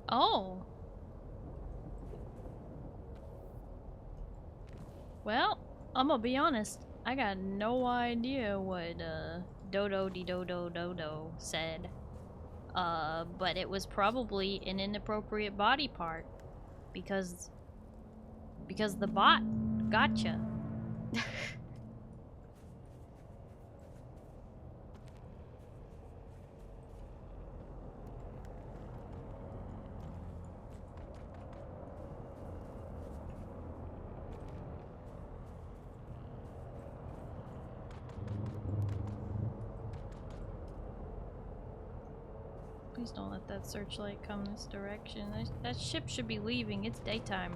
Oh. Well, I'm gonna be honest. I got no idea what Dodo de Dodo Dodo said. But it was probably an inappropriate body part because the bot gotcha. Please don't let that searchlight come this direction. That ship should be leaving. It's daytime.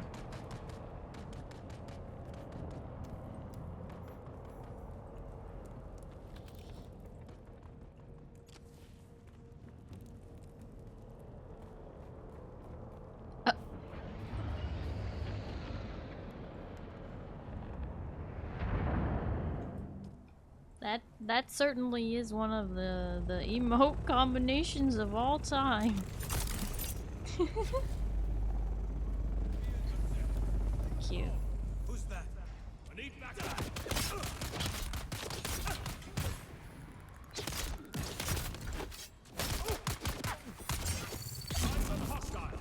That certainly is one of the emote combinations of all time. Cute. Who's that? I need backup. Eyes on the hostile.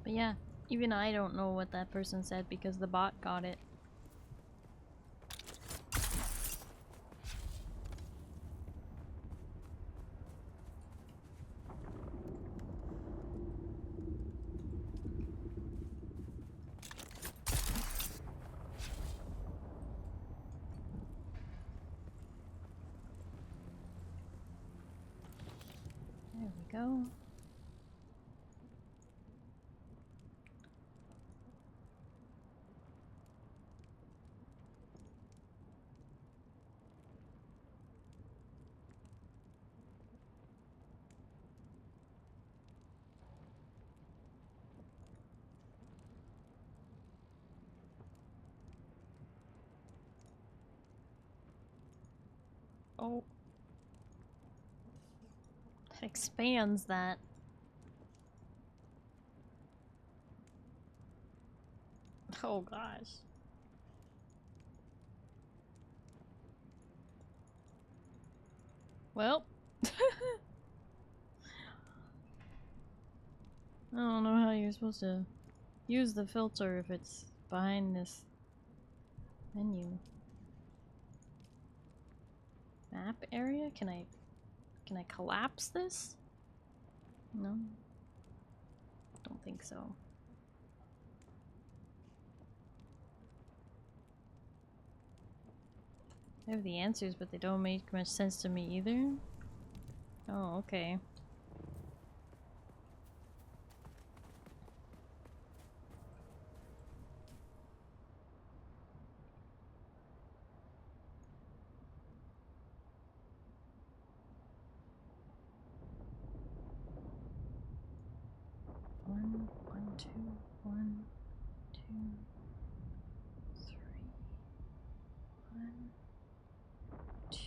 But yeah, even I don't know what that person said because the bot got it. There we go. Oh. That expands that. Oh gosh. Well. I don't know how you're supposed to use the filter if it's behind this menu. Map area? Can I Can I collapse this? No? Don't think so. I have the answers, but they don't make much sense to me either. Oh, okay. One, two, 1, 2, 3, 1, 2.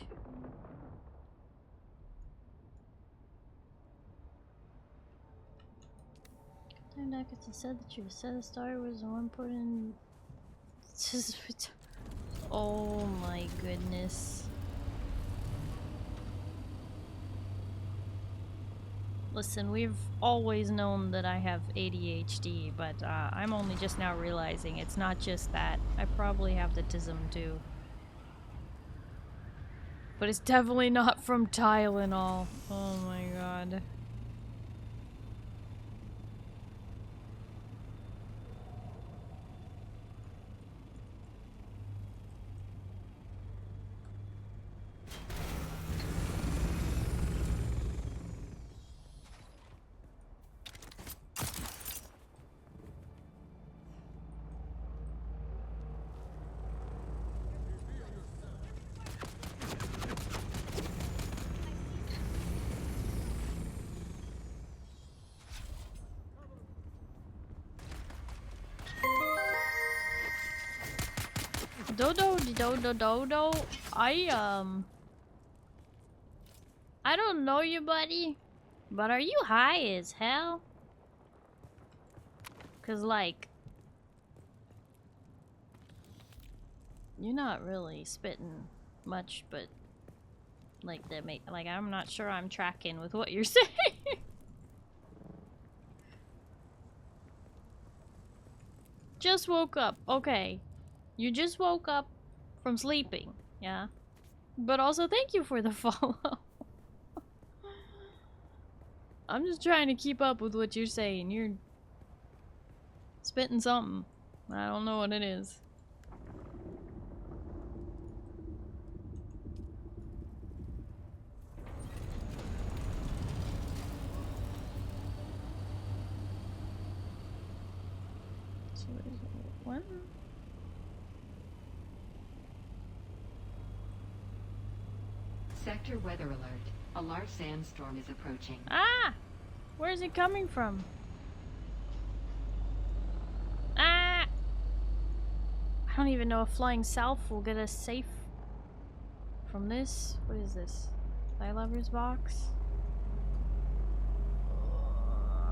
Captain Nuggets said that you said the Starry was the one put in. Oh my goodness. Listen, we've always known that I have ADHD, but I'm only just now realizing it's not just that. I probably have the autism too. But it's definitely not from Tylenol. Oh my god. Dodo, I don't know you, buddy, but are you high as hell? 'Cause like, you're not really spitting much, but like that make like I'm not sure I'm tracking with what you're saying. Just woke up, okay. You just woke up from sleeping, yeah? But also thank you for the follow. I'm just trying to keep up with what you're saying. You're spitting something. I don't know what it is. So is it one? Sector weather alert. A large sandstorm is approaching. Ah! Where's it coming from? Ah! I don't even know if flying south will get us safe from this. What is this? Fly lover's box?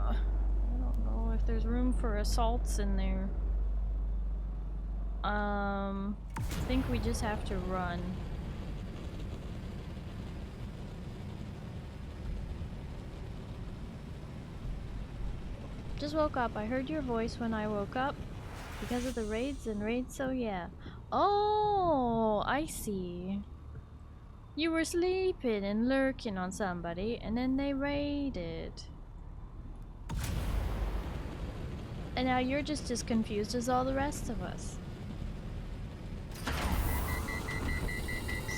I don't know if there's room for assaults in there. I think we just have to run. Just woke up. I heard your voice when I woke up because of the raids and raids, so yeah. Oh, I see. You were sleeping and lurking on somebody and then they raided. And now you're just as confused as all the rest of us.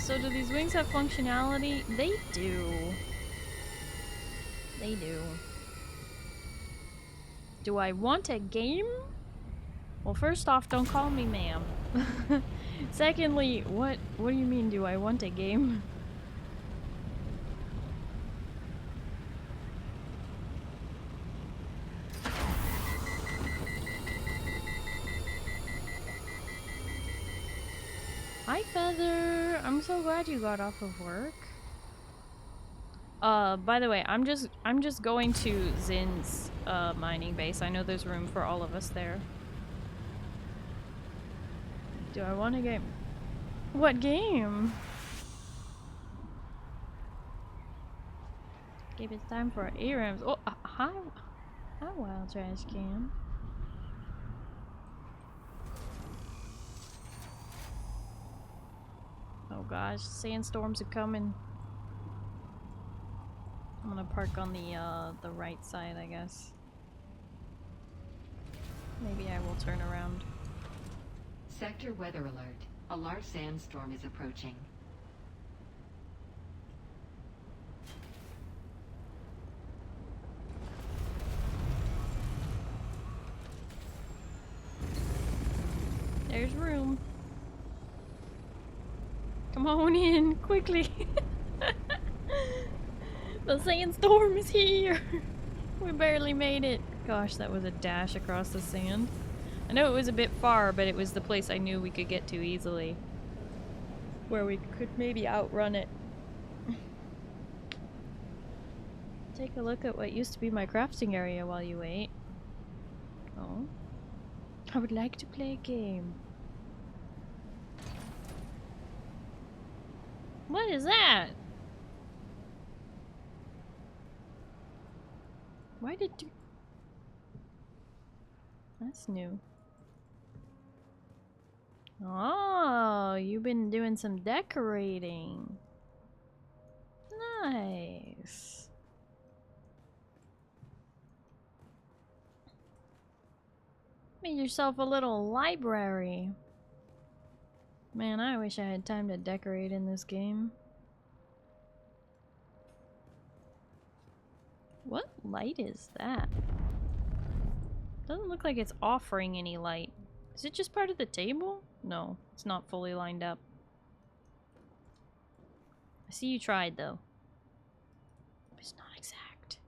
So do these wings have functionality? They do. They do. Do I want a game? Well, first off, don't call me ma'am. Secondly, what do you mean, do I want a game? Hi, Feather. I'm so glad you got off of work. By the way, I'm just going to Zin's mining base. I know there's room for all of us there. Do I want a game? What game? Give it time for ARAMs. Oh, hi, Wild Trash Cam. Oh gosh, sandstorms are coming. park on the right side, I guess. Maybe I will turn around. Sector weather alert. A large sandstorm is approaching. There's room. Come on in, quickly. The sandstorm is here. We barely made it. Gosh, that was a dash across the sand. I know it was a bit far, but it was the place I knew we could get to easily. Where we could maybe outrun it. Take a look at what used to be my crafting area while you wait. Oh. I would like to play a game. What is that? Why did you... That's new. Oh, you've been doing some decorating. Nice. Made yourself a little library. Man, I wish I had time to decorate in this game. What light is that? Doesn't look like it's offering any light. Is it just part of the table? No, it's not fully lined up. I see you tried though. It's not exact.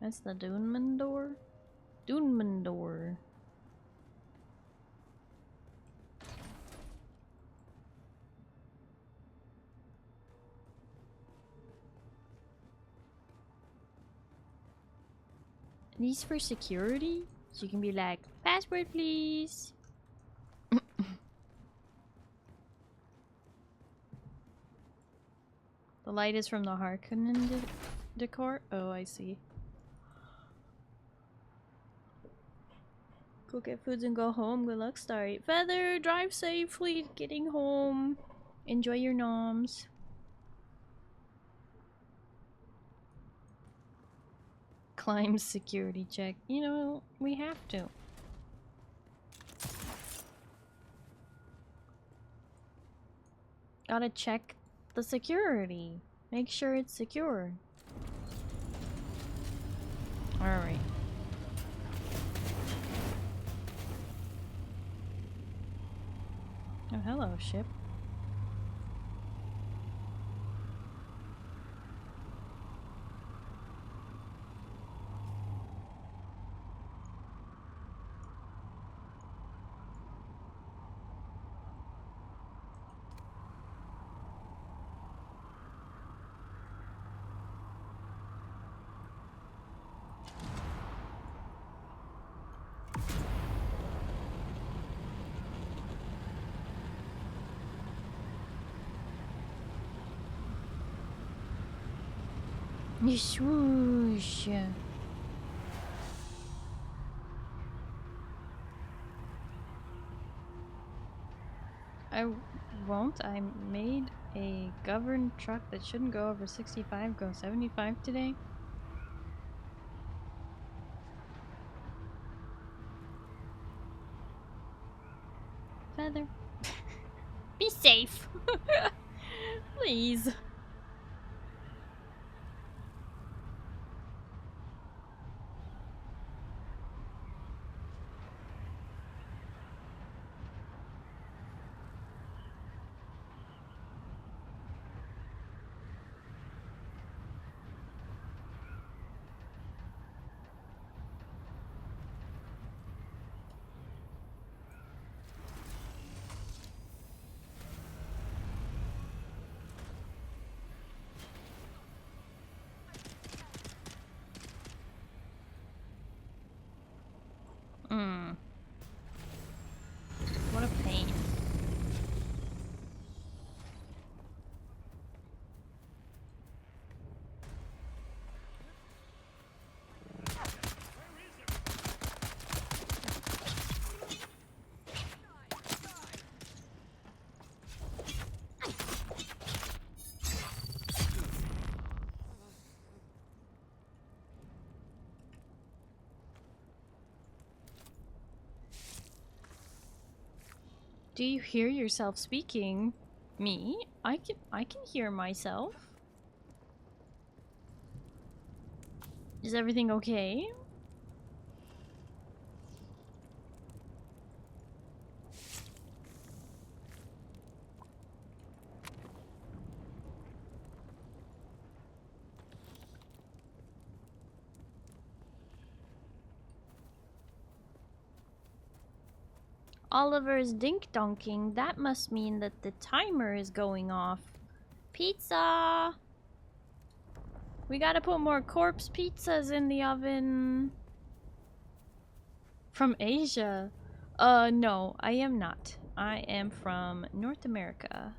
That's the Duneman door? Duneman door. These for security? So you can be like, password please. The light is from the Harkonnen decor? Oh, I see. Go get foods and go home. Good luck, Starry. Feather, drive safely getting home. Enjoy your noms. Climb security check. You know, we have to. Gotta check the security. Make sure it's secure. Alright. Oh, hello, ship. Swoosh. I won't. I made a governed truck that shouldn't go over 65, go 75 today. Feather. Be safe. Please. Do you hear yourself speaking? Me? I can hear myself. Is everything okay? Oliver's dink-donking. That must mean that the timer is going off. Pizza! We gotta put more corpse pizzas in the oven. From Asia? No, I am not. I am from North America.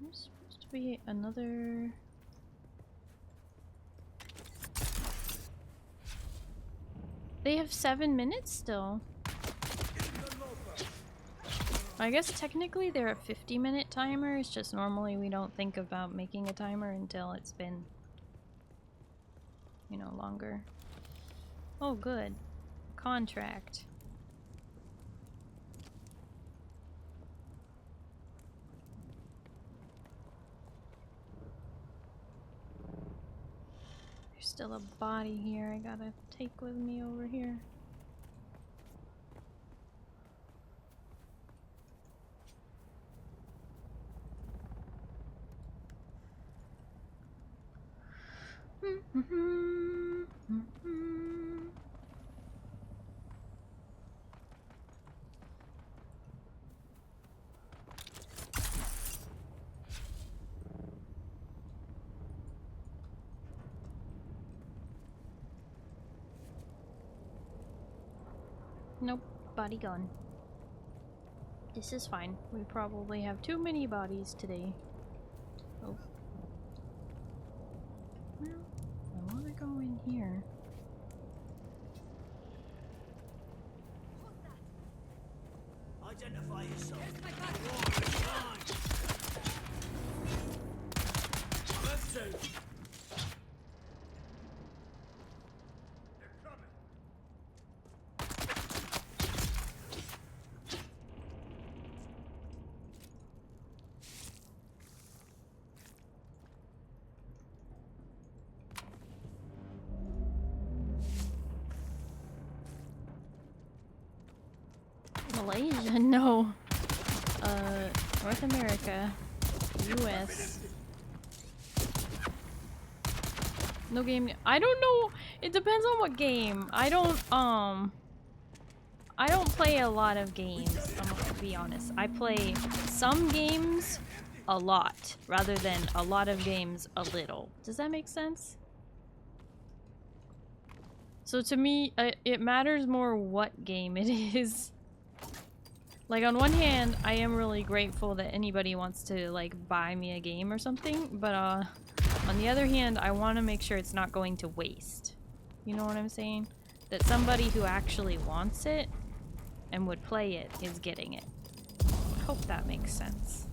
There's supposed to be another... They have 7 minutes still. I guess technically they're a 50-minute timer. It's just normally we don't think about making a timer until it's been, you know, longer. Oh, good. Contract. There's still a body here I gotta take with me over here. Nope, body gone. This is fine. We probably have too many bodies today. Oh. Well, I want to go in here. Identify yourself. Let's see. Malaysia? No. North America. US. No game. I don't know. It depends on what game. I don't play a lot of games, I'm gonna be honest. I play some games a lot, rather than a lot of games a little. Does that make sense? So to me, it matters more what game it is. Like, on one hand, I am really grateful that anybody wants to, like, buy me a game or something, but, on the other hand, I want to make sure it's not going to waste. You know what I'm saying? That somebody who actually wants it and would play it is getting it. I hope that makes sense.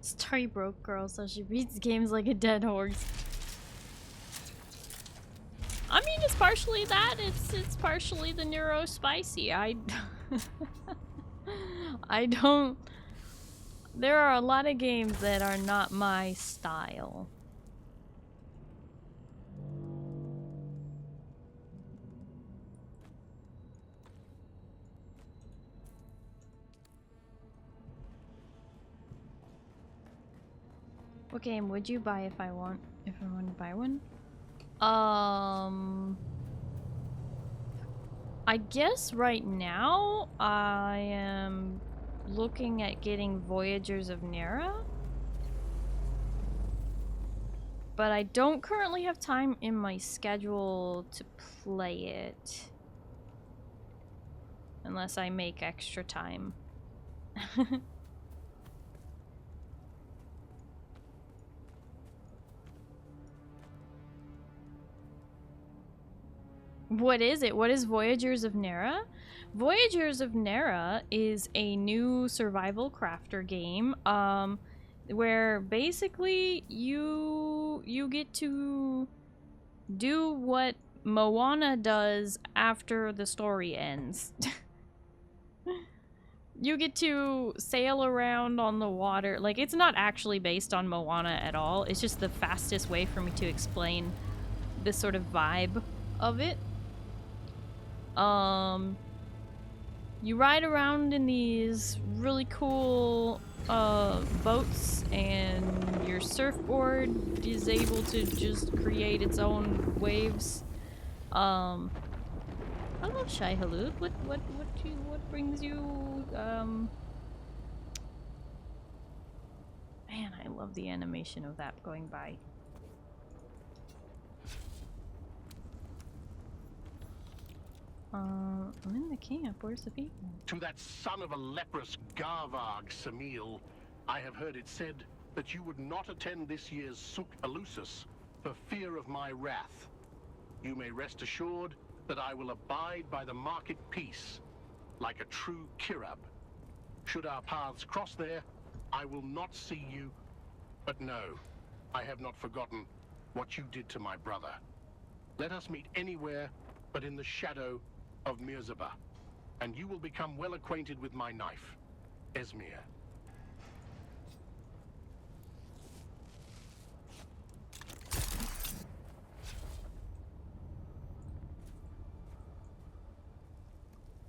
Starry broke girl, so she beats games like a dead horse. I mean, it's partially that. It's partially the neuro spicy. I don't. There are a lot of games that are not my style. What game would you buy if I want to buy one? I guess right now I am looking at getting Voyagers of Nera. But I don't currently have time in my schedule to play it. Unless I make extra time. What is it? What is Voyagers of Nera? Voyagers of Nera is a new survival crafter game, where basically you get to do what Moana does after the story ends. You get to sail around on the water. Like, it's not actually based on Moana at all. It's just the fastest way for me to explain this sort of vibe of it. You ride around in these really cool boats, and your surfboard is able to just create its own waves. Hello, Shy Halud. What brings you? Man, I love the animation of that going by. I'm in the camp. Where's the people? To that son of a leprous Garvarg, Samil, I have heard it said that you would not attend this year's Suk Elusus for fear of my wrath. You may rest assured that I will abide by the market peace, like a true Kirab. Should our paths cross there, I will not see you. But no, I have not forgotten what you did to my brother. Let us meet anywhere but in the shadow of Mirzaba, and you will become well acquainted with my knife, Esmir.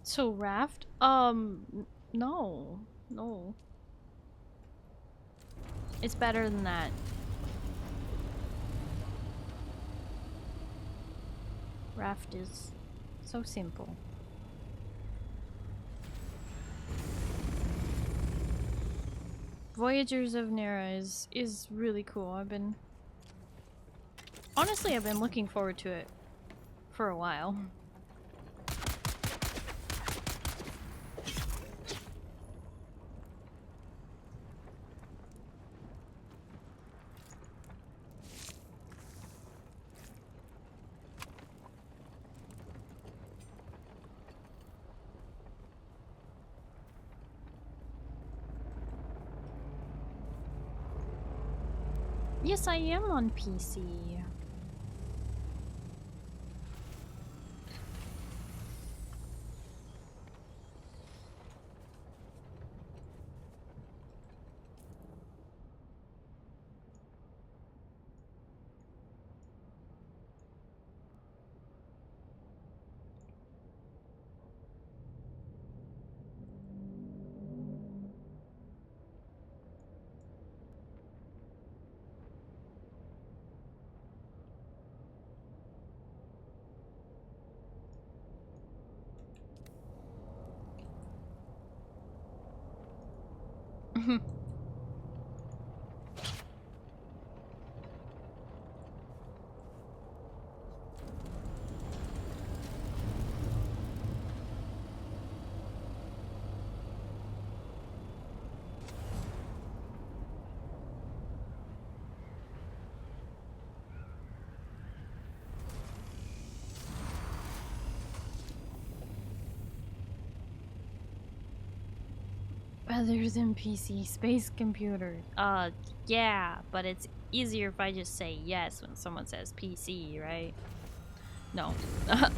So raft? No. It's better than that. Raft is so simple. Voyagers of Nera is really cool. I've been looking forward to it for a while. Yes, I am on PC. Other than PC, space computer. Yeah, but it's easier if I just say yes when someone says PC, right? No.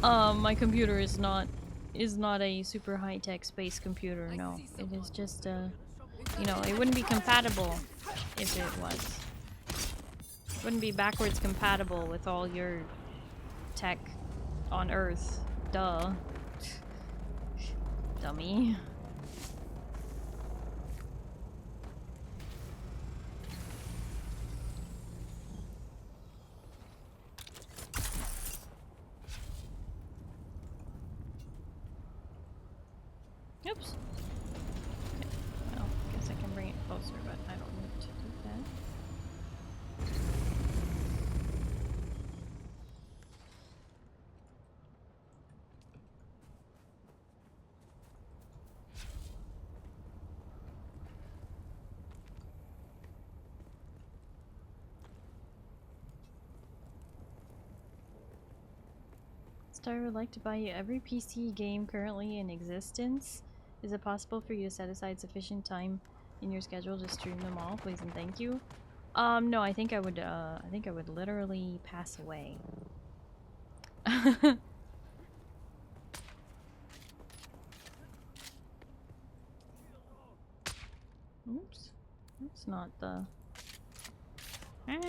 My computer is not a super high-tech space computer, no. It is just you know, it wouldn't be compatible if it was. It wouldn't be backwards compatible with all your tech on Earth. Duh. Dummy. Oops. Okay. Starry would like to buy you every PC game currently in existence. Is it possible for you to set aside sufficient time in your schedule to stream them all, please and thank you? No, I think I would literally pass away. Oops. That's not the... Ah.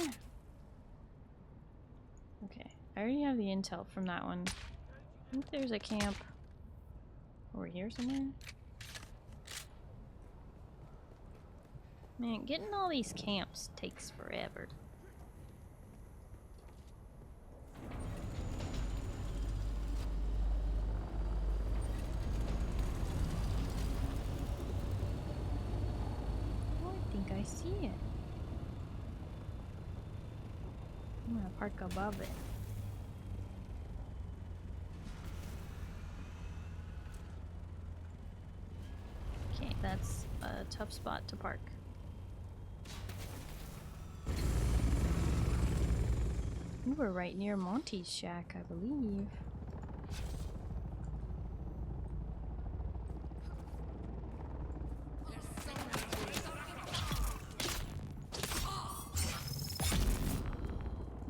Okay, I already have the intel from that one. I think there's a camp over here somewhere. Man, getting all these camps takes forever. Oh, I think I see it. I'm gonna park above it. Okay, that's a tough spot to park. We were right near Monty's shack, I believe.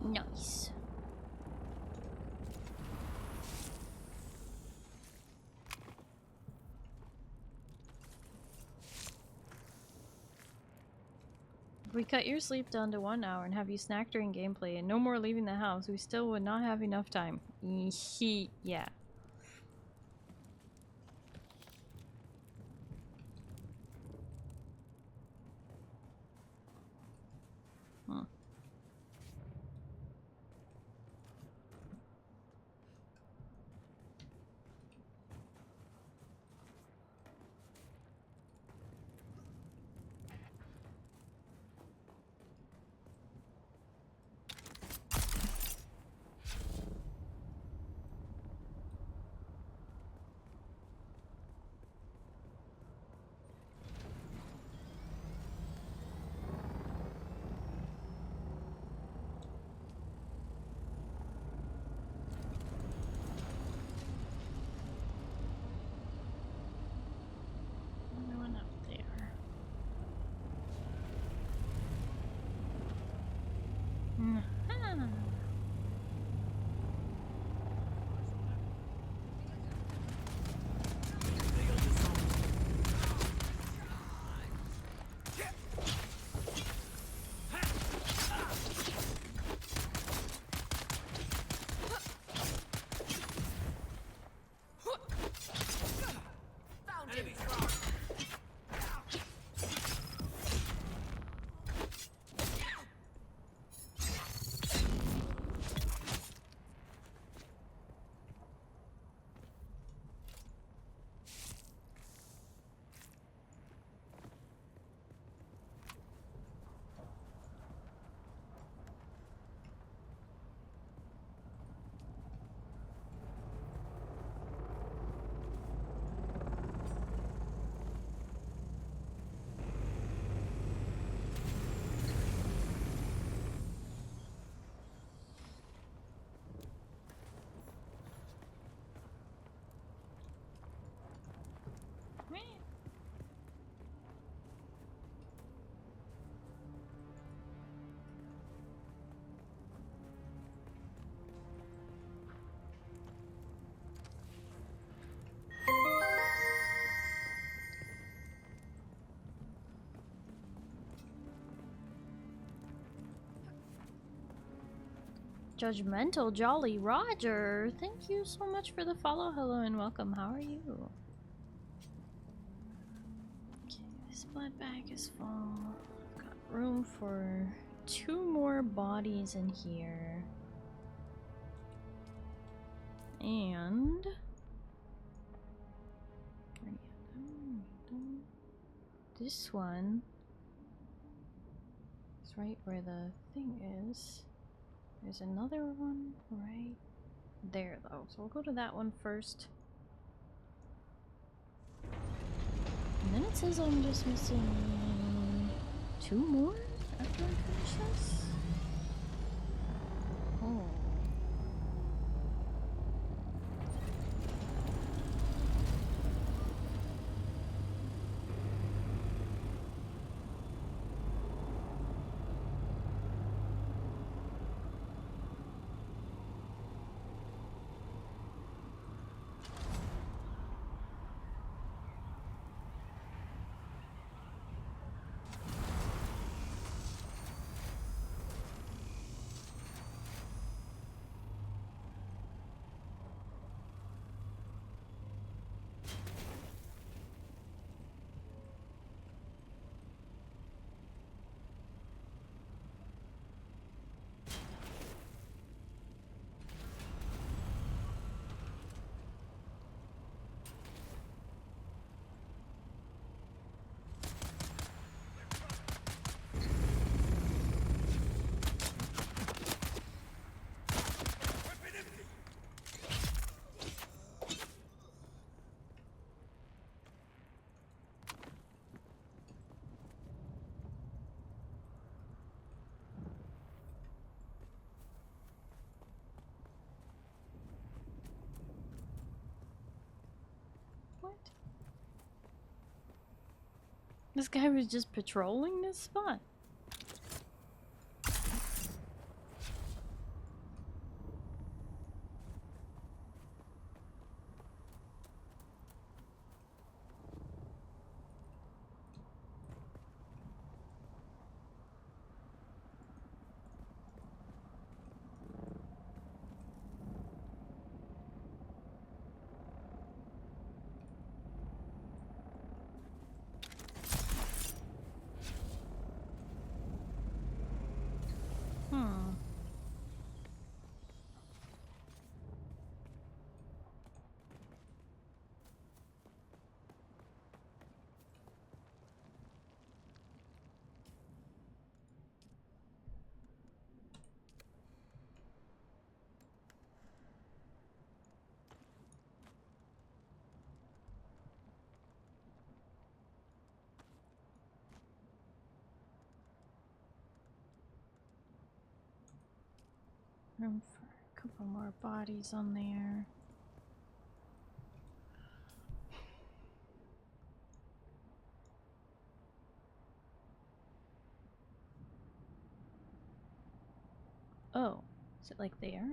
Nice. If we cut your sleep down to 1 hour and have you snack during gameplay and no more leaving the house, we still would not have enough time. Yeah. Huh. Anyone up there? Aha. Judgmental Jolly Roger, thank you so much for the follow. Hello and welcome. How are you? Okay, this blood bag is full. I've got room for 2 more bodies in here. And this one is right where the thing is. There's another one right there though, so we'll go to that one first. And then it says I'm just missing 2 more after I finish this. Oh. This guy was just patrolling this spot. Room for a couple more bodies on there. Oh, is it like there?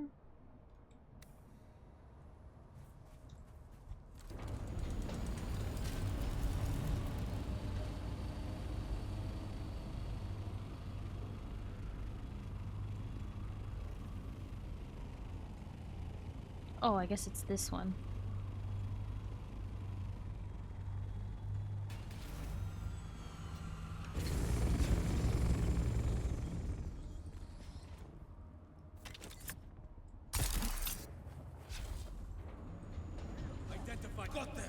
Oh, I guess it's this one. Identify. Got them.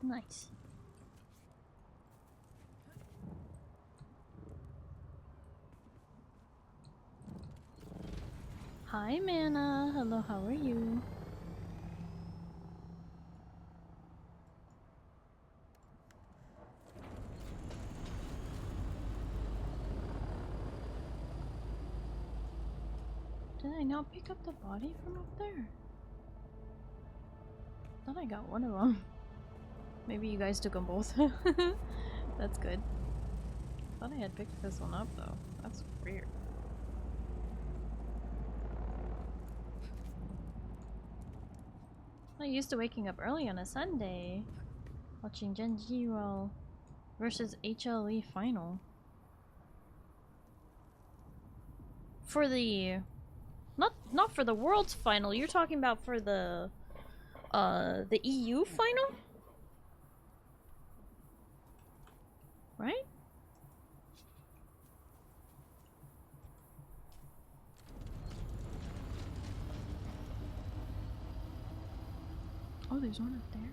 Nice. Hi, Mana. Hello, how are you? Did I not pick up the body from up there? Thought I got one of them. Maybe you guys took them both. That's good. Thought I had picked this one up though. That's weird. I'm used to waking up early on a Sunday, watching Genjiro versus HLE final. For the not for the World's final. You're talking about for the EU final? Right? Oh, there's one up there.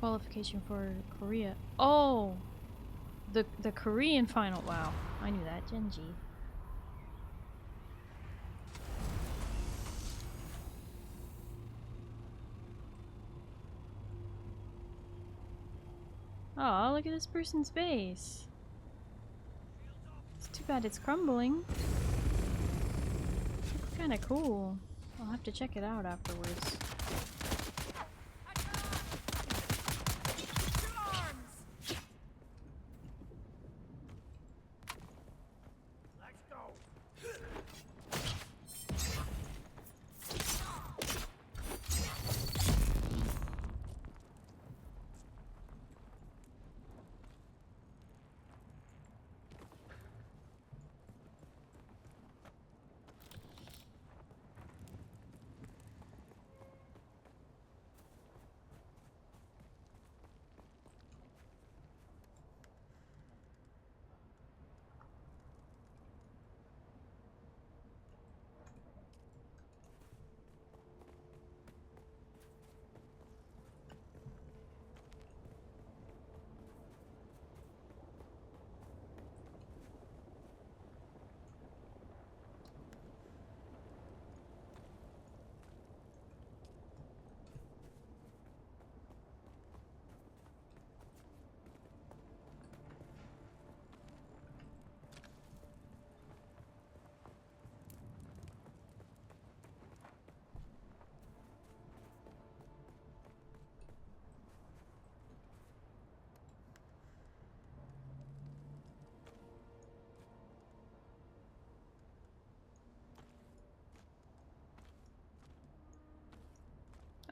Qualification for Korea. Oh! The Korean final. Wow. I knew that. Genji. Oh, look at this person's base. It's too bad it's crumbling. Looks kinda cool. I'll have to check it out afterwards.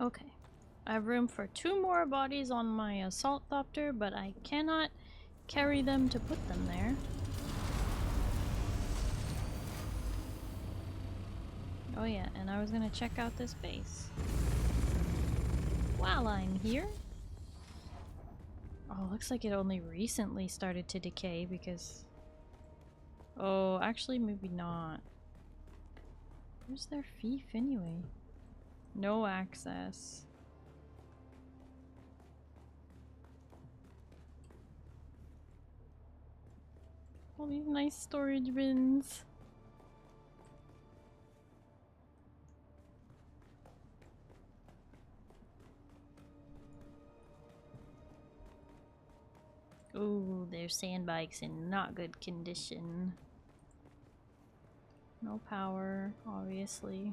Okay. I have room for 2 more bodies on my assault thopter, but I cannot carry them to put them there. Oh yeah, and I was gonna check out this base. While I'm here. Oh, looks like it only recently started to decay because... Oh, actually maybe not. Where's their fief anyway? No access. All these nice storage bins. Ooh, their sandbikes in not good condition. No power, obviously.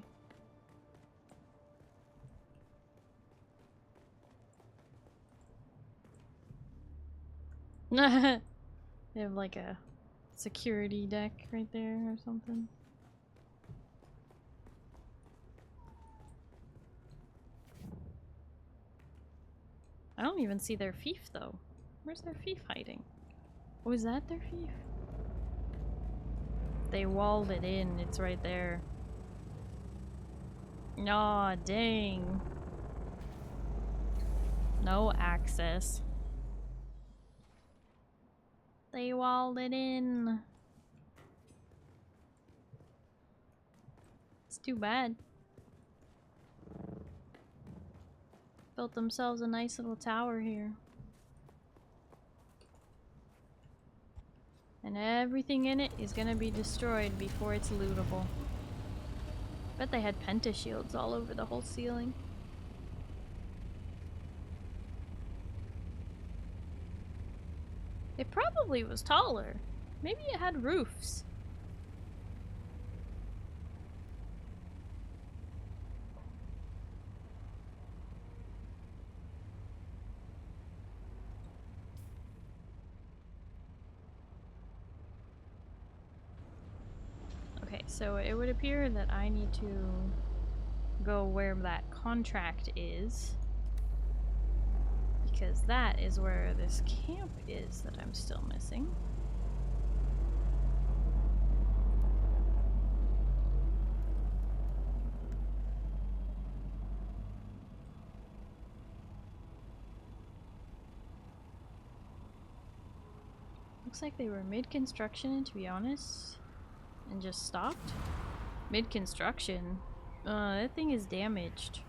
They have like a security deck right there or something. I don't even see their fief though. Where's their fief hiding? Oh, is that their fief? They walled it in, it's right there. Aw, dang. No access. They walled it in. It's too bad. Built themselves a nice little tower here. And everything in it is gonna be destroyed before it's lootable. Bet they had pentashields all over the whole ceiling. It probably was taller. Maybe it had roofs. Okay, so it would appear that I need to go where that contract is. Because that is where this camp is that I'm still missing. Looks like they were mid-construction, to be honest, and just stopped. Mid-construction? That thing is damaged.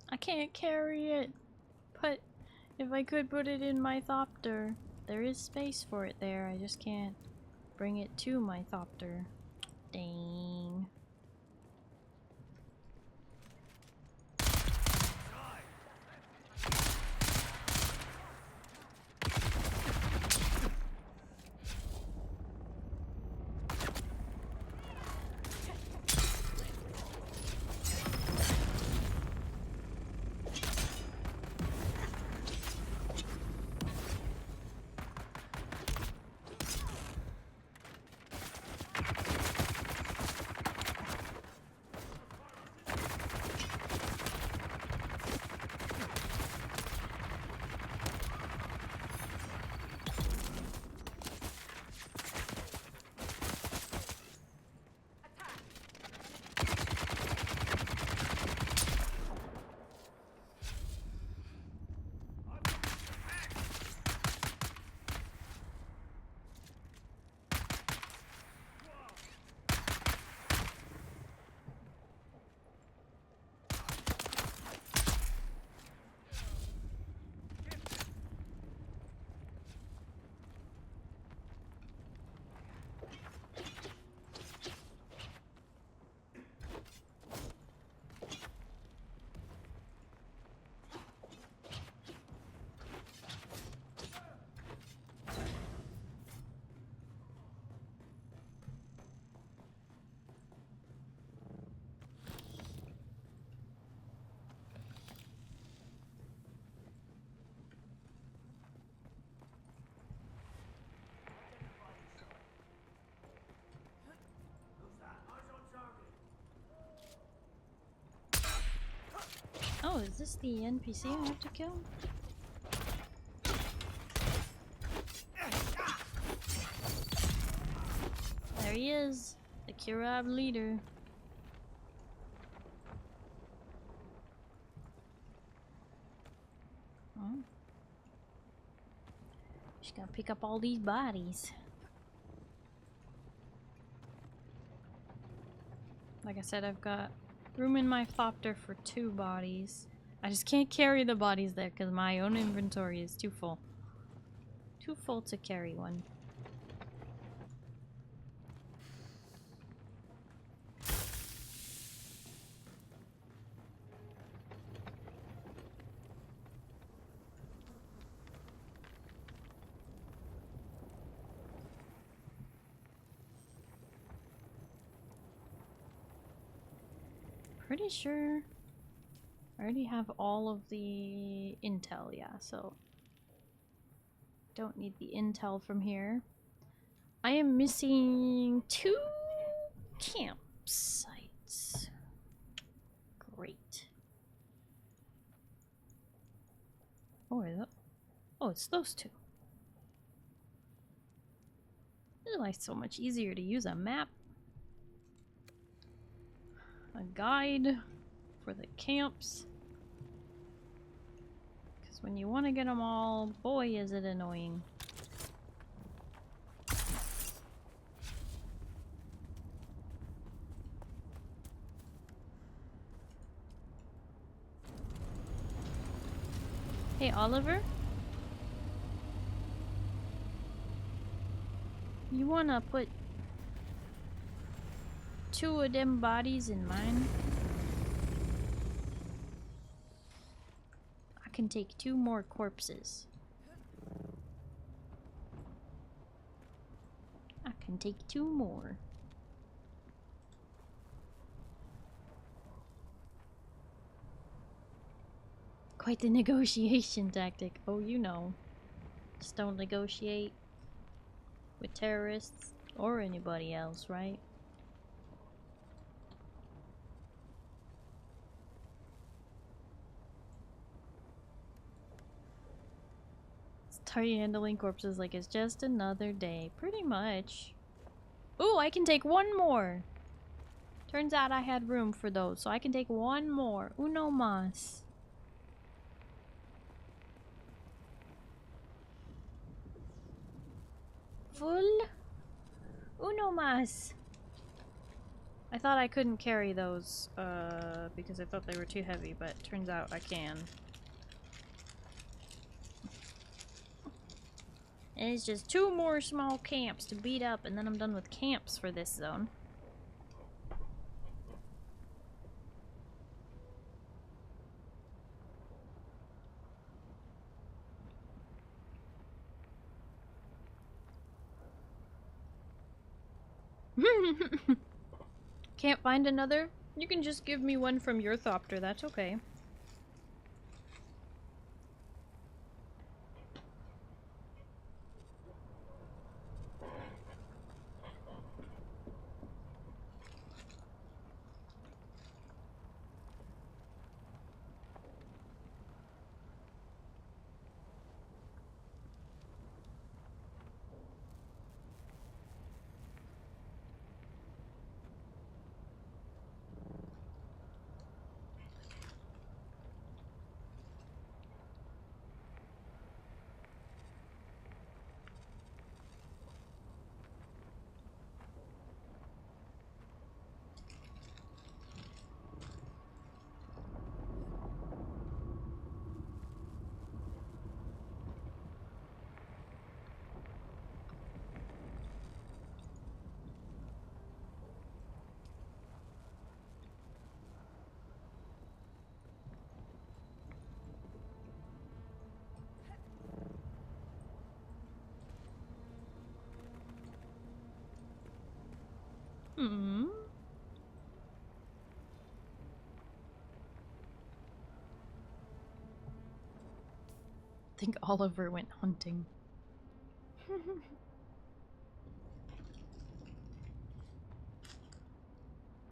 I can't carry it. But if I could put it in my thopter, there is space for it there. I just can't bring it to my thopter. Dang. this the NPC I have to kill? There he is, the Kirab leader. Oh. Just gotta pick up all these bodies. Like I said, I've got room in my thopter for 2 bodies. I just can't carry the bodies there because my own inventory is too full. Too full to carry one. Pretty sure I already have all of the intel, yeah, so don't need the intel from here. I am missing 2 campsites. Great. Oh, it's those 2. This is why it's so much easier to use a map. A guide for the camps. Because when you want to get them all, boy is it annoying. Hey Oliver? You wanna put 2 of them bodies in mine? I can take 2 more corpses. I can take 2 more. Quite the negotiation tactic. Oh, you know. Just don't negotiate with terrorists or anybody else, right? Start handling corpses like it's just another day. Pretty much. Ooh, I can take 1 more. Turns out I had room for those, so I can take 1 more. Uno más. Full? Uno más. I thought I couldn't carry those, because I thought they were too heavy, but turns out I can. And it's just 2 more small camps to beat up, and then I'm done with camps for this zone. Can't find another? You can just give me one from your thopter, that's okay. Hmm. I think Oliver went hunting.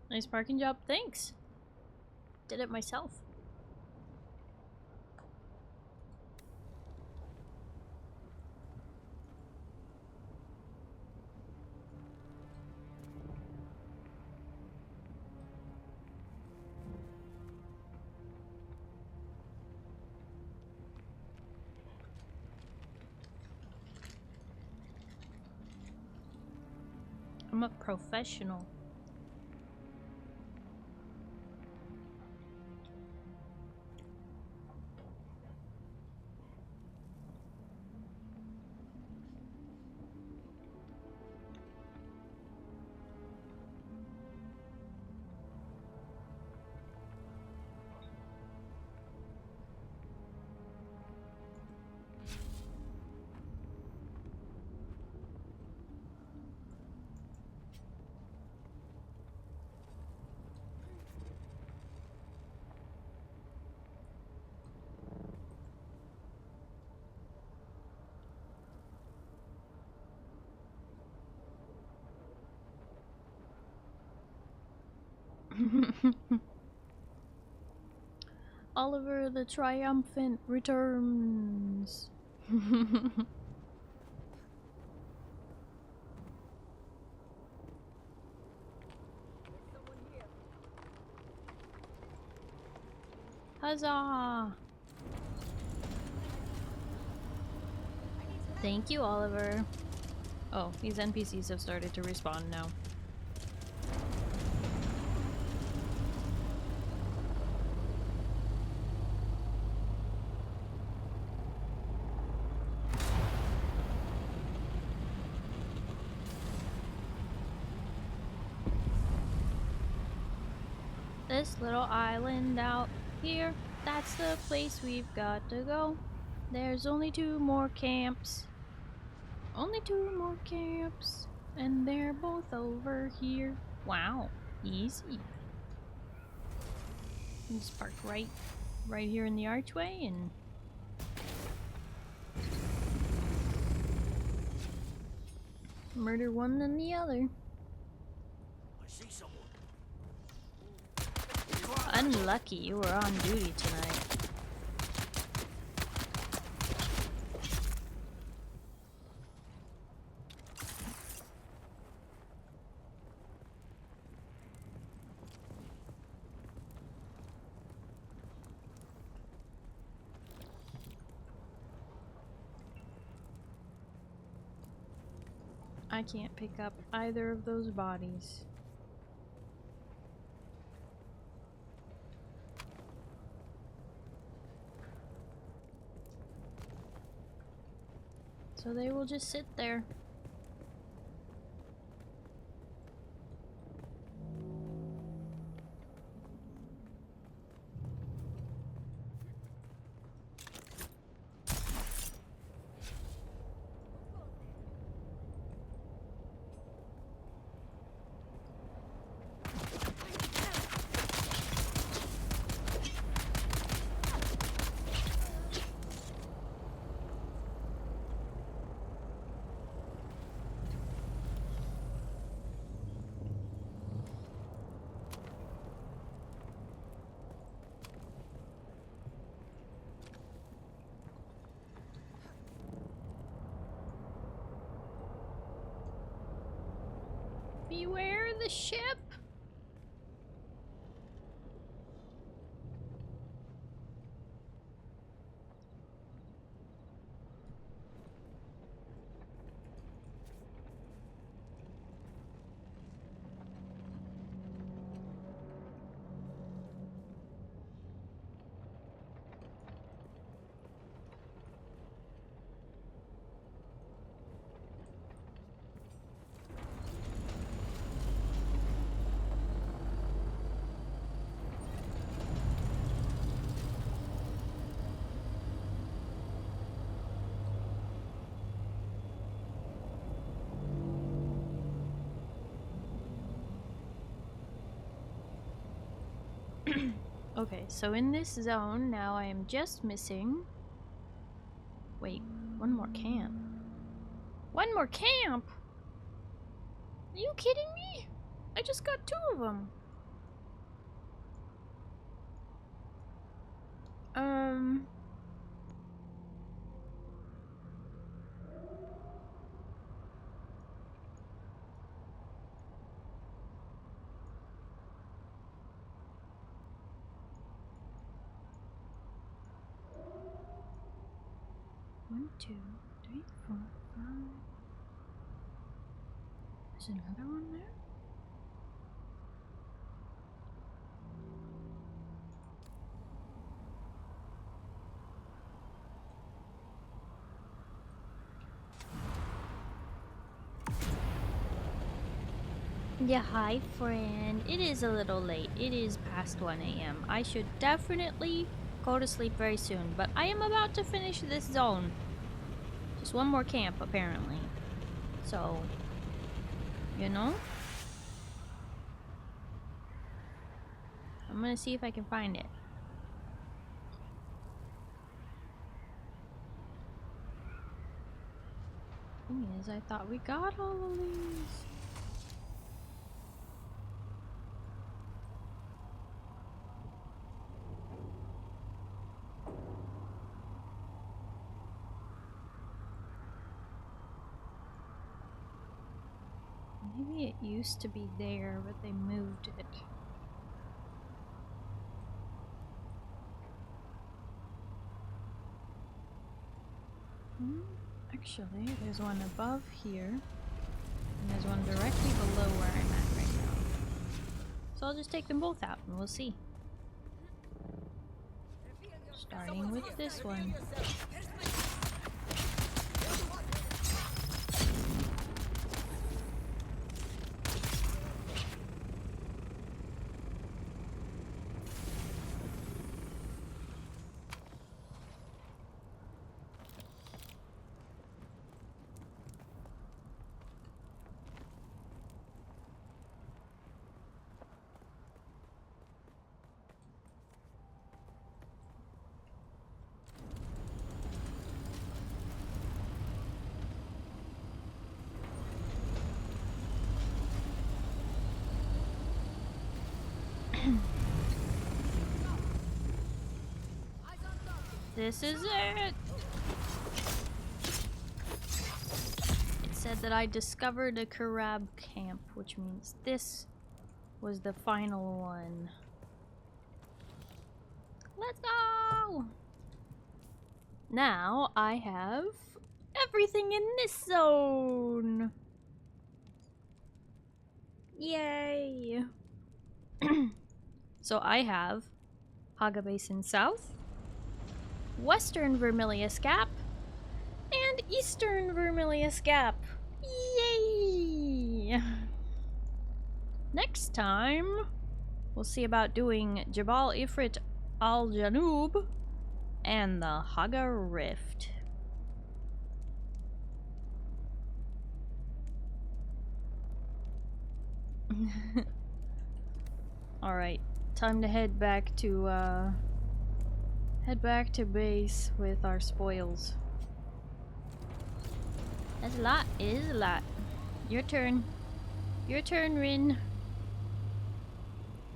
Nice parking job, thanks. Did it myself. I'm a professional. Oliver the Triumphant returns. Huzzah! Thank you, Oliver. Oh, these NPCs have started to respawn now. This little island out here, that's the place we've got to go. There's only 2 more camps. Only 2 more camps. And they're both over here. Wow, easy. Just park right here in the archway and... murder one than the other. I see someone. Unlucky you were on duty tonight. I can't pick up either of those bodies. So they will just sit there. Beware the ship! Okay, so in this zone now I am just missing... Wait, 1 more camp. 1 more camp?! Are you kidding me? I just got 2 of them. One, 2, 3, 4, 5, There's another one there? Yeah, hi friend. It is a little late. It is past 1 a.m. I should definitely go to sleep very soon, but I am about to finish this zone. Just one more camp, apparently. So, you know? I'm gonna see if I can find it. Thing is, I thought we got all of these. Maybe it used to be there, but they moved it. Actually, there's one above here, and there's one directly below where I'm at right now. So I'll just take them both out, and we'll see. Starting with this one. This is it! It said that I discovered a Karab camp, which means this was the final one. Let's go! Now I have everything in this zone! Yay! So I have Haga Basin South, Western Vermillus Gap, and Eastern Vermillus Gap. Yay! Next time, we'll see about doing Jabal Ifrit Al Janub and the Haga Rift. Alright, time to head back to base with our spoils. That's a lot. It is a lot. Your turn. Your turn, Rin.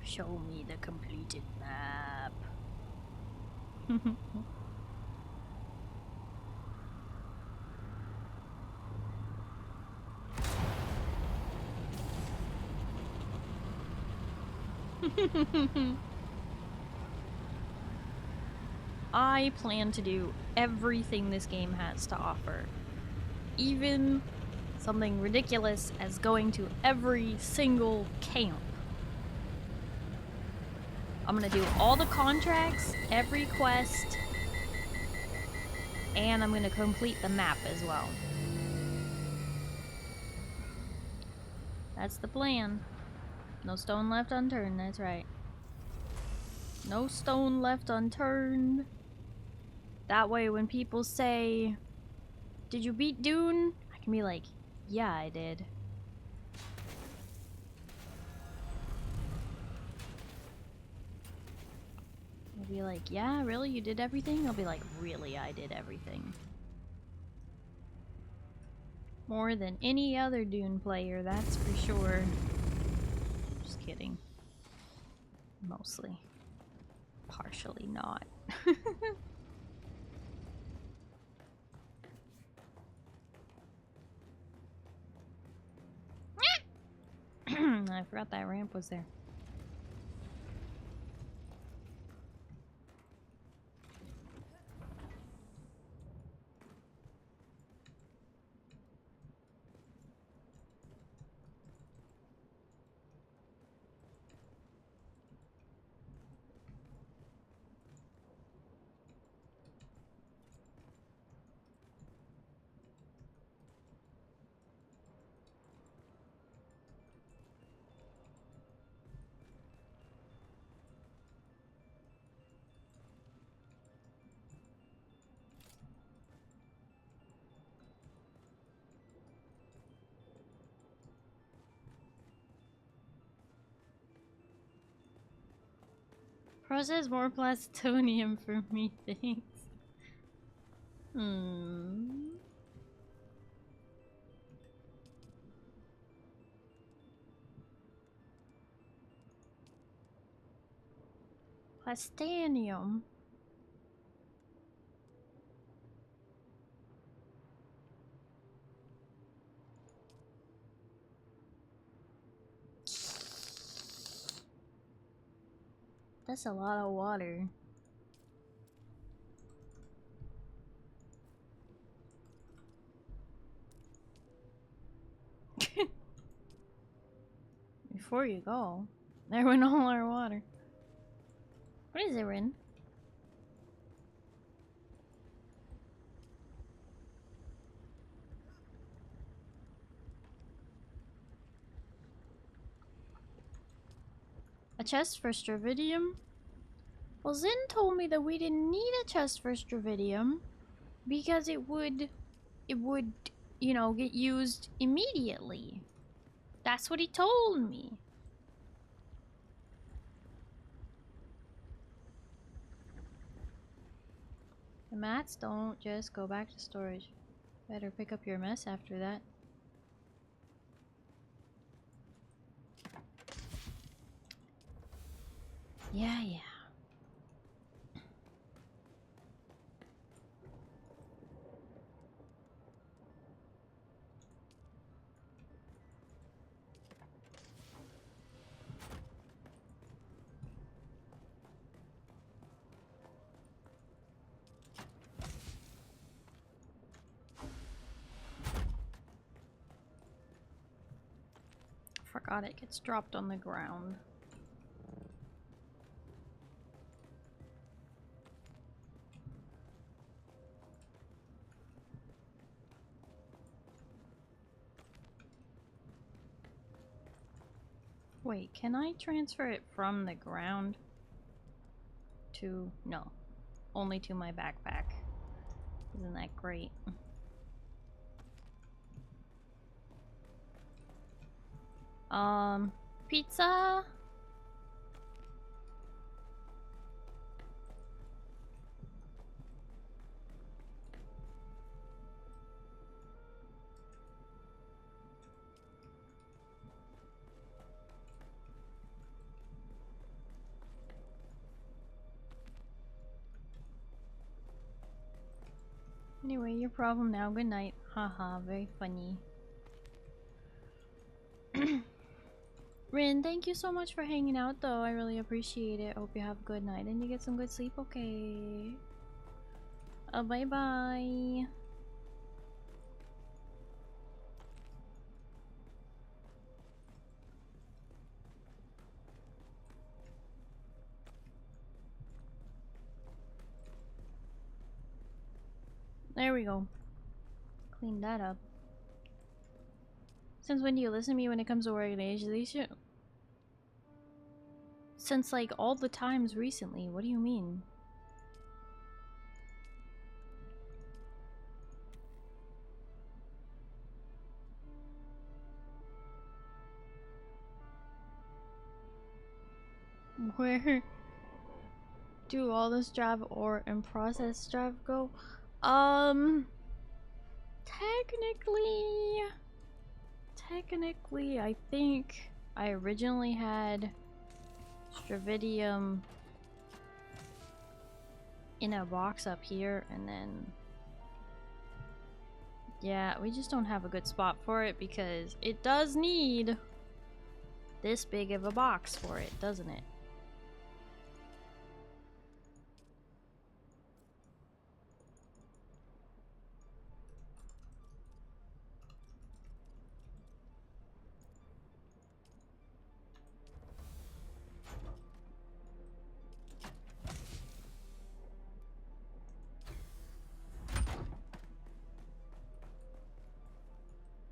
Show me the completed map. I plan to do everything this game has to offer. Even something ridiculous as going to every single camp. I'm gonna do all the contracts, every quest, and I'm gonna complete the map as well. That's the plan. No stone left unturned, that's right. No stone left unturned. That way when people say, "Did you beat Dune?" I can be like, "Yeah, I did." They'll be like, "Yeah, really? You did everything?" I'll be like, "Really, I did everything." More than any other Dune player, that's for sure. Just kidding. Mostly. Partially not. I forgot that ramp was there. Process more plutonium for me, thanks. Plastanium. That's a lot of water. Before you go, there went all our water. What is it, Rin? A chest for Stravidium? Well, Zin told me that we didn't need a chest for Stravidium because it would, you know, get used immediately. That's what he told me. The mats don't just go back to storage. Better pick up your mess after that. Yeah. Forgot it gets dropped on the ground. Wait, can I transfer it from the ground to... no. Only to my backpack. Isn't that great? Pizza? Anyway, your problem now. Good night. Haha, very funny. Rin, thank you so much for hanging out though. I really appreciate it. Hope you have a good night and you get some good sleep, okay? Bye bye. There we go. Clean that up. Since when do you listen to me when it comes to organization? Since like all the times recently. What do you mean? Where do all the Strav ore and processed Strav go? Technically, I think I originally had Stravidium in a box up here, and then yeah, we just don't have a good spot for it because it does need this big of a box for it, doesn't it?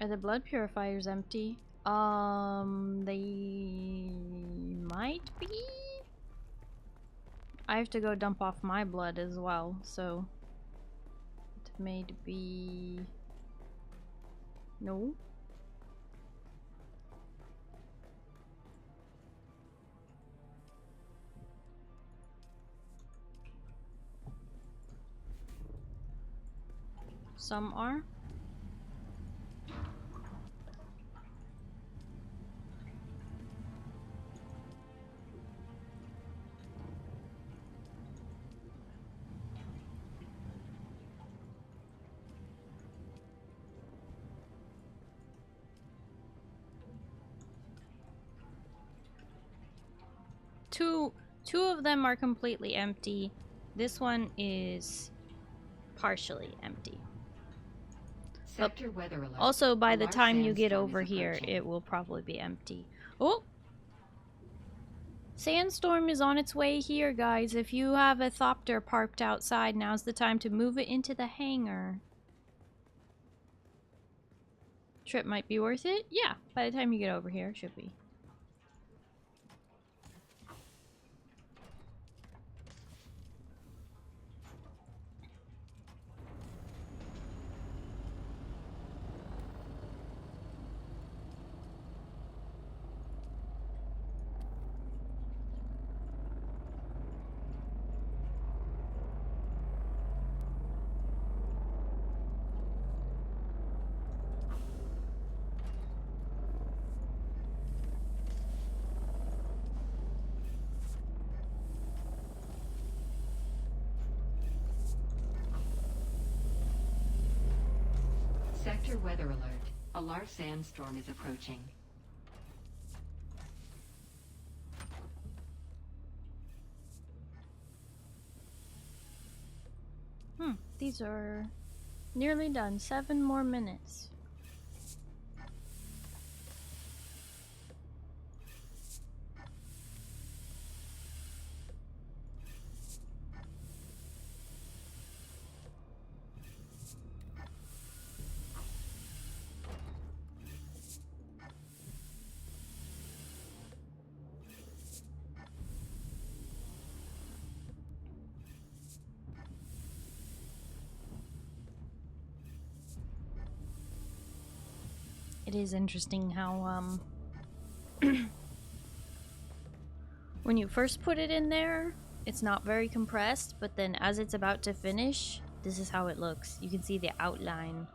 Are the blood purifiers empty? They might be? I have to go dump off my blood as well, so it may be... no? Some are. Two of them are completely empty. This one is partially empty. Sector weather alert. Also, by A the large time you get sandstorm over is here, approaching. it will probably be empty. Oh! Sandstorm is on its way here, guys. If you have a thopter parked outside, now's the time to move it into the hangar. Trip might be worth it? Yeah, by the time you get over here, it should be. Sector weather alert. A large sandstorm is approaching. These are nearly done. 7 more minutes. It is interesting how, when you first put it in there, it's not very compressed, but then as it's about to finish, this is how it looks. You can see the outline.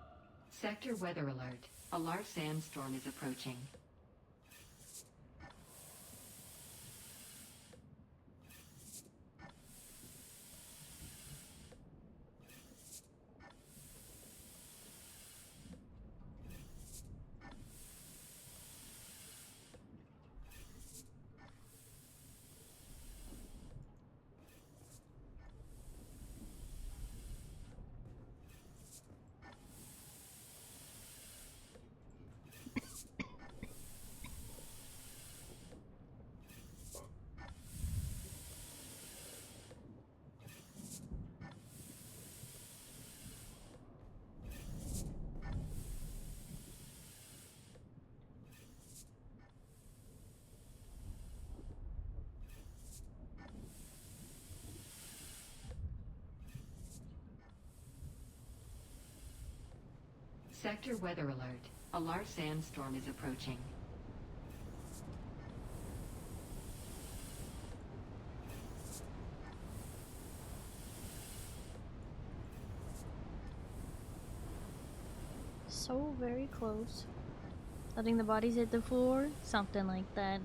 Sector weather alert. A large sandstorm is approaching. Sector weather alert. A large sandstorm is approaching. So very close. Letting the bodies hit the floor, something like that.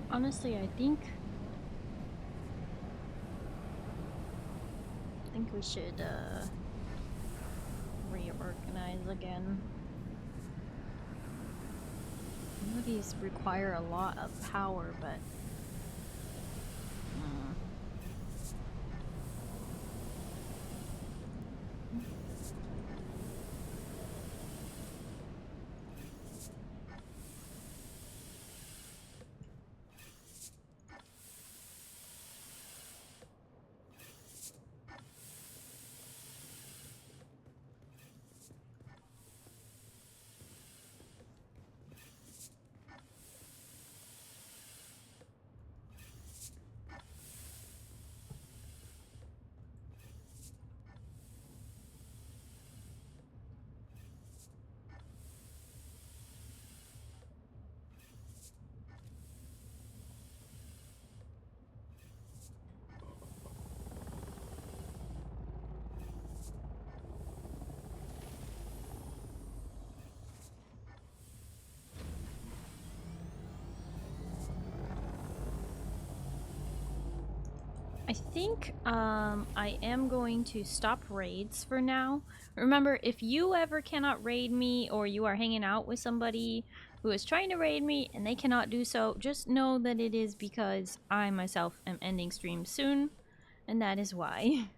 Honestly, I think we should reorganize again. I know these require a lot of power, but I think I am going to stop raids for now. Remember, if you ever cannot raid me or you are hanging out with somebody who is trying to raid me and they cannot do so, just know that it is because I myself am ending stream soon, and that is why.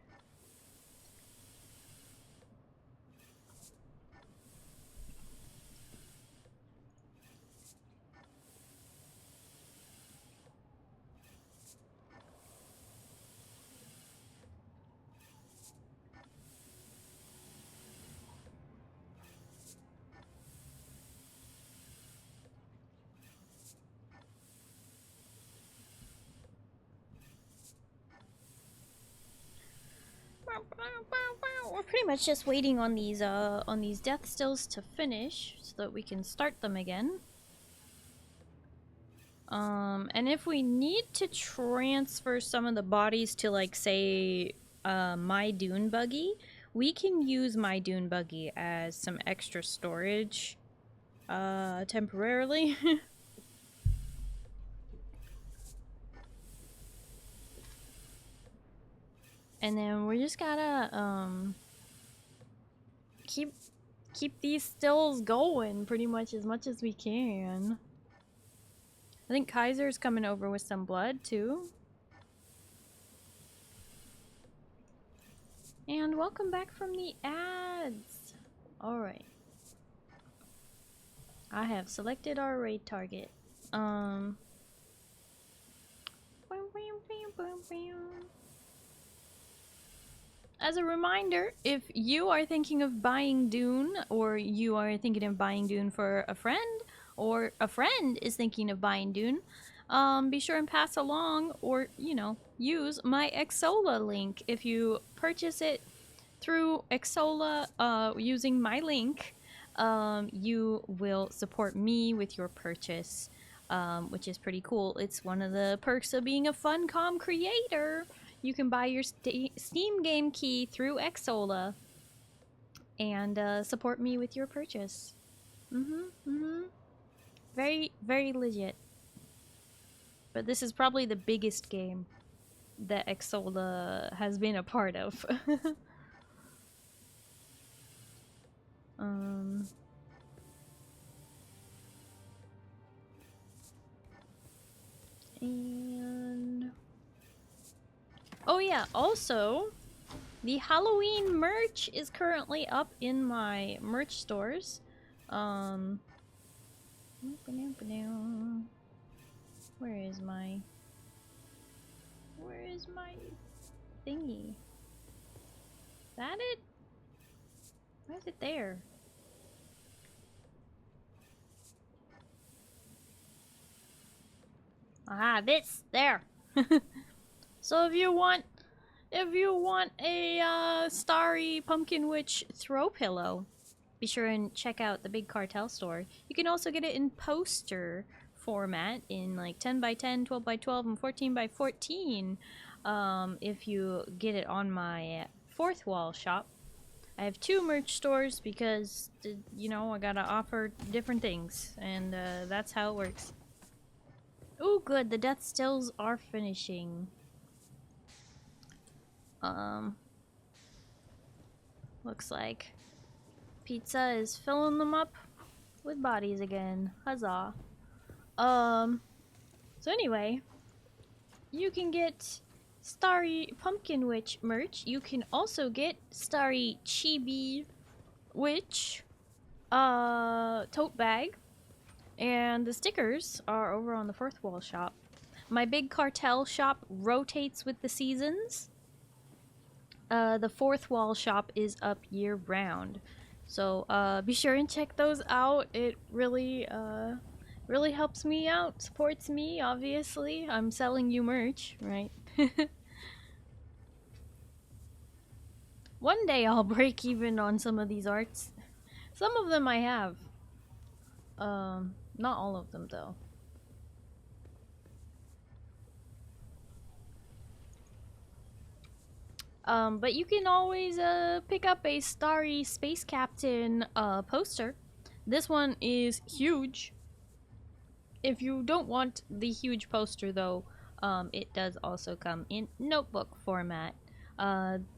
We're pretty much just waiting on these death stills to finish so that we can start them again. And if we need to transfer some of the bodies to, like, say, my dune buggy, we can use my dune buggy as some extra storage, temporarily. And then we just gotta, keep these stills going pretty much as we can. I think Kaiser's coming over with some blood too. And welcome back from the ads. Alright. I have selected our raid target. As a reminder, if you are thinking of buying Dune, or you are thinking of buying Dune for a friend, or a friend is thinking of buying Dune, be sure and pass along, or, you know, use my Xsola link. If you purchase it through Xsola, using my link, you will support me with your purchase, which is pretty cool. It's one of the perks of being a Funcom creator. You can buy your Steam game key through Xsola and support me with your purchase. Very, very legit. But this is probably the biggest game that Xsola has been a part of. And oh yeah, also the Halloween merch is currently up in my merch stores. Where is my thingy? Is that it? Why is it there? Ah, this there. So if you want a Starry Pumpkin Witch throw pillow, be sure and check out the Big Cartel store. You can also get it in poster format in like 10 by 10, 12 by 12, and 14 by 14. If you get it on my fourth wall shop. I have 2 merch stores because, you know, I gotta offer different things, and that's how it works. Oh, good, the death stills are finishing. Looks like Pizza is filling them up with bodies again. Huzzah. So anyway, you can get Starry Pumpkin Witch merch. You can also get Starry Chibi Witch tote bag. And the stickers are over on the fourth wall shop. My Big Cartel shop rotates with the seasons. The fourth wall shop is up year round. So be sure and check those out. It really really helps me out, supports me, obviously. I'm selling you merch, right? One day I'll break even on some of these arts. Some of them I have. Not all of them though. But you can always pick up a Starry Space Captain poster. This one is huge. If you don't want the huge poster though, it does also come in notebook format.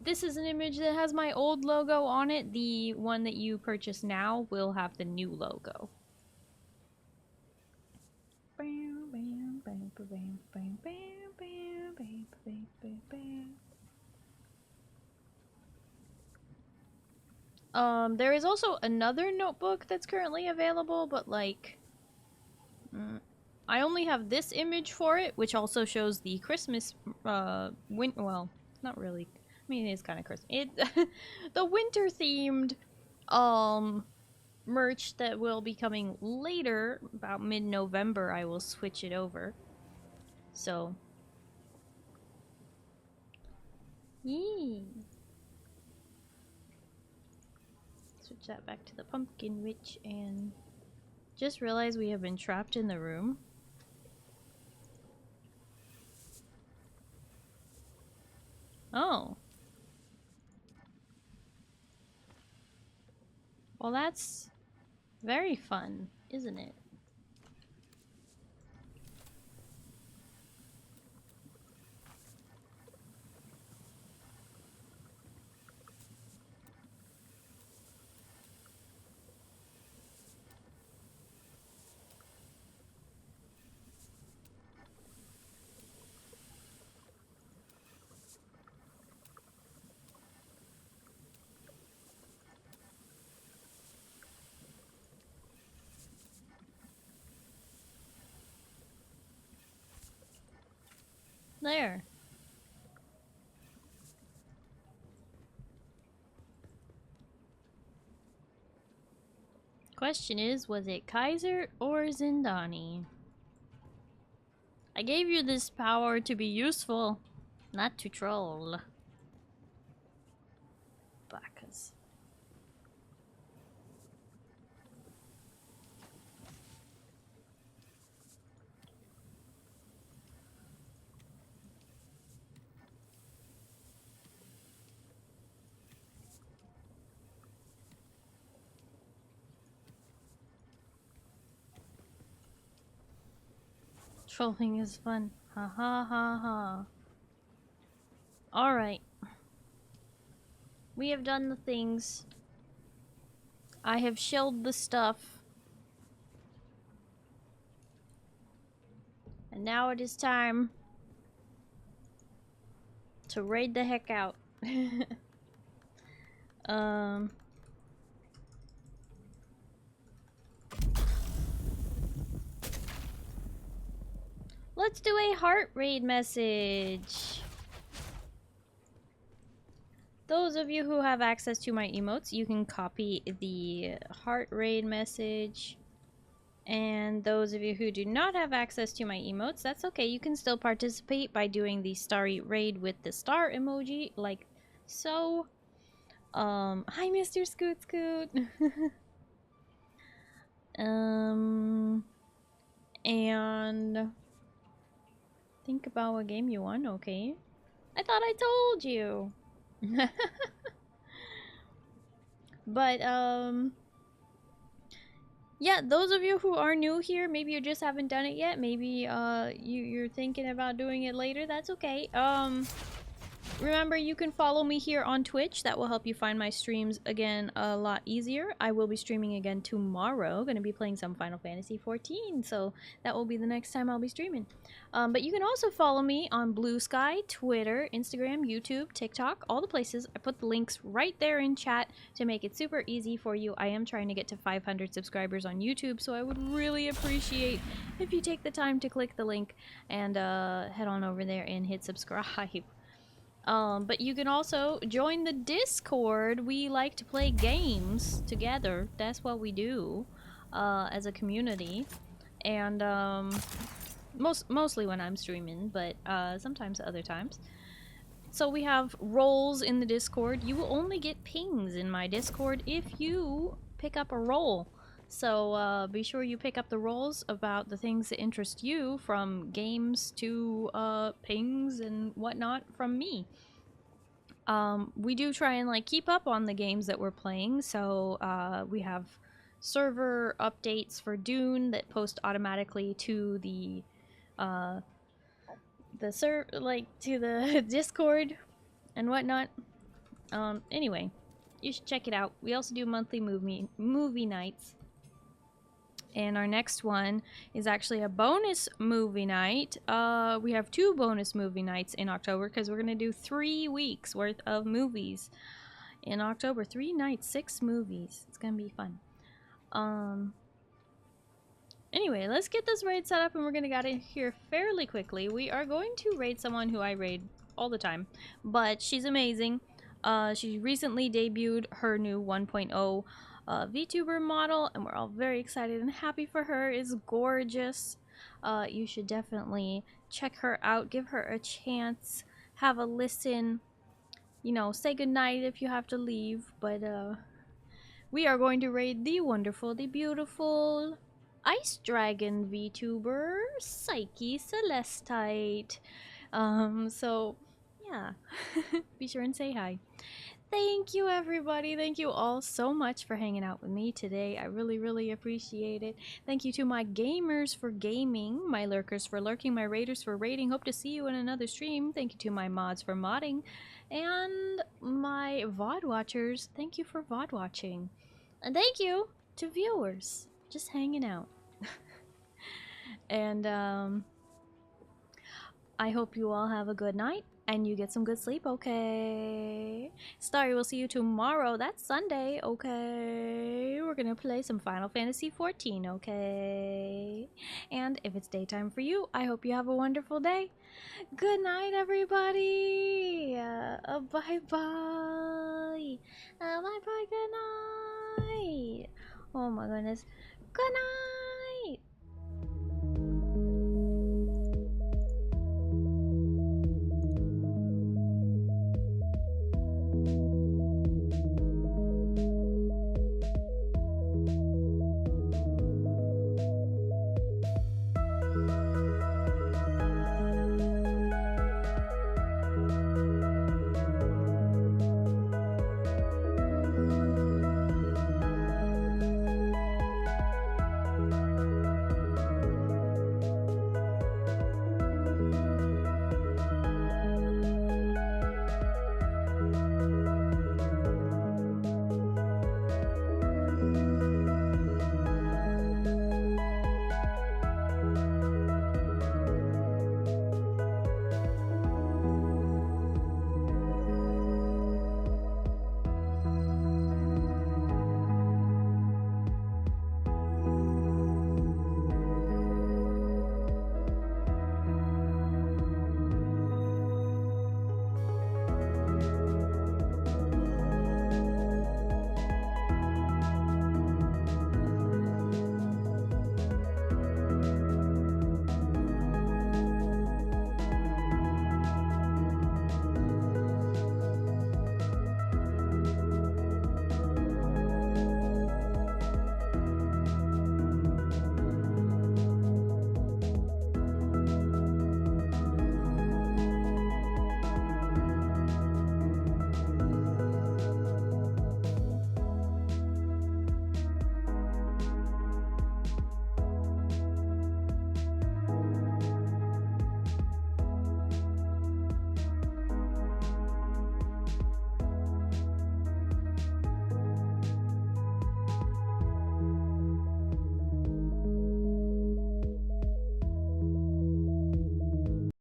This is an image that has my old logo on it. The one that you purchase now will have the new logo. There is also another notebook that's currently available, but like, I only have this image for it, which also shows the Christmas, well, not really. I mean, it is kind of Christmas. The winter themed, merch that will be coming later, about mid-November. I will switch it over. So, yee. Switch that back to the pumpkin witch, and just realized we have been trapped in the room. Oh. Well, that's very fun, isn't it? There. Question is, was it Kaiser or Zindani? I gave you this power to be useful, not to troll. Bacchus. Trolling is fun. Ha ha ha ha. Alright. We have done the things. I have shelled the stuff. And now it is time to raid the heck out. Let's do a heart raid message. Those of you who have access to my emotes, you can copy the heart raid message. And those of you who do not have access to my emotes, that's okay. You can still participate by doing the Starry raid with the star emoji, like so. Hi, Mr. Scoot Scoot. And think about what game you won, okay? I thought I told you. But, yeah, those of you who are new here, maybe you just haven't done it yet, maybe, you're thinking about doing it later, that's okay. Remember, you can follow me here on Twitch. That will help you find my streams again a lot easier. I will be streaming again tomorrow. Going to be playing some Final Fantasy XIV, so that will be the next time I'll be streaming. But you can also follow me on Blue Sky, Twitter, Instagram, YouTube, TikTok, all the places. I put the links right there in chat to make it super easy for you. I am trying to get to 500 subscribers on YouTube, so I would really appreciate if you take the time to click the link and head on over there and hit subscribe. But you can also join the Discord. We like to play games together. That's what we do as a community. And mostly when I'm streaming, but sometimes other times. So we have roles in the Discord. You will only get pings in my Discord if you pick up a role. So be sure you pick up the roles about the things that interest you, from games to pings and whatnot from me. We do try and like keep up on the games that we're playing, so we have server updates for Dune that post automatically to the to the Discord and whatnot. Anyway, you should check it out. We also do monthly movie nights. And our next one is actually a bonus movie night. We have 2 bonus movie nights in October because we're gonna do 3 weeks worth of movies in October. 3 nights, 6 movies. It's gonna be fun. Anyway, let's get this raid set up and we're gonna get in here fairly quickly. We are going to raid someone who I raid all the time, but she's amazing. She recently debuted her new 1.0 VTuber model, and we're all very excited and happy for her. Is gorgeous. You should definitely check her out, give her a chance, have a listen, you know, say goodnight if you have to leave. But we are going to raid the wonderful, the beautiful Ice Dragon VTuber Psyche Celestite. So yeah, be sure and say hi. Thank you, everybody. Thank you all so much for hanging out with me today. I really, really appreciate it. Thank you to my gamers for gaming, my lurkers for lurking, my raiders for raiding. Hope to see you in another stream. Thank you to my mods for modding, and my VOD watchers. Thank you for VOD watching. And thank you to viewers just hanging out. And I hope you all have a good night and you get some good sleep, okay? Starry, we'll see you tomorrow. That's Sunday, okay? We're gonna play some Final Fantasy XIV, okay? And if it's daytime for you, I hope you have a wonderful day. Good night, everybody. Bye-bye. Bye-bye, good night. Oh my goodness. Good night.